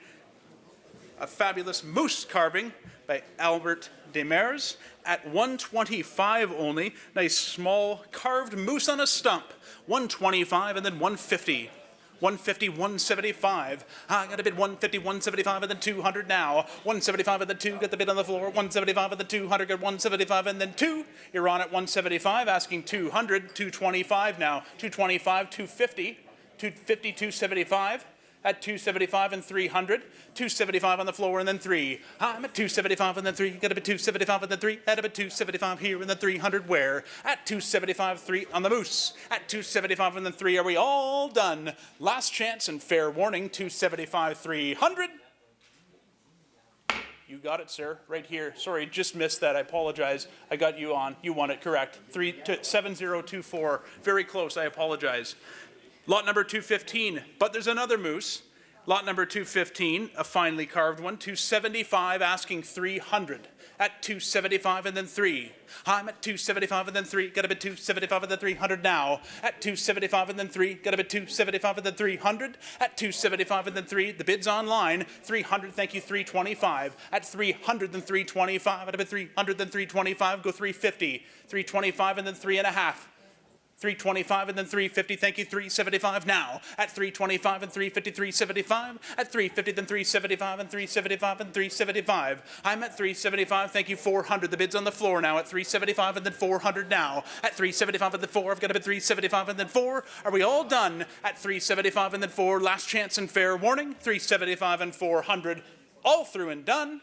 a fabulous moose carving by Albert Demers at 125 only. Nice small carved moose on a stump. 125 and then 150. 150, 175. I got a bid 150, 175 and then 200 now. 175 and then 2, got the bid on the floor. 175 and then 200, got 175 and then 2. You're on at 175, asking 200, 225 now. 225, 250, 250, 275. At 275 and 300, 275 on the floor and then 3. I'm at 275 and then 3, got a bit 275 and then 3, at a bit 275 here and then 300 where? At 275, 3 on the moose. At 275 and then 3, are we all done? Last chance and fair warning, 275, 300. You got it, sir, right here. Sorry, just missed that, I apologize. I got you on, you won it, correct. 7024, very close, I apologize. Lot number 215, but there's another moose. Lot number 215, a finely carved one, 275, asking 300. At 275 and then 3. I'm at 275 and then 3, got a bit 275 and then 300 now. At 275 and then 3, got a bit 275 and then 300. At 275 and then 3, the bid's online. 300, thank you, 325. At 300 then 325, at a bit 300 then 325, go 350. 325 and then 3.5. 325 and then 350, thank you, 375 now. At 325 and 350, 375. At 350, then 375 and 375 and 375. I'm at 375, thank you, 400. The bid's on the floor now at 375 and then 400 now. At 375 and then 4, I've got a bid 375 and then 4. Are we all done? At 375 and then 4, last chance and fair warning, 375 and 400. All through and done.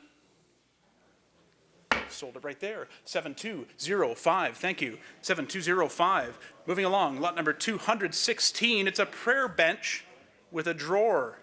Sold it right there. 7205. Thank you. 7205. Moving along, lot number 216. It's a prayer bench with a drawer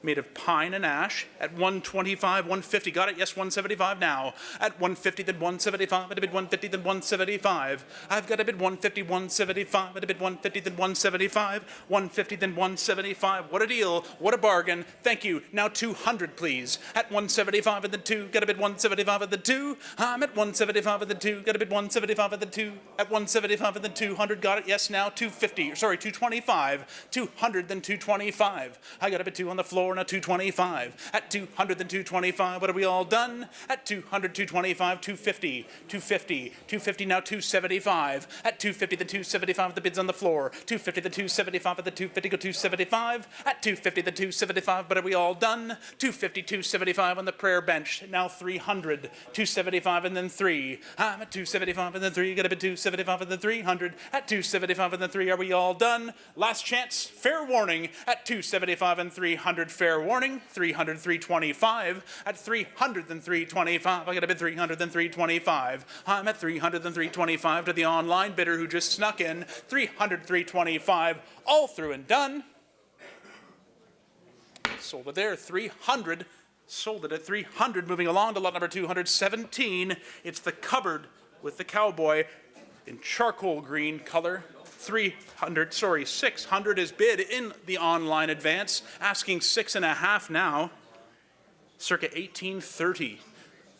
made of pine and ash at 125, 150. Got it? Yes, 175 now. At 150, then 175. At a bid 150, then 175. I've got a bid 150, 175. At a bid 150, then 175. 150, then 175. What a deal. What a bargain. Thank you. Now 200, please. At 175 and then 2. Got a bid 175 and then 2. I'm at 175 and then 2. Got a bid 175 and then 2. At 175 and then 200. Got it? Yes, now 250. Sorry, 225. 200, then 225. I got a bid 2 on the floor. Now 225. At 200, then 225. What are we all done? At 200, 225, 250, 250, 250, now 275. At 250, then 275, the bid's on the floor. 250, then 275, at the 250, go 275. At 250, then 275, but are we all done? 250, 275 on the prayer bench. Now 300, 275, and then 3. I'm at 275, and then 3. Got a bid 275, and then 300. At 275, and then 3. Are we all done? Last chance, fair warning. At 275 and 300, fair warning. 300, 325. At 300, then 325. I got a bid 300, then 325. I'm at 300, then 325 to the online bidder who just snuck in. 300, 325. All through and done. Sold it there. 300. Sold it at 300. Moving along to lot number 217. It's the cupboard with the cowboy in charcoal green color. 600 is bid in the online advance, asking 6.5 now, circa 1830.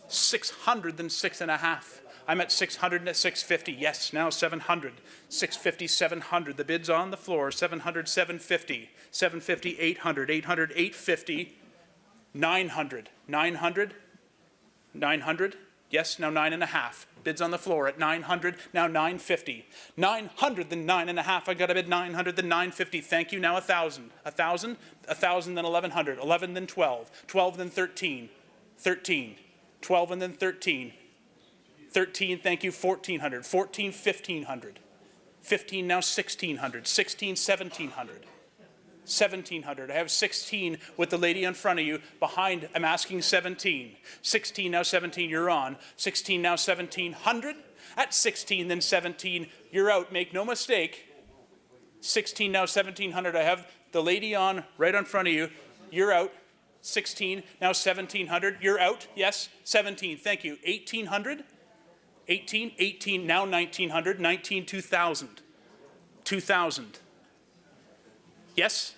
600, then 6.5. I'm at 600 and at 650. Yes, now 700. 650, 700. The bid's on the floor. 700, 750. 750, 800. 800, 850. 900. 900. 900. Yes, now 9.5. Bids on the floor at 900, now 950. 900, then 9.5. I got a bid 900, then 950. Thank you, now 1,000. 1,000, 1,000, then 1,100. 11, then 12. 12, then 13. 13. 12, and then 13. 13, thank you, 1,400. 14, 1,500. 15, now 1,600. 16, 1,700. 1,700. I have 16 with the lady in front of you. Behind, I'm asking 17. 16, now 17, you're on. 16, now 1,700. At 16, then 17, you're out. Make no mistake. 16, now 1,700. I have the lady on right in front of you. You're out. 16, now 1,700. You're out. Yes, 17. Thank you. 1,800. 18, 18, now 1,900. 19, 2,000. 2,000. Yes?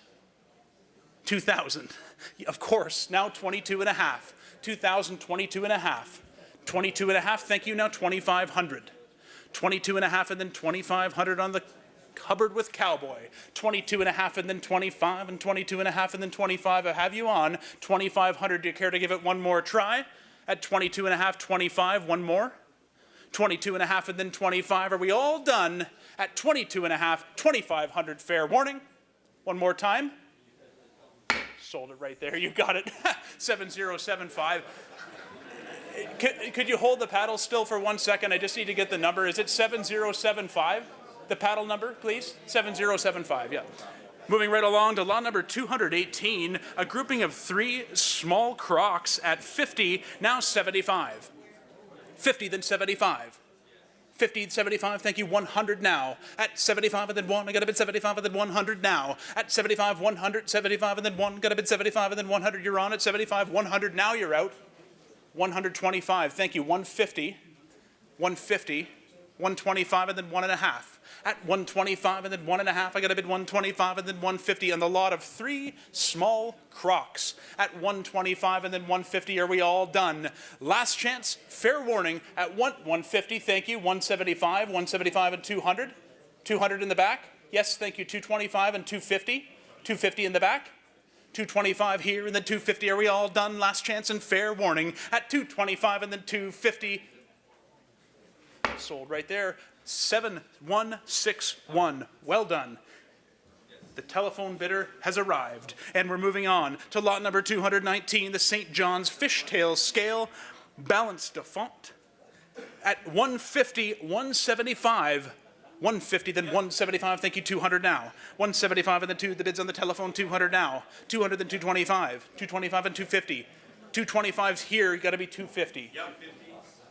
2,000. Of course. Now 22.5. 2,000, 22.5. 22.5. Thank you. Now 2,500. 22.5 and then 2,500 on the cupboard with cowboy. 22.5 and then 25 and 22.5 and then 25. I have you on. 2,500. Do you care to give it one more try? At 22.5, 25. One more. 22.5 and then 25. Are we all done? At 22.5, 2,500. Fair warning. One more time. Sold it right there. You got it. 7075. Could you hold the paddle still for 1 second? I just need to get the number. Is it 7075? The paddle number, please? 7075, yeah. Moving right along to lot number 218, a grouping of 3 small crocks at 50, now 75. 50, then 75. 50, 75, thank you, 100 now. At 75 and then 1, I got a bid 75 and then 100 now. At 75, 100, 75 and then 1, got a bid 75 and then 100, you're on. At 75, 100, now you're out. 125, thank you, 150, 150, 125 and then 1.5. At 125 and then 1.5, I got a bid 125 and then 150 on the lot of 3 small crocks. At 125 and then 150, are we all done? Last chance, fair warning, at 150, thank you, 175, 175 and 200. 200 in the back, yes, thank you, 225 and 250. 250 in the back. 225 here and then 250, are we all done? Last chance and fair warning, at 225 and then 250. Sold right there. 7161. Well done. The telephone bidder has arrived. And we're moving on to lot number 219, the St. John's Fishtail Scale Balance de Font. At 150, 175. 150, then 175, thank you, 200 now. 175 and then 2, the bid's on the telephone, 200 now. 200 then 225. 225 and 250. 225's here, you gotta be 250. Yep.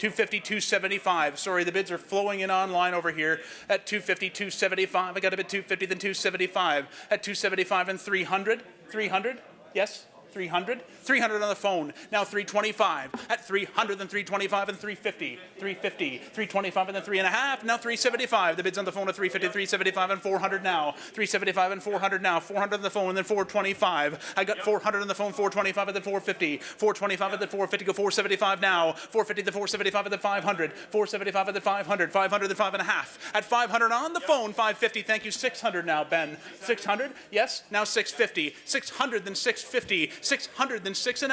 250, 275. Sorry, the bids are flowing in online over here at 250, 275. I got a bid 250, then 275. At 275 and 300. 300? Yes? 300. 300 on the phone. Now 325. At 300, then 325 and 350. 350. 325 and then 3.5. Now 375. The bids on the phone at 350, 375 and 400 now. 375 and 400 now. 400 on the phone and then 425. I got 400 on the phone, 425 and then 450. 425 and then 450. Go 475 now. 450 to 475 and then 500. 475 and then 500. 500 then 5.5. At 500 on the phone, 550. Thank you. 600 now, Ben. 600. Yes. Now 650. 600 then 650. 600 then 6.5.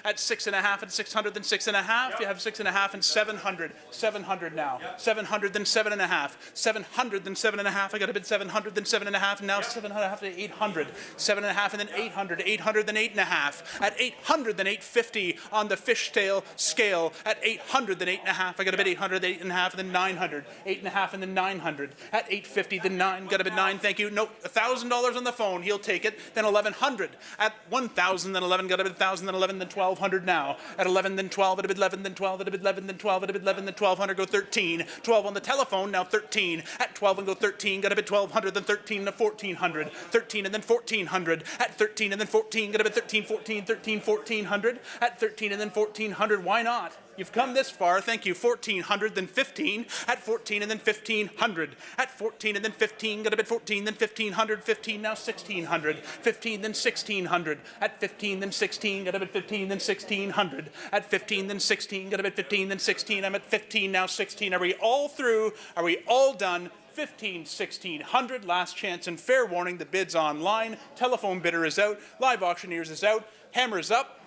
At 6.5 and 600 then 6.5. You have 6.5 and 700. 700 now. 700 then 7.5. 700 then 7.5. I got a bid 700 then 7.5. And now 7.5 to 800. 7.5 and then 800. 800 then 8.5. At 800 then 850 on the fishtail scale. At 800 then 8.5. I got a bid 800 then 8.5 and then 900. 8.5 and then 900. At 850 then 9. Got a bid 9. Thank you. No, $1,000 on the phone. He'll take it. Then 1,100. At 1,000 then 11. Got a bid 1,000 then 11 then 1,200 now. At 11 then 12. At a bid 11 then 12. At a bid 11 then 12. At a bid 11 then 1,200. Go 13. 12 on the telephone. Now 13. At 12 and go 13. Got a bid 1,200 then 13 to 1,400. 13 and then 1,400. At 13 and then 14. Got a bid 13, 14, 13, 1,400. At 13 and then 1,400. Why not? You've come this far. Thank you. 1,400 then 15. At 14 and then 1,500. At 14 and then 15. Got a bid 14 then 1,500. 15 now 1,600. 15 then 1,600. At 15 then 16. Got a bid 15 then 1,600. At 15 then 16. Got a bid 15 then 16. I'm at 15 now 16. Are we all through? Are we all done? 15, 1,600. Last chance and fair warning. The bid's online. Telephone bidder is out. Live auctioneers is out. Hammer's up.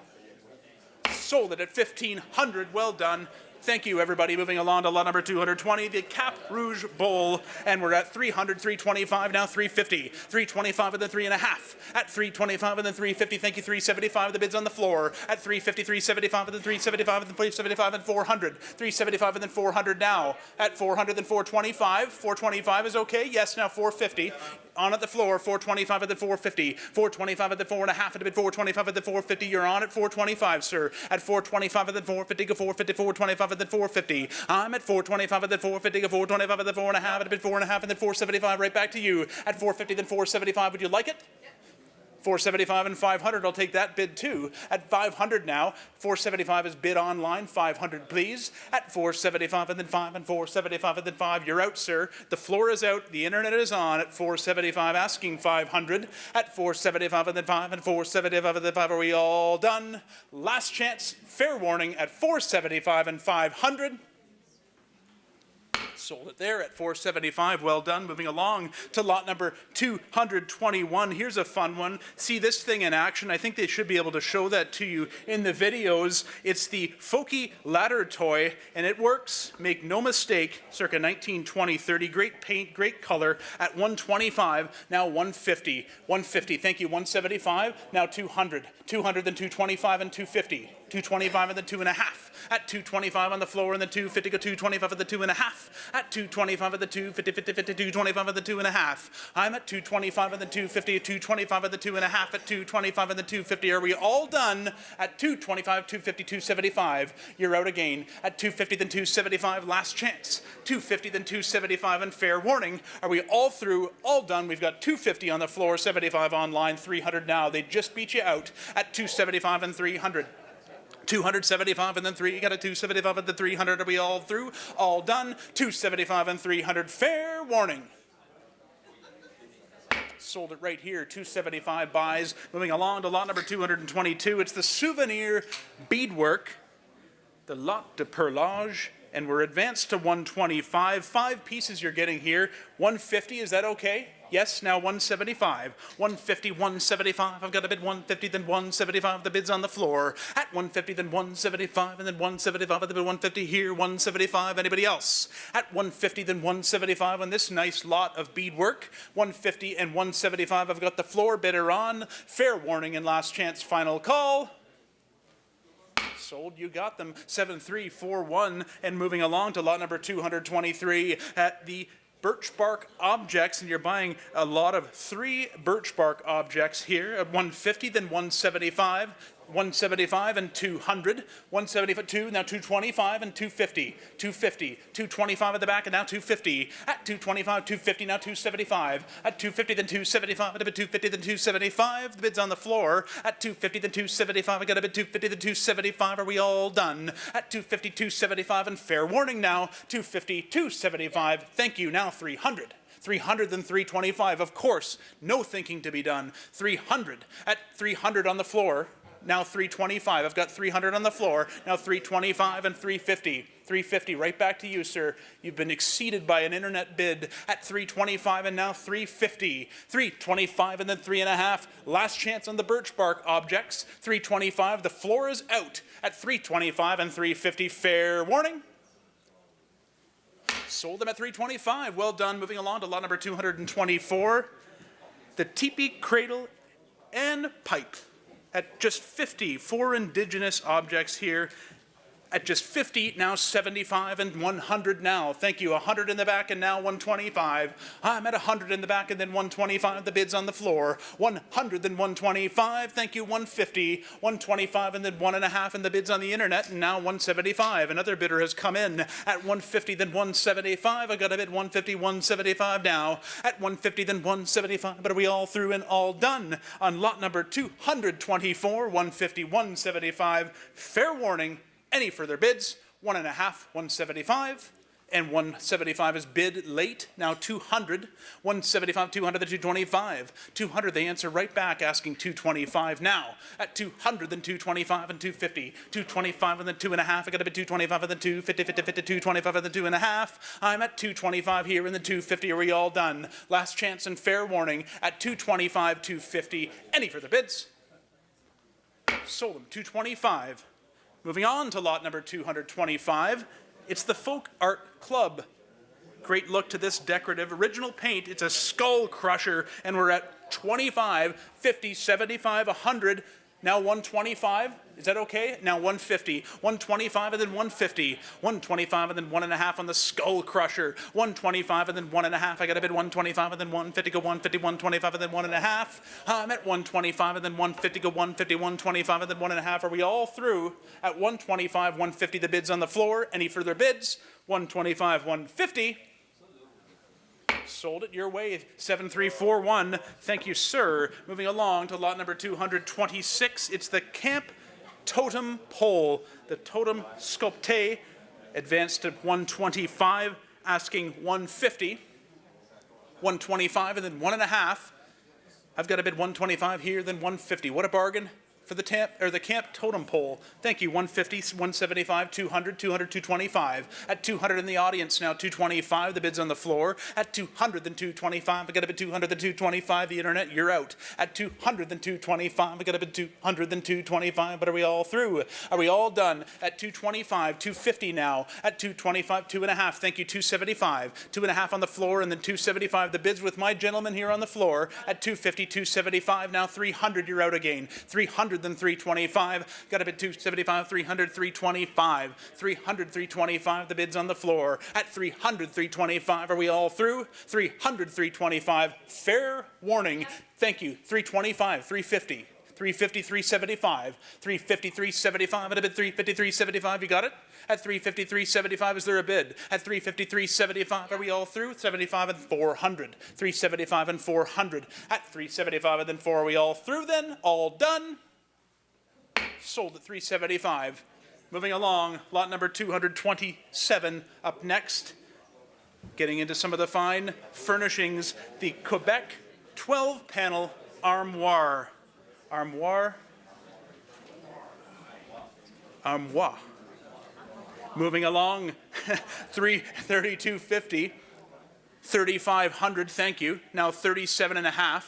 Sold it at 1,500. Well done. Thank you, everybody. Moving along to lot number 220, the Cap Rouge Bowl. And we're at 300, 325, now 350. 325 and then 3.5. At 325 and then 350. Thank you, 375. The bid's on the floor. At 350, 375 and then 375 and then 375 and 400. 375 and then 400 now. At 400 then 425. 425 is okay. Yes, now 450. On at the floor, 425 at the 450, 425 at the 4.5 at the bid, 425 at the 450. You're on at 425, sir. At 425 at the 450, go 450, 425 at the 450. I'm at 425 at the 450, go 425 at the 4.5 at the bid, 4.5 and then 475. Right back to you. At 450, then 475. Would you like it? 475 and 500, I'll take that bid too. At 500 now, 475 is bid online, 500 please. At 475 and then 5 and 475 and then 5, you're out, sir. The floor is out, the internet is on at 475, asking 500. At 475 and then 5 and 475 and then 5, are we all done? Last chance, fair warning at 475 and 500. Sold it there at 475. Well done. Moving along to lot number 221. Here's a fun one. See this thing in action. I think they should be able to show that to you in the videos. It's the Foki ladder toy, and it works. Make no mistake. Circa 1920, 30. Great paint, great color. At 125, now 150. 150. Thank you. 175. Now 200. 200, then 225 and 250. 225 and then 2.5. At 225 on the floor and then 250, go 225 at the 2.5. At 225 at the 250, 50, 50, 225 at the 2.5. I'm at 225 and then 250, 225 at the 2.5, at 225 and the 250. Are we all done? At 225, 250, 275. You're out again. At 250, then 275. Last chance. 250, then 275 and fair warning. Are we all through? All done. We've got 250 on the floor, 75 online, 300 now. They just beat you out at 275 and 300. 275 and then 3, you got a 275 and the 300. Are we all through? All done. 275 and 300. Fair warning. Sold it right here. 275 buys. Moving along to lot number 222. It's the souvenir beadwork, the Lot de Perlage. And we're advanced to 125. 5 pieces you're getting here. 150, is that okay? Yes, now 175. 150, 175. I've got a bid 150, then 175. The bid's on the floor. At 150, then 175, and then 175. At the bid 150 here, 175. Anybody else? At 150, then 175 on this nice lot of beadwork. 150 and 175. I've got the floor bidder on. Fair warning and last chance final call. Sold, you got them. 7341. And moving along to lot number 223 at the birch bark objects, and you're buying a lot of 3 birch bark objects here at 150, then 175. 175 and 200, 172, now 225 and 250, 250, 225 at the back and now 250, at 225, 250, now 275, at 250 then 275, at a bid 250 then 275, the bid's on the floor, at 250 then 275, I got a bid 250 then 275, are we all done? At 250, 275 and fair warning now, 250, 275, thank you, now 300. 300 then 325, of course, no thinking to be done, 300, at 300 on the floor, now 325. I've got 300 on the floor. Now 325 and 350. 350, right back to you, sir. You've been exceeded by an internet bid at 325 and now 350. 325 and then 3.5. Last chance on the birch bark objects. 325. The floor is out at 325 and 350. Fair warning. Sold them at 325. Well done. Moving along to lot number 224. The teepee, cradle, and pipe. At just 50, 4 Indigenous objects here. At just 50, now 75 and 100 now. Thank you. 100 in the back and now 125. I'm at 100 in the back and then 125. The bid's on the floor. 100 then 125. Thank you. 150, 125 and then 1.5 and the bid's on the internet and now 175. Another bidder has come in at 150 then 175. I got a bid 150, 175 now. At 150 then 175. But are we all through and all done on lot number 224, 150, 175. Fair warning. Any further bids? 1.5, 175, and 175 is bid late. Now 200, 175, 200, then 225. 200, they answer right back asking 225 now. At 200, then 225 and 250. 225 and then 2.5. I got a bid 225 and then 250, 50, 50, 225 and then 2.5. I'm at 225 here and then 250. Are we all done? Last chance and fair warning at 225, 250. Any further bids? Sold them 225. Moving on to lot number 225, it's the Folk Art Club. Great look to this decorative original paint. It's a skull crusher, and we're at 25, 50, 75, 100, now 125. Is that okay? Now 150, 125 and then 150, 125 and then 1.5 on the skull crusher, 125 and then 1.5. I got a bid 125 and then 150, go 150, 125 and then 1.5. I'm at 125 and then 150, go 150, 125 and then 1.5. Are we all through at 125, 150? The bid's on the floor. Any further bids? 125, 150. Sold it your way, 7341. Thank you, sir. Moving along to lot number 226. It's the Camp Totem Pole. The Totem Sculpté advanced to 125, asking 150. 125 and then 1.5. I've got a bid 125 here, then 150. What a bargain for the Camp Totem Pole. Thank you. 150, 175, 200, 200, 225. At 200 in the audience now, 225. The bid's on the floor. At 200, then 225. I got a bid 200, then 225. The internet, you're out. At 200, then 225. I got a bid 200, then 225. But are we all through? Are we all done? At 225, 250 now. At 225, 2.5. Thank you. 275. 2.5 on the floor, and then 275. The bids with my gentleman here on the floor. At 250, 275. Now 300. You're out again. 300. Then 325. Got a bid 275, 300, 325. 300, 325. The bid's on the floor. At 300, 325. Are we all through? 300, 325. Fair warning. Thank you. 325, 350. 350, 375. 350, 375. At a bid 350, 375. You got it? At 350, 375. Is there a bid? At 350, 375. Are we all through? 75 and 400. 375 and 400. At 375 and then 4. Are we all through then? All done? Sold at 375. Moving along, lot number 227 up next. Getting into some of the fine furnishings, the Quebec 12-panel armoire. Armoire. Moving along, 332.50, 3,500. Thank you. Now 37.5,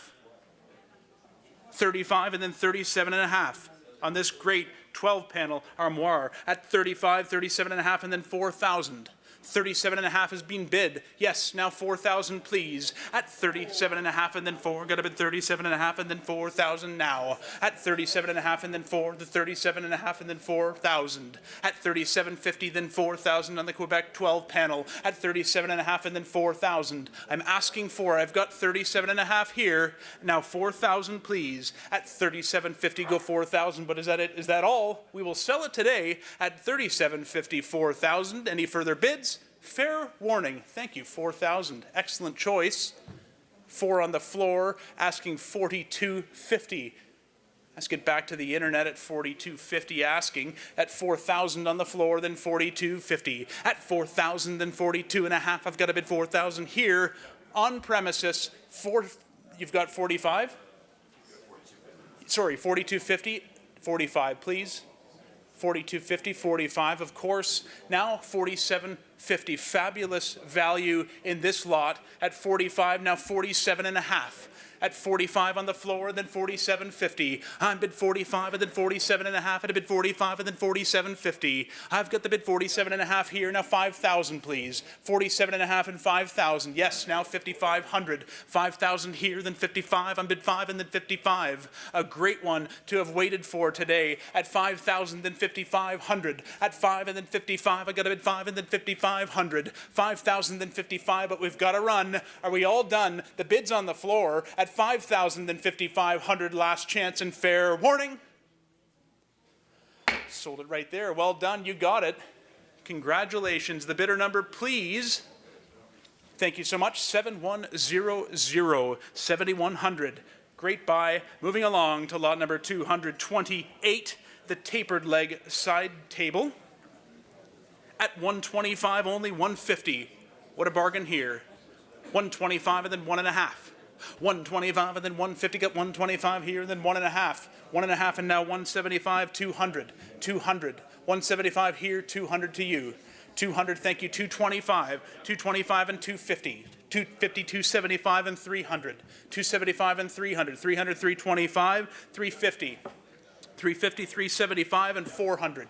35, and then 37.5. On this great 12-panel armoire at 35, 37.5, and then 4,000. 37.5 has been bid. Yes, now 4,000 please. At 37.5 and then 4, got to bid 37.5 and then 4,000 now. At 37.5 and then 4, the 37.5 and then 4,000. At 37.50 then 4,000 on the Quebec 12 panel. At 37.5 and then 4,000. I'm asking for, I've got 37.5 here. Now 4,000 please. At 37.50 go 4,000, but is that it? Is that all? We will sell it today at 37.50, 4,000. Any further bids? Fair warning. Thank you, 4,000. Excellent choice. 4 on the floor, asking 42.50. Let's get back to the internet at 42.50 asking. At 4,000 on the floor, then 42.50. At 4,000, then 42.5. I've got to bid 4,000 here on premises. You've got 45? Sorry, 42.50. 45, please. 42.50, 45, of course. Now 47.50. Fabulous value in this lot. At 45, now 47.5. At 45 on the floor, then 47.50. I'm bid 45 and then 47.5, and a bid 45 and then 47.50. I've got the bid 47.5 here, now 5,000 please. 47.5 and 5,000. Yes, now 5,500. 5,000 here, then 55. I'm bid 5 and then 55. A great one to have waited for today. At 5,000, then 5,500. At 5 and then 55, I got to bid 5 and then 5,500. 5,000, then 55, but we've got to run. Are we all done? The bid's on the floor. At 5,000 then 5,500, last chance and fair warning. Sold it right there. Well done. You got it. Congratulations. The bidder number, please. Thank you so much. 7100, 7,100. Great buy. Moving along to lot number 228, the tapered leg side table. At 125 only, 150. What a bargain here. 125 and then 1.5. 125 and then 150, got 125 here, and then 1.5. 1.5 and now 175, 200. 200. 175 here, 200 to you. 200, thank you, 225. 225 and 250. 250, 275 and 300. 275 and 300. 300, 325, 350. 350, 375 and 400.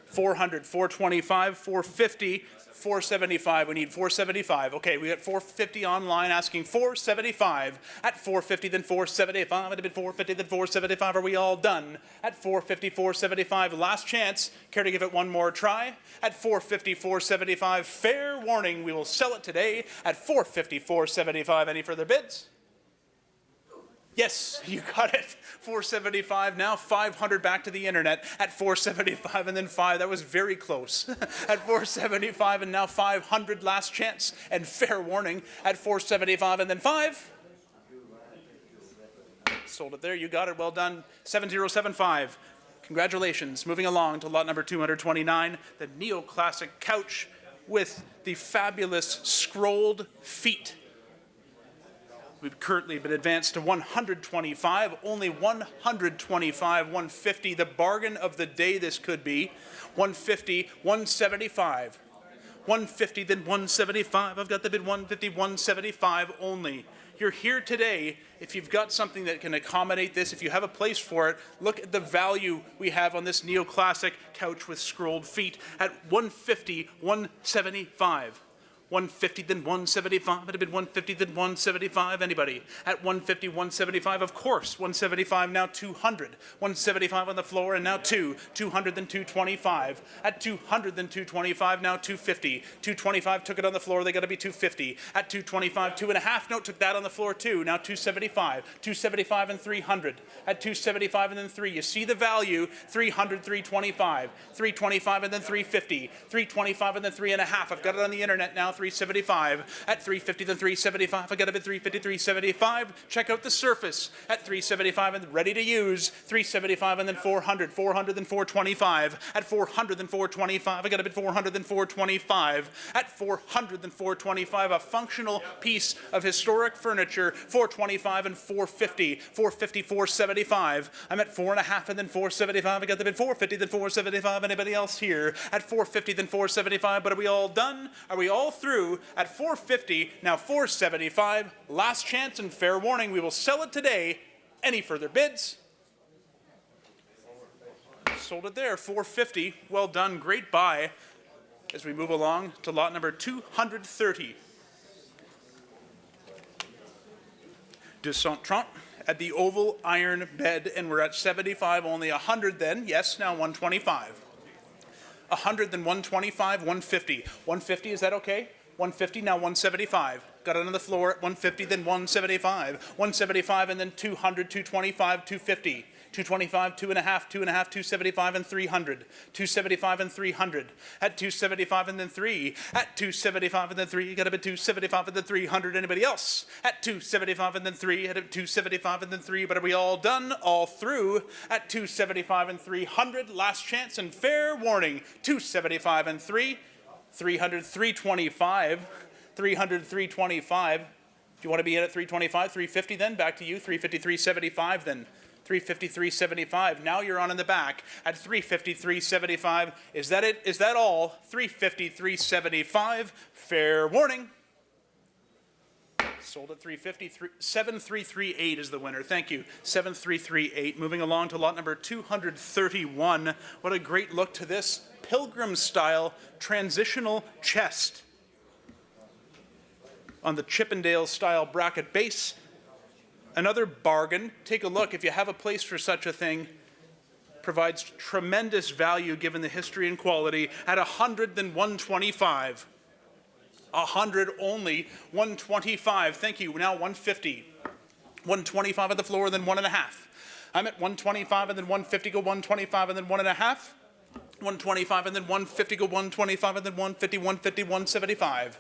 400, 425, 450, 475. We need 475. Okay, we got 450 online asking 475. At 450, then 475. At a bit 450, then 475. Are we all done? At 450, 475. Last chance. Care to give it one more try? At 450, 475. Fair warning. We will sell it today at 450, 475. Any further bids? Yes, you got it. 475 now, 500 back to the internet at 475 and then 5. That was very close. At 475 and now 500, last chance and fair warning at 475 and then 5. Sold it there. You got it. Well done. 7075. Congratulations. Moving along to lot number 229, the neoclassic couch with the fabulous scrolled feet. We've currently been advanced to 125, only 125, 150, the bargain of the day this could be. 150, 175. 150, then 175. I've got the bid 150, 175 only. You're here today. If you've got something that can accommodate this, if you have a place for it, look at the value we have on this neoclassic couch with scrolled feet at 150, 175. 150, then 175. It had been 150, then 175. Anybody? At 150, 175, of course. 175, now 200. 175 on the floor, and now 2. 200, then 225. At 200, then 225, now 250. 225 took it on the floor, they got to be 250. At 225, 2.5, no, took that on the floor too. Now 275. 275 and 300. At 275 and then 3. You see the value. 300, 325. 325 and then 350. 325 and then 3.5. I've got it on the internet now. 375. At 350, then 375. I got a bid 350, 375. Check out the surface. At 375 and ready to use. 375 and then 400. 400 then 425. At 400 then 425. I got a bid 400 then 425. At 400 then 425. A functional piece of historic furniture. 425 and 450. 450, 475. I'm at 4.5 and then 475. I got the bid 450 then 475. Anybody else here? At 450 then 475. But are we all done? Are we all through? At 450, now 475. Last chance and fair warning. We will sell it today. Any further bids? Sold it there. 450. Well done. Great buy. as we move along to lot number 230. De Saint-Trant at the oval iron bed, and we're at 75, only 100 then. Yes, now 125. 100, then 125, 150. 150, is that okay? 150, now 175. Got it on the floor at 150, then 175. 175, and then 200, 225, 250. 225, 2.5, 2.5, 275, and 300. 275 and 300. At 275 and then 3. At 275 and then 3. You got a bit 275 and then 300. Anybody else? At 275 and then 3. At 275 and then 3. But are we all done? All through. At 275 and 300. Last chance and fair warning. 275 and 3. 300, 325. 300, 325. Do you want to be in at 325? 350 then? Back to you. 350, 375 then. 350, 375. Now you're on in the back at 350, 375. Is that it? Is that all? 350, 375. Fair warning. Sold at 350. 7338 is the winner. Thank you. 7338. Moving along to lot number 231. What a great look to this pilgrim style transitional chest on the Chippendale style bracket base. Another bargain. Take a look. If you have a place for such a thing, provides tremendous value given the history and quality at 100, then 125. 100 only, 125. Thank you. Now 150. 125 on the floor, then 1.5. I'm at 125 and then 150, go 125 and then 1.5. 125 and then 150, go 125 and then 150, 150, 175.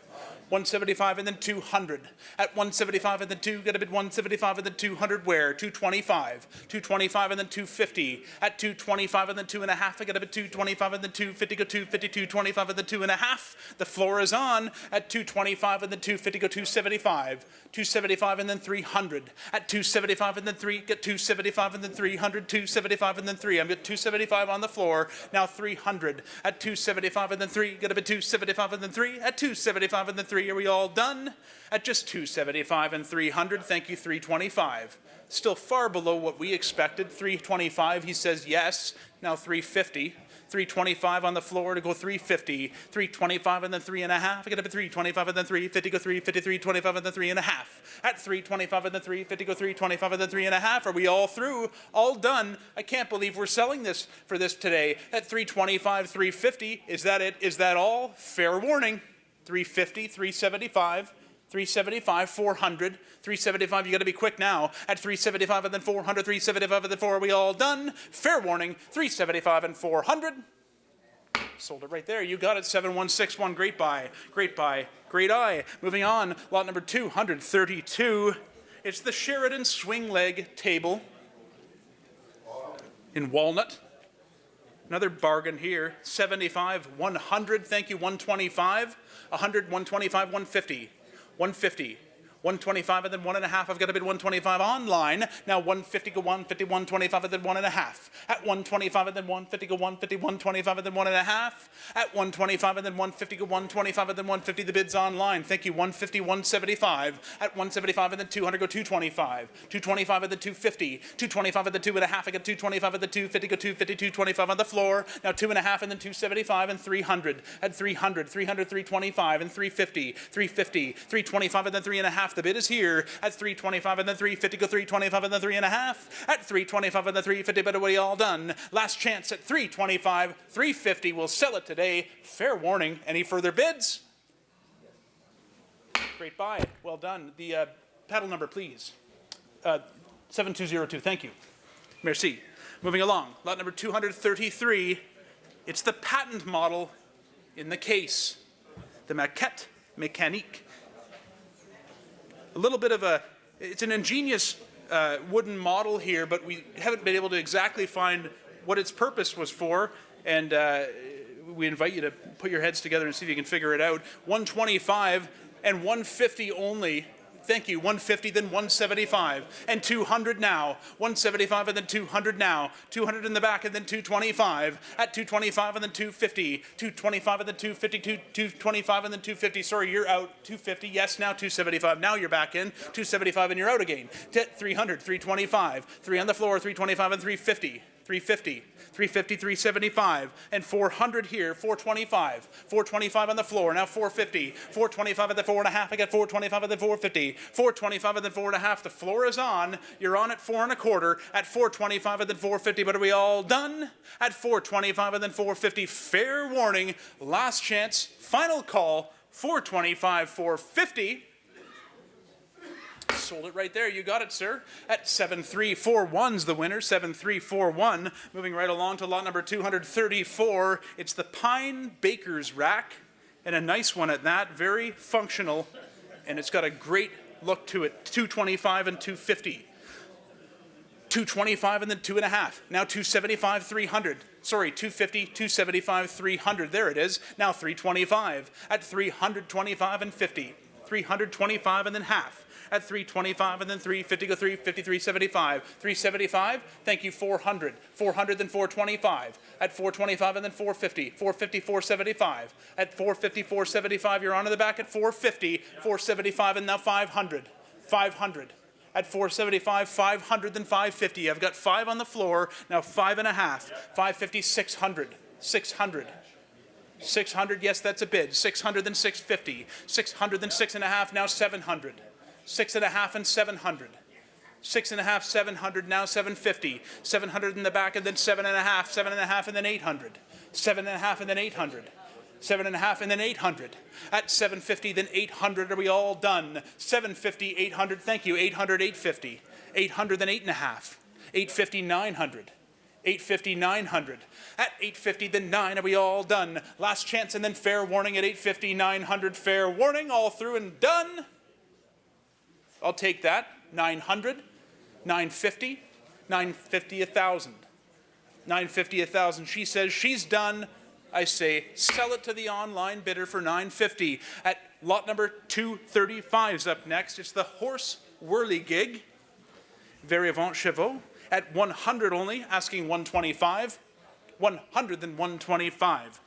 175 and then 200. At 175 and then 2, get a bit 175 and then 200 where? 225. 225 and then 250. At 225 and then 2.5, I get a bit 225 and then 250, go 250, 225 and then 2.5. The floor is on. At 225 and then 250, go 275. 275 and then 300. At 275 and then 3, get 275 and then 300, 275 and then 3. I'm at 275 on the floor. Now 300. At 275 and then 3, get a bit 275 and then 3. At 275 and then 3, are we all done? At just 275 and 300, thank you, 325. Still far below what we expected. 325, he says yes. Now 350. 325 on the floor to go 350. 325 and then 3.5. I get up at 325 and then 350, go 350, 325 and then 3.5. At 325 and then 350, go 325 and then 3.5. Are we all through? All done? I can't believe we're selling this for this today. At 325, 350. Is that it? Is that all? Fair warning. 350, 375. 375, 400, 375, you got to be quick now. At 375 and then 400, 375 and then 4, are we all done? Fair warning, 375 and 400. Sold it right there. You got it, 7161. Great buy, great buy, great eye. Moving on, lot number 232. It's the Sheridan swing leg table in walnut. Another bargain here, 75, 100, thank you, 125, 100, 125, 150. 150, 125 and then 1.5. I've got a bid 125 online. Now 150 go 150, 125 and then 1.5. At 125 and then 150 go 150, 125 and then 1.5. At 125 and then 150 go 125 and then 150. The bid's online. Thank you. 150, 175. At 175 and then 200 go 225. 225 and then 250. 225 and then 2.5. I got 225 and then 250 go 250, 225 on the floor. Now 2.5 and then 275 and 300. At 300, 300, 325 and 350. 350, 325 and then 3.5. The bid is here at 325 and then 350, go 325 and then 3.5. At 325 and then 350, but are we all done? Last chance at 325, 350. We'll sell it today. Fair warning. Any further bids? Great buy. Well done. The paddle number, please. 7202. Thank you. Merci. Moving along. Lot number 233. It's the patent model in the case. The maquette mécanique. A little bit of it's an ingenious wooden model here, but we haven't been able to exactly find what its purpose was for, and we invite you to put your heads together and see if you can figure it out. 125 and 150 only. Thank you. 150, then 175, and 200 now. 175 and then 200 now. 200 in the back and then 225. At 225 and then 250. 225 and then 250. 225 and then 250. Sorry, you're out. 250. Yes, now 275. Now you're back in. 275 and you're out again. 300, 325. 3 on the floor, 325 and 350. 350, 350, 375, and 400 here, 425, 425 on the floor, now 450, 425 at the 4.5, I got 425 at the 450, 425 at the 4.5, the floor is on, you're on at 4.25, at 425 and then 450, but are we all done? At 425 and then 450, fair warning, last chance, final call, 425, 450. Sold it right there. You got it, sir. At 7341's the winner. 7341. Moving right along to lot number 234. It's the Pine Baker's Rack, and a nice one at that. Very functional, and it's got a great look to it. 225 and 250. 225 and then 2.5. Now 275, 300. Sorry, 250, 275, 300. There it is. Now 325 at 325 and 50. 325 and then half. At 325 and then 350, go 350, 375, 375, thank you, 400, 400 then 425, at 425 and then 450, 450, 475, at 450, 475, you're on to the back at 450, 475 and now 500, 500, at 475, 500 then 550, I've got 5 on the floor, now 5.5, 550, 600, 600. 600, yes, that's a bid. 600 then 650, 600 then 6.5, now 700. 6.5 and 700. 6.5, 700, now 750. 700 in the back and then 7.5, 7.5 and then 800. 7.5 and then 800. 7.5 and then 800. At 750, then 800. Are we all done? 750, 800. Thank you. 800, 850. 800, then 8.5. 850, 900. 850, 900. At 850, then 9. Are we all done? Last chance and then fair warning at 850, 900. Fair warning. All through and done. I'll take that. 900, 950, 950, 1,000. 950, 1,000. She says she's done. I say sell it to the online bidder for 950. At lot number 235 is up next. It's the Horse Whirligig. Variavant Chevaux. At 100 only, asking 125. 100 then 125.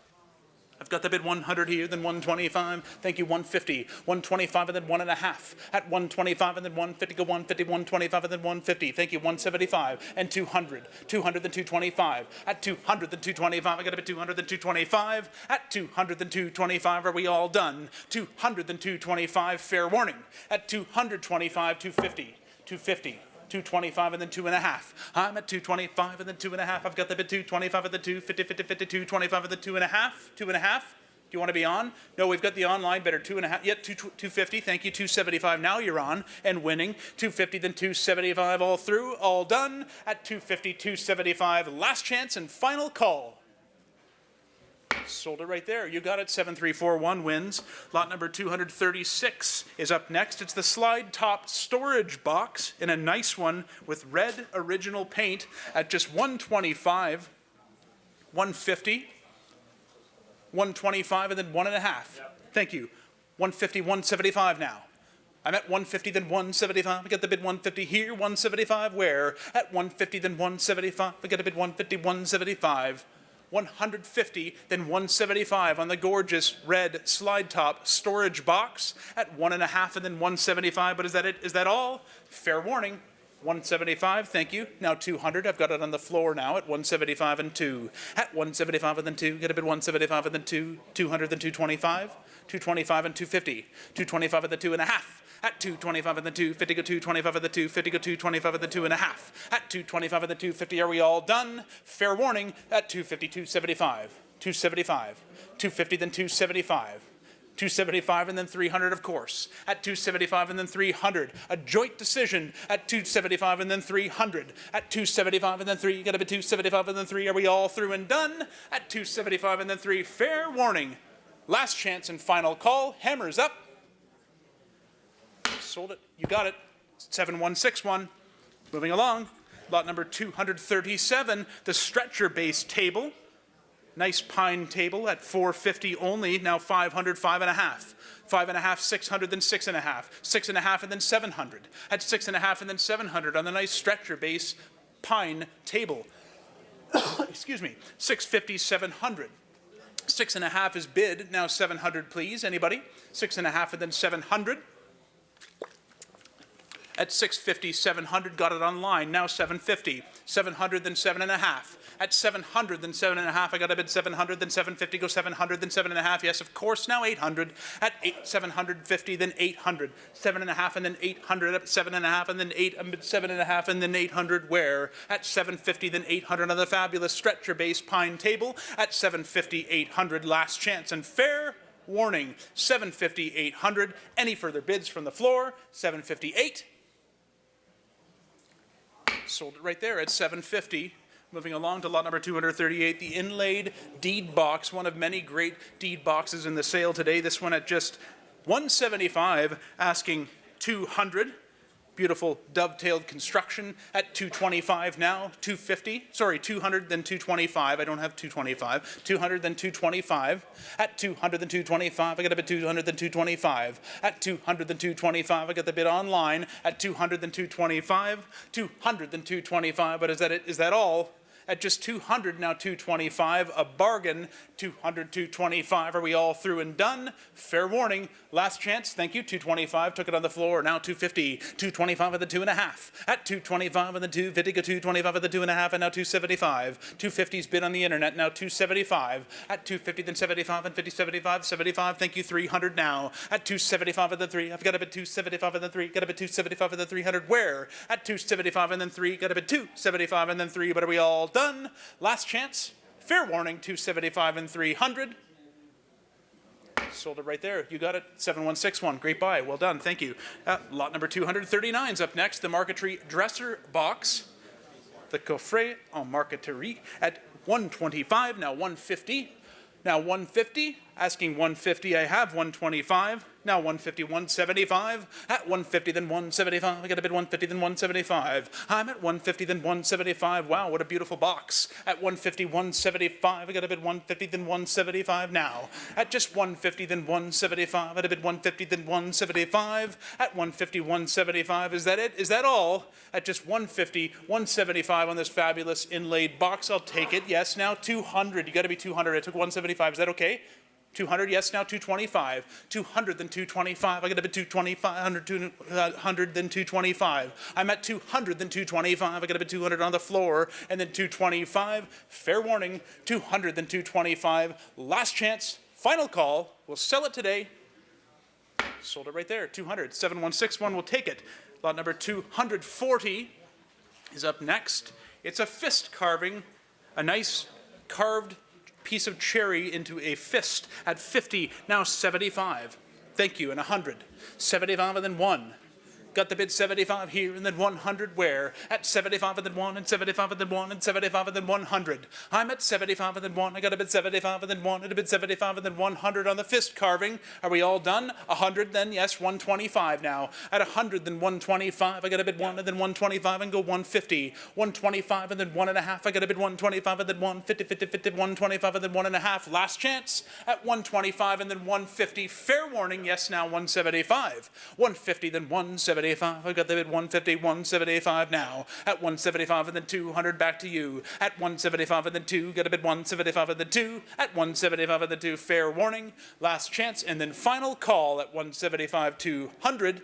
I've got the bid 100 here, then 125. Thank you, 150. 125 and then 1.5. At 125 and then 150, go 150, 125 and then 150. Thank you, 175 and 200. 200 then 225. At 200 then 225. I got a bid 200 then 225. At 200 then 225. Are we all done? 200 then 225. Fair warning. At 225, 250. 250. 225 and then 2.5. I'm at 225 and then 2.5. I've got the bid 225 and then 250, 50, 50, 225 and then 2.5. 2.5. Do you want to be on? No, we've got the online bidder 2.5. Yep, 250. Thank you. 275. Now you're on and winning. 250 then 275. All through. All done. At 250, 275. Last chance and final call. Sold it right there. You got it. 7341 wins. Lot number 236 is up next. It's the slide top storage box in a nice one with red original paint at just 125, 150, 125, and then 1.5. Thank you. 150, 175 now. I'm at 150, then 175. I got the bid 150 here, 175 where? At 150, then 175. I got a bid 150, 175. 150, then 175 on the gorgeous red slide top storage box at 1.5 and then 175. But is that it? Is that all? Fair warning. 175, thank you. Now 200, I've got it on the floor now at 175 and 2. At 175 and then 2, get a bid 175 and then 2, 200 then 225, 225 and 250, 225 and then 2.5. At 225 and then 250, go 225 and then 250, go 225 and then 2.5. At 225 and then 250, are we all done? Fair warning, at 250, 275, 275, 250 then 275. 275 and then 300, of course. At 275 and then 300. A joint decision at 275 and then 300. At 275 and then 3. You got to be 275 and then 3. Are we all through and done? At 275 and then 3. Fair warning. Last chance and final call. Hammers up. Sold it. You got it. 7161. Moving along. Lot number 237. The stretcher base table. Nice pine table at 450 only, now 500, 5.5. 5.5, 600, then 6.5. 6.5 and then 700. At 6.5 and then 700 on the nice stretcher base pine table. Excuse me, 650, 700. 6.5 is bid, now 700 please, anybody? 6.5 and then 700. At 650, 700, got it online, now 750. 700, then 7.5. At 700, then 7.5. I got a bid 700, then 750, go 700, then 7.5. Yes, of course, now 800. At 750, then 800. 7.5, and then 800. At 7.5, and then 8, 7.5, and then 800. Where? At 750, then 800 on the fabulous stretcher base pine table. At 750, 800. Last chance and fair warning. 750, 800. Any further bids from the floor? 758. Sold it right there at 750. Moving along to lot number 238, the inlaid deed box, one of many great deed boxes in the sale today. This one at just 175, asking 200. Beautiful dovetailed construction at 225 now, 250, sorry, 200, then 225. I don't have 225. 200, then 225. At 200, then 225. I got a bid 200, then 225. At 200, then 225. I got the bid online. At 200, then 225. 200, then 225. But is that it? Is that all? At just 200, now 225, a bargain, 200, 225. Are we all through and done? Fair warning, last chance, thank you, 225, took it on the floor, now 250, 225 at the 2.5, at 225 and the 250, go 225 at the 2.5, and now 275, 250's bid on the internet, now 275, at 250, then 75, and 50, 75, 75, thank you, 300 now, at 275 at the 3, I've got a bid 275 and then 3, got a bid 275 and then 300, where? At 275 and then 3, got a bid 275 and then 3, but are we all done? Last chance, fair warning, 275 and 300. Sold it right there. You got it. 7161. Great buy. Well done. Thank you. Lot number 239 is up next. The Marquetry dresser box. The coffret en marqueterie at 125. Now 150. Now 150. Asking 150. I have 125. Now 150, 175. At 150, then 175. I got a bid 150, then 175. I'm at 150, then 175. Wow, what a beautiful box. At 150, 175. I got a bid 150, then 175 now. At just 150, then 175. I got a bid 150, then 175. At 150, 175. Is that it? Is that all? At just 150, 175 on this fabulous inlaid box. I'll take it. Yes, now 200. You got to be 200. I took 175. Is that okay? 200, yes, now 225. 200, then 225. I got a bid 225, 100, then 225. I'm at 200, then 225. I got a bid 200 on the floor, and then 225. Fair warning, 200, then 225. Last chance, final call. We'll sell it today. Sold it right there, 200. 7161 will take it. Lot number 240 is up next. It's a fist carving, a nice carved piece of cherry into a fist at 50, now 75. Thank you, and 100. 75 and then 1. Got the bid 75 here, and then 100 where? At 75 and then 1, and 75 and then 1, and 75 and then 100. I'm at 75 and then 1. I got a bid 75 and then 1, and a bid 75 and then 100 on the fist carving. Are we all done? 100 then, yes, 125 now. At 100 then 125. I got a bid 1 and then 125 and go 150. 125 and then 1.5. I got a bid 125 and then 150, 50, 50, 125 and then 1.5. Last chance at 125 and then 150. Fair warning, yes, now 175. 150 then 175. I got the bid 150, 175 now. At 175 and then 200, back to you. At 175 and then 2, got a bid 175 and then 2. At 175 and then 2, fair warning. Last chance, and then final call at 175, 200.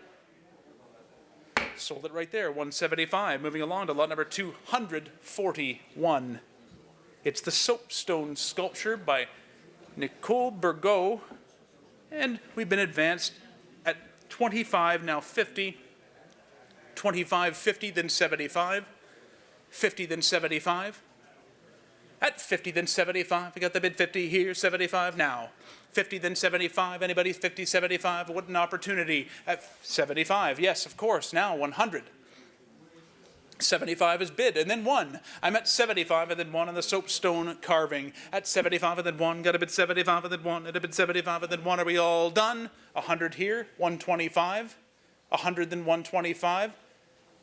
Sold it right there, 175. Moving along to lot number 241. It's the soapstone sculpture by Nicole Bergot. And we've been advanced at 25, now 50. 25, 50, then 75. 50, then 75. At 50, then 75. I got the bid 50 here, 75 now. 50, then 75. Anybody's 50, 75. What an opportunity. At 75, yes, of course. Now 100. 75 is bid, and then 1. I'm at 75, and then 1 on the soapstone carving. At 75, and then 1. Got a bid 75, and then 1. And a bid 75, and then 1. Are we all done? 100 here, 125. 100, then 125.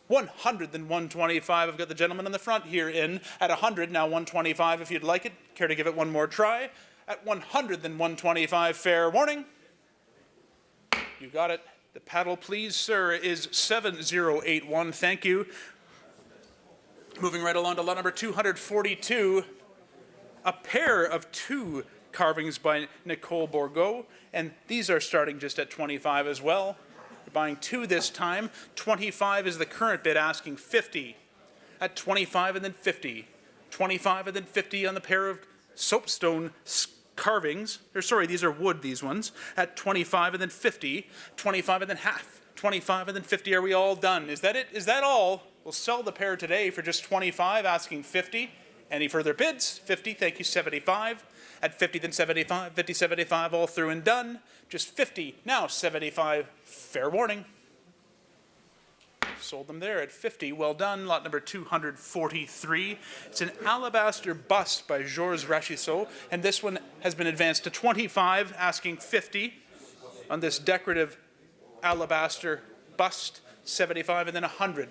100, then 125. I've got the gentleman in the front here in at 100, now 125 if you'd like it. Care to give it one more try? At 100, then 125. Fair warning. You got it. The paddle, please, sir, is 7081. Thank you. Moving right along to lot number 242. A pair of 2 carvings by Nicole Bergot, and these are starting just at 25 as well. Buying 2 this time. 25 is the current bid, asking 50. at 25 and then 50. 25 and then 50 on the pair of soapstone carvings. These are wood, these ones. At 25 and then 50. 25 and then half. 25 and then 50. Are we all done? Is that it? Is that all? We'll sell the pair today for just 25, asking 50. Any further bids? 50, thank you, 75. At 50, then 75, 50, 75, all through and done. Just 50, now 75, fair warning. Sold them there at 50, well done. Lot number 243. It's an alabaster bust by Georges Rachissot, and this one has been advanced to 25, asking 50 on this decorative alabaster bust, 75 and then 100.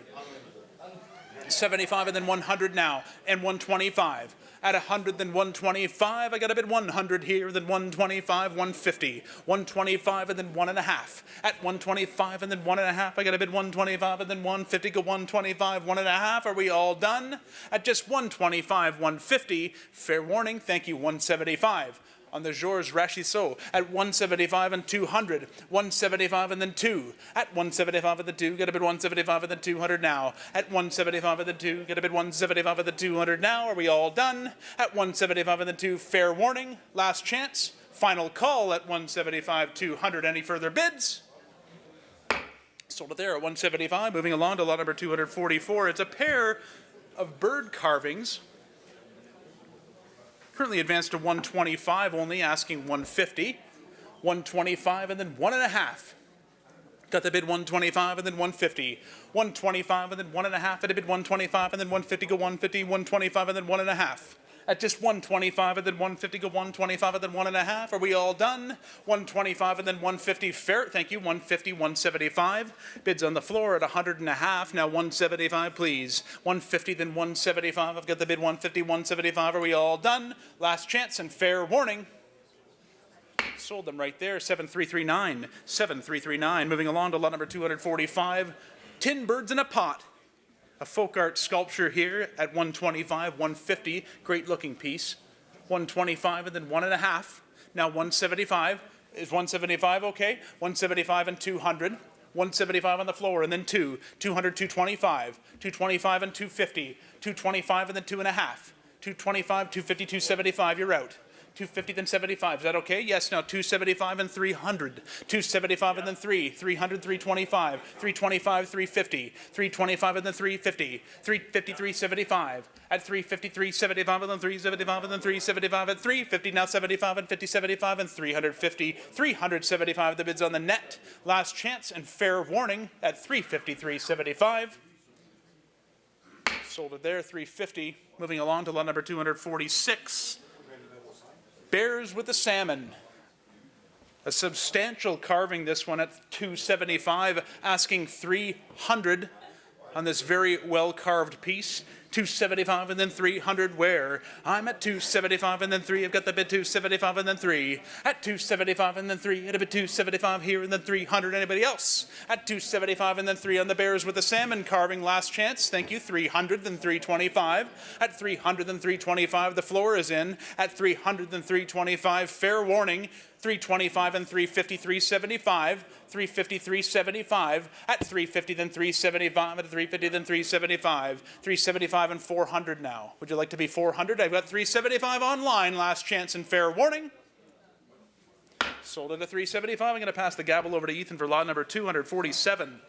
75 and then 100 now, and 125. At 100, then 125. I got a bid 100 here, then 125, 150. 125 and then 1.5. At 125 and then 1.5. I got a bid 125 and then 150. Go 125, 1.5. Are we all done? At just 125, 150. Fair warning, thank you, 175. On the Georges Rachissot at 175 and 200, 175 and then 2, at 175 and then 2, get a bid 175 and then 200 now, at 175 and then 2, get a bid 175 and then 200 now, are we all done? At 175 and then 2, fair warning, last chance, final call at 175, 200, any further bids? Sold it there at 175, moving along to lot number 244, it's a pair of bird carvings, currently advanced to 125 only, asking 150. 125 and then 1.5. Got the bid 125 and then 150. 125 and then 1.5 at a bid 125 and then 150, go 150, 125 and then 1.5. At just 125 and then 150, go 125 and then 1.5. Are we all done? 125 and then 150, fair, thank you, 150, 175. Bids on the floor at 100.5. Now 175, please. 150, then 175. I've got the bid 150, 175. Are we all done? Last chance and fair warning. Sold them right there, 7339. 7339. Moving along to lot number 245. Tin birds in a pot. A folk art sculpture here at 125, 150, great looking piece. 125 and then 1.5. Now 175. Is 175 okay? 175 and 200. 175 on the floor and then 2. 200, 225. 225 and 250. 225 and then 2.5. 225, 250, 275, you're out. 250 then 75, is that okay? Yes, now 275 and 300. 275 and then 3. 300, 325. 325, 350. 325 and then 350. 350, 375. At 350, 375 and then 375 and then 375 at 350. Now 75 and 50, 75 and 350. 375, the bids on the net. Last chance and fair warning at 350, 375. Sold it there, 350. Moving along to lot number 246. Bears with the salmon. A substantial carving, this one at 275, asking 300 on this very well carved piece. 275 and then 300 where? I'm at 275 and then 3. I've got the bid 275 and then 3. At 275 and then 3. At a bid 275 here and then 300. Anybody else? At 275 and then 3 on the bears with the salmon carving. Last chance. Thank you. 300 then 325. At 300 then 325. The floor is in. At 300 then 325. Fair warning. 325 and 350, 375, 350, 375, at 350 then 375, at 350 then 375, 375 and 400 now. Would you like to be 400? I've got 375 online, last chance and fair warning. Sold it at 375. I'm going to pass the gavel over to Ethan for lot number 247.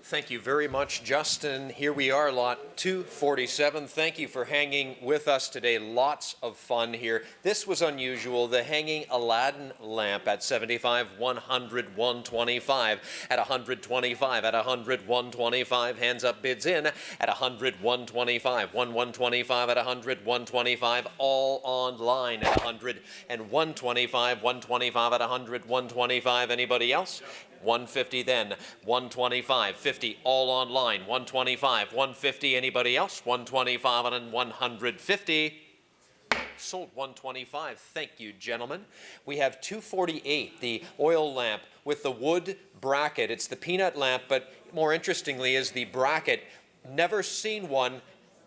Thank you very much, Justin. Here we are, lot 247. Thank you for hanging with us today. Lots of fun here. This was unusual. The hanging Aladdin lamp at 75, 100, 125. At 125, at 100, 125. Hands up, bids in. At 100, 125. 125 at 100, 125. All online at 100 and 125. 125 at 100, 125. Anybody else? 150 then, 125, 50, all online, 125, 150, anybody else? 125 and 150. Sold 125, thank you, gentlemen. We have 248, the oil lamp with the wood bracket. It's the peanut lamp, but more interestingly is the bracket. Never seen one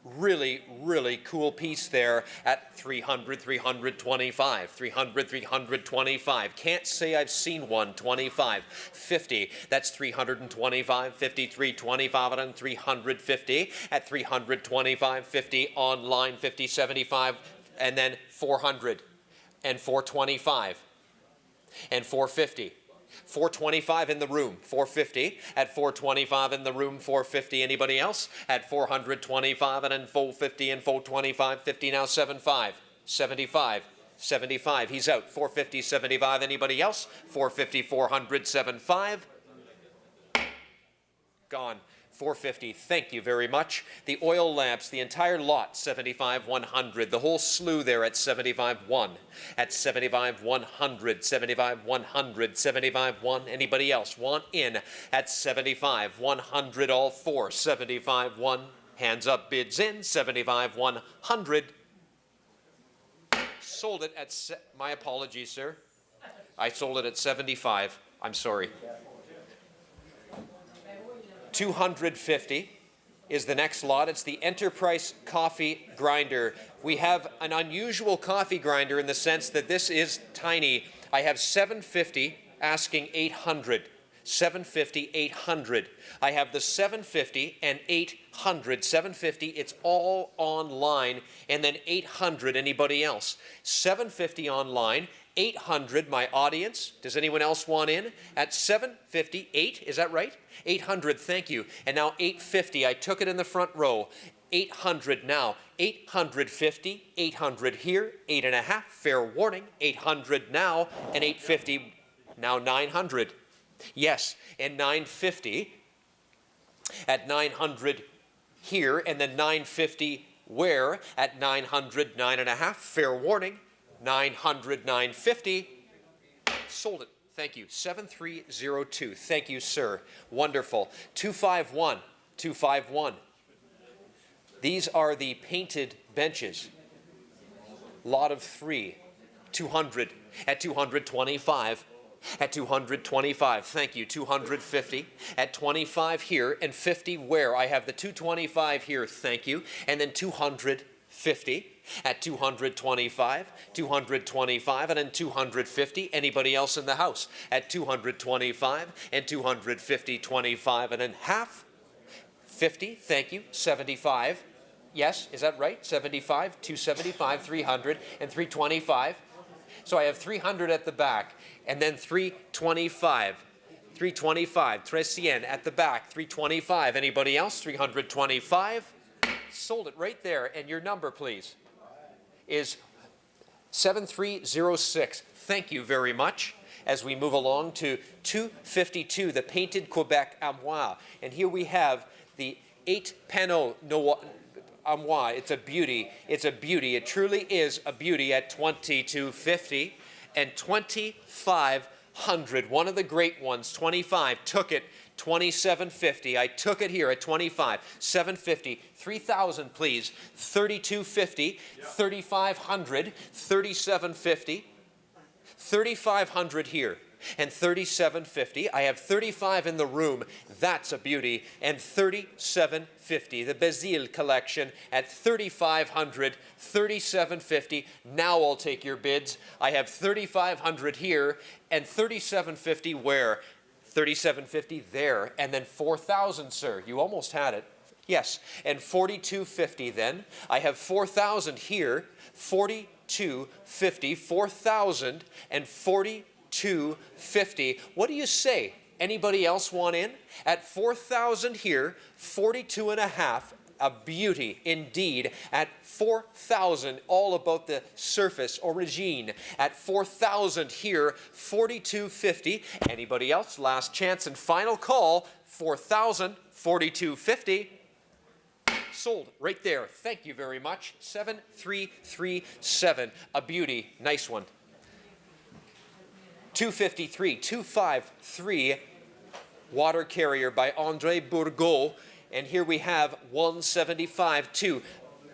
really, really cool piece there at 300, 325, 300, 325. Can't say I've seen one, 25, 50. That's 325, 50, 325, and 350 at 325, 50 online, 50, 75, and then 400 and 425 and 450. 425 in the room, 450. At 425 in the room, 450. Anybody else? At 425 and then 450 and 425, 50 now, 75, 75, 75. He's out, 450, 75. Anybody else? 450, 400, 75. Gone. 450. Thank you very much. The oil lamps, the entire lot, 75, 100. The whole slew there at 75, 1. At 75, 100. 75, 100. 75, 1. Anybody else want in at 75, 100? All four. 75, 1. Hands up, bids in. 75, 100. Sold it at, my apologies, sir. I sold it at 75. I'm sorry. 250 is the next lot. It's the Enterprise coffee grinder. We have an unusual coffee grinder in the sense that this is tiny. I have 750 asking 800. 750, 800. I have the 750 and 800. 750, it's all online, and then 800, anybody else? 750 online, 800, my audience. Does anyone else want in? At 750, 8, is that right? 800, thank you. And now 850, I took it in the front row. 800 now, 850, 800 here, 8.5, fair warning, 800 now, and 850, now 900. Yes, and 950, at 900 here, and then 950 where? At 900, 9.5, fair warning, 900, 950, sold it. Thank you. 7302. Thank you, sir. Wonderful. 251. 251. These are the painted benches. Lot of 3. 200. At 225. At 225. Thank you. 250. At 25 here and 50 where? I have the 225 here. Thank you. And then 250. At 225, 225, and then 250. Anybody else in the house? At 225 and 250, 25, and then half. 50, thank you. 75. Yes, is that right? 75, 275, 300, and 325. So I have 300 at the back, and then 325. 325, 300 at the back, 325. Anybody else? 325. Sold it right there. And your number, please, is 7306. Thank you very much. As we move along to 252, the Painted Quebec Armoire. And here we have the 8 panneau armoire. It's a beauty. It's a beauty. It truly is a beauty at 2250 and 2500. One of the great ones, 25, took it. 2750. I took it here at 25. 750. 3000, please. 3250. 3500. 3750. 3500 here. And 3750. I have 35 in the room. That's a beauty. And 3750. The Basile collection at 3500. 3750. Now I'll take your bids. I have 3500 here and 3750 where? 3750 there, and then 4,000, sir. You almost had it. Yes, and 4250 then. I have 4,000 here, 4250, 4,000, and 4250. What do you say? Anybody else want in? At 4,000 here, 42.5. A beauty indeed. At 4,000, all about the surface origine. At 4,000 here, 4250. Anybody else? Last chance and final call. 4,000, 4250. Sold right there. Thank you very much. 7337. A beauty. Nice one. 253, 253. Water Carrier by Andre Bourgault. And here we have 175, 2.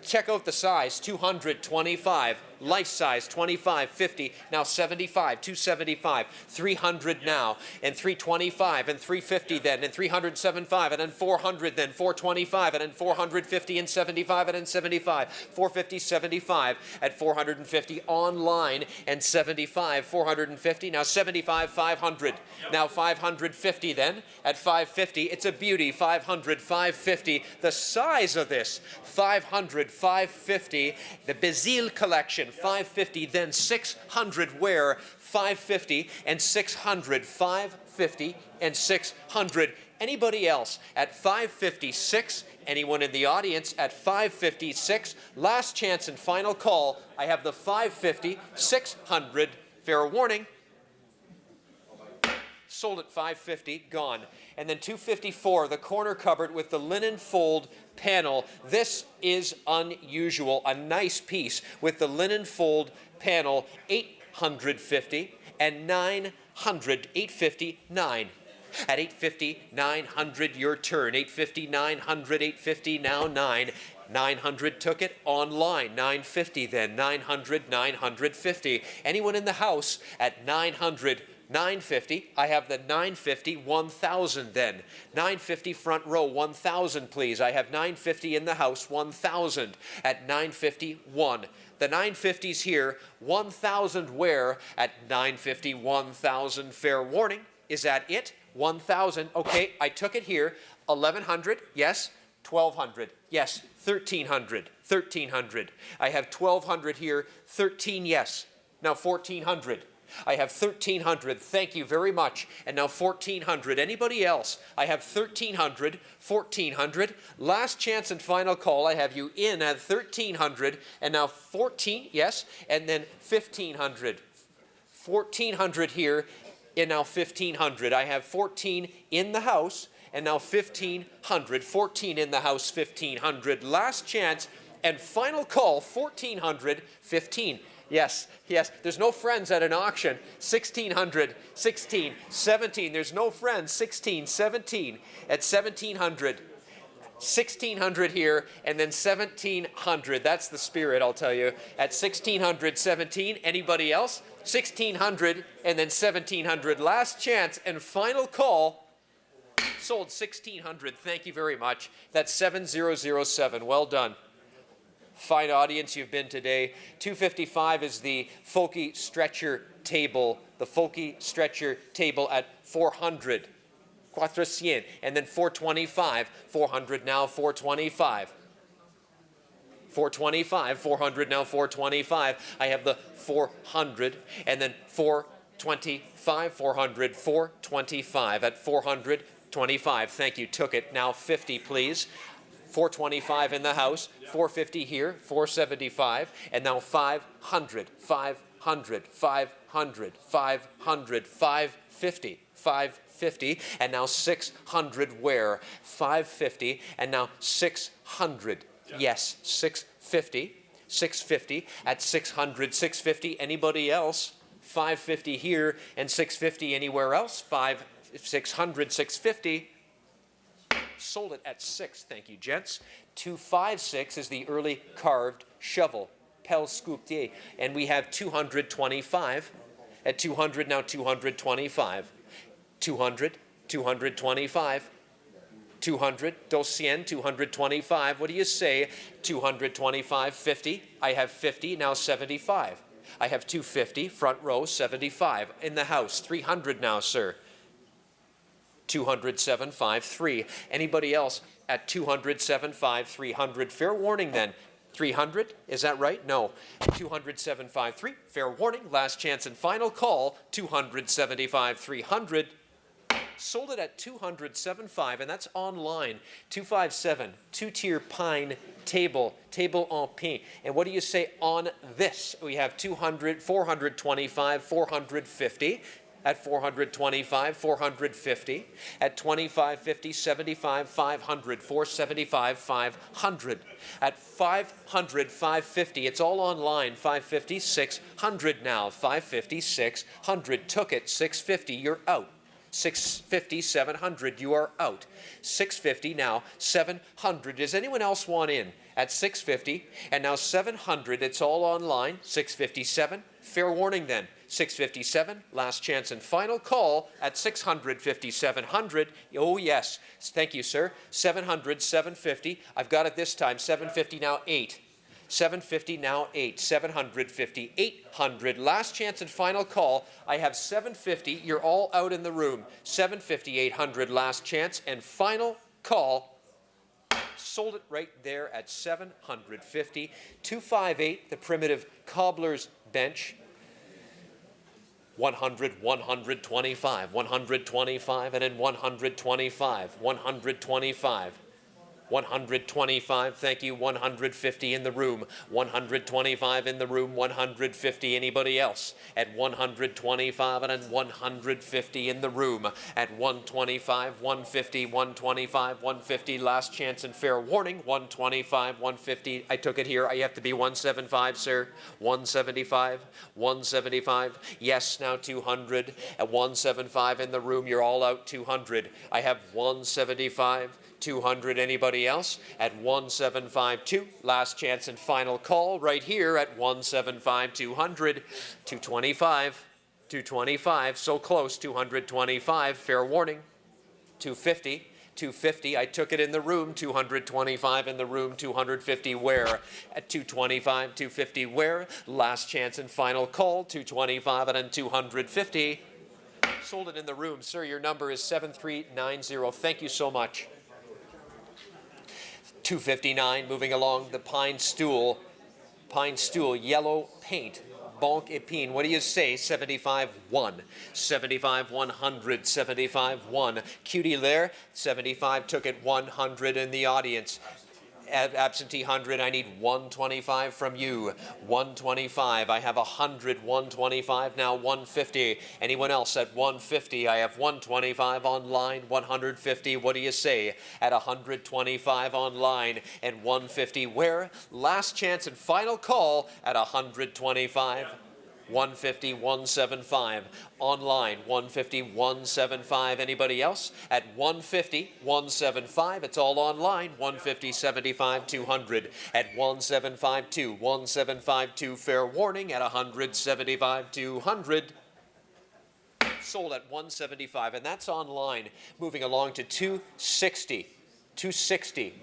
Check out the size, 225. life size, 25, 50, now 75, 275, 300 now, and 325, and 350 then, and 375, and then 400 then, 425, and then 450, and 75, and then 75, 450, 75, at 450 online, and 75, 450, now 75, 500, now 550 then, at 550, it's a beauty, 500, 550, the size of this, 500, 550, the Basile collection, 550, then 600 wear, 550, and 600, 550, and 600. Anybody else at 556? Anyone in the audience at 556? Last chance and final call. I have the 550, 600. Fair warning. Sold at 550, gone. And then 254, the corner cupboard with the linen fold panel. This is unusual. A nice piece with the linen fold panel, 850 and 900, 850, 9. At 850, 900, your turn. 850, 900, 850, now 9. 900 took it online. 950 then. 900, 950. Anyone in the house at 900, 950. I have the 950, 1,000 then. 950 front row, 1,000 please. I have 950 in the house, 1,000 at 950, 1. The 950's here, 1,000 where at 950, 1,000. Fair warning. Is that it? 1,000. Okay, I took it here. 1,100. Yes. 1,200. Yes. 1,300. 1,300. I have 1,200 here. 13. Yes. Now 1,400. I have 1,300. Thank you very much. And now 1,400. Anybody else? I have 1,300, 1,400. Last chance and final call. I have you in at 1,300 and now 14. Yes. And then 1,500. 1,400 here and now 1,500. I have 14 in the house and now 1,500. 14 in the house, 1,500. Last chance and final call. 1,400, 15. Yes, yes, there's no friends at an auction. 1,600, 16, 17, there's no friends. 16, 17, at 1,700. 1,600 here, and then 1,700. That's the spirit, I'll tell you. At 1,600, 17. Anybody else? 1,600, and then 1,700. Last chance and final call. Sold 1,600. Thank you very much. That's 7,007. Well done. Fine audience you've been today. 255 is the Folky stretcher table. The Folky stretcher table at 400. 400. And then 425. 400 now 425. 425. 400 now 425. I have the 400. And then 425. 400. 425 at 425. Thank you. Took it. Now 50, please. 425 in the house, 450 here, 475, and now 500, 500, 500, 500, 550, 550, and now 600 where? 550, and now 600. Yes, 650, 650, at 600, 650. Anybody else? 550 here, and 650 anywhere else? 600, 650. Sold it at 6. Thank you, gents. 256 is the early carved shovel, Pelle Sculpté, and we have 225. At 200 now 225. 200, 225. 200, 200, 225. What do you say? 225, 50. I have 50, now 75. I have 250, front row, 75. In the house, 300 now, sir. 207.5, 3. Anybody else at 207.5, 300? Fair warning then. 300, is that right? No. 207.5, 3. Fair warning. Last chance and final call. 275, 300. Sold it at 207.5, and that's online. 257, two-tier pine table en pin. And what do you say on this? We have 200, 425, 450. At 425, 450. At 25, 50, 75, 500. 475, 500. At 500, 550. It's all online. 550, 600 now. 550, 600. Took it. 650. You're out. 650, 700. You are out. 650 now. 700. Does anyone else want in? at 650, and now 700, it's all online, 657. Fair warning then, 657, last chance and final call at 600, 700. Oh yes, thank you, sir. 700, 750. I've got it this time, 750 now 8. 750 now 8, 750, 800. Last chance and final call. I have 750. You're all out in the room. 750, 800. Last chance and final call. Sold it right there at 750. 258, the primitive cobbler's bench. 100, 125, 125, and then 125, 125. 125, thank you, 150 in the room, 125 in the room, 150, anybody else? At 125 and then 150 in the room, at 125, 150, 125, 150, last chance and fair warning, 125, 150, I took it here, I have to be 175, sir, 175, 175, yes, now 200, at 175 in the room, you're all out 200, I have 175, 200, anybody else? At 1752, last chance and final call right here at 175, 200, 225, 225, so close, 225, fair warning, 250, 250, I took it in the room, 225 in the room, 250 where? At 225, 250 where? Last chance and final call, 225 and then 250. Sold it in the room. Sir, your number is 7390. Thank you so much. 259, moving along, the pine stool, yellow paint, Banque Épine. What do you say? 75-1, 75-100, 75-1. Cutie Lair, 75, took it 100 in the audience. Absentee 100, I need 125 from you. 125, I have 100, 125, now 150. Anyone else at 150? I have 125 online, 150. What do you say? At 125 online and 150 where? Last chance and final call at 125. 150, 175. Online, 150, 175. Anybody else? At 150, 175. It's all online. 150, 75, 200. At 1752, 1752. Fair warning at 175, 200. Sold at 175, and that's online. Moving along to 260. 260.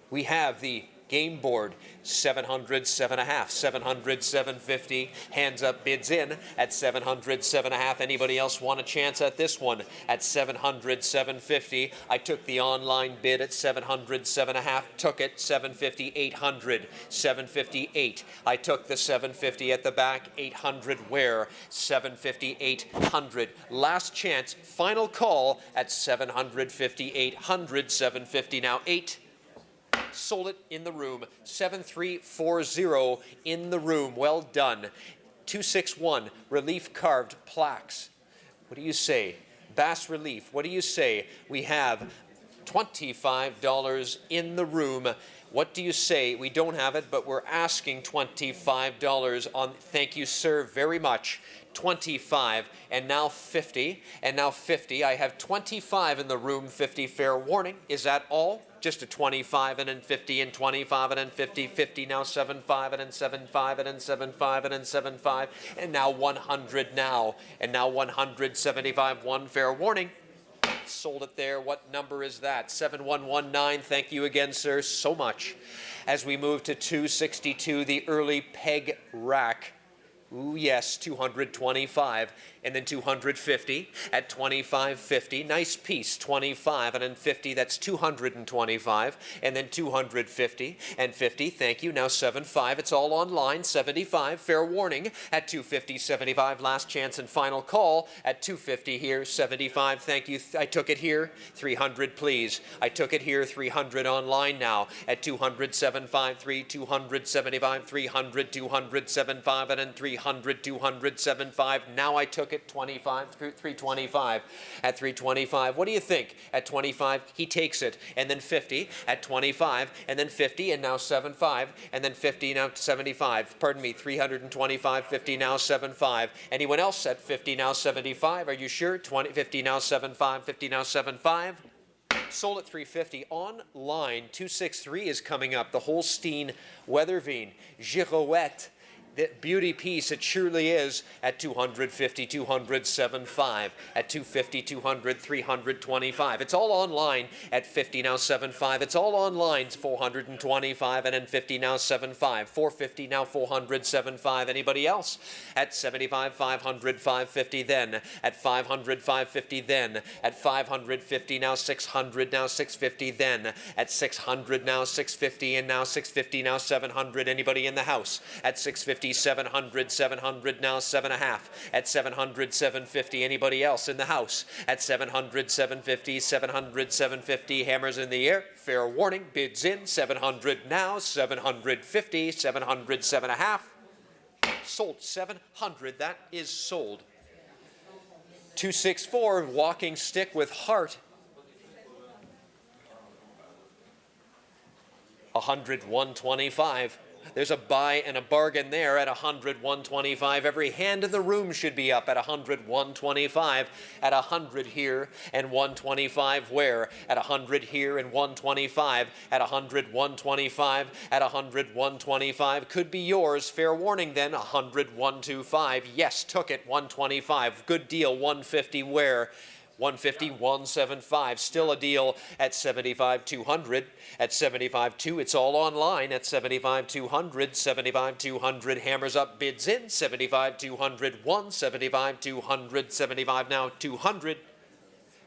We have the game board, 700, 7.5, 700, 750, hands up, bids in at 700, 7.5. Anybody else want a chance at this one? At 700, 750. I took the online bid at 700, 7.5, took it, 750, 800, 758. I took the 750 at the back, 800 where? 750, 800. Last chance, final call at 750, 800, 750, now 8. Sold it in the room. 7340 in the room. Well done. 261 relief carved plaques. What do you say? Bas relief. What do you say? We have $25 in the room. What do you say? We don't have it, but we're asking $25 on. Thank you, sir, very much. 25 and now 50 and now 50. I have 25 in the room. 50 fair warning. Is that all? Just a 25 and then 50 and 25 and then 50, 50 now 75 and then 75 and then 75 and then 75 and now 100 now and now 175. One fair warning. Sold it there. What number is that? 7119. Thank you again, sir, so much. As we move to 262, the early peg rack. Ooh, yes, 225, and then 250 at 25.50. Nice piece, 25, and then 50, that's 225, and then 250, and 50, thank you. Now 75, it's all online, 75, fair warning at 250, 75, last chance and final call at 250 here, 75, thank you. I took it here, 300, please. I took it here, 300 online now at 200, 75, 3, 200, 75, 300, 200, 75, and then 300. 275. Now I took it 25 through 325 at 325. What do you think? At 25, he takes it, and then 50 at 25, and then 50, and now 75, and then 50 now 75. Pardon me, 325, 50 now 75. Anyone else at 50 now 75? Are you sure? 50 now 75, 50 now 75. Sold at 350. Online, 263 is coming up. The Holstein Weatherveen Girouette. The beauty piece, it surely is, at 250, 200, 75, at 250, 200, 325. It's all online at 50 now, 75. It's all online, 425, and then 50 now, 75. 450 now, 400, 75. Anybody else? At 75, 500, 550 then. At 500, 550 then. At 550 now, 600 now, 650 then. At 600 now, 650, and now 650 now, 700. Anybody in the house? At 650, 700, 700 now, 7.5. At 700, 750. Anybody else in the house? At 700, 750, 700, 750. Hammers in the air. Fair warning. Bids in. 700 now, 750, 700, 7.5. Sold 700. That is sold. 264, walking stick with heart. 100, 125. There's a buy and a bargain there at 100, 125. Every hand in the room should be up at 100, 125. At 100 here and 125 where? At 100 here and 125. At 100, 125. At 100, 125. Could be yours. Fair warning then. 100, 125. Yes, took it. 125. Good deal. 150 where? 150, 175, still a deal at 75, 200. At 75, 2, it's all online at 75, 200. 75, 200, hammers up, bids in. 75, 200, 1, 75, 200, 75 now, 200.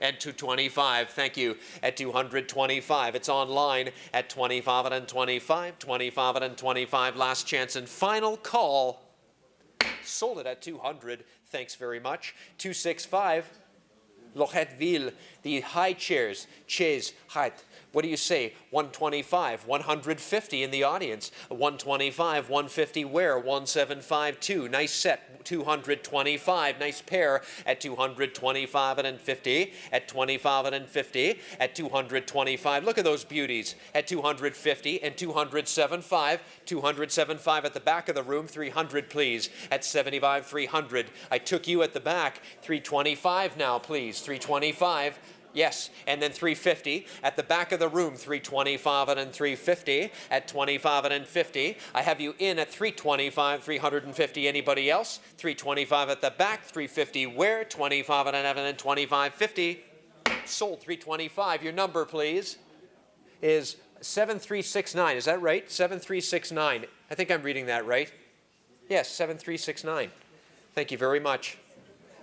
And 225, thank you, at 225. It's online at 25 and 25, 25 and 25. Last chance and final call. Sold it at 200. Thanks very much. 265. Loretteville, the high chairs, chaise, height. What do you say? 125, 150 in the audience. 125, 150 where? 175, 2. Nice set. 225. Nice pair at 225 and 50. At 25 and 50. At 225. Look at those beauties. At 250 and 275. 275 at the back of the room. 300, please. At 75, 300. I took you at the back. 325 now, please. 325. Yes, and then 350 at the back of the room, 325 and 350 at 25 and 50. I have you in at 325, 350. Anybody else? 325 at the back, 350 where? 25 and 25, 50. Sold 325. Your number, please, is 7369. Is that right? 7369. I think I'm reading that right. Yes, 7369. Thank you very much.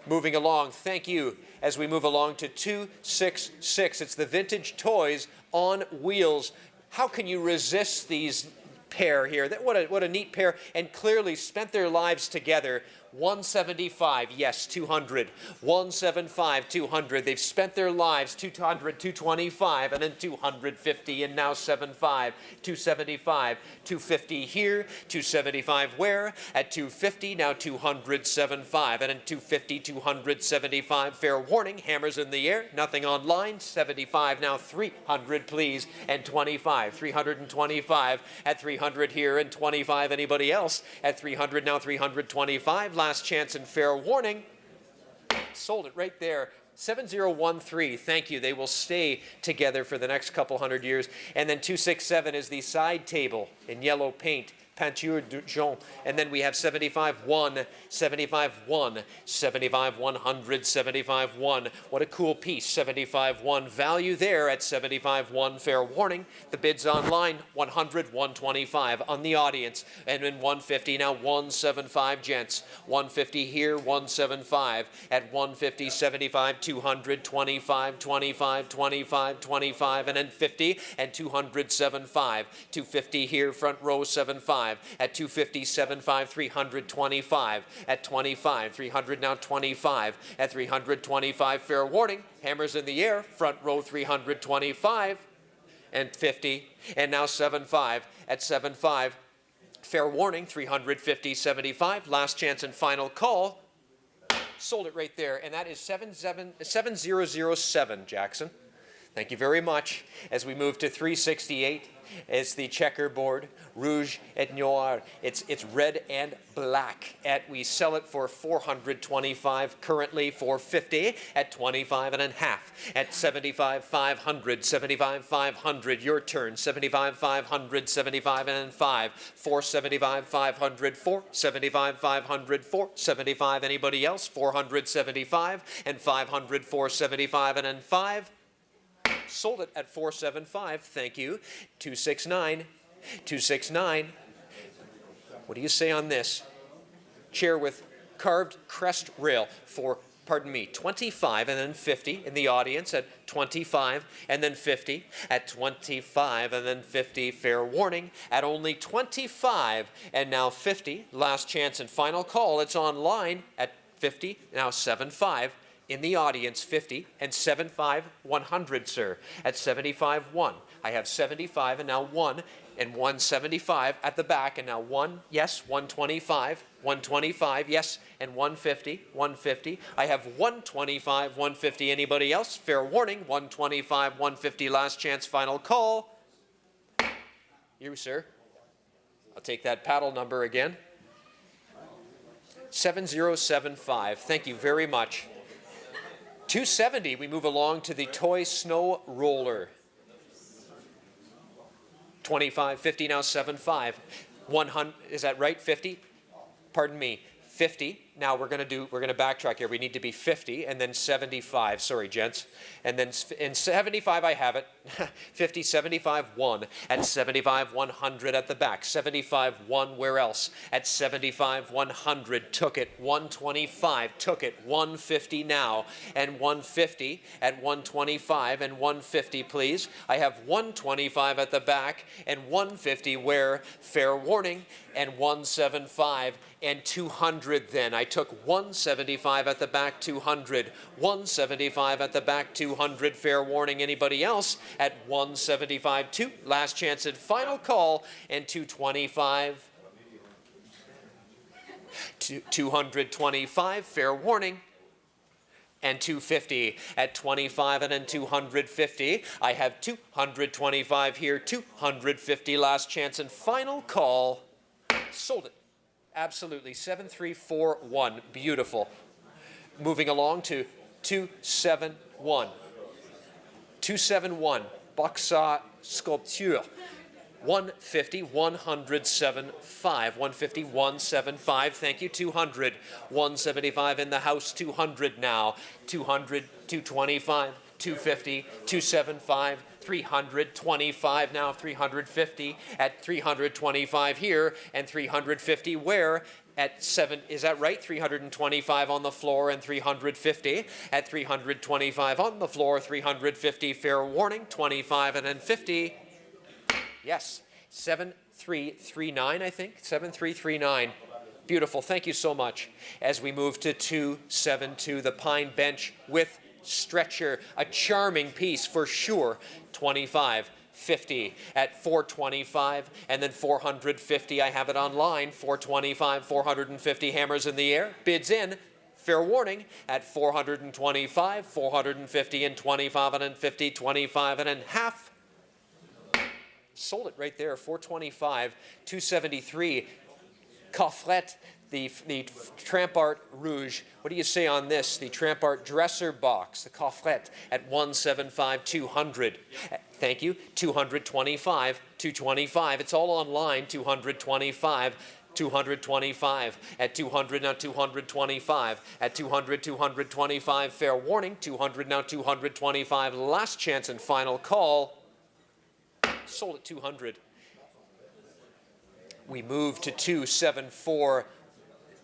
Moving along, thank you. As we move along to 266, it's the Vintage Toys on Wheels. How can you resist these pair here? What a neat pair, and clearly spent their lives together. 175, yes, 200. 175, 200. They've spent their lives. 200, 225, and then 250, and now 75. 275, 250 here. 275 where? At 250, now 275, and then 250, 275. Fair warning, hammers in the air, nothing online. 75, now 300, please, and 25. 325 at 300 here, and 25. Anybody else? At 300, now 325. Last chance and fair warning. Sold it right there. 7013, thank you. They will stay together for the next couple hundred years. And then 267 is the side table in yellow paint. Peinture de Jean. And then we have 75 1, 75 1, 75 100, 75 1. What a cool piece. 75 1. Value there at 75 1. Fair warning. The bids online 100, 125 on the audience. And in 150 now 175 gents. 150 here, 175 at 150, 75, 200, 25, 25, 25, 25, and then 50 and 200, 75. 250 here, front row 75. At 250, 75, 325. At 25, 300 now 25. At 325, fair warning. Hammers in the air, front row 325 and 50. And now 75. At 75, fair warning, 350, 75. Last chance and final call. Sold it right there. And that is 7007, Jackson. Thank you very much. As we move to 368, it's the checkerboard, rouge et noir. It's red and black. We sell it for $425, currently $450 at 25 and a half. At 75, 500, 75, 500. Your turn. 75, 500, 75 and 5. 475, 500, 475, 500, 475. Anybody else? 475 and 500, 475 and then 5. Sold it at 475. Thank you. 269. 269. What do you say on this? Chair with carved crest rail for, pardon me, 25 and then 50 in the audience at 25 and then 50 at 25 and then 50. Fair warning at only 25 and now 50. Last chance and final call. It's online at 50. Now 75. In the audience, 50 and 75, 100, sir. At 75, 1. I have 75 and now 1 and 175 at the back and now 1, yes, 125, 125, yes, and 150, 150. I have 125, 150. Anybody else? Fair warning, 125, 150. Last chance, final call. You, sir. I'll take that paddle number again. 7075. Thank you very much. 270, we move along to the toy snow roller. 25, 50, now 75. 100, is that right? 50? Pardon me, 50. Now we're going to backtrack here. We need to be 50 and then 75. Sorry, gents. And then in 75, I have it. 50, 75, 1. At 75, 100 at the back. 75, 1. Where else? At 75, 100. Took it. 125. Took it. 150 now. And 150 at 125 and 150, please. I have 125 at the back and 150 where? Fair warning. And 175 and 200 then. I took 175 at the back, 200. 175 at the back, 200. Fair warning. Anybody else? At 175, 2. Last chance and final call. And 225. 225. Fair warning. And 250 at 25 and then 250. I have 225 here, 250. Last chance and final call. Sold it. Absolutely. 7341. Beautiful. Moving along to 271. 271. Boxa Sculpture. 150, 107.5. 150, 175. Thank you. 200. 175 in the house. 200 now. 200, 225, 250, 275. 325 now, 350 at 325 here, and 350 where? At 7, is that right? 325 on the floor and 350 at 325 on the floor, 350. Fair warning, 25 and then 50. Yes, 7339, I think, 7339. Beautiful, thank you so much. As we move to 272, the pine bench with stretcher, a charming piece for sure. 25, 50 at 425 and then 450. I have it online. 425, 450. Hammers in the air. Bids in. Fair warning at 425, 450 and 25 and 50, 25 and a half. Sold it right there. 425, 273. Coffret. The Trampart Rouge. What do you say on this? The Trampart dresser box, the coffret at 175, 200. Thank you. 225, 225. It's all online. 225. 225 at 200 now 225 at 200 225. Fair warning. 200 now 225. Last chance and final call. Sold at 200. We move to 274.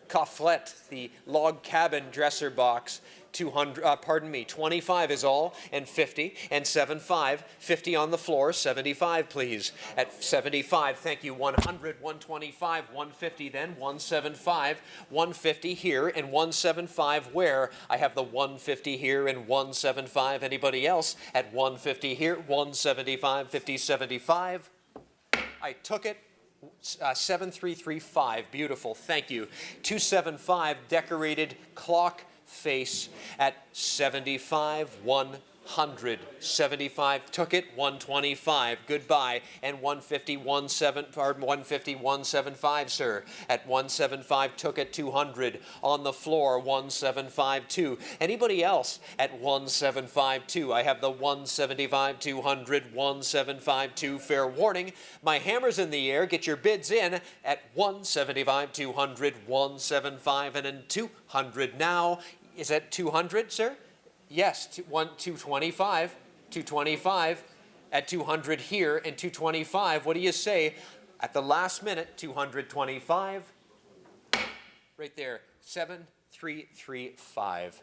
Cofflet, the log cabin dresser box, 25 is all, and 50, and 75, 50 on the floor, 75 please. At 75, thank you, 100, 125, 150 then, 175, 150 here, and 175 where? I have the 150 here and 175. Anybody else? At 150 here, 175, 50, 75. I took it. 7335, beautiful, thank you. 275, decorated clock face at 75, 100. 100, 75 took it, 125, goodbye, and 150, 150, 175, sir. At 175 took it, 200 on the floor, 1752. Anybody else at 1752? I have the 175, 200, 1752. Fair warning, my hammer's in the air. Get your bids in at 175, 200, 175, and then 200 now. Is that 200, sir? Yes, 225, 225 at 200 here and 225. What do you say at the last minute? 225, right there, 7335.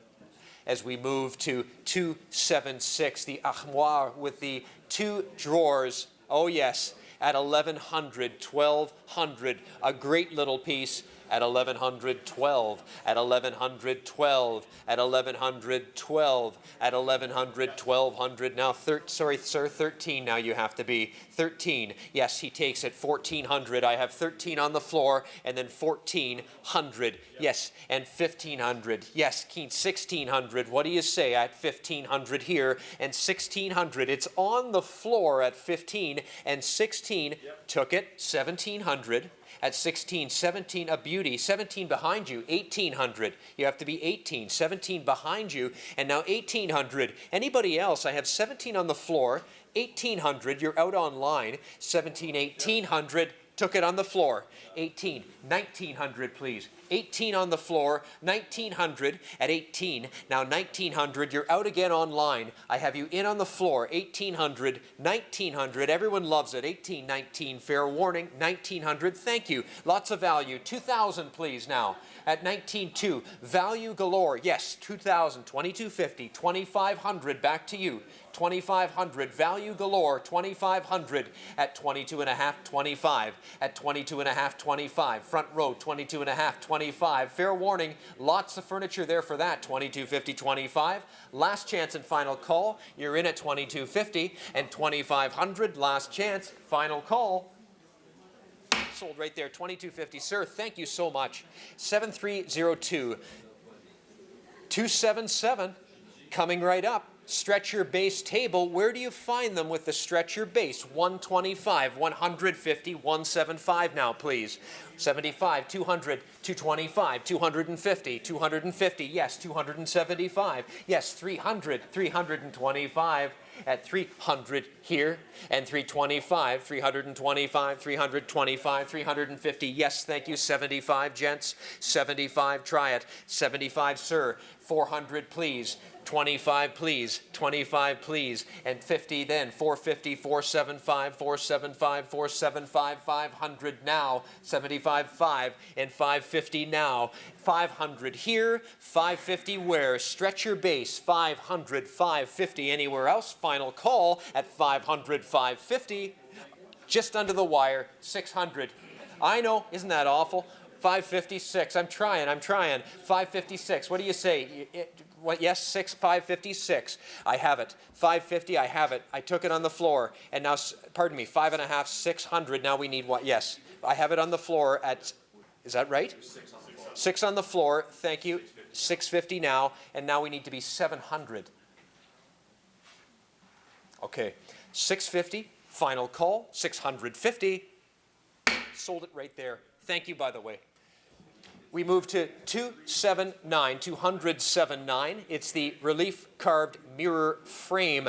As we move to 276, the armoire with the two drawers. Oh yes, at 1100, 1200, a great little piece. At 1112, at 1112, at 1112, at 1100, 1200. Now, sorry, sir, 13 now you have to be. 13. Yes, he takes it. 1400. I have 13 on the floor, and then 1400. Yes, and 1500. Yes, Keen, 1600. What do you say at 1500 here and 1600? It's on the floor at 15 and 16. Took it. 1700. At 16, 17, a beauty. 17 behind you, 1800. You have to be 18. 17 behind you, and now 1800. Anybody else? I have 17 on the floor, 1800. You're out online. 17, 1800. Took it on the floor. 18, 1900, please. 18 on the floor, 1900 at 18. Now 1900, you're out again online. I have you in on the floor, 1800, 1900. Everyone loves it. 18, 19, fair warning, 1900. Thank you. Lots of value. 2000, please, now. At 19.2, value galore. Yes, 2000, 2250, 2500, back to you. 2500, value galore, 2500 at 22 and a half, 25. At 22 and a half, 25. Front row, 22 and a half, 25. Fair warning, lots of furniture there for that. 2250, 25. Last chance and final call. You're in at 2250 and 2500. Last chance, final call. Sold right there, 2250. Sir, thank you so much. 7302. 277 coming right up. Stretcher base table, where do you find them with the stretcher base? 125, 150, 175 now, please. 75, 200, 225, 250, 250, yes, 275, yes, 300, 325, at 300 here, and 325, 325, 325, 350, yes, thank you, 75, gents, 75, try it, 75, sir, 400, please, 25, please, 25, please, and 50 then, 450, 475, 475, 475, 500 now, 75, 5, and 550 now, 500 here, 550 where? Stretch your base, 500, 550 anywhere else, final call at 500, 550, just under the wire, 600. I know, isn't that awful? 556, I'm trying, 556, what do you say? What, yes, 556. I have it. 550, I have it. I took it on the floor. And now, pardon me, 5 and a half, 600. Now we need what? Yes, I have it on the floor at, is that right? 6 on the floor. Thank you. 650 now. And now we need to be 700. Okay. 650, final call. 650. Sold it right there. Thank you, by the way. We move to 279, 279. It's the relief carved mirror frame.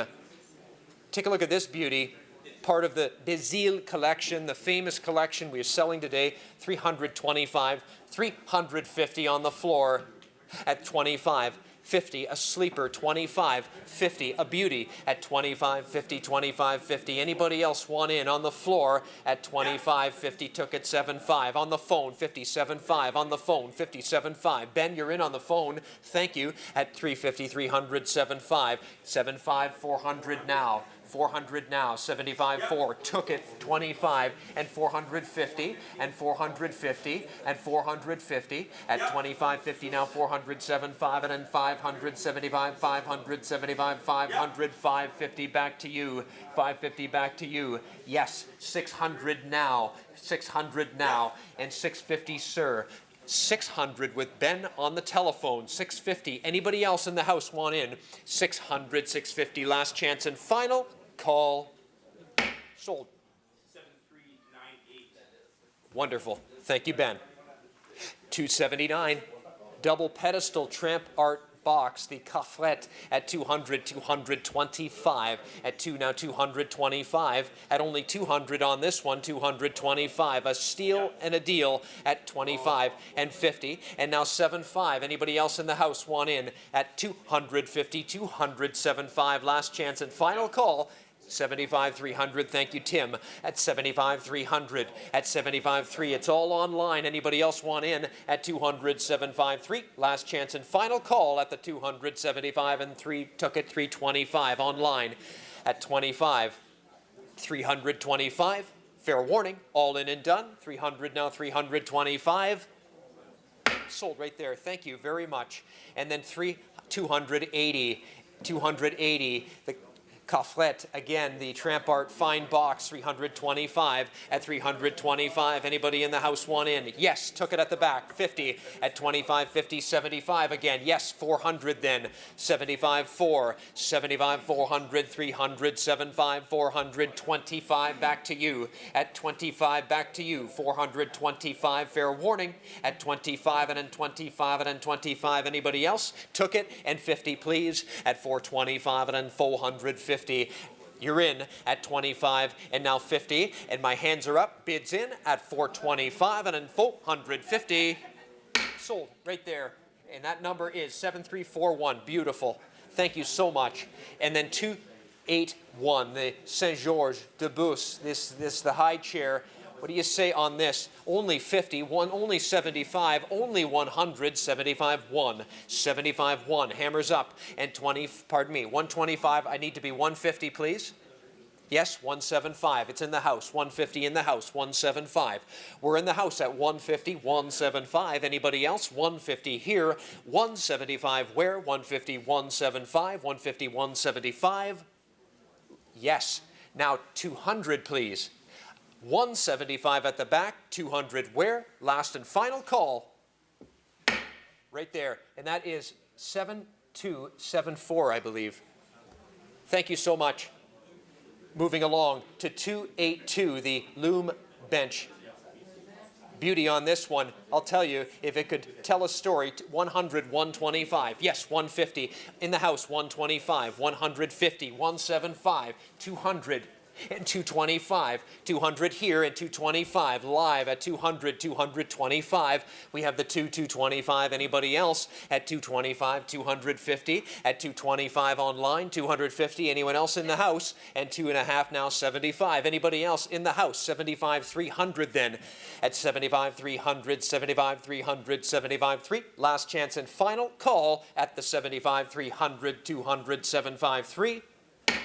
Take a look at this beauty. Part of the Bézille collection, the famous collection we are selling today. 325, 350 on the floor at 25. 50, a sleeper, 25, 50, a beauty at 25, 50, 25, 50. Anybody else want in on the floor at 25, 50, took it 75. On the phone, 57, 5. On the phone, 57, 5. Ben, you're in on the phone. Thank you. At 350, 300, 75. 75, 400 now. 400 now, 75, 4, took it, 25, and 450, and 450, and 450, at 25, 50 now, 475, and then 575, 575, 500, 550, back to you, 550, back to you, yes, 600 now, 600 now, and 650, sir. 600 with Ben on the telephone. 650. Anybody else in the house want in? 600, 650. Last chance and final call. Sold. 7398. Wonderful. Thank you, Ben. 279. Double pedestal tramp art box, the coffret at 200, 225 at now 225 at only 200 on this one, 225, a steal and a deal at 25 and 50, and now 75. Anybody else in the house want in at 250, 275, last chance and final call. 75 300. Thank you, Tim. At 75 300. At 75 3. It's all online. Anybody else want in at 200 75 3? Last chance and final call at the 275 and 3. Took it 325 online at 25 325. Fair warning. All in and done. 300 now. 325. Sold right there. Thank you very much. And then 280. 280. The coffret, again, the tramp art fine box, 325 at 325. Anybody in the house want in? Yes, took it at the back. 50 at 25, 50, 75 again. Yes, 400 then. 75, 4, 75, 400, 300, 75, 400, 25 back to you. At 25 back to you. 425, fair warning. At 25 and then 25 and then 25. Anybody else? Took it and 50 please. At 425 and then 450. You're in at 25 and now 50, and my hands are up. Bids in at 425 and then 450. Sold right there, and that number is 7341. Beautiful. Thank you so much. And then 281, the Saint Georges de Bus. This the high chair. What do you say on this? Only 50, only 75, only 100, 75, 1, 75, 1. Hammers up, and 125. I need to be 150, please. Yes, 175. It's in the house. 150 in the house. 175. We're in the house at 150, 175. Anybody else? 150 here. 175 where? 150, 175. 150, 175. Yes. Now 200, please. 175 at the back, 200 where? Last and final call. Right there. And that is 7274, I believe. Thank you so much. Moving along to 282, the loom bench. Beauty on this one, I'll tell you, if it could tell a story, 100, 125. Yes, 150. In the house, 125, 150, 175, 200. And 225, 200 here, and 225 live at 200, 225. We have the 225. Anybody else at 225, 250, at 225 online, 250. Anyone else in the house? And 2.5 now, 75. Anybody else in the house? 75, 300 then. At 75, 300, 75, 300, 75, 3. Last chance and final call at the 75, 300, 200, 75, 3.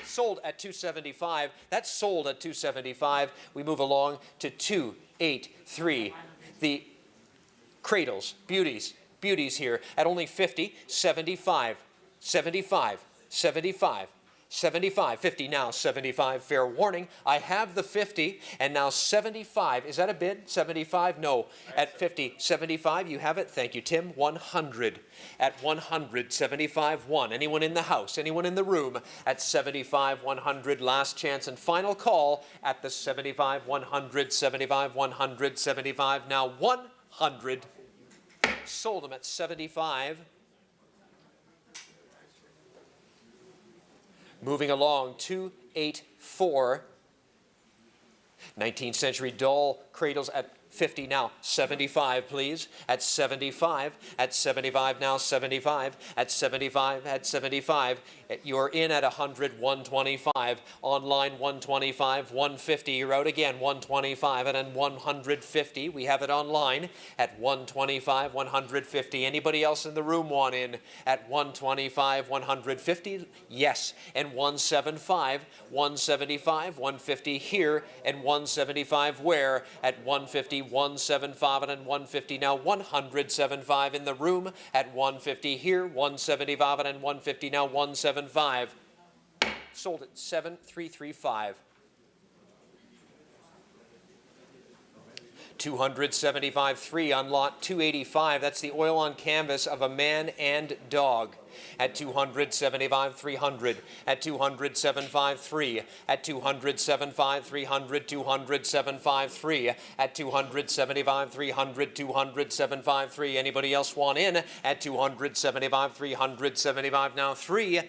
Sold at 275. That's sold at 275. We move along to 283. The cradles, beauties here at only 50, 75, 75, 75. 75, 50 now, 75, fair warning. I have the 50, and now 75. Is that a bid? 75? No. At 50, 75, you have it. Thank you, Tim. 100. At 100, 75, 1. Anyone in the house? Anyone in the room? At 75, 100, last chance and final call at the 75, 100, 75, 100, 75. Now 100. Sold them at 75. Moving along, 284. 19th century doll cradles at 50 now, 75 please, at 75, at 75 now, 75, at 75, at 75, you're in at 100, 125, online 125, 150, you're out again, 125, and then 150, we have it online at 125, 150, anybody else in the room want in at 125, 150, yes, and 175, 175, 150 here, and 175 where, at 150, 175 and then 150 now 175 in the room at 150 here 175 and then 150 now 175 sold at 7335. 275.3 on lot 285. That's the oil on canvas of a man and dog. At 275.300, at 207.53, at 207.5300, 207.53, at 275.300, 207.53. Anybody else want in? At 275.300, 75 now 3.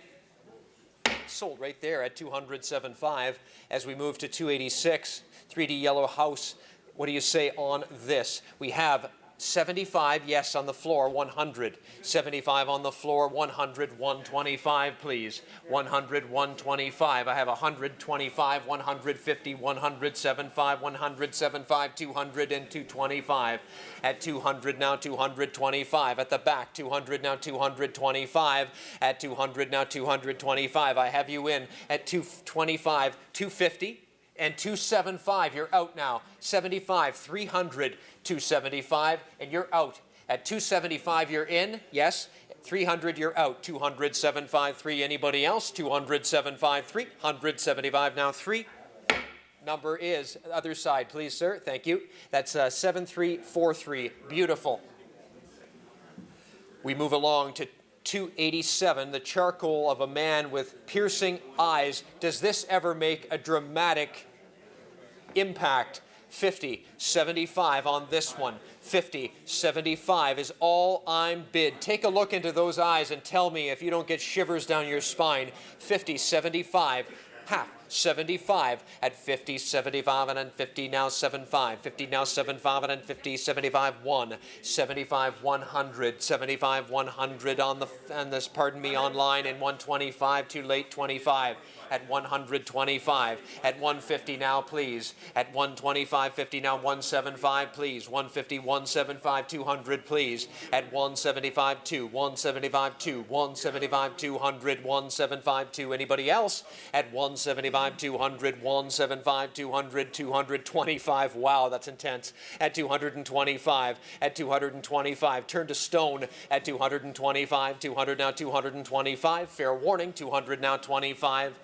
Sold right there at 207.5. As we move to 286, 3D Yellow House. What do you say on this? We have 75, yes, on the floor, 100. 75 on the floor, 100, 125, please. 100, 125. I have 125, 150, 175, 175, 200, and 225. At 200 now, 225. At the back, 200 now, 225. At 200 now, 225. I have you in at 225, 250. And 275, you're out now. 75, 300, 275, and you're out. At 275, you're in, yes. 300, you're out. 200, 753, anybody else? 200, 753, 175, now 3. Number is, other side, please, sir. Thank you. That's 7343, beautiful. We move along to 287, the charcoal of a man with piercing eyes. Does this ever make a dramatic impact? 50, 75 on this one. 50, 75 is all I'm bid. Take a look into those eyes and tell me if you don't get shivers down your spine. 50, 75, half. 75 at 50, 75, and then 50 now 75, 50 now 75, and then 50, 75, 1, 75, 100, 75, 100 on this, pardon me, online, and 125, too late, 25. At 125, at 150 now, please. At 125, 50 now, 175, please. 150, 175, 200, please. At 175, 2, 175, 2, 175, 200, 175, 2. Anybody else? At 175, 200, 175, 200, 225. Wow, that's intense. At 225, at 225, turn to stone. At 225, 200 now, 225. Fair warning, 200 now, 25.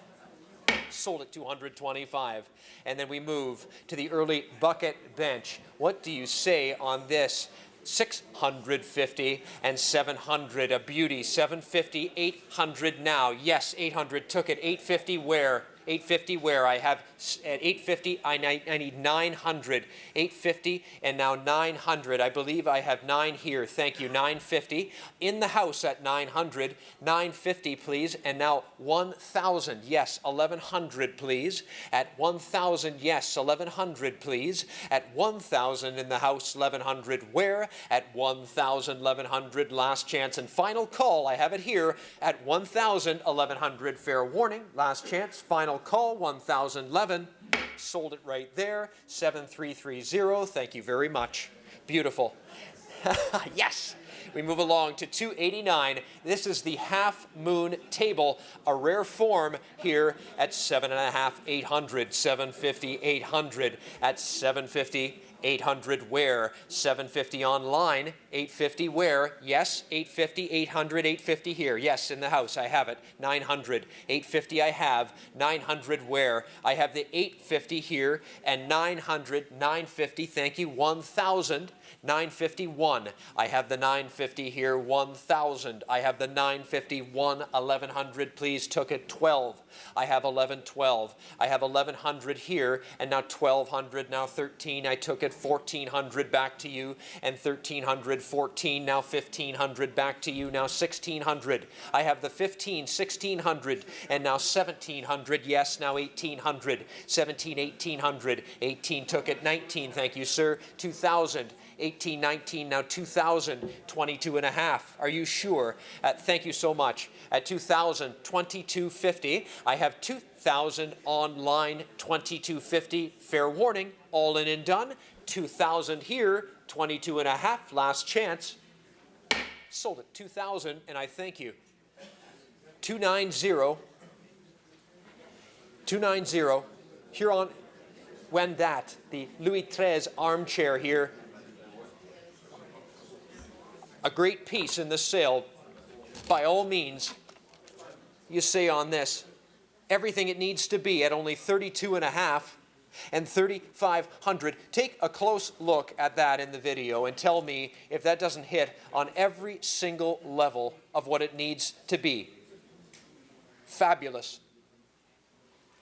Sold at 225. And then we move to the early bucket bench. What do you say on this? 650 and 700, a beauty. 750, 800 now. Yes, 800 took it. 850 where? 850 where? I have at 850, I need 900. 850 and now 900. I believe I have 9 here. Thank you. 950. In the house at 900. 950, please. And now 1,000. Yes, 1,100, please. At 1,000, yes, 1,100, please. At 1,000 in the house, 1,100 where? At 1,000, 1,100. Last chance and final call. I have it here at 1,000, 1,100. Fair warning. Last chance. Final call, 1,011. Sold it right there, 7330. Thank you very much. Beautiful. Yes. We move along to 289. This is the half moon table, a rare form here at 7.5, 800, 750, 800 at 750. 800 where? 750 online. 850 where? Yes, 850, 800, 850 here. Yes, in the house, I have it. 900. 850 I have. 900 where? I have the 850 here and 900, 950, thank you, 1,000. 951. I have the 950 here, 1,000. I have the 951, 1,100, please, took it, 12. I have 1112. I have 1,100 here, and now 1,200, now 13. I took it, 1,400 back to you, and 1,300, 14, now 1,500 back to you, now 1,600. I have the 15, 1,600, and now 1,700, yes, now 1,800. 17, 1,800. 18 took it, 19, thank you, sir. 2,000. 18, 19, now 2,000, 22 and a half. Are you sure? Thank you so much. At 2,000, 22.50. I have 2,000 online, 22.50. Fair warning, all in and done. 2,000 here, 22 and a half. Last chance. Sold at 2,000, and I thank you. 290. 290. Here on Wendat, the Louis XIII armchair here. A great piece in the sale. By all means, you say on this, everything it needs to be at only 32 and a half. and 3,500. Take a close look at that in the video and tell me if that doesn't hit on every single level of what it needs to be. Fabulous.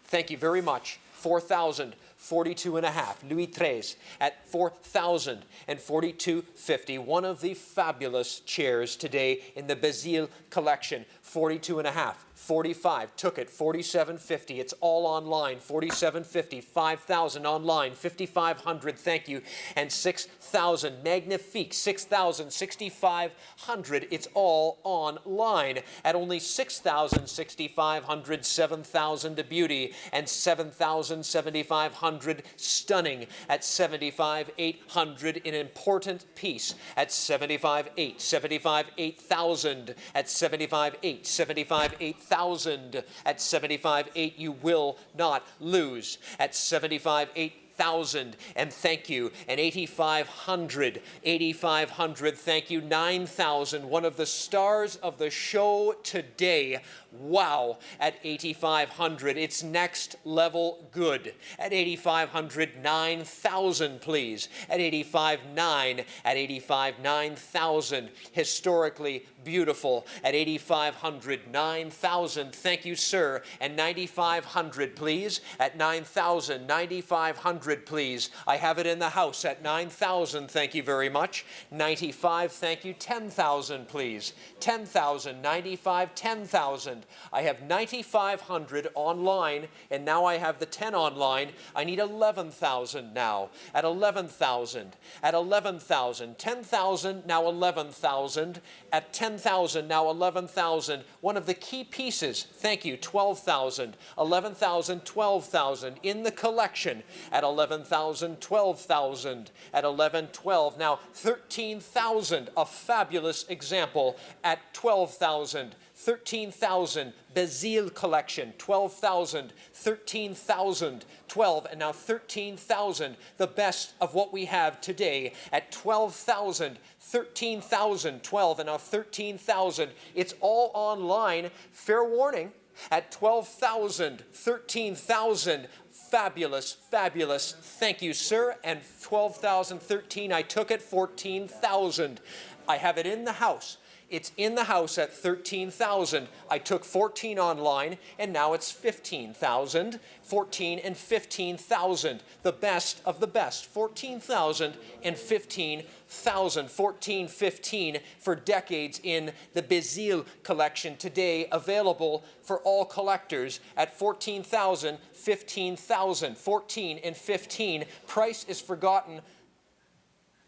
Thank you very much. 4,000. 42.5, Louis XIII at 4,042.50. One of the fabulous chairs today in the Basile collection. 42.5, 45, took it, 47.50. It's all online, 47.50, 5,000 online, 5,500, thank you, and 6,000, magnifique, 6,000, 6,500. It's all online at only 6,000, 6,500, 7,000 a beauty, and 7,000, 7,500 stunning at 75,800, an important piece at 75,800, 75,800 at 75,800. 75,800 at 75,800. You will not lose at 75,800. And thank you. And 8,500. 8,500. Thank you. 9,000. One of the stars of the show today. Wow. At 8,500. It's next level good. At 8,500. 9,000, please. At 85,900. At 85,000. 9,000. Historically beautiful. At 8,500. 9,000. Thank you, sir. And 9,500, please. At 9,000. 9,500, please. I have it in the house at 9,000. Thank you very much. 95. Thank you. 10,000, please. 10,000. 95. 10,000. I have 9,500 online, and now I have the 10 online. I need 11,000 now. At 11,000. At 11,000. 10,000. Now 11,000. At 10,000. Now 11,000. One of the key pieces. Thank you. 12,000. 11,000. 12,000 in the collection. At 11,000. 12,000. At 11,12. Now 13,000. A fabulous example at 12,000. 13,000, Basile collection, 12,000, 13,000, 12, and now 13,000, the best of what we have today at 12,000, 13,000, 12, and now 13,000. It's all online. Fair warning, at 12,000, 13,000, fabulous, fabulous. Thank you, sir. And 12,013, I took it, 14,000. I have it in the house. It's in the house at 13,000. I took 14 online, and now it's 15,000. 14 and 15,000. The best of the best. 14,000 and 15,000. 14, 15 for decades in the Basile collection. Today available for all collectors at 14,000, 15,000. 14 and 15. Price is forgotten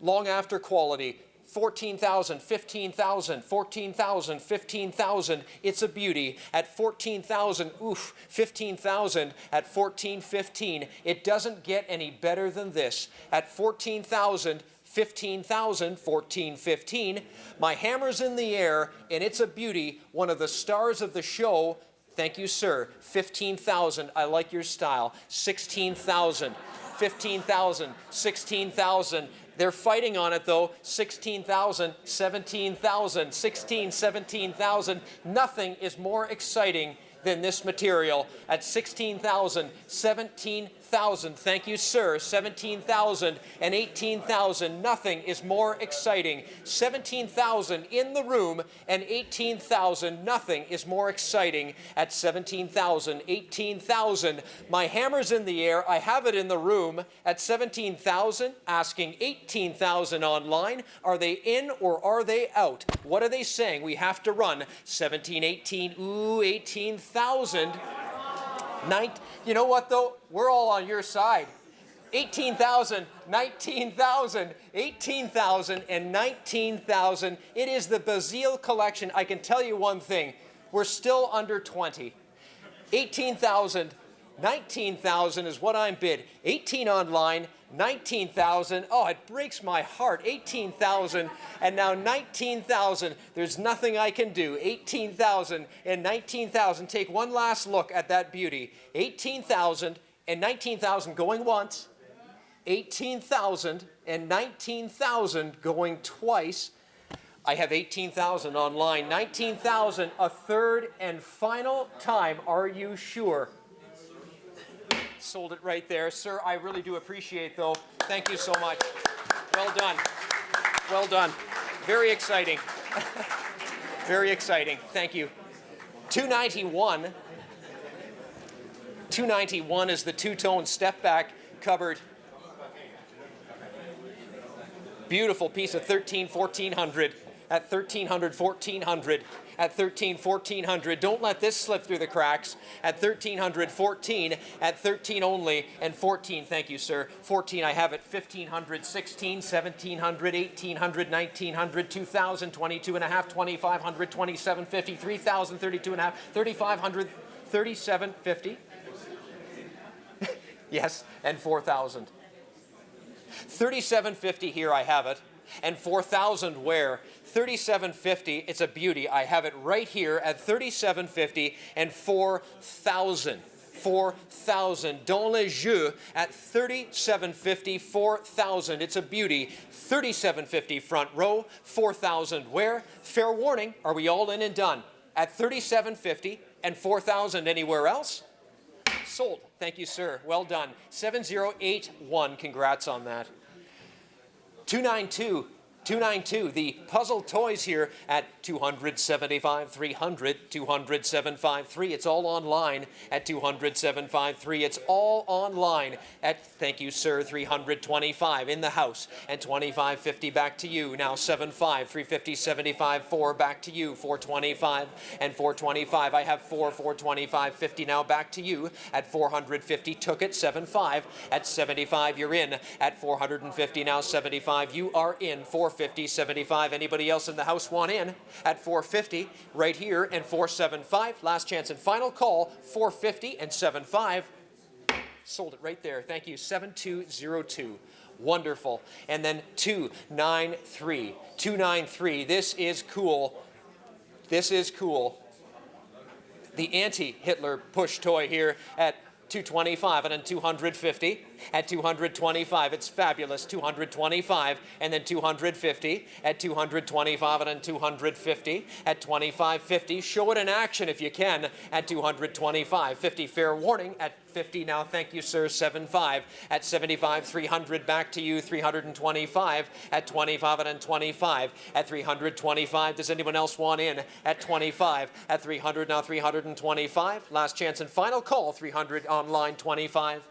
long after quality. 14,000, 15,000, 14,000, 15,000. It's a beauty. At 14,000, oof, 15,000 at 14.15. It doesn't get any better than this. At 14,000, 15,000, 14.15. My hammer's in the air, and it's a beauty. One of the stars of the show. Thank you, sir. 15,000. I like your style. 16,000, 15,000, 16,000. They're fighting on it, though. 16,000, 17,000, 16, 17,000. Nothing is more exciting than this material. At 16,000, 17,000. Thank you, sir. 17,000 and 18,000. Nothing is more exciting. 17,000 in the room and 18,000. Nothing is more exciting at 17,000, 18,000. My hammer's in the air. I have it in the room at 17,000, asking 18,000 online. Are they in or are they out? What are they saying? We have to run. 17, 18, ooh, 18,000. You know what, though? We're all on your side. 18,000, 19,000, 18,000, and 19,000. It is the Basile collection. I can tell you one thing. We're still under 20. 18,000, 19,000 is what I'm bid. 18 online, 19,000. Oh, it breaks my heart. 18,000 and now 19,000. There's nothing I can do. 18,000 and 19,000. Take one last look at that beauty. 18,000 and 19,000 going once. 18,000 and 19,000 going twice. I have 18,000 online. 19,000 a third and final time. Are you sure? Sold it right there. Sir, I really do appreciate, though. Thank you so much. Well done. Well done. Very exciting. Very exciting. Thank you. 291. 291 is the two-tone step-back cupboard. Beautiful piece of 1400 at 1300, 1400 at 1400. Don't let this slip through the cracks. At 1300, 14 at 13 only, and 14. Thank you, sir. 14. I have it. 1500, 16, 1700, 1800, 1900, 2000, 22 and a half, 2500, 2750, 3000, 32 and a half, 3500, 3750. Yes, and 4,000. 3750 here, I have it, and 4,000 where? 3750, it's a beauty. I have it right here at 3750 and 4,000. 4,000. Dans les jeux at 3750, 4,000. It's a beauty. 3750 front row, 4,000 where? Fair warning, are we all in and done? At 3750 and 4,000 anywhere else? Sold. Thank you, sir. Well done. 7081. Congrats on that. 292. 292. The puzzle toys here at 275, 300, 207.53. It's all online at 207.53. It's all online at, thank you, sir, 325 in the house, and 25.50 back to you. Now 75, 350, 75, 4 back to you, 425 and 425. I have 425.50 now back to you at 450. Took it 75 at 75. You're in at 450 now 75. You are in 450, 75. Anybody else in the house want in at 450 right here, and 475. Last chance and final call, 450 and 75. Sold it right there. Thank you. 7202. Wonderful. And then 293. 293. This is cool. This is cool. The anti-Hitler push toy here at 225 and then 250 at 225. It's fabulous. 225 and then 250 at 225 and then 250 at 25.50. Show it in action if you can at 225. 50 fair warning at 50 now. Thank you, sir. 75 at 75. 300 back to you. 325 at 25 and then 25 at 325. Does anyone else want in at 25 at 300 now? 325. Last chance and final call. 300 online. 25.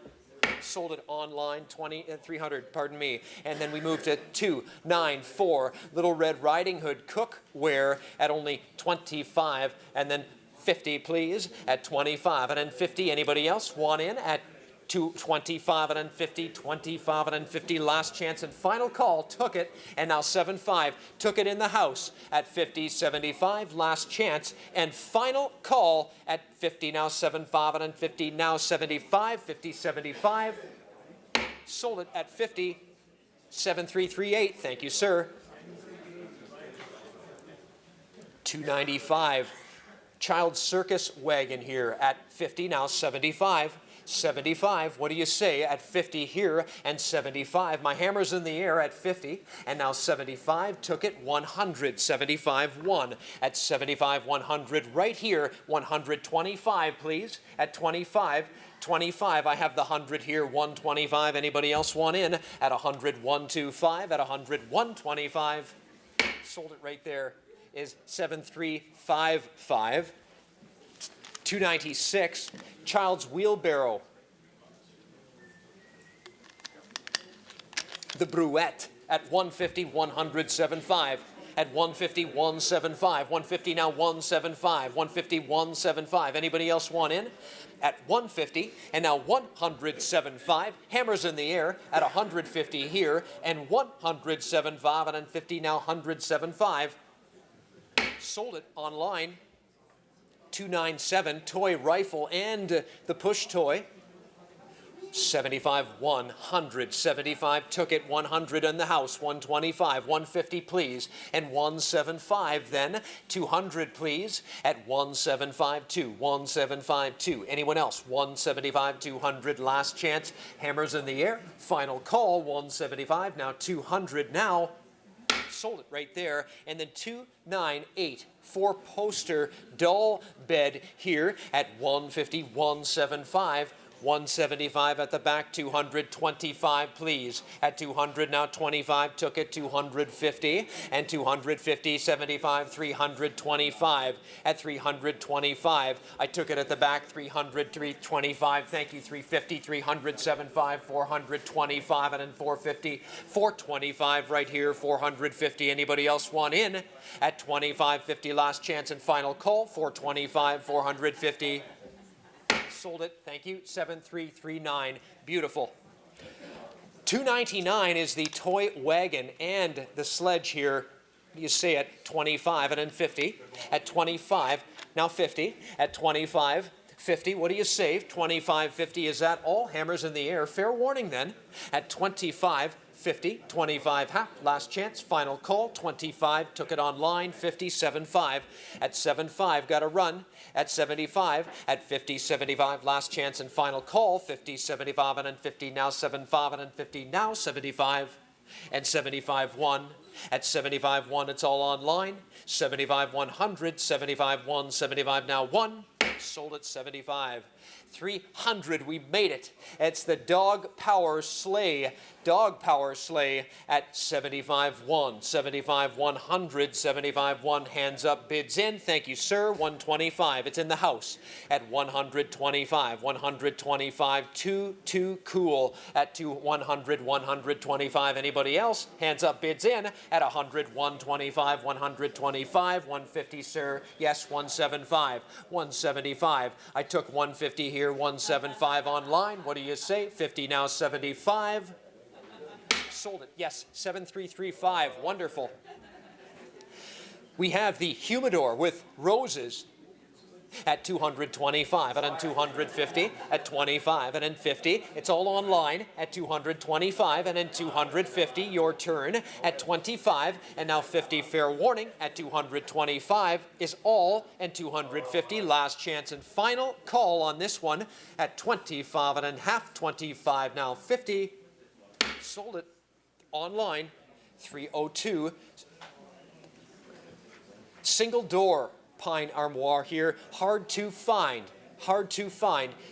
Sold it online, 300, pardon me. And then we moved to 294, Little Red Riding Hood cookware at only 25, and then 50, please, at 25, and then 50. Anybody else want in at 225 and then 50, 25 and then 50. Last chance and final call. Took it, and now 75. Took it in the house at 50, 75. Last chance and final call at 50. Now 75 and then 50. Now 75, 50, 75. Sold it at 50, 7338. Thank you, sir. 295. Child circus wagon here at 50. Now 75. 75, what do you say at 50 here and 75? My hammer's in the air at 50 and now 75. Took it 100, 75, 1 at 75, 100 right here, 125 please at 25. 25, I have the 100 here, 125. Anybody else want in at 100, 125 at 100, 125. Sold it right there is 7355. 296, child's wheelbarrow. The Bruette at 150, 100, 75. At 150, 175. 150 now, 175. 150, 175. Anybody else want in? At 150 and now 175. Hammers in the air at 150 here and 175 and then 50 now 175. Sold it online. 297, toy rifle and the push toy. 75, 100, 75, took it 100 in the house, 125, 150 please, and 175 then, 200 please, at 1752, 1752. Anyone else? 175, 200, last chance, hammers in the air, final call, 175, now 200 now. Sold it right there. And then 298, 4-poster doll bed here at 150, 175. 175 at the back, 225, please. At 200 now, 25 took it, 250, and 250, 75, 325. At 325, I took it at the back, 300, 325, thank you, 350, 300, 75, 425, and then 450, 425 right here, 450. Anybody else want in? At 25.50, last chance and final call, 425, 450. Sold it, thank you, 7339, beautiful. 299 is the toy wagon and the sledge here. You say at 25 and then 50. At 25, now 50. At 25, 50, what do you save? 25, 50, is that all? Hammers in the air. Fair warning then. At 25, 50, 25 half, last chance, final call, 25, took it online, 50, 75, at 75, got a run, at 75, at 50, 75, last chance and final call, 50, 75, and then 50, now 75, and then 50, now 75, and 75, 1, at 75, 1, it's all online, 75, 100, 75, 1, 75, now 1, sold at 75. 300, we made it. It's the Dog Power Sleigh at 75-1, 75-100, 75-1, hands up, bids in. Thank you, sir. 125, it's in the house at 125, 125, too cool at 100, 125. Anybody else? Hands up, bids in at 100, 125, 125, 150, sir. Yes, 175, 175. I took 150 here, 175 online. What do you say? 50 now, 75. Sold it. Yes, 7335. Wonderful. We have the humidor with roses at 225 and then 250 at 25 and then 50. It's all online at 225 and then 250. Your turn at 25 and now 50. Fair warning at 225 is all and 250. Last chance and final call on this one at 25 and a half. 25 now 50. Sold it online. 302. Single door pine armoire here, hard to find,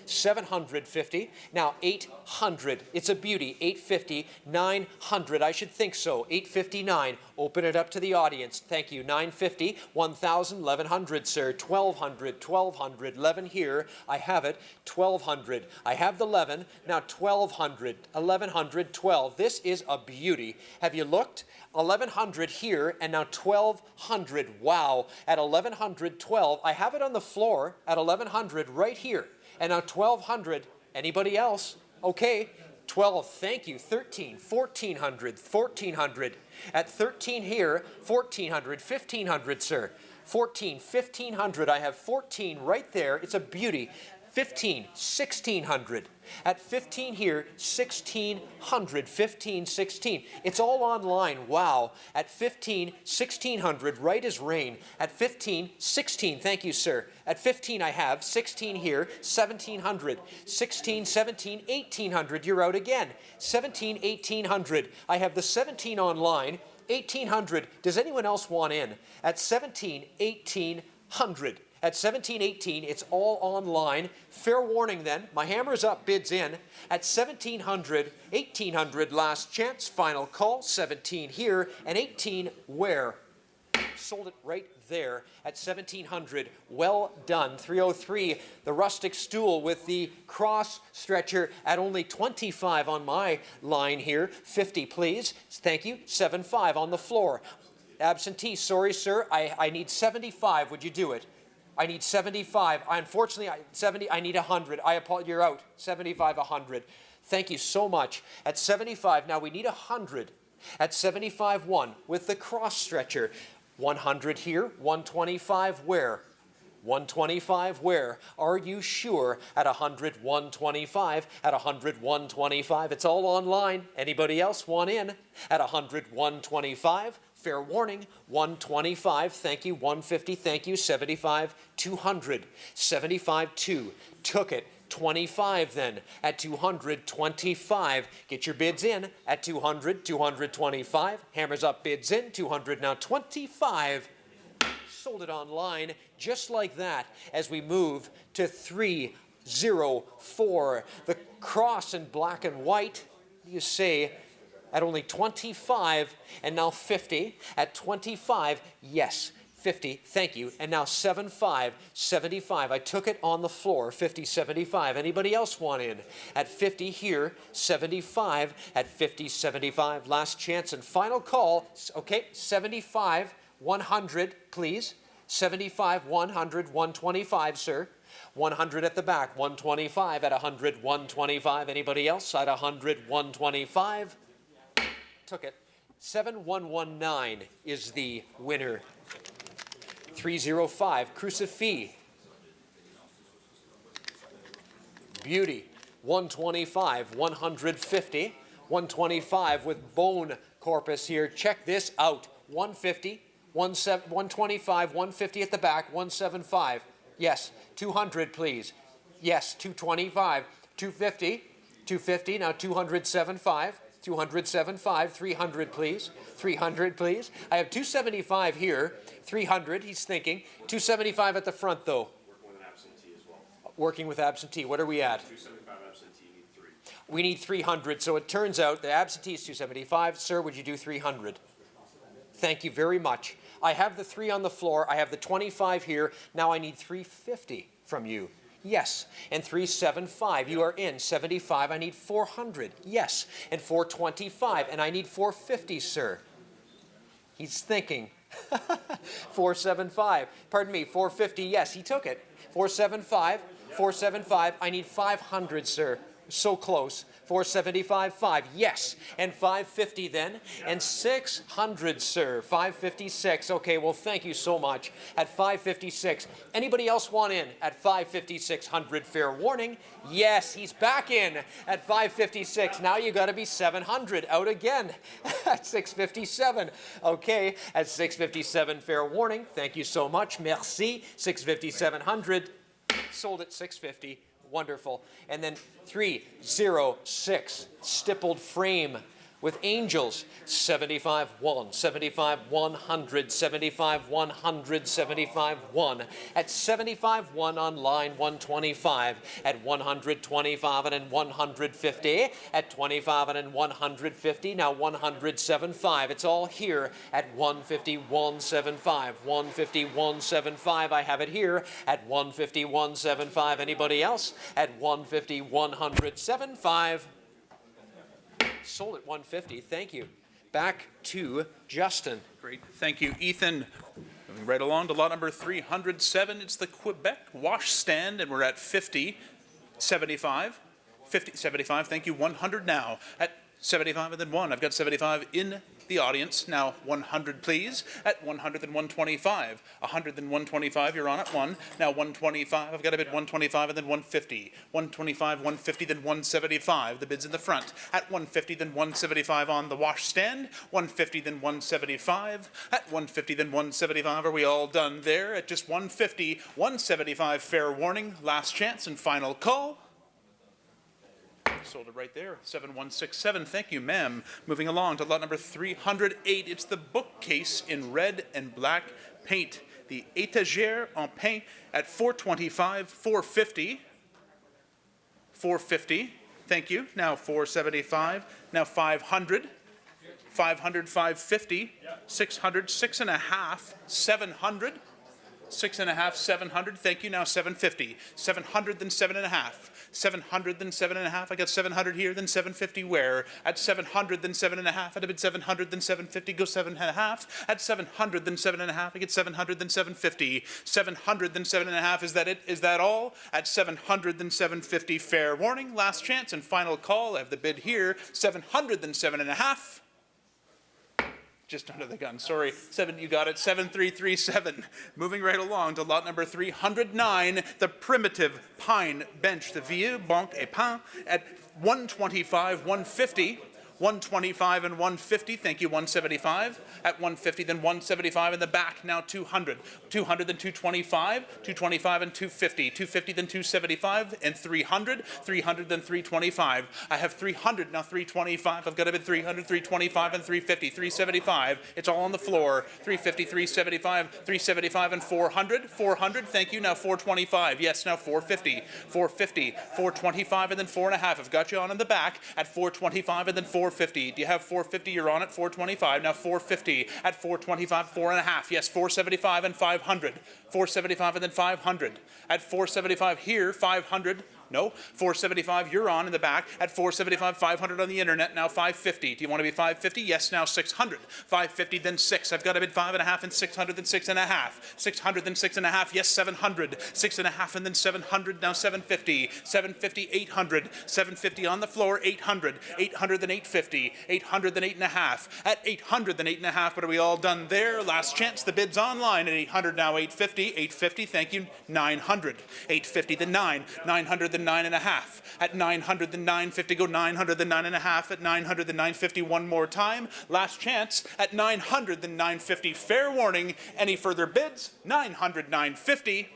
750, now 800, it's a beauty, 850, 900, I should think so, 859, open it up to the audience, thank you, 950, 1,000, 1,100, sir, 1,200, 1,200, 11 here, I have it, 1,200, I have the 11, now 1,200, 1,100, 12, this is a beauty, have you looked? 1,100 here, and now 1,200. Wow. At 1,100, 12. I have it on the floor at 1,100 right here. And now 1,200. Anybody else? Okay. 12. Thank you. 13. 1,400. 1,400. At 13 here, 1,400. 1,500, sir. 14. 1,500. I have 14 right there. It's a beauty. 15, 1,600. At 15 here, 1,600, 15, 16. It's all online, wow. At 15, 1,600, right as rain. At 15, 16, thank you, sir. At 15 I have, 16 here, 1,700, 16, 17, 1,800, you're out again. 17, 1,800, I have the 17 online, 1,800, does anyone else want in? At 17, 1,800. At 1718, it's all online. Fair warning then, my hammer's up, bids in. At 1,700, 1,800, last chance, final call, 17 here, and 18 where? Sold it right there at 1,700. Well done. 303, the rustic stool with the cross stretcher at only 25 on my line here. 50, please. Thank you. 75 on the floor. Absentee, sorry, sir. I need 75. Would you do it? I need 75. Unfortunately, 70, I need 100. I apologize, you're out. 75, 100. Thank you so much. At 75, now we need 100. At 75, 1 with the cross stretcher. 100 here, 125 where? 125 where? Are you sure? At 100, 125. At 100, 125. It's all online. Anybody else want in? At 100, 125. Fair warning, 125, thank you, 150, thank you, 75, 200, 75, 2, took it, 25 then, at 225, get your bids in, at 200, 225, hammers up, bids in, 200, now 25, sold it online, just like that, as we move to 3 304. The cross in black and white, you say, at only 25, and now 50. At 25, yes, 50, thank you. And now 75, 75. I took it on the floor, 50, 75. Anybody else want in? At 50 here, 75. At 50, 75. Last chance and final call. Okay, 75, 100, please. 75, 100, 125, sir. 100 at the back, 125. At 100, 125. Anybody else? At 100, 125. Took it. 7119 is the winner. 305, Crucifix. Beauty, 125, 150. 125 with bone corpus here. Check this out. 150, 125, 150 at the back, 175. Yes, 200 please. Yes, 225, 250, 250, now 275. 275, 300 please, 300 please. I have 275 here, 300, he's thinking. 275 at the front though. Working with an absentee as well. Working with absentee, what are we at? 275 absentee, you need 3. We need 300, so it turns out the absentee is 275. Sir, would you do 300? Thank you very much. I have the 3 on the floor, I have the 25 here, now I need 350 from you. Yes, and 375, you are in. 75, I need 400. Yes, and 425, and I need 450, sir. He's thinking. 475, pardon me, 450, yes, he took it. 475, 475, I need 500, sir. So close. 475, 5, yes. And 550 then. And 600, sir. 556. Okay, well, thank you so much. At 556. Anybody else want in at 556? 100, fair warning. Yes, he's back in at 556. Now you got to be 700. Out again at 657. Okay, at 657, fair warning. Thank you so much. Merci. 657, sold at 650. Wonderful. And then 306, stippled frame with angels. 75, 1, 75, 100, 75, 100, 75, 1. At 75, 1 on line 125. At 125 and then 150. At 25 and then 150. Now 175. It's all here at 150, 175. 150, 175. I have it here at 150, 175. Anybody else? At 150, 175. Sold at 150. Thank you. Back to Justin. Great. Thank you, Ethan. Moving right along to lot number 307. It's the Quebec wash stand, and we're at 50, 75, 50, 75. Thank you. 100 now. At 75 and then 1. I've got 75 in the audience. Now 100, please. At 100 then 125. 100 then 125. You're on at 1. Now 125. I've got a bid 125 and then 150. 125, 150, then 175. The bid's in the front. At 150 then 175 on the wash stand. 150 then 175. At 150 then 175. Are we all done there? At just 150, 175. Fair warning. Last chance and final call. Sold it right there, 7167. Thank you, ma'am. Moving along to lot number 308. It's the bookcase in red and black paint. The étagère en pain at 425, 450. 450. Thank you. Now 475. Now 500. 500, 550. 600, 6.5. 700. 6.5, 700. Thank you. Now 750. 700, then 7.5. 700, then 7.5. I got 700 here, then 750 where? At 700, then 7.5. At a bid 700, then 750. Go 7.5. At 700, then 7.5. I get 700, then 750. 700, then 7.5. Is that it? Is that all? At 700, then 750. Fair warning. Last chance and final call. I have the bid here. 700, then 7.5. Just under the gun, sorry. 7, you got it, 7337. Moving right along to lot number 309, the primitive pine bench, the Vieux Banc et Pain, at 125, 150. 125 and 150. Thank you, 175. At 150, then 175 in the back. Now 200. 200, then 225. 225 and 250. 250, then 275 and 300. 300, then 325. I have 300, now 325. I've got a bid 300, 325 and 350. 375. It's all on the floor. 350, 375, 375 and 400. 400, thank you. Now 425. Yes, now 450. 450, 425 and then 4.5. I've got you on in the back at 425 and then 450. Do you have 450? You're on at 425. Now 450 at 425, 4.5. Yes, 475 and 500. 475 and then 500. At 475 here, 500. No, 475, you're on in the back. At 475, 500 on the internet, now 550. Do you want to be 550? Yes, now 600. 550, then 6. I've got a bid 5.5 and 600, then 6.5. 600, then 6.5. Yes, 700. 6.5 and then 700, now 750. 750, 800. 750 on the floor, 800. 800, then 850. 800, then 8.5. At 800, then 8.5. What are we all done there? Last chance, the bid's online at 800, now 850. 850, thank you, 900. 850, then 9. 900, then 9.5. At 900, then 950, go 900, then 9.5. At 900, then 950, one more time. Last chance. At 900, then 950. Fair warning, any further bids? 900, 950.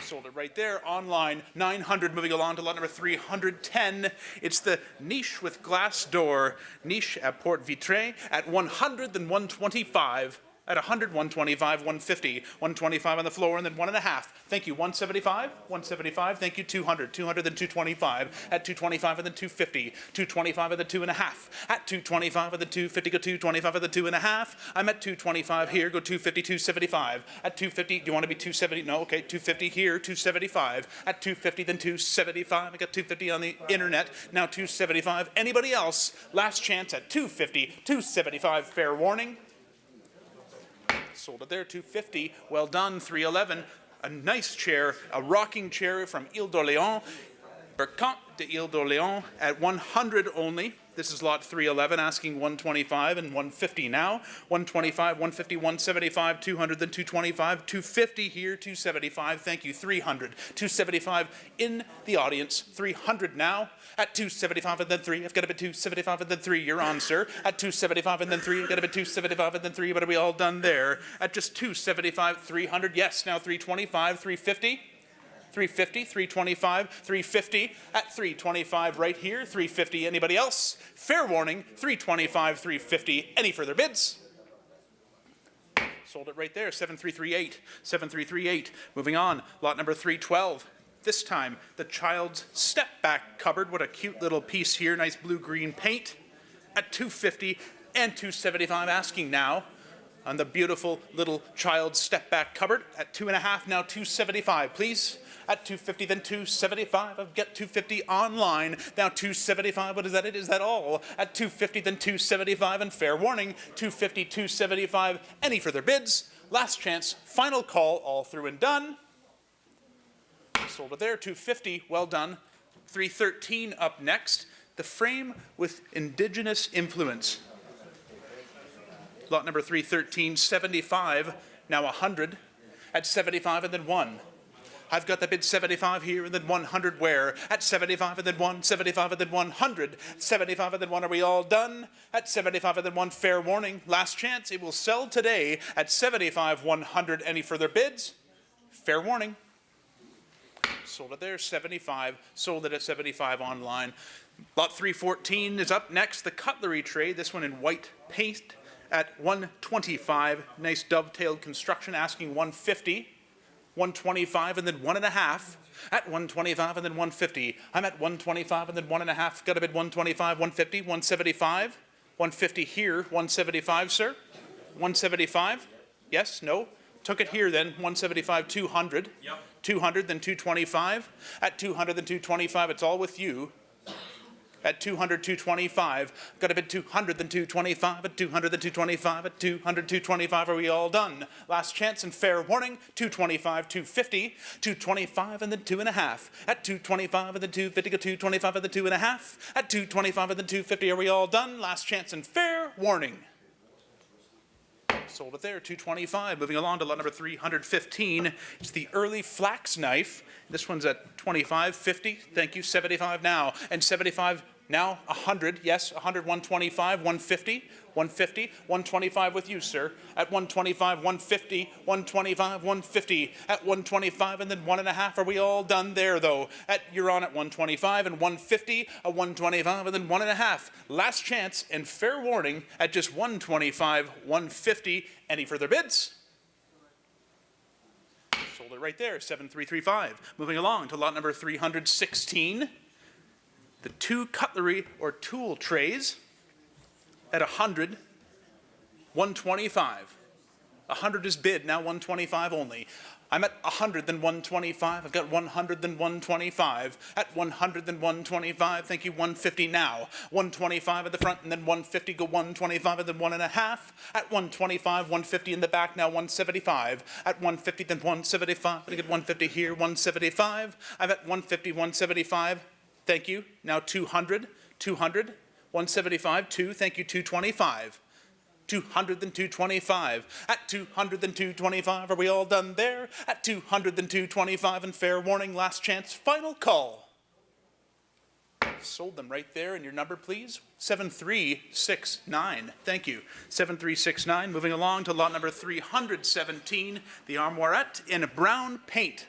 Sold it right there, online, 900, moving along to lot number 310. It's the niche with glass door, niche at Port Vitré, at 100, then 125. At 100, 125, 150, 125 on the floor, and then 1.5. Thank you, 175, 175, thank you, 200, 200, then 225. At 225 and then 250, 225 and then 2.5. At 225 and then 250, go 225 and then 2.5. I'm at 225 here, go 250, 275. At 250, do you want to be 270? No, okay, 250 here, 275. At 250, then 275. I got 250 on the internet, now 275. Anybody else? Last chance at 250, 275, fair warning. Sold it there, 250. Well done, 311. A nice chair, a rocking chair from Ile d'Orléans. Bercant de Ile d'Orléans at 100 only. This is lot 311, asking 125 and 150 now. 125, 150, 175, 200, then 225, 250 here, 275. Thank you, 300. 275 in the audience. 300 now. At 275 and then 3. I've got a bit 275 and then 3. You're on, sir. At 275 and then 3. I've got a bit 275 and then 3. What are we all done there? At just 275, 300. Yes, now 325, 350. 350, 325, 350, at 325 right here, 350. Anybody else? Fair warning, 325, 350. Any further bids? Sold it right there, 7338, 7338. Moving on, lot number 312. This time, the child's step back cupboard. What a cute little piece here, nice blue-green paint. At 250 and 275, asking now on the beautiful little child's step back cupboard. At 2.5, now 275, please. At 250, then 275. I've got 250 online. Now 275. What is that? Is that all? At 250, then 275. And fair warning, 250, 275. Any further bids? Last chance. Final call. All through and done. Sold it there. 250. Well done. 313 up next. The frame with Indigenous influence. Lot number 313, 75. Now 100. At 75 and then 1. I've got the bid 75 here and then 100 where? At 75 and then 1, 75 and then 100, 75 and then 1. Are we all done? At 75 and then 1, fair warning. Last chance, it will sell today at 75, 100. Any further bids? Fair warning. Sold it there, 75. Sold it at 75 online. Lot 314 is up next. The cutlery tray, this one in white paint at 125. Nice dovetailed construction, asking 150. 125 and then 1.5. At 125 and then 150. I'm at 125 and then 1.5. Got a bid 125, 150, 175. 150 here, 175, sir. 175. Yes, no. Took it here then, 175, 200. Yep. 200, then 225. At 200, then 225. It's all with you. At 200, 225. Got a bid 200, then 225. At 200, then 225. At 200, 225. Are we all done? Last chance and fair warning. 225, 250. 225 and then 2.5. At 225 and then 250. Go 225 and then 2.5. At 225 and then 250. Are we all done? Last chance and fair warning. Sold it there, 225. Moving along to lot number 315. It's the early flax knife. This one's at 25, 50. Thank you, 75 now. And 75 Now 100, yes, 100, 125, 150, 150, 125 with you, sir. At 125, 150, 125, 150, at 125, and then 1.5. Are we all done there, though? You're on at 125 and 150, a 125, and then 1.5. Last chance and fair warning at just 125, 150. Any further bids? Sold it right there, 7335. Moving along to lot number 316. The 2 cutlery or tool trays at 100, 125. 100 is bid, now 125 only. I'm at 100, then 125. I've got 100, then 125. At 100, then 125. Thank you, 150 now. 125 at the front, and then 150, go 125, and then 1.5. At 125, 150 in the back, now 175. At 150, then 175. I get 150 here, 175. I'm at 150, 175. Thank you. Now 200, 200, 175, 2. Thank you, 225. 200 then 225. At 200 then 225. Are we all done there? At 200 then 225. And fair warning, last chance, final call. Sold them right there. And your number, please? 7369. Thank you. 7369. Moving along to lot number 317, the armoirette in brown paint.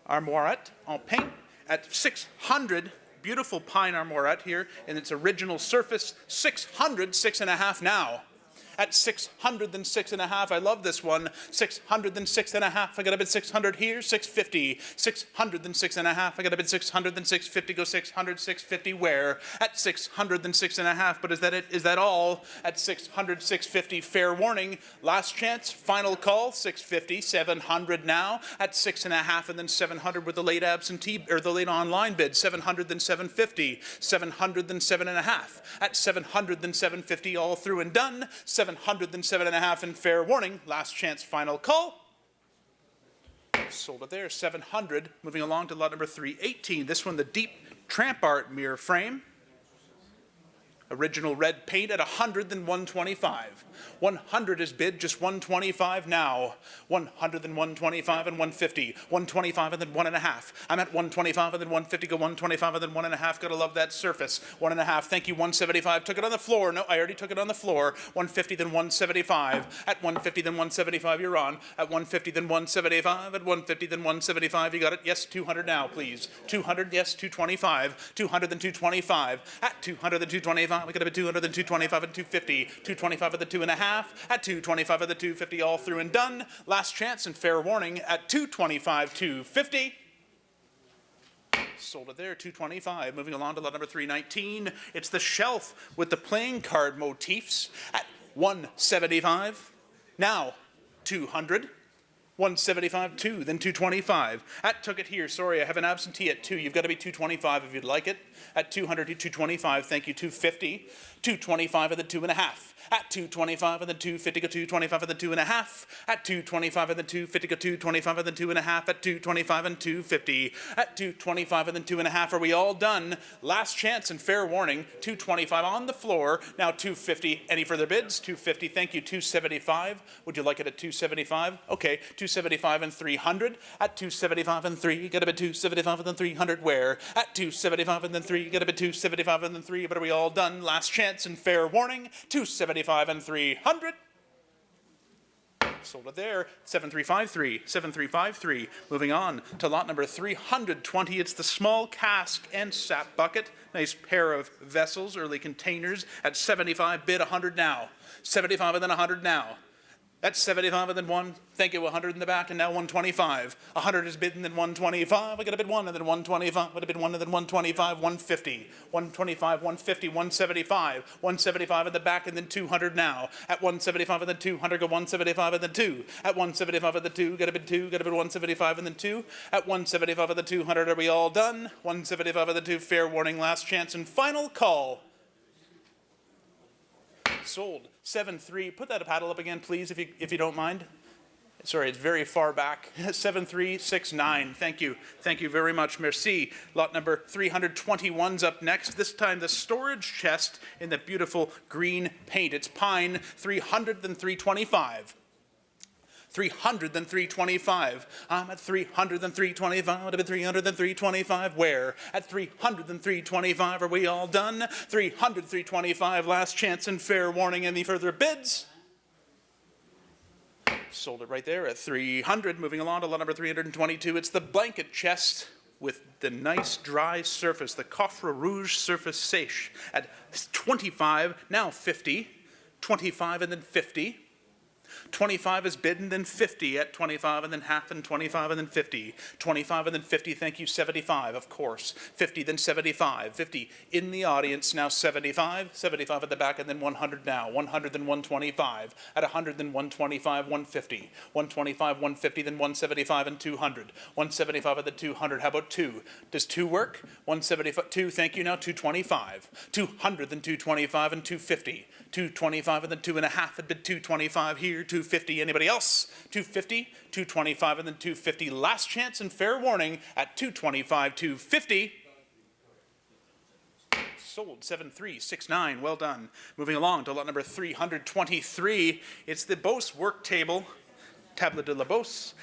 Armoirette en paint at 600. Beautiful pine armoirette here in its original surface. 600, 6.5 now. At 600, then 6.5. I love this one. 600, then 6.5. I got a bid 600 here, 650. 600, then 6.5. I got a bid 600, then 650. Go 600, 650. Where? At 600, then 6.5. But is that it? Is that all? At 600, 650. Fair warning. Last chance. Final call. 650, 700 now. At 6.5, and then 700 with the late absentee or the late online bid. 700, then 750. 700, then 7.5. At 700, then 750. All through and done. 700, then 7.5, and fair warning. Last chance, final call. Sold it there, 700. Moving along to lot number 318. This one, the deep tramp art mirror frame. Original red paint at 100, then 125. 100 is bid, just 125 now. 100, then 125 and 150. 125 and then 1.5. I'm at 125 and then 150, go 125 and then 1.5. Gotta love that surface. 1.5, thank you, 175. Took it on the floor. No, I already took it on the floor. 150, then 175. At 150, then 175, you're on. At 150, then 175. At 150, then 175, you got it. Yes, 200 now, please. 200, yes, 225. 200, then 225. At 200, then 225. We got a bit 200, then 225 and 250. 225 at the 2.5. At 225 at the 250, all through and done. Last chance and fair warning at 225, 250. Sold it there, 225. Moving along to lot number 319. It's the shelf with the playing card motifs at 175. Now 200. 175, 2, then 225. At took it here. Sorry, I have an absentee at 2. You've got to be 225 if you'd like it. At 200 to 225, thank you, 250. 225 at the 2.5. At 225 and then 250, go 225 and then 2.5. At 225 and then 250, go 225 and then 2.5. At 225 and 250. At 225 and then 2.5. Are we all done? Last chance and fair warning. 225 on the floor. Now 250. Any further bids? 250. Thank you. 275. Would you like it at 275? Okay. 275 and 300. At 275 and 3. Get a bid 275 and then 300. Where? At 275 and then 3. Get a bid 275 and then 3. But are we all done? Last chance and fair warning. 275 and 300. Sold it there. 7353. 7353. Moving on to lot number 320. It's the small cask and sap bucket. Nice pair of vessels, early containers. At 75, bid 100 now. 75 and then 100 now. That's 75 and then 1. Thank you, 100 in the back and now 125. 100 is bid and then 125. I got a bid 1 and then 125. I got a bid 1 and then 125. 150. 125, 150, 175. 175 in the back and then 200 now. At 175 and then 200, go 175 and then 2. At 175 and then 2, got a bid 2, got a bid 175 and then 2. At 175 and then 200, are we all done? 175 and then 2, fair warning, last chance and final call. Sold. 7-3. Put that paddle up again, please, if you don't mind. Sorry, it's very far back. 7369. Thank you. Thank you very much. Merci. Lot number 321's up next. This time the storage chest in the beautiful green paint. It's pine. 300 and 325. 300 then 325. I'm at 300 then 325. Would have been 300 then 325. Where? At 300 then 325. Are we all done? 300, 325. Last chance and fair warning. Any further bids? Sold it right there at 300. Moving along to lot number 322. It's the blanket chest with the nice dry surface, the Coffre Rouge Surface Sèche at 25, now 50, 25 and then 50. 25 is bidden, then 50 at 25 and then half and 25 and then 50. 25 and then 50, thank you, 75, of course. 50, then 75. 50 in the audience, now 75. 75 at the back and then 100 now. 100 then 125. At 100 then 125, 150. 125, 150, then 175 and 200. 175 at the 200, how about 2? Does 2 work? 175, 2, thank you, now 225. 200 then 225 and 250. 225 and then 2.5 at bid 225 here. 250. Anybody else? 250, 225, and then 250. Last chance and fair warning at 225, 250. Sold 7369. Well done. Moving along to lot number 323. It's the Beauce work table, Table de la Beauce.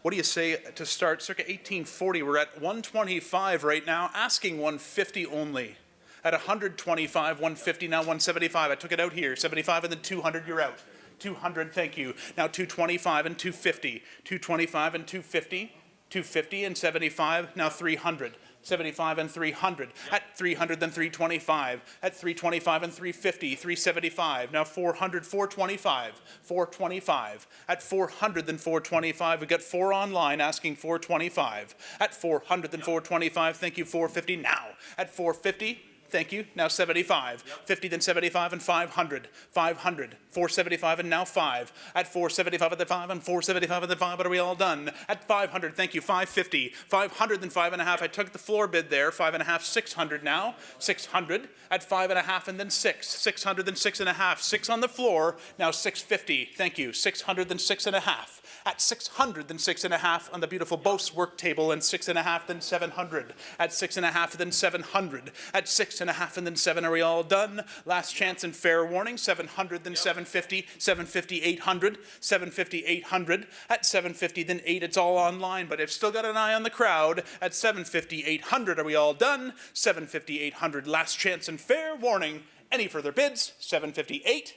What do you say to start circa 1840? We're at 125 right now, asking 150 only. At 125, 150, now 175. I took it out here. 75 and then 200, you're out. 200, thank you. Now 225 and 250. 225 and 250. 250 and 75, now 300. 75 and 300. At 300, then 325. At 325 and 350. 375. Now 400, 425. 425. At 400, then 425. We got 4 online asking 425. At 400, then 425. Thank you, 450 now. At 450. Thank you. Now 75. 50, then 75 and 500. 500. 475 and now 5. At 475 at the 5 and 475 at the 5. But are we all done? At 500. Thank you. 550. 500 then 5.5. I took the floor bid there. 5.5. 600 now. 600. At 5.5 and then 6. 600 then 6.5. 6 on the floor. Now 650. Thank you. 600 then 6.5. At 600 then 6.5 on the beautiful Beauce work table, and 6.5 then 700. At 6.5 then 700. At 6.5 and then 7. Are we all done? Last chance and fair warning. 700 then 750. 750 800. 750 800. At 750 then 8. It's all online, but I've still got an eye on the crowd. At 750 800. Are we all done? 750 800. Last chance and fair warning. Any further bids? 758.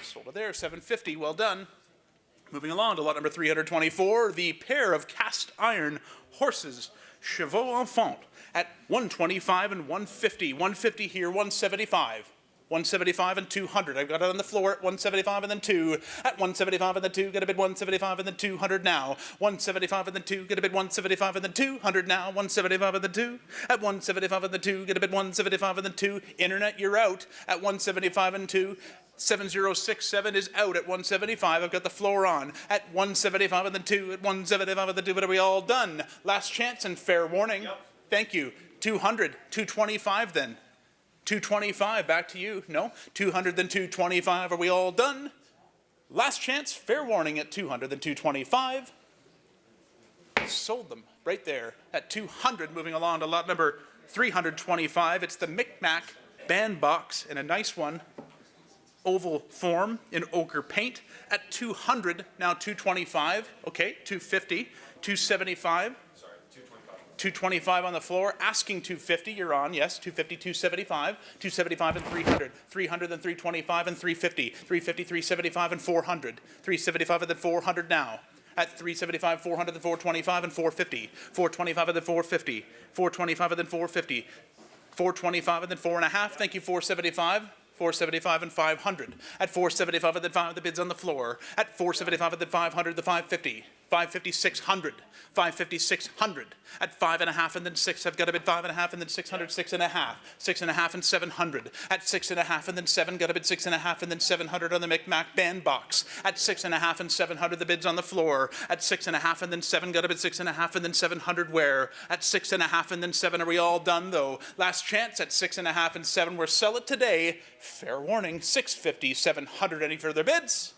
Sold it there. 750. Well done. Moving along to lot number 324, the pair of cast iron horses, Chevaux Enfant, at 125 and 150. 150 here, 175. 175 and 200. I've got it on the floor at 175 and then 2. At 175 and then 2, get a bid 175 and then 200 now. 175 and then 2, get a bid 175 and then 200 now. 175 and then 2. At 175 and then 2, get a bid 175 and then 2. Internet, you're out. At 175 and 2. 7067 is out at 175. I've got the floor on. At 175 and then 2. At 175 and then 2. But are we all done? Last chance and fair warning. Yep. Thank you. 200. 225 then. 225. Back to you. No? 200 then 225. Are we all done? Last chance. Fair warning at 200 then 225. Sold them right there at 200. Moving along to lot number 325. It's the Micmac bandbox in a nice one. Oval form in ochre paint at 200, now 225, okay, 250, 275. Sorry, 225. 225 on the floor, asking 250, you're on, yes, 250, 275, 275 and 300, 300 and 325 and 350, 350, 375 and 400, 375 and then 400 now. At 375, 400 and 425 and 450, 425 and then 450, 425 and then 450, 425 and then 4.5, thank you, 475. 475 and 500. At 475 and then 5, the bid's on the floor. At 475 and then 500, the 550. 550, 600. 550, 600. At 5.5 and then 6, I've got a bid 5.5 and then 600, 6.5. 6.5 and 700. At 6.5 and then 7, got a bid 6.5 and then 700 on the Micmac bandbox. At 6.5 and 700, the bid's on the floor. At 6.5 and then 7, got a bid 6.5 and then 700 where? At 6.5 and then 7, are we all done though? Last chance at 6.5 and 7, we're sell it today. Fair warning, 650, 700. Any further bids?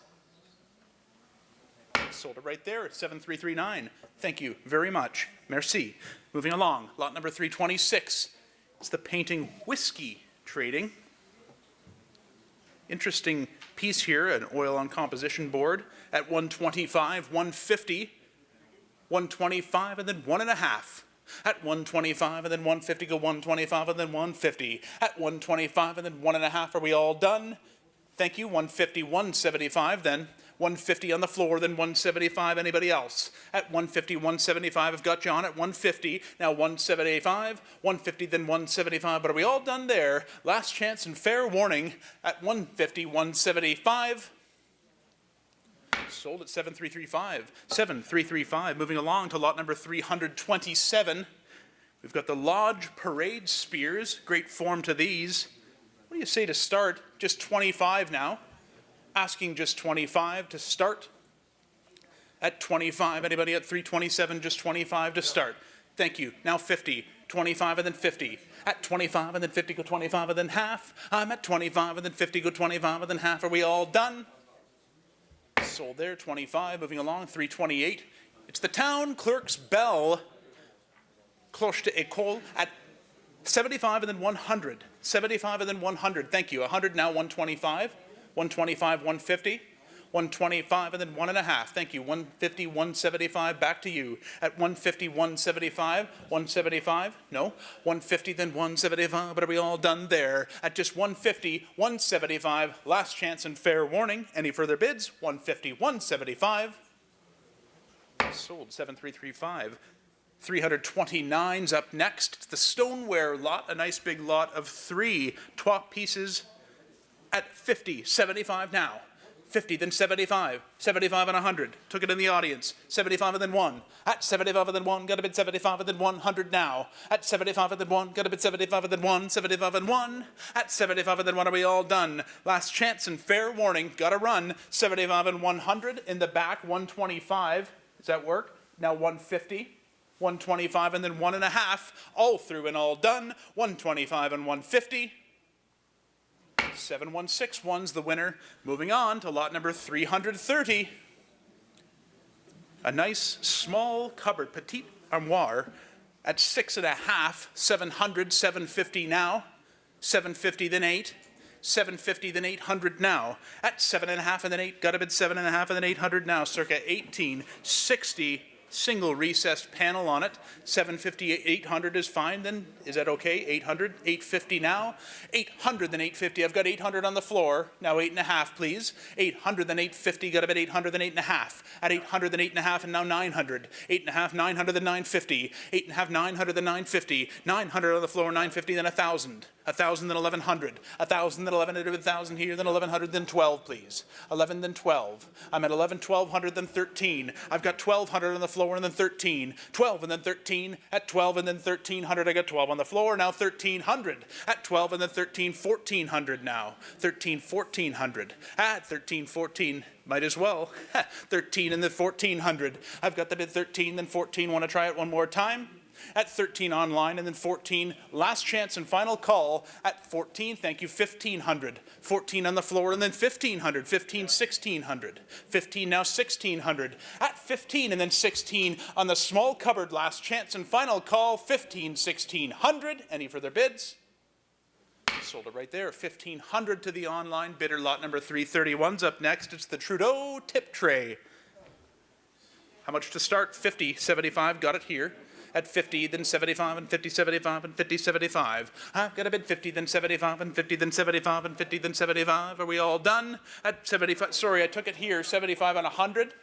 Sold it right there at 7339. Thank you very much. Merci. Moving along, lot number 326. It's the painting whiskey trading. Interesting piece here, an oil on composition board at 125, 150, 125, and then 1.5. At 125 and then 150, go 125 and then 150. At 125 and then 1.5. Are we all done? Thank you. 150, 175 then. 150 on the floor, then 175. Anybody else? At 150, 175. I've got you on at 150. Now 175, 150, then 175. But are we all done there? Last chance and fair warning at 150, 175. Sold at 7335. 7335. Moving along to lot number 327. We've got the Lodge Parade Spears. Great form to these. What do you say to start? Just 25 now. Asking just 25 to start. At 25. Anybody at 327? Just 25 to start. Thank you. Now 50. 25 and then 50. At 25 and then 50, go 25 and then half. I'm at 25 and then 50, go 25 and then half. Are we all done? Sold there, 25. Moving along, 328. It's the Town Clerk's Bell, Cloche d'École, at 75 and then 100. 75 and then 100. Thank you. 100 now, 125. 125, 150. 125 and then 1.5. Thank you. 150, 175. Back to you. At 150, 175. 175. No. 150, then 175. But are we all done there? At just 150, 175. Last chance and fair warning. Any further bids? 150, 175. Sold 7335. 329's up next. It's the stoneware lot. A nice big lot of 3 top pieces at 50. 75 now. 50, then 75, 75 and 100. Took it in the audience. 75 and then 1. At 75 and then 1, got a bid 75 and then 100 now. At 75 and then 1, got a bid 75 and then 1, 75 and 1. At 75 and then 1, are we all done? Last chance and fair warning, gotta run. 75 and 100 in the back, 125. Does that work? Now 150, 125 and then 1.5. All through and all done. 125 and 150. 7161's the winner. Moving on to lot number 330. A nice small cupboard, petite armoire at 6.5, 700, 750 now. 750 then 8. 750 then 800 now. At 7.5 and then 8, got a bid 7.5 and then 800 now. Circa 1860. Single recessed panel on it. 750, 800 is fine then. Is that okay? 800, 850 now. 800 then 850. I've got 800 on the floor. Now 8.5, please. 800 then 850. Got a bit 800 then 8.5. At 800 then 8.5 and now 900. 8.5, 900 then 950. 8.5, 900 then 950. 900 on the floor, 950 then 1,000. 1,000 then 1,100. 1,000 then 1100, 1,000 here, then 1,100 then 12, please. 11 then 12. I'm at 11, 1,200 then 13. I've got 1,200 on the floor and then 13. 12 and then 13. At 12 and then 1,300. I got 12 on the floor. Now 1,300. At 12 and then 13, 1,400 now. 13, 1,400. At 13, 14. Might as well. 13 and then 1,400. I've got the bid 13, then 14. Want to try it one more time? At 13 online and then 14, last chance and final call at 14, thank you, 1,500. 14 on the floor and then 1,500, 15, 1,600. 15 now 1,600. At 15 and then 16 on the small cupboard, last chance and final call, 15, 1,600. Any further bids? Sold it right there, 1,500 to the online bidder. Lot number 331's up next. It's the Trudeau tip tray. How much to start? 50, 75, got it here. At 50, then 75, and 50, 75, and 50, 75. I've got a bid 50, then 75, and 50, then 75, and 50, then 75. Are we all done? At 75, sorry, I took it here, 75 and 100.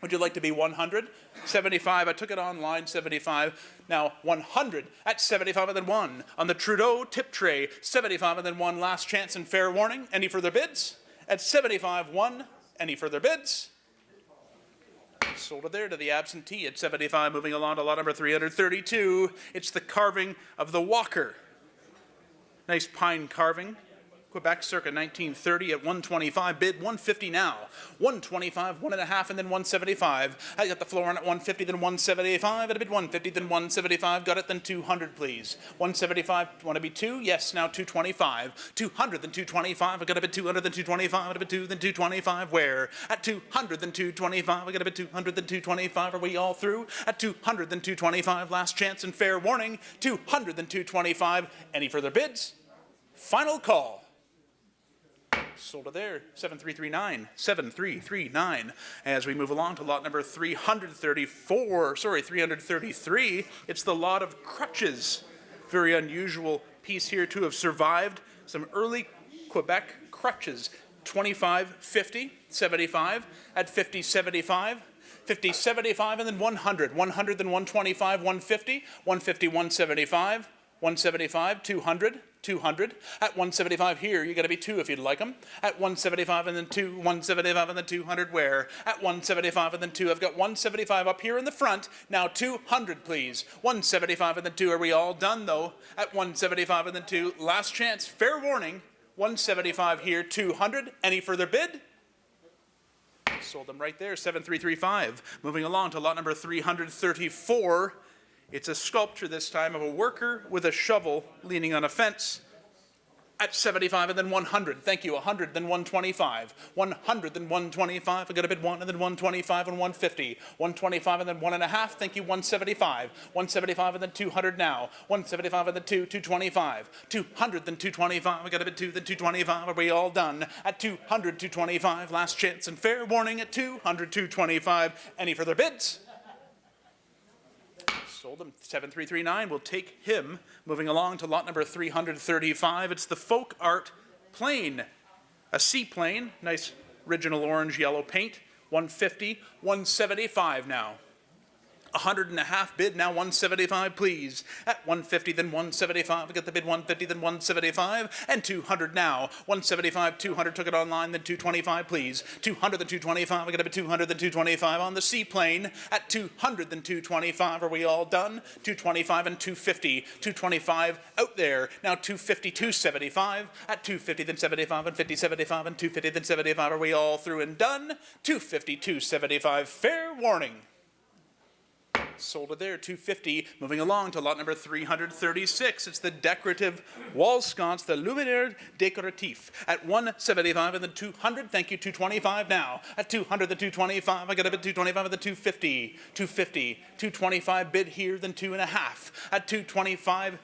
Would you like to be 100? 75, I took it online, 75. Now 100 at 75 and then 1. On the Trudeau tip tray, 75 and then 1. Last chance and fair warning. Any further bids? At 75, 1. Any further bids? Sold it there to the absentee at 75. Moving along to lot number 332. It's the carving of the Walker. Nice pine carving. Quebec circa 1930 at 125. Bid 150 now. 125, 1.5, and then 175. I got the floor on at 150, then 175. At a bid 150, then 175. Got it, then 200, please. 175, want to be 2? Yes, now 225. 200, then 225. I got a bid 200, then 225. At a bid 2, then 225. Where? At 200, then 225. I got a bid 200, then 225. Are we all through? At 200, then 225. Last chance and fair warning. 200, then 225. Any further bids? Final call. Sold it there, 7339, 7339. As we move along to lot number 333, it's the lot of crutches. Very unusual piece here to have survived some early Quebec crutches. 25, 50, 75, at 50, 75, 50, 75, and then 100, 100, then 125, 150, 150, 175, 175, 200, 200. At 175 here, you got to be 2 if you'd like them. At 175 and then 2, 175 and then 200 where? At 175 and then 2. I've got 175 up here in the front. Now 200, please. 175 and then 2. Are we all done, though? At 175 and then 2. Last chance. Fair warning. 175 here, 200. Any further bid? Sold them right there, 7335. Moving along to lot number 334. It's a sculpture this time of a worker with a shovel leaning on a fence. At 75 and then 100. Thank you. 100, then 125. 100, then 125. I got a bid 1 and then 125 and 150. 125 and then 1.5. Thank you. 175. 175 and then 200 now. 175 and then 2, 225. 200, then 225. I got a bid 2, then 225. Are we all done? At 200, 225. Last chance and fair warning at 200, 225. Any further bids? Sold him, 7339. We'll take him. Moving along to lot number 335. It's the folk art plane. A seaplane, nice original orange yellow paint. 150, 175 now. 100.5 bid, now 175, please. At 150, then 175. I got the bid 150, then 175, and 200 now. 175, 200, took it online, then 225, please. 200, then 225. I got a bid 200, then 225 on the seaplane. At 200, then 225. Are we all done? 225 and 250. 225 out there. Now 250, 275. At 250, then 75, and 50, 75, and 250, then 75. Are we all through and done? 250, 275. Fair warning. Sold it there, 250. Moving along to lot number 336. It's the decorative wall sconce, the luminaire décoratif. At 175 and then 200. Thank you, 225 now. At 200, then 225. I got a bid 225 and then 250. 250. 225 bid here, then 2.5. At 225.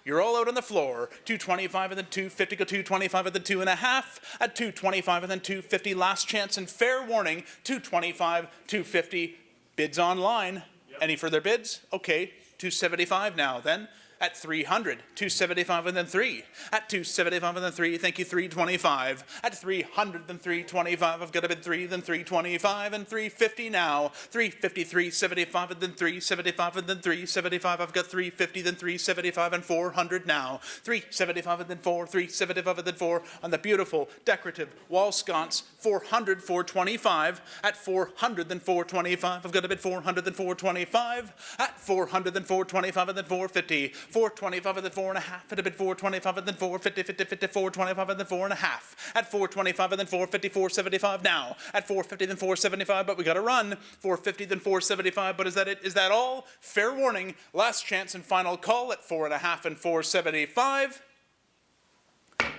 You're all out on the floor. 225 and then 250, go 225 and then 2.5. At 225 and then 250. Last chance and fair warning. 225, 250. Bids online. Any further bids? Okay, 275 now then. At 300, 275 and then 3. At 275 and then 3, thank you, 325. At 300, then 325, I've got a bid 3, then 325, and 350 now. 350, 375, and then 375, and then 375, I've got 350, then 375, and 400 now. 375, and then 4, 375, and then 4, on the beautiful, decorative wall sconce, 400, 425. At 400, then 425, I've got a bid 400, then 425. At 400, then 425, and then 450. 425 and then 4.5, at a bid 425 and then 450, 50, 50, 425 and then 4.5. At 425 and then 450, 475 now. At 450 then 475, but we gotta run. 450 then 475, but is that it? Is that all? Fair warning, last chance and final call at 4.5 and 475.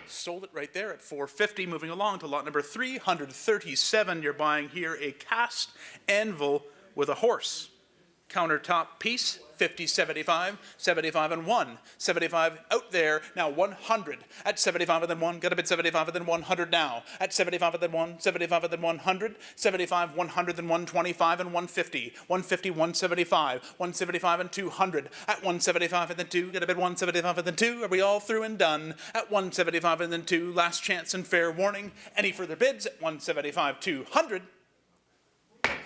Sold it right there at 450. Moving along to lot number 337. You're buying here a cast anvil with a horse. Countertop piece, 50, 75, 75 and 1, 75 out there, now 100, at 75 and then 1, got a bid 75 and then 100 now, at 75 and then 1, 75 and then 100, 75, 100 then 125 and 150, 150, 175, 175 and 200, at 175 and then 2, got a bid 175 and then 2, are we all through and done? At 175 and then 2, last chance and fair warning, any further bids at 175, 200,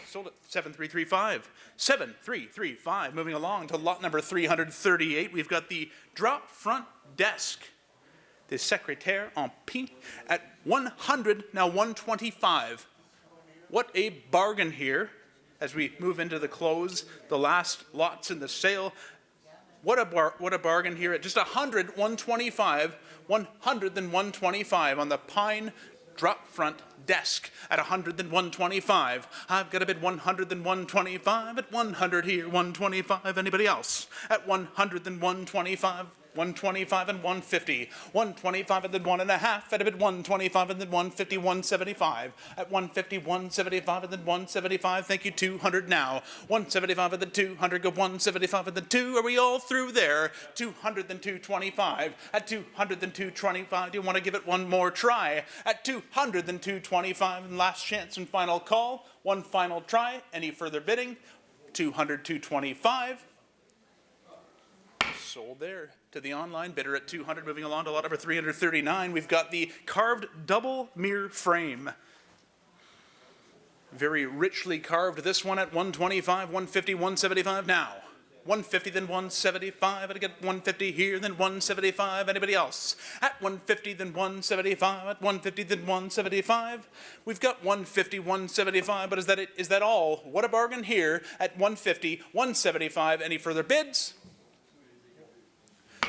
sold at 7335. 7335. Moving along to lot number 338. We've got the drop front desk. The secrétaire en pink at 100, now 125. What a bargain here as we move into the close, the last lots in the sale. What a bargain here at just 100, 125, 100 then 125 on the pine drop front desk at 100 then 125. I've got a bid 100 then 125. At 100 here, 125. Anybody else? At 100 then 125. 125 and 150. 125 and then 1.5 at a bid 125 and then 150, 175. At 150, 175 and then 175. Thank you, 200 now. 175 and then 200, go 175 and then 2. Are we all through there? 200 then 225. At 200 then 225. Do you want to give it one more try? At 200 then 225. And last chance and final call. One final try. Any further bidding? 200, 225. Sold there to the online bidder at 200. Moving along to lot number 339, we've got the carved double mirror frame. Very richly carved. This one at 125, 150, 175 now. 150, then 175. I get 150 here, then 175. Anybody else? At 150, then 175. At 150, then 175. We've got 150, 175. But is that it? Is that all? What a bargain here at 150, 175. Any further bids?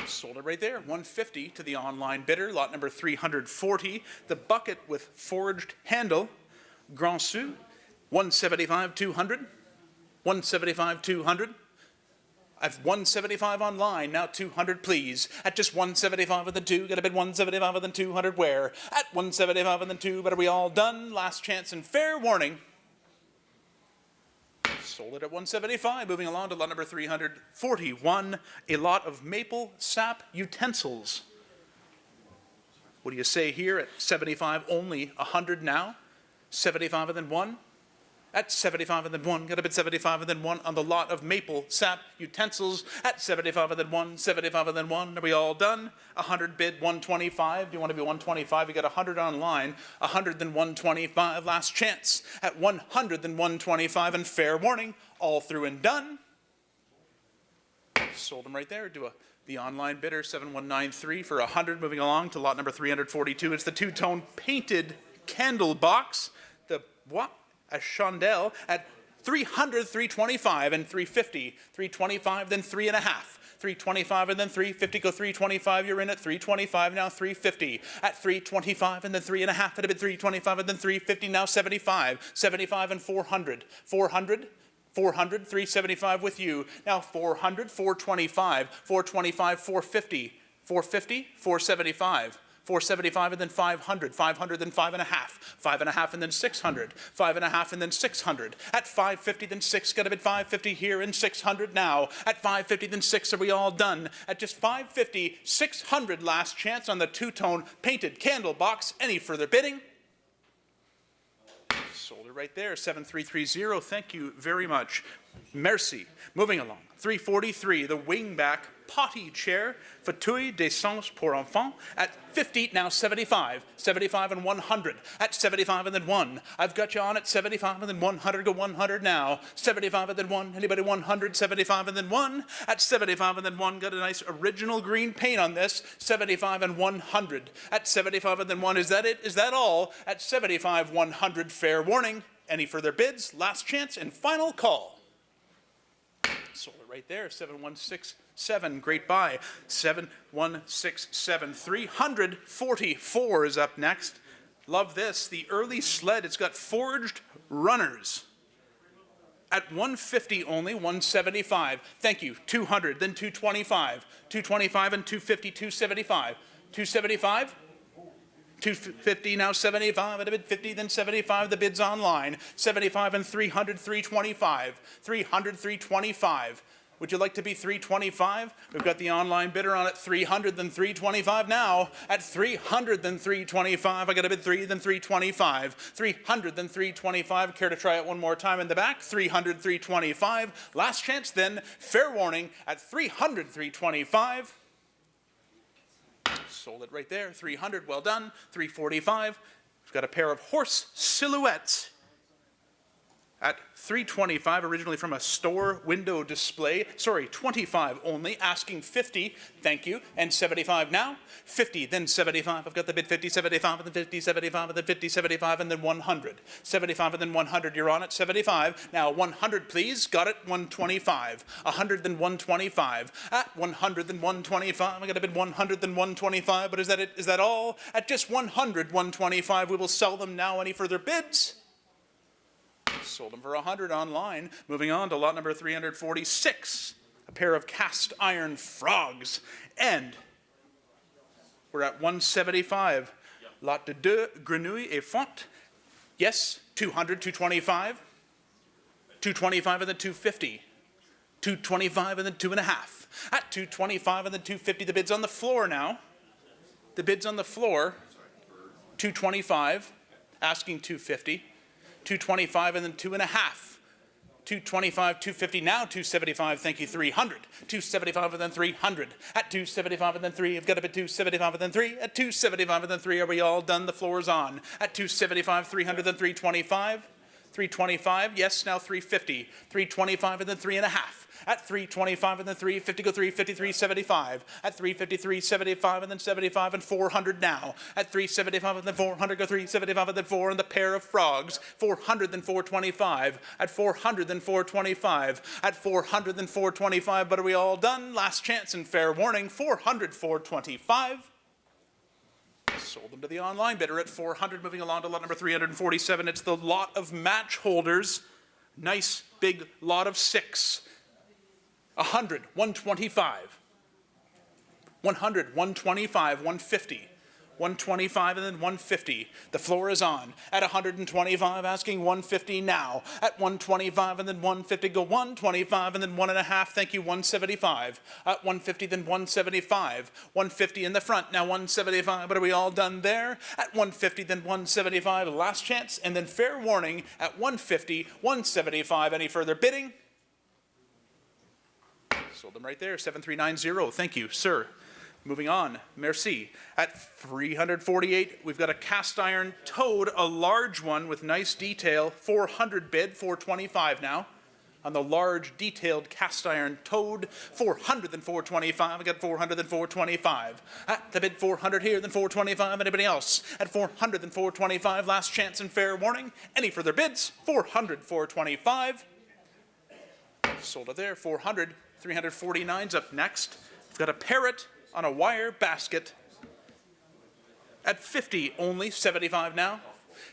Sold it right there, 150 to the online bidder, lot number 340. The bucket with forged handle, Grand Sou, 175, 200. 175, 200. I've 175 online, now 200 please. At just 175 with the 2, got a bid 175 with the 200 where? At 175 with the 2, but are we all done? Last chance and fair warning. Sold it at 175. Moving along to lot number 341, a lot of maple sap utensils. What do you say here at 75 only, 100 now? 75 and then 1? At 75 and then 1, got a bid 75 and then 1 on the lot of maple sap utensils. At 75 and then 1, 75 and then 1. Are we all done? 100 bid 125. Do you want to be 125? You got 100 online. 100 then 125. Last chance. At 100 then 125. And fair warning, all through and done. Sold them right there. The online bidder 7193 for 100. Moving along to lot number 342. It's the two-tone painted candle box. The what? A chandelle at 300, 325, and 350. 325, then 3.5. 325 and then 350, go 325, you're in at 325, now 350. At 325 and then 3.5, at a bid 325 and then 350, now 75. 75 and 400. 400, 400, 375 with you. Now 400, 425, 425, 450. 450, 475. 475 and then 500, 500 then 5.5, 5.5 and then 600, 5.5 and then 600. At 550 then 6, got a bid 550 here and 600 now. At 550 then 6, are we all done? At just 550, 600 last chance on the two-tone painted candle box. Any further bidding? Sold it right there, 7330, thank you very much. Merci. Moving along, 343, the wingback potty chair, fauteuil d'essence pour enfants, at 50, now 75, 75 and 100, at 75 and then 1. I've got you on at 75 and then 100, go 100 now, 75 and then 1, anybody 100, 75 and then 1, at 75 and then 1, got a nice original green paint on this, 75 and 100, at 75 and then 1, is that it? Is that all? At 75, 100, fair warning. Any further bids? Last chance and final call. Sold it right there, 7167, great buy. 7167, 344 is up next. Love this, the early sled, it's got forged runners. At 150 only, 175. Thank you, 200, then 225. 225 and 250, 275. 275? 250, now 75, at a bid 50, then 75, the bid's online. 75 and 300, 325. 300, 325. Would you like to be 325? We've got the online bidder on at 300, then 325 now. At 300, then 325. I got a bid 3, then 325. 300, then 325. Care to try it one more time in the back? 300, 325. Last chance then, fair warning, at 300, 325. Sold it right there, 300, well done. 345, we've got a pair of horse silhouettes at 325, originally from a store window display. Sorry, 25 only, asking 50, thank you, and 75 now. 50, then 75, I've got the bid 50, 75, and then 50, 75, and then 50, 75, and then 100. 75, and then 100, you're on at 75. Now 100, please, got it, 125. 100, then 125. At 100, then 125, I got a bid 100, then 125, but is that it? Is that all? At just 100, 125, we will sell them now. Any further bids? Sold them for 100 online. Moving on to lot number 346. a pair of cast iron frogs, and we're at 175. Lot de deux, grenouille et font. Yes, 200, 225. 225 and then 250. 225 and then 2.5. At 225 and then 250, the bid's on the floor now. The bid's on the floor. 225, asking 250. 225 and then 2.5. 225, 250, now 275, thank you, 300. 275 and then 300. At 275 and then 3, I've got a bid 275 and then 3. At 275 and then 3, are we all done? The floor's on. At 275, 300, then 325. 325, yes, now 350. 325 and then 3.5. At 325 and then 350, go 353, 75. At 353, 75 and then 75 and 400 now. At 375 and then 400, go 375 and then 4 and the pair of frogs. 400 then 425. At 400 then 425. At 400 then 425, but are we all done? Last chance and fair warning, 400, 425. Sold them to the online bidder at 400. Moving along to lot number 347. It's the lot of match holders. Nice big lot of 6. 100, 125. 100, 125, 150. 125 and then 150. The floor is on. At 125, asking 150 now. At 125 and then 150, go 125 and then 1.5. Thank you, 175. At 150, then 175. 150 in the front, now 175. But are we all done there? At 150, then 175. Last chance, and then fair warning at 150, 175. Any further bidding? Sold them right there, 7390. Thank you, sir. Moving on, merci. At 348, we've got a cast iron toad, a large one with nice detail. 400 bid, 425 now. On the large detailed cast iron toad, 400 then 425. I got 400 then 425. At the bid 400 here, then 425. Anybody else? At 400 then 425. Last chance and fair warning. Any further bids? 400, 425. Sold it there, 400. 349's up next. We've got a parrot on a wire basket at 50 only, 75 now.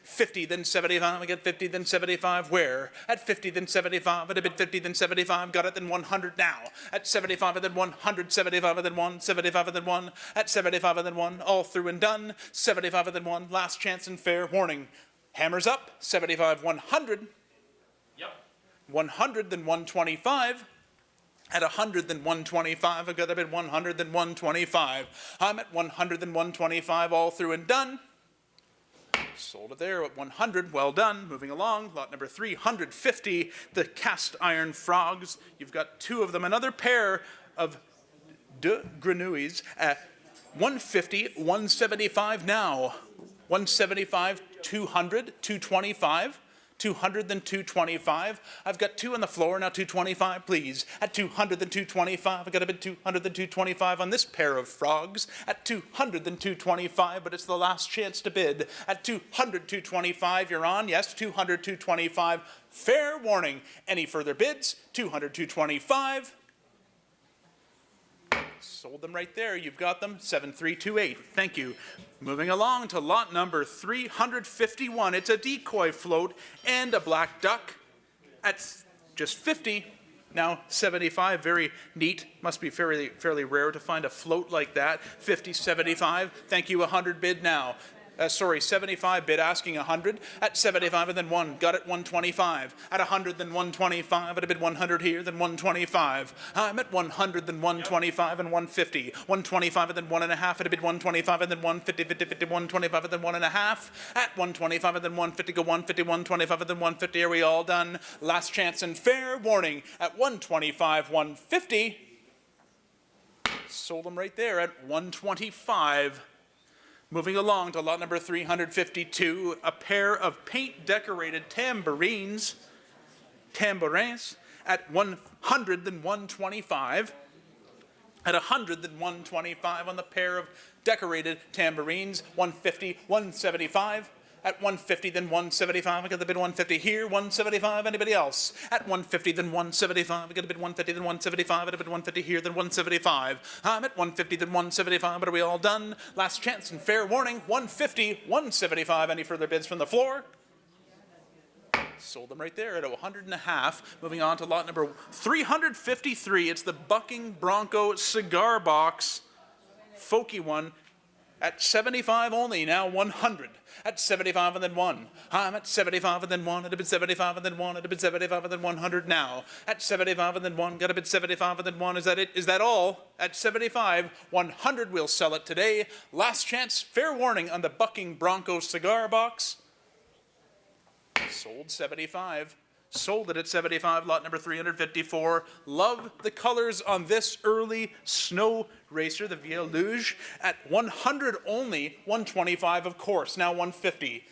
50 then 75, I get 50 then 75, where? At 50 then 75, at a bid 50 then 75, got it then 100 now. At 75 and then 100, 75 and then 1, 75 and then 1, at 75 and then 1, all through and done. 75 and then 1, last chance and fair warning. Hammers up, 75, 100. Yep. 100 then 125. At 100 then 125, I've got a bid 100 then 125. I'm at 100 then 125, all through and done. Sold it there at 100, well done. Moving along, lot number 350, the cast iron frogs. You've got 2 of them, another pair of deux grenouilles at 150, 175 now. 175, 200, 225. 200 then 225. I've got 2 on the floor, now 225 please. At 200 then 225, I've got a bid 200 then 225 on this pair of frogs. At 200 then 225, but it's the last chance to bid. At 200, 225, you're on, yes, 200, 225. Fair warning, any further bids? 200, 225. Sold them right there. You've got them. 7328. Thank you. Moving along to lot number 351. It's a decoy float and a black duck at just 50. Now 75. Very neat. Must be fairly rare to find a float like that. 50, 75. Thank you. 100 bid now. 75 bid, asking 100. At 75 and then 1, got it 125. At 100 then 125, at a bid 100 here, then 125. I'm at 100 then 125 and 150. 125 and then 1.5, at a bid 125 and then 150, 50, 50, 125 and then 1.5. At 125 and then 150, go 150, 125 and then 150. Are we all done? Last chance and fair warning at 125, 150. Sold them right there at 125. Moving along to lot number 352, a pair of paint-decorated tambourines at 100 then 125. At 100 then 125 on the pair of decorated tambourines, 150, 175. At 150 then 175, I got the bid 150 here, 175, anybody else? At 150 then 175, I got a bid 150 then 175, at a bid 150 here, then 175. I'm at 150 then 175, but are we all done? Last chance and fair warning, 150, 175, any further bids from the floor? Sold them right there at 100.5. Moving on to lot number 353. It's the Bucking Bronco cigar box. Folky one at 75 only, now 100. At 75 and then 1. I'm at 75 and then 1, at a bid 75 and then 1, at a bid 75 and then 100 now. At 75 and then 1, got a bid 75 and then 1. Is that it? Is that all? At 75, 100 we'll sell it today. Last chance, fair warning on the Bucking Bronco cigar box. Sold 75. Sold it at 75, lot number 354. Love the colors on this early snow racer, the Vielle Luge, at 100 only, 125 of course, now 150.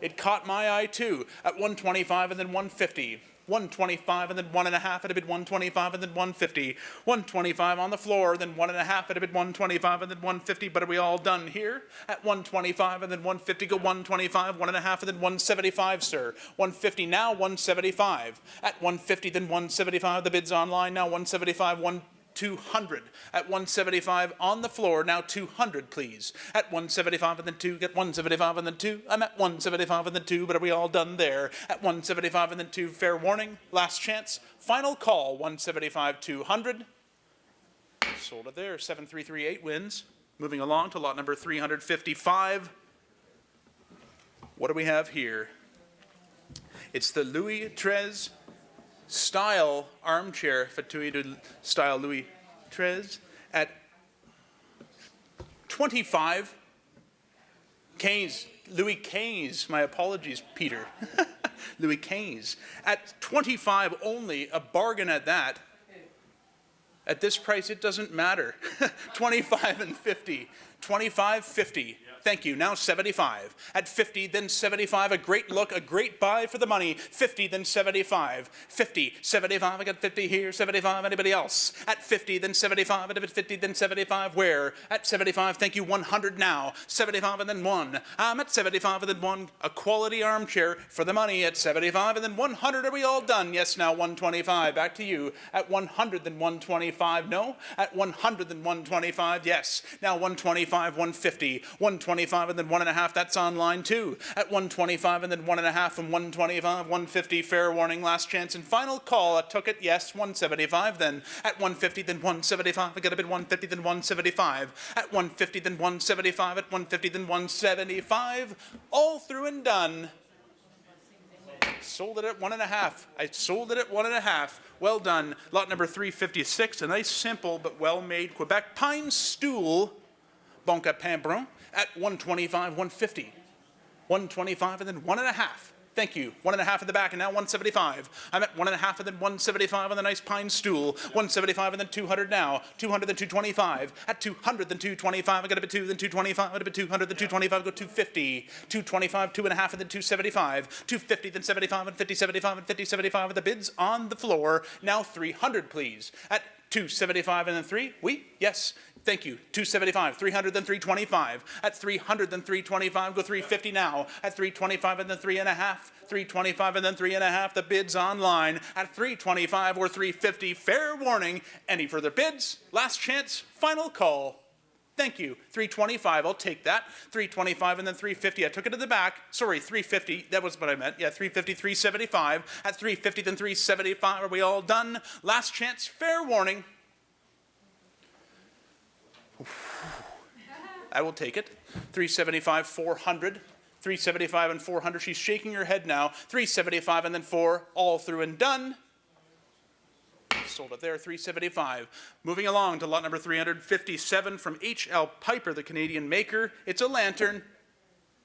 It caught my eye too, at 125 and then 150. 125 and then 1.5 at a bid 125 and then 150. 125 on the floor, then 1.5 at a bid 125 and then 150. But are we all done here? At 125 and then 150, go 125, 1.5 and then 175, sir. 150 now, 175. At 150, then 175. The bid's online now, 175, 200. At 175 on the floor, now 200, please. At 175 and then 2, get 175 and then 2. I'm at 175 and then 2, but are we all done there? At 175 and then 2, fair warning, last chance, final call, 175, 200. Sold it there, 7338 wins. Moving along to lot number 355. What do we have here? It's the Louis XIII style armchair, Fatui de style Louis XIII, at 25. Louis XV, my apologies, Peter. Louis XV. At 25 only, a bargain at that. At this price, it doesn't matter. 25 and 50. 25, 50. Thank you. Now 75. At 50, then 75. A great look, a great buy for the money. 50, then 75. 50, 75. I got 50 here. 75. Anybody else? At 50, then 75. At 50, then 75. Where? At 75. Thank you. 100 now. 75 and then 1. I'm at 75 and then 1. A quality armchair for the money at 75 and then 100. Are we all done? Yes, now 125. Back to you. At 100, then 125. No. At 100, then 125. Yes. Now 125, 150. 125 and then 1.5, that's online too. At 125 and then 1.5 from 125, 150, fair warning, last chance and final call. I took it, yes, 175 then. At 150, then 175, I got a bid 150, then 175. At 150, then 175, at 150, then 175. All through and done. Sold it at 1.5. I sold it at 1.5. Well done. Lot number 356, a nice, simple, but well-made Quebec pine stool. Bonca Pambron at 125, 150. 125 and then 1.5. Thank you. 1.5 in the back and now 175. I'm at 1.5 and then 175 on the nice pine stool. 175 and then 200 now. 200 then 225. At 200 then 225. I got a bit 2 then 225. I got a bit 200 then 225. Go 250. 225, 2.5 and then 275. 250 then 75 and 50, 75 and 50, 75. The bids on the floor. Now 300, please. At 275 and then 3. Oui? Yes. Thank you. 275, 300, then 325. At 300, then 325. Go 350 now. At 325 and then 3.5. 325 and then 3.5. The bids online. At 325 or 350. Fair warning. Any further bids? Last chance. Final call. Thank you. 325. I'll take that. 325 and then 350. I took it to the back. Sorry, 350. That was what I meant. Yeah, 350, 375. At 350, then 375. Are we all done? Last chance. Fair warning. I will take it. 375, 400. 375 and 400. She's shaking her head now. 375 and then 4. All through and done. Sold it there, 375. Moving along to lot number 357 from H.L. Piper, the Canadian maker. It's a lantern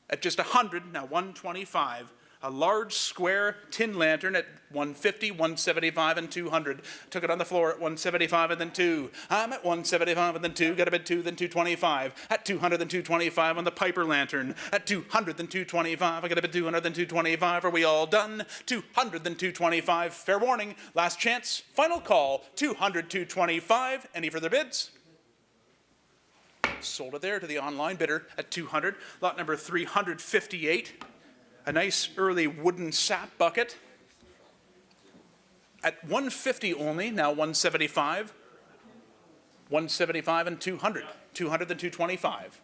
at just 100, now 125. A large square tin lantern at 150, 175, and 200. Took it on the floor at 175 and then 2. I'm at 175 and then 2. Got a bid 2, then 225. At 200, then 225 on the Piper lantern. At 200, then 225. I got a bid 200, then 225. Are we all done? 200, then 225. Fair warning. Last chance. Final call. 200, 225. Any further bids? Sold it there to the online bidder at 200. Lot number 358. A nice early wooden sap bucket at 150 only, now 175. 175 and 200. 200 and 225.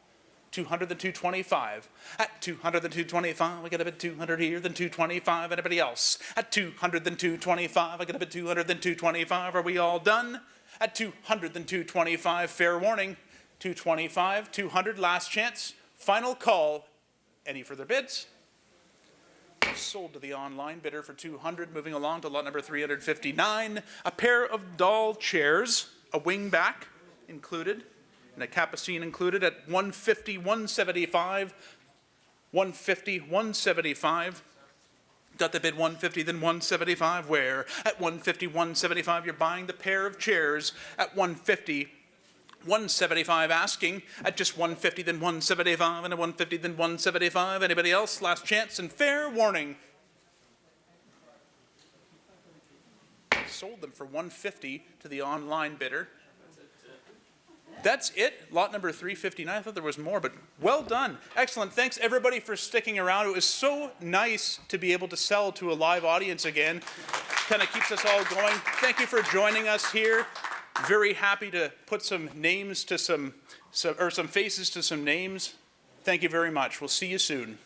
200 then 225. At 200 then 225, I get a bit 200 here, then 225. Anybody else? At 200 then 225, I get a bit 200 then 225. Are we all done? At 200 then 225, fair warning. 225, 200, last chance. Final call. Any further bids? Sold to the online bidder for 200. Moving along to lot number 359. A pair of doll chairs, a wing back included, and a capucine included at 150, 175, 150, 175. Got the bid 150, then 175. Where? At 150, 175, you're buying the pair of chairs. At 150, 175 asking. At just 150, then 175, and at 150, then 175. Anybody else? Last chance and fair warning. Sold them for 150 to the online bidder. That's it. Lot number 359. I thought there was more, but well done. Excellent. Thanks, everybody, for sticking around. It was so nice to be able to sell to a live audience again. Kind of keeps us all going. Thank you for joining us here. Very happy to put some names to some faces to some names. Thank you very much. We'll see you soon.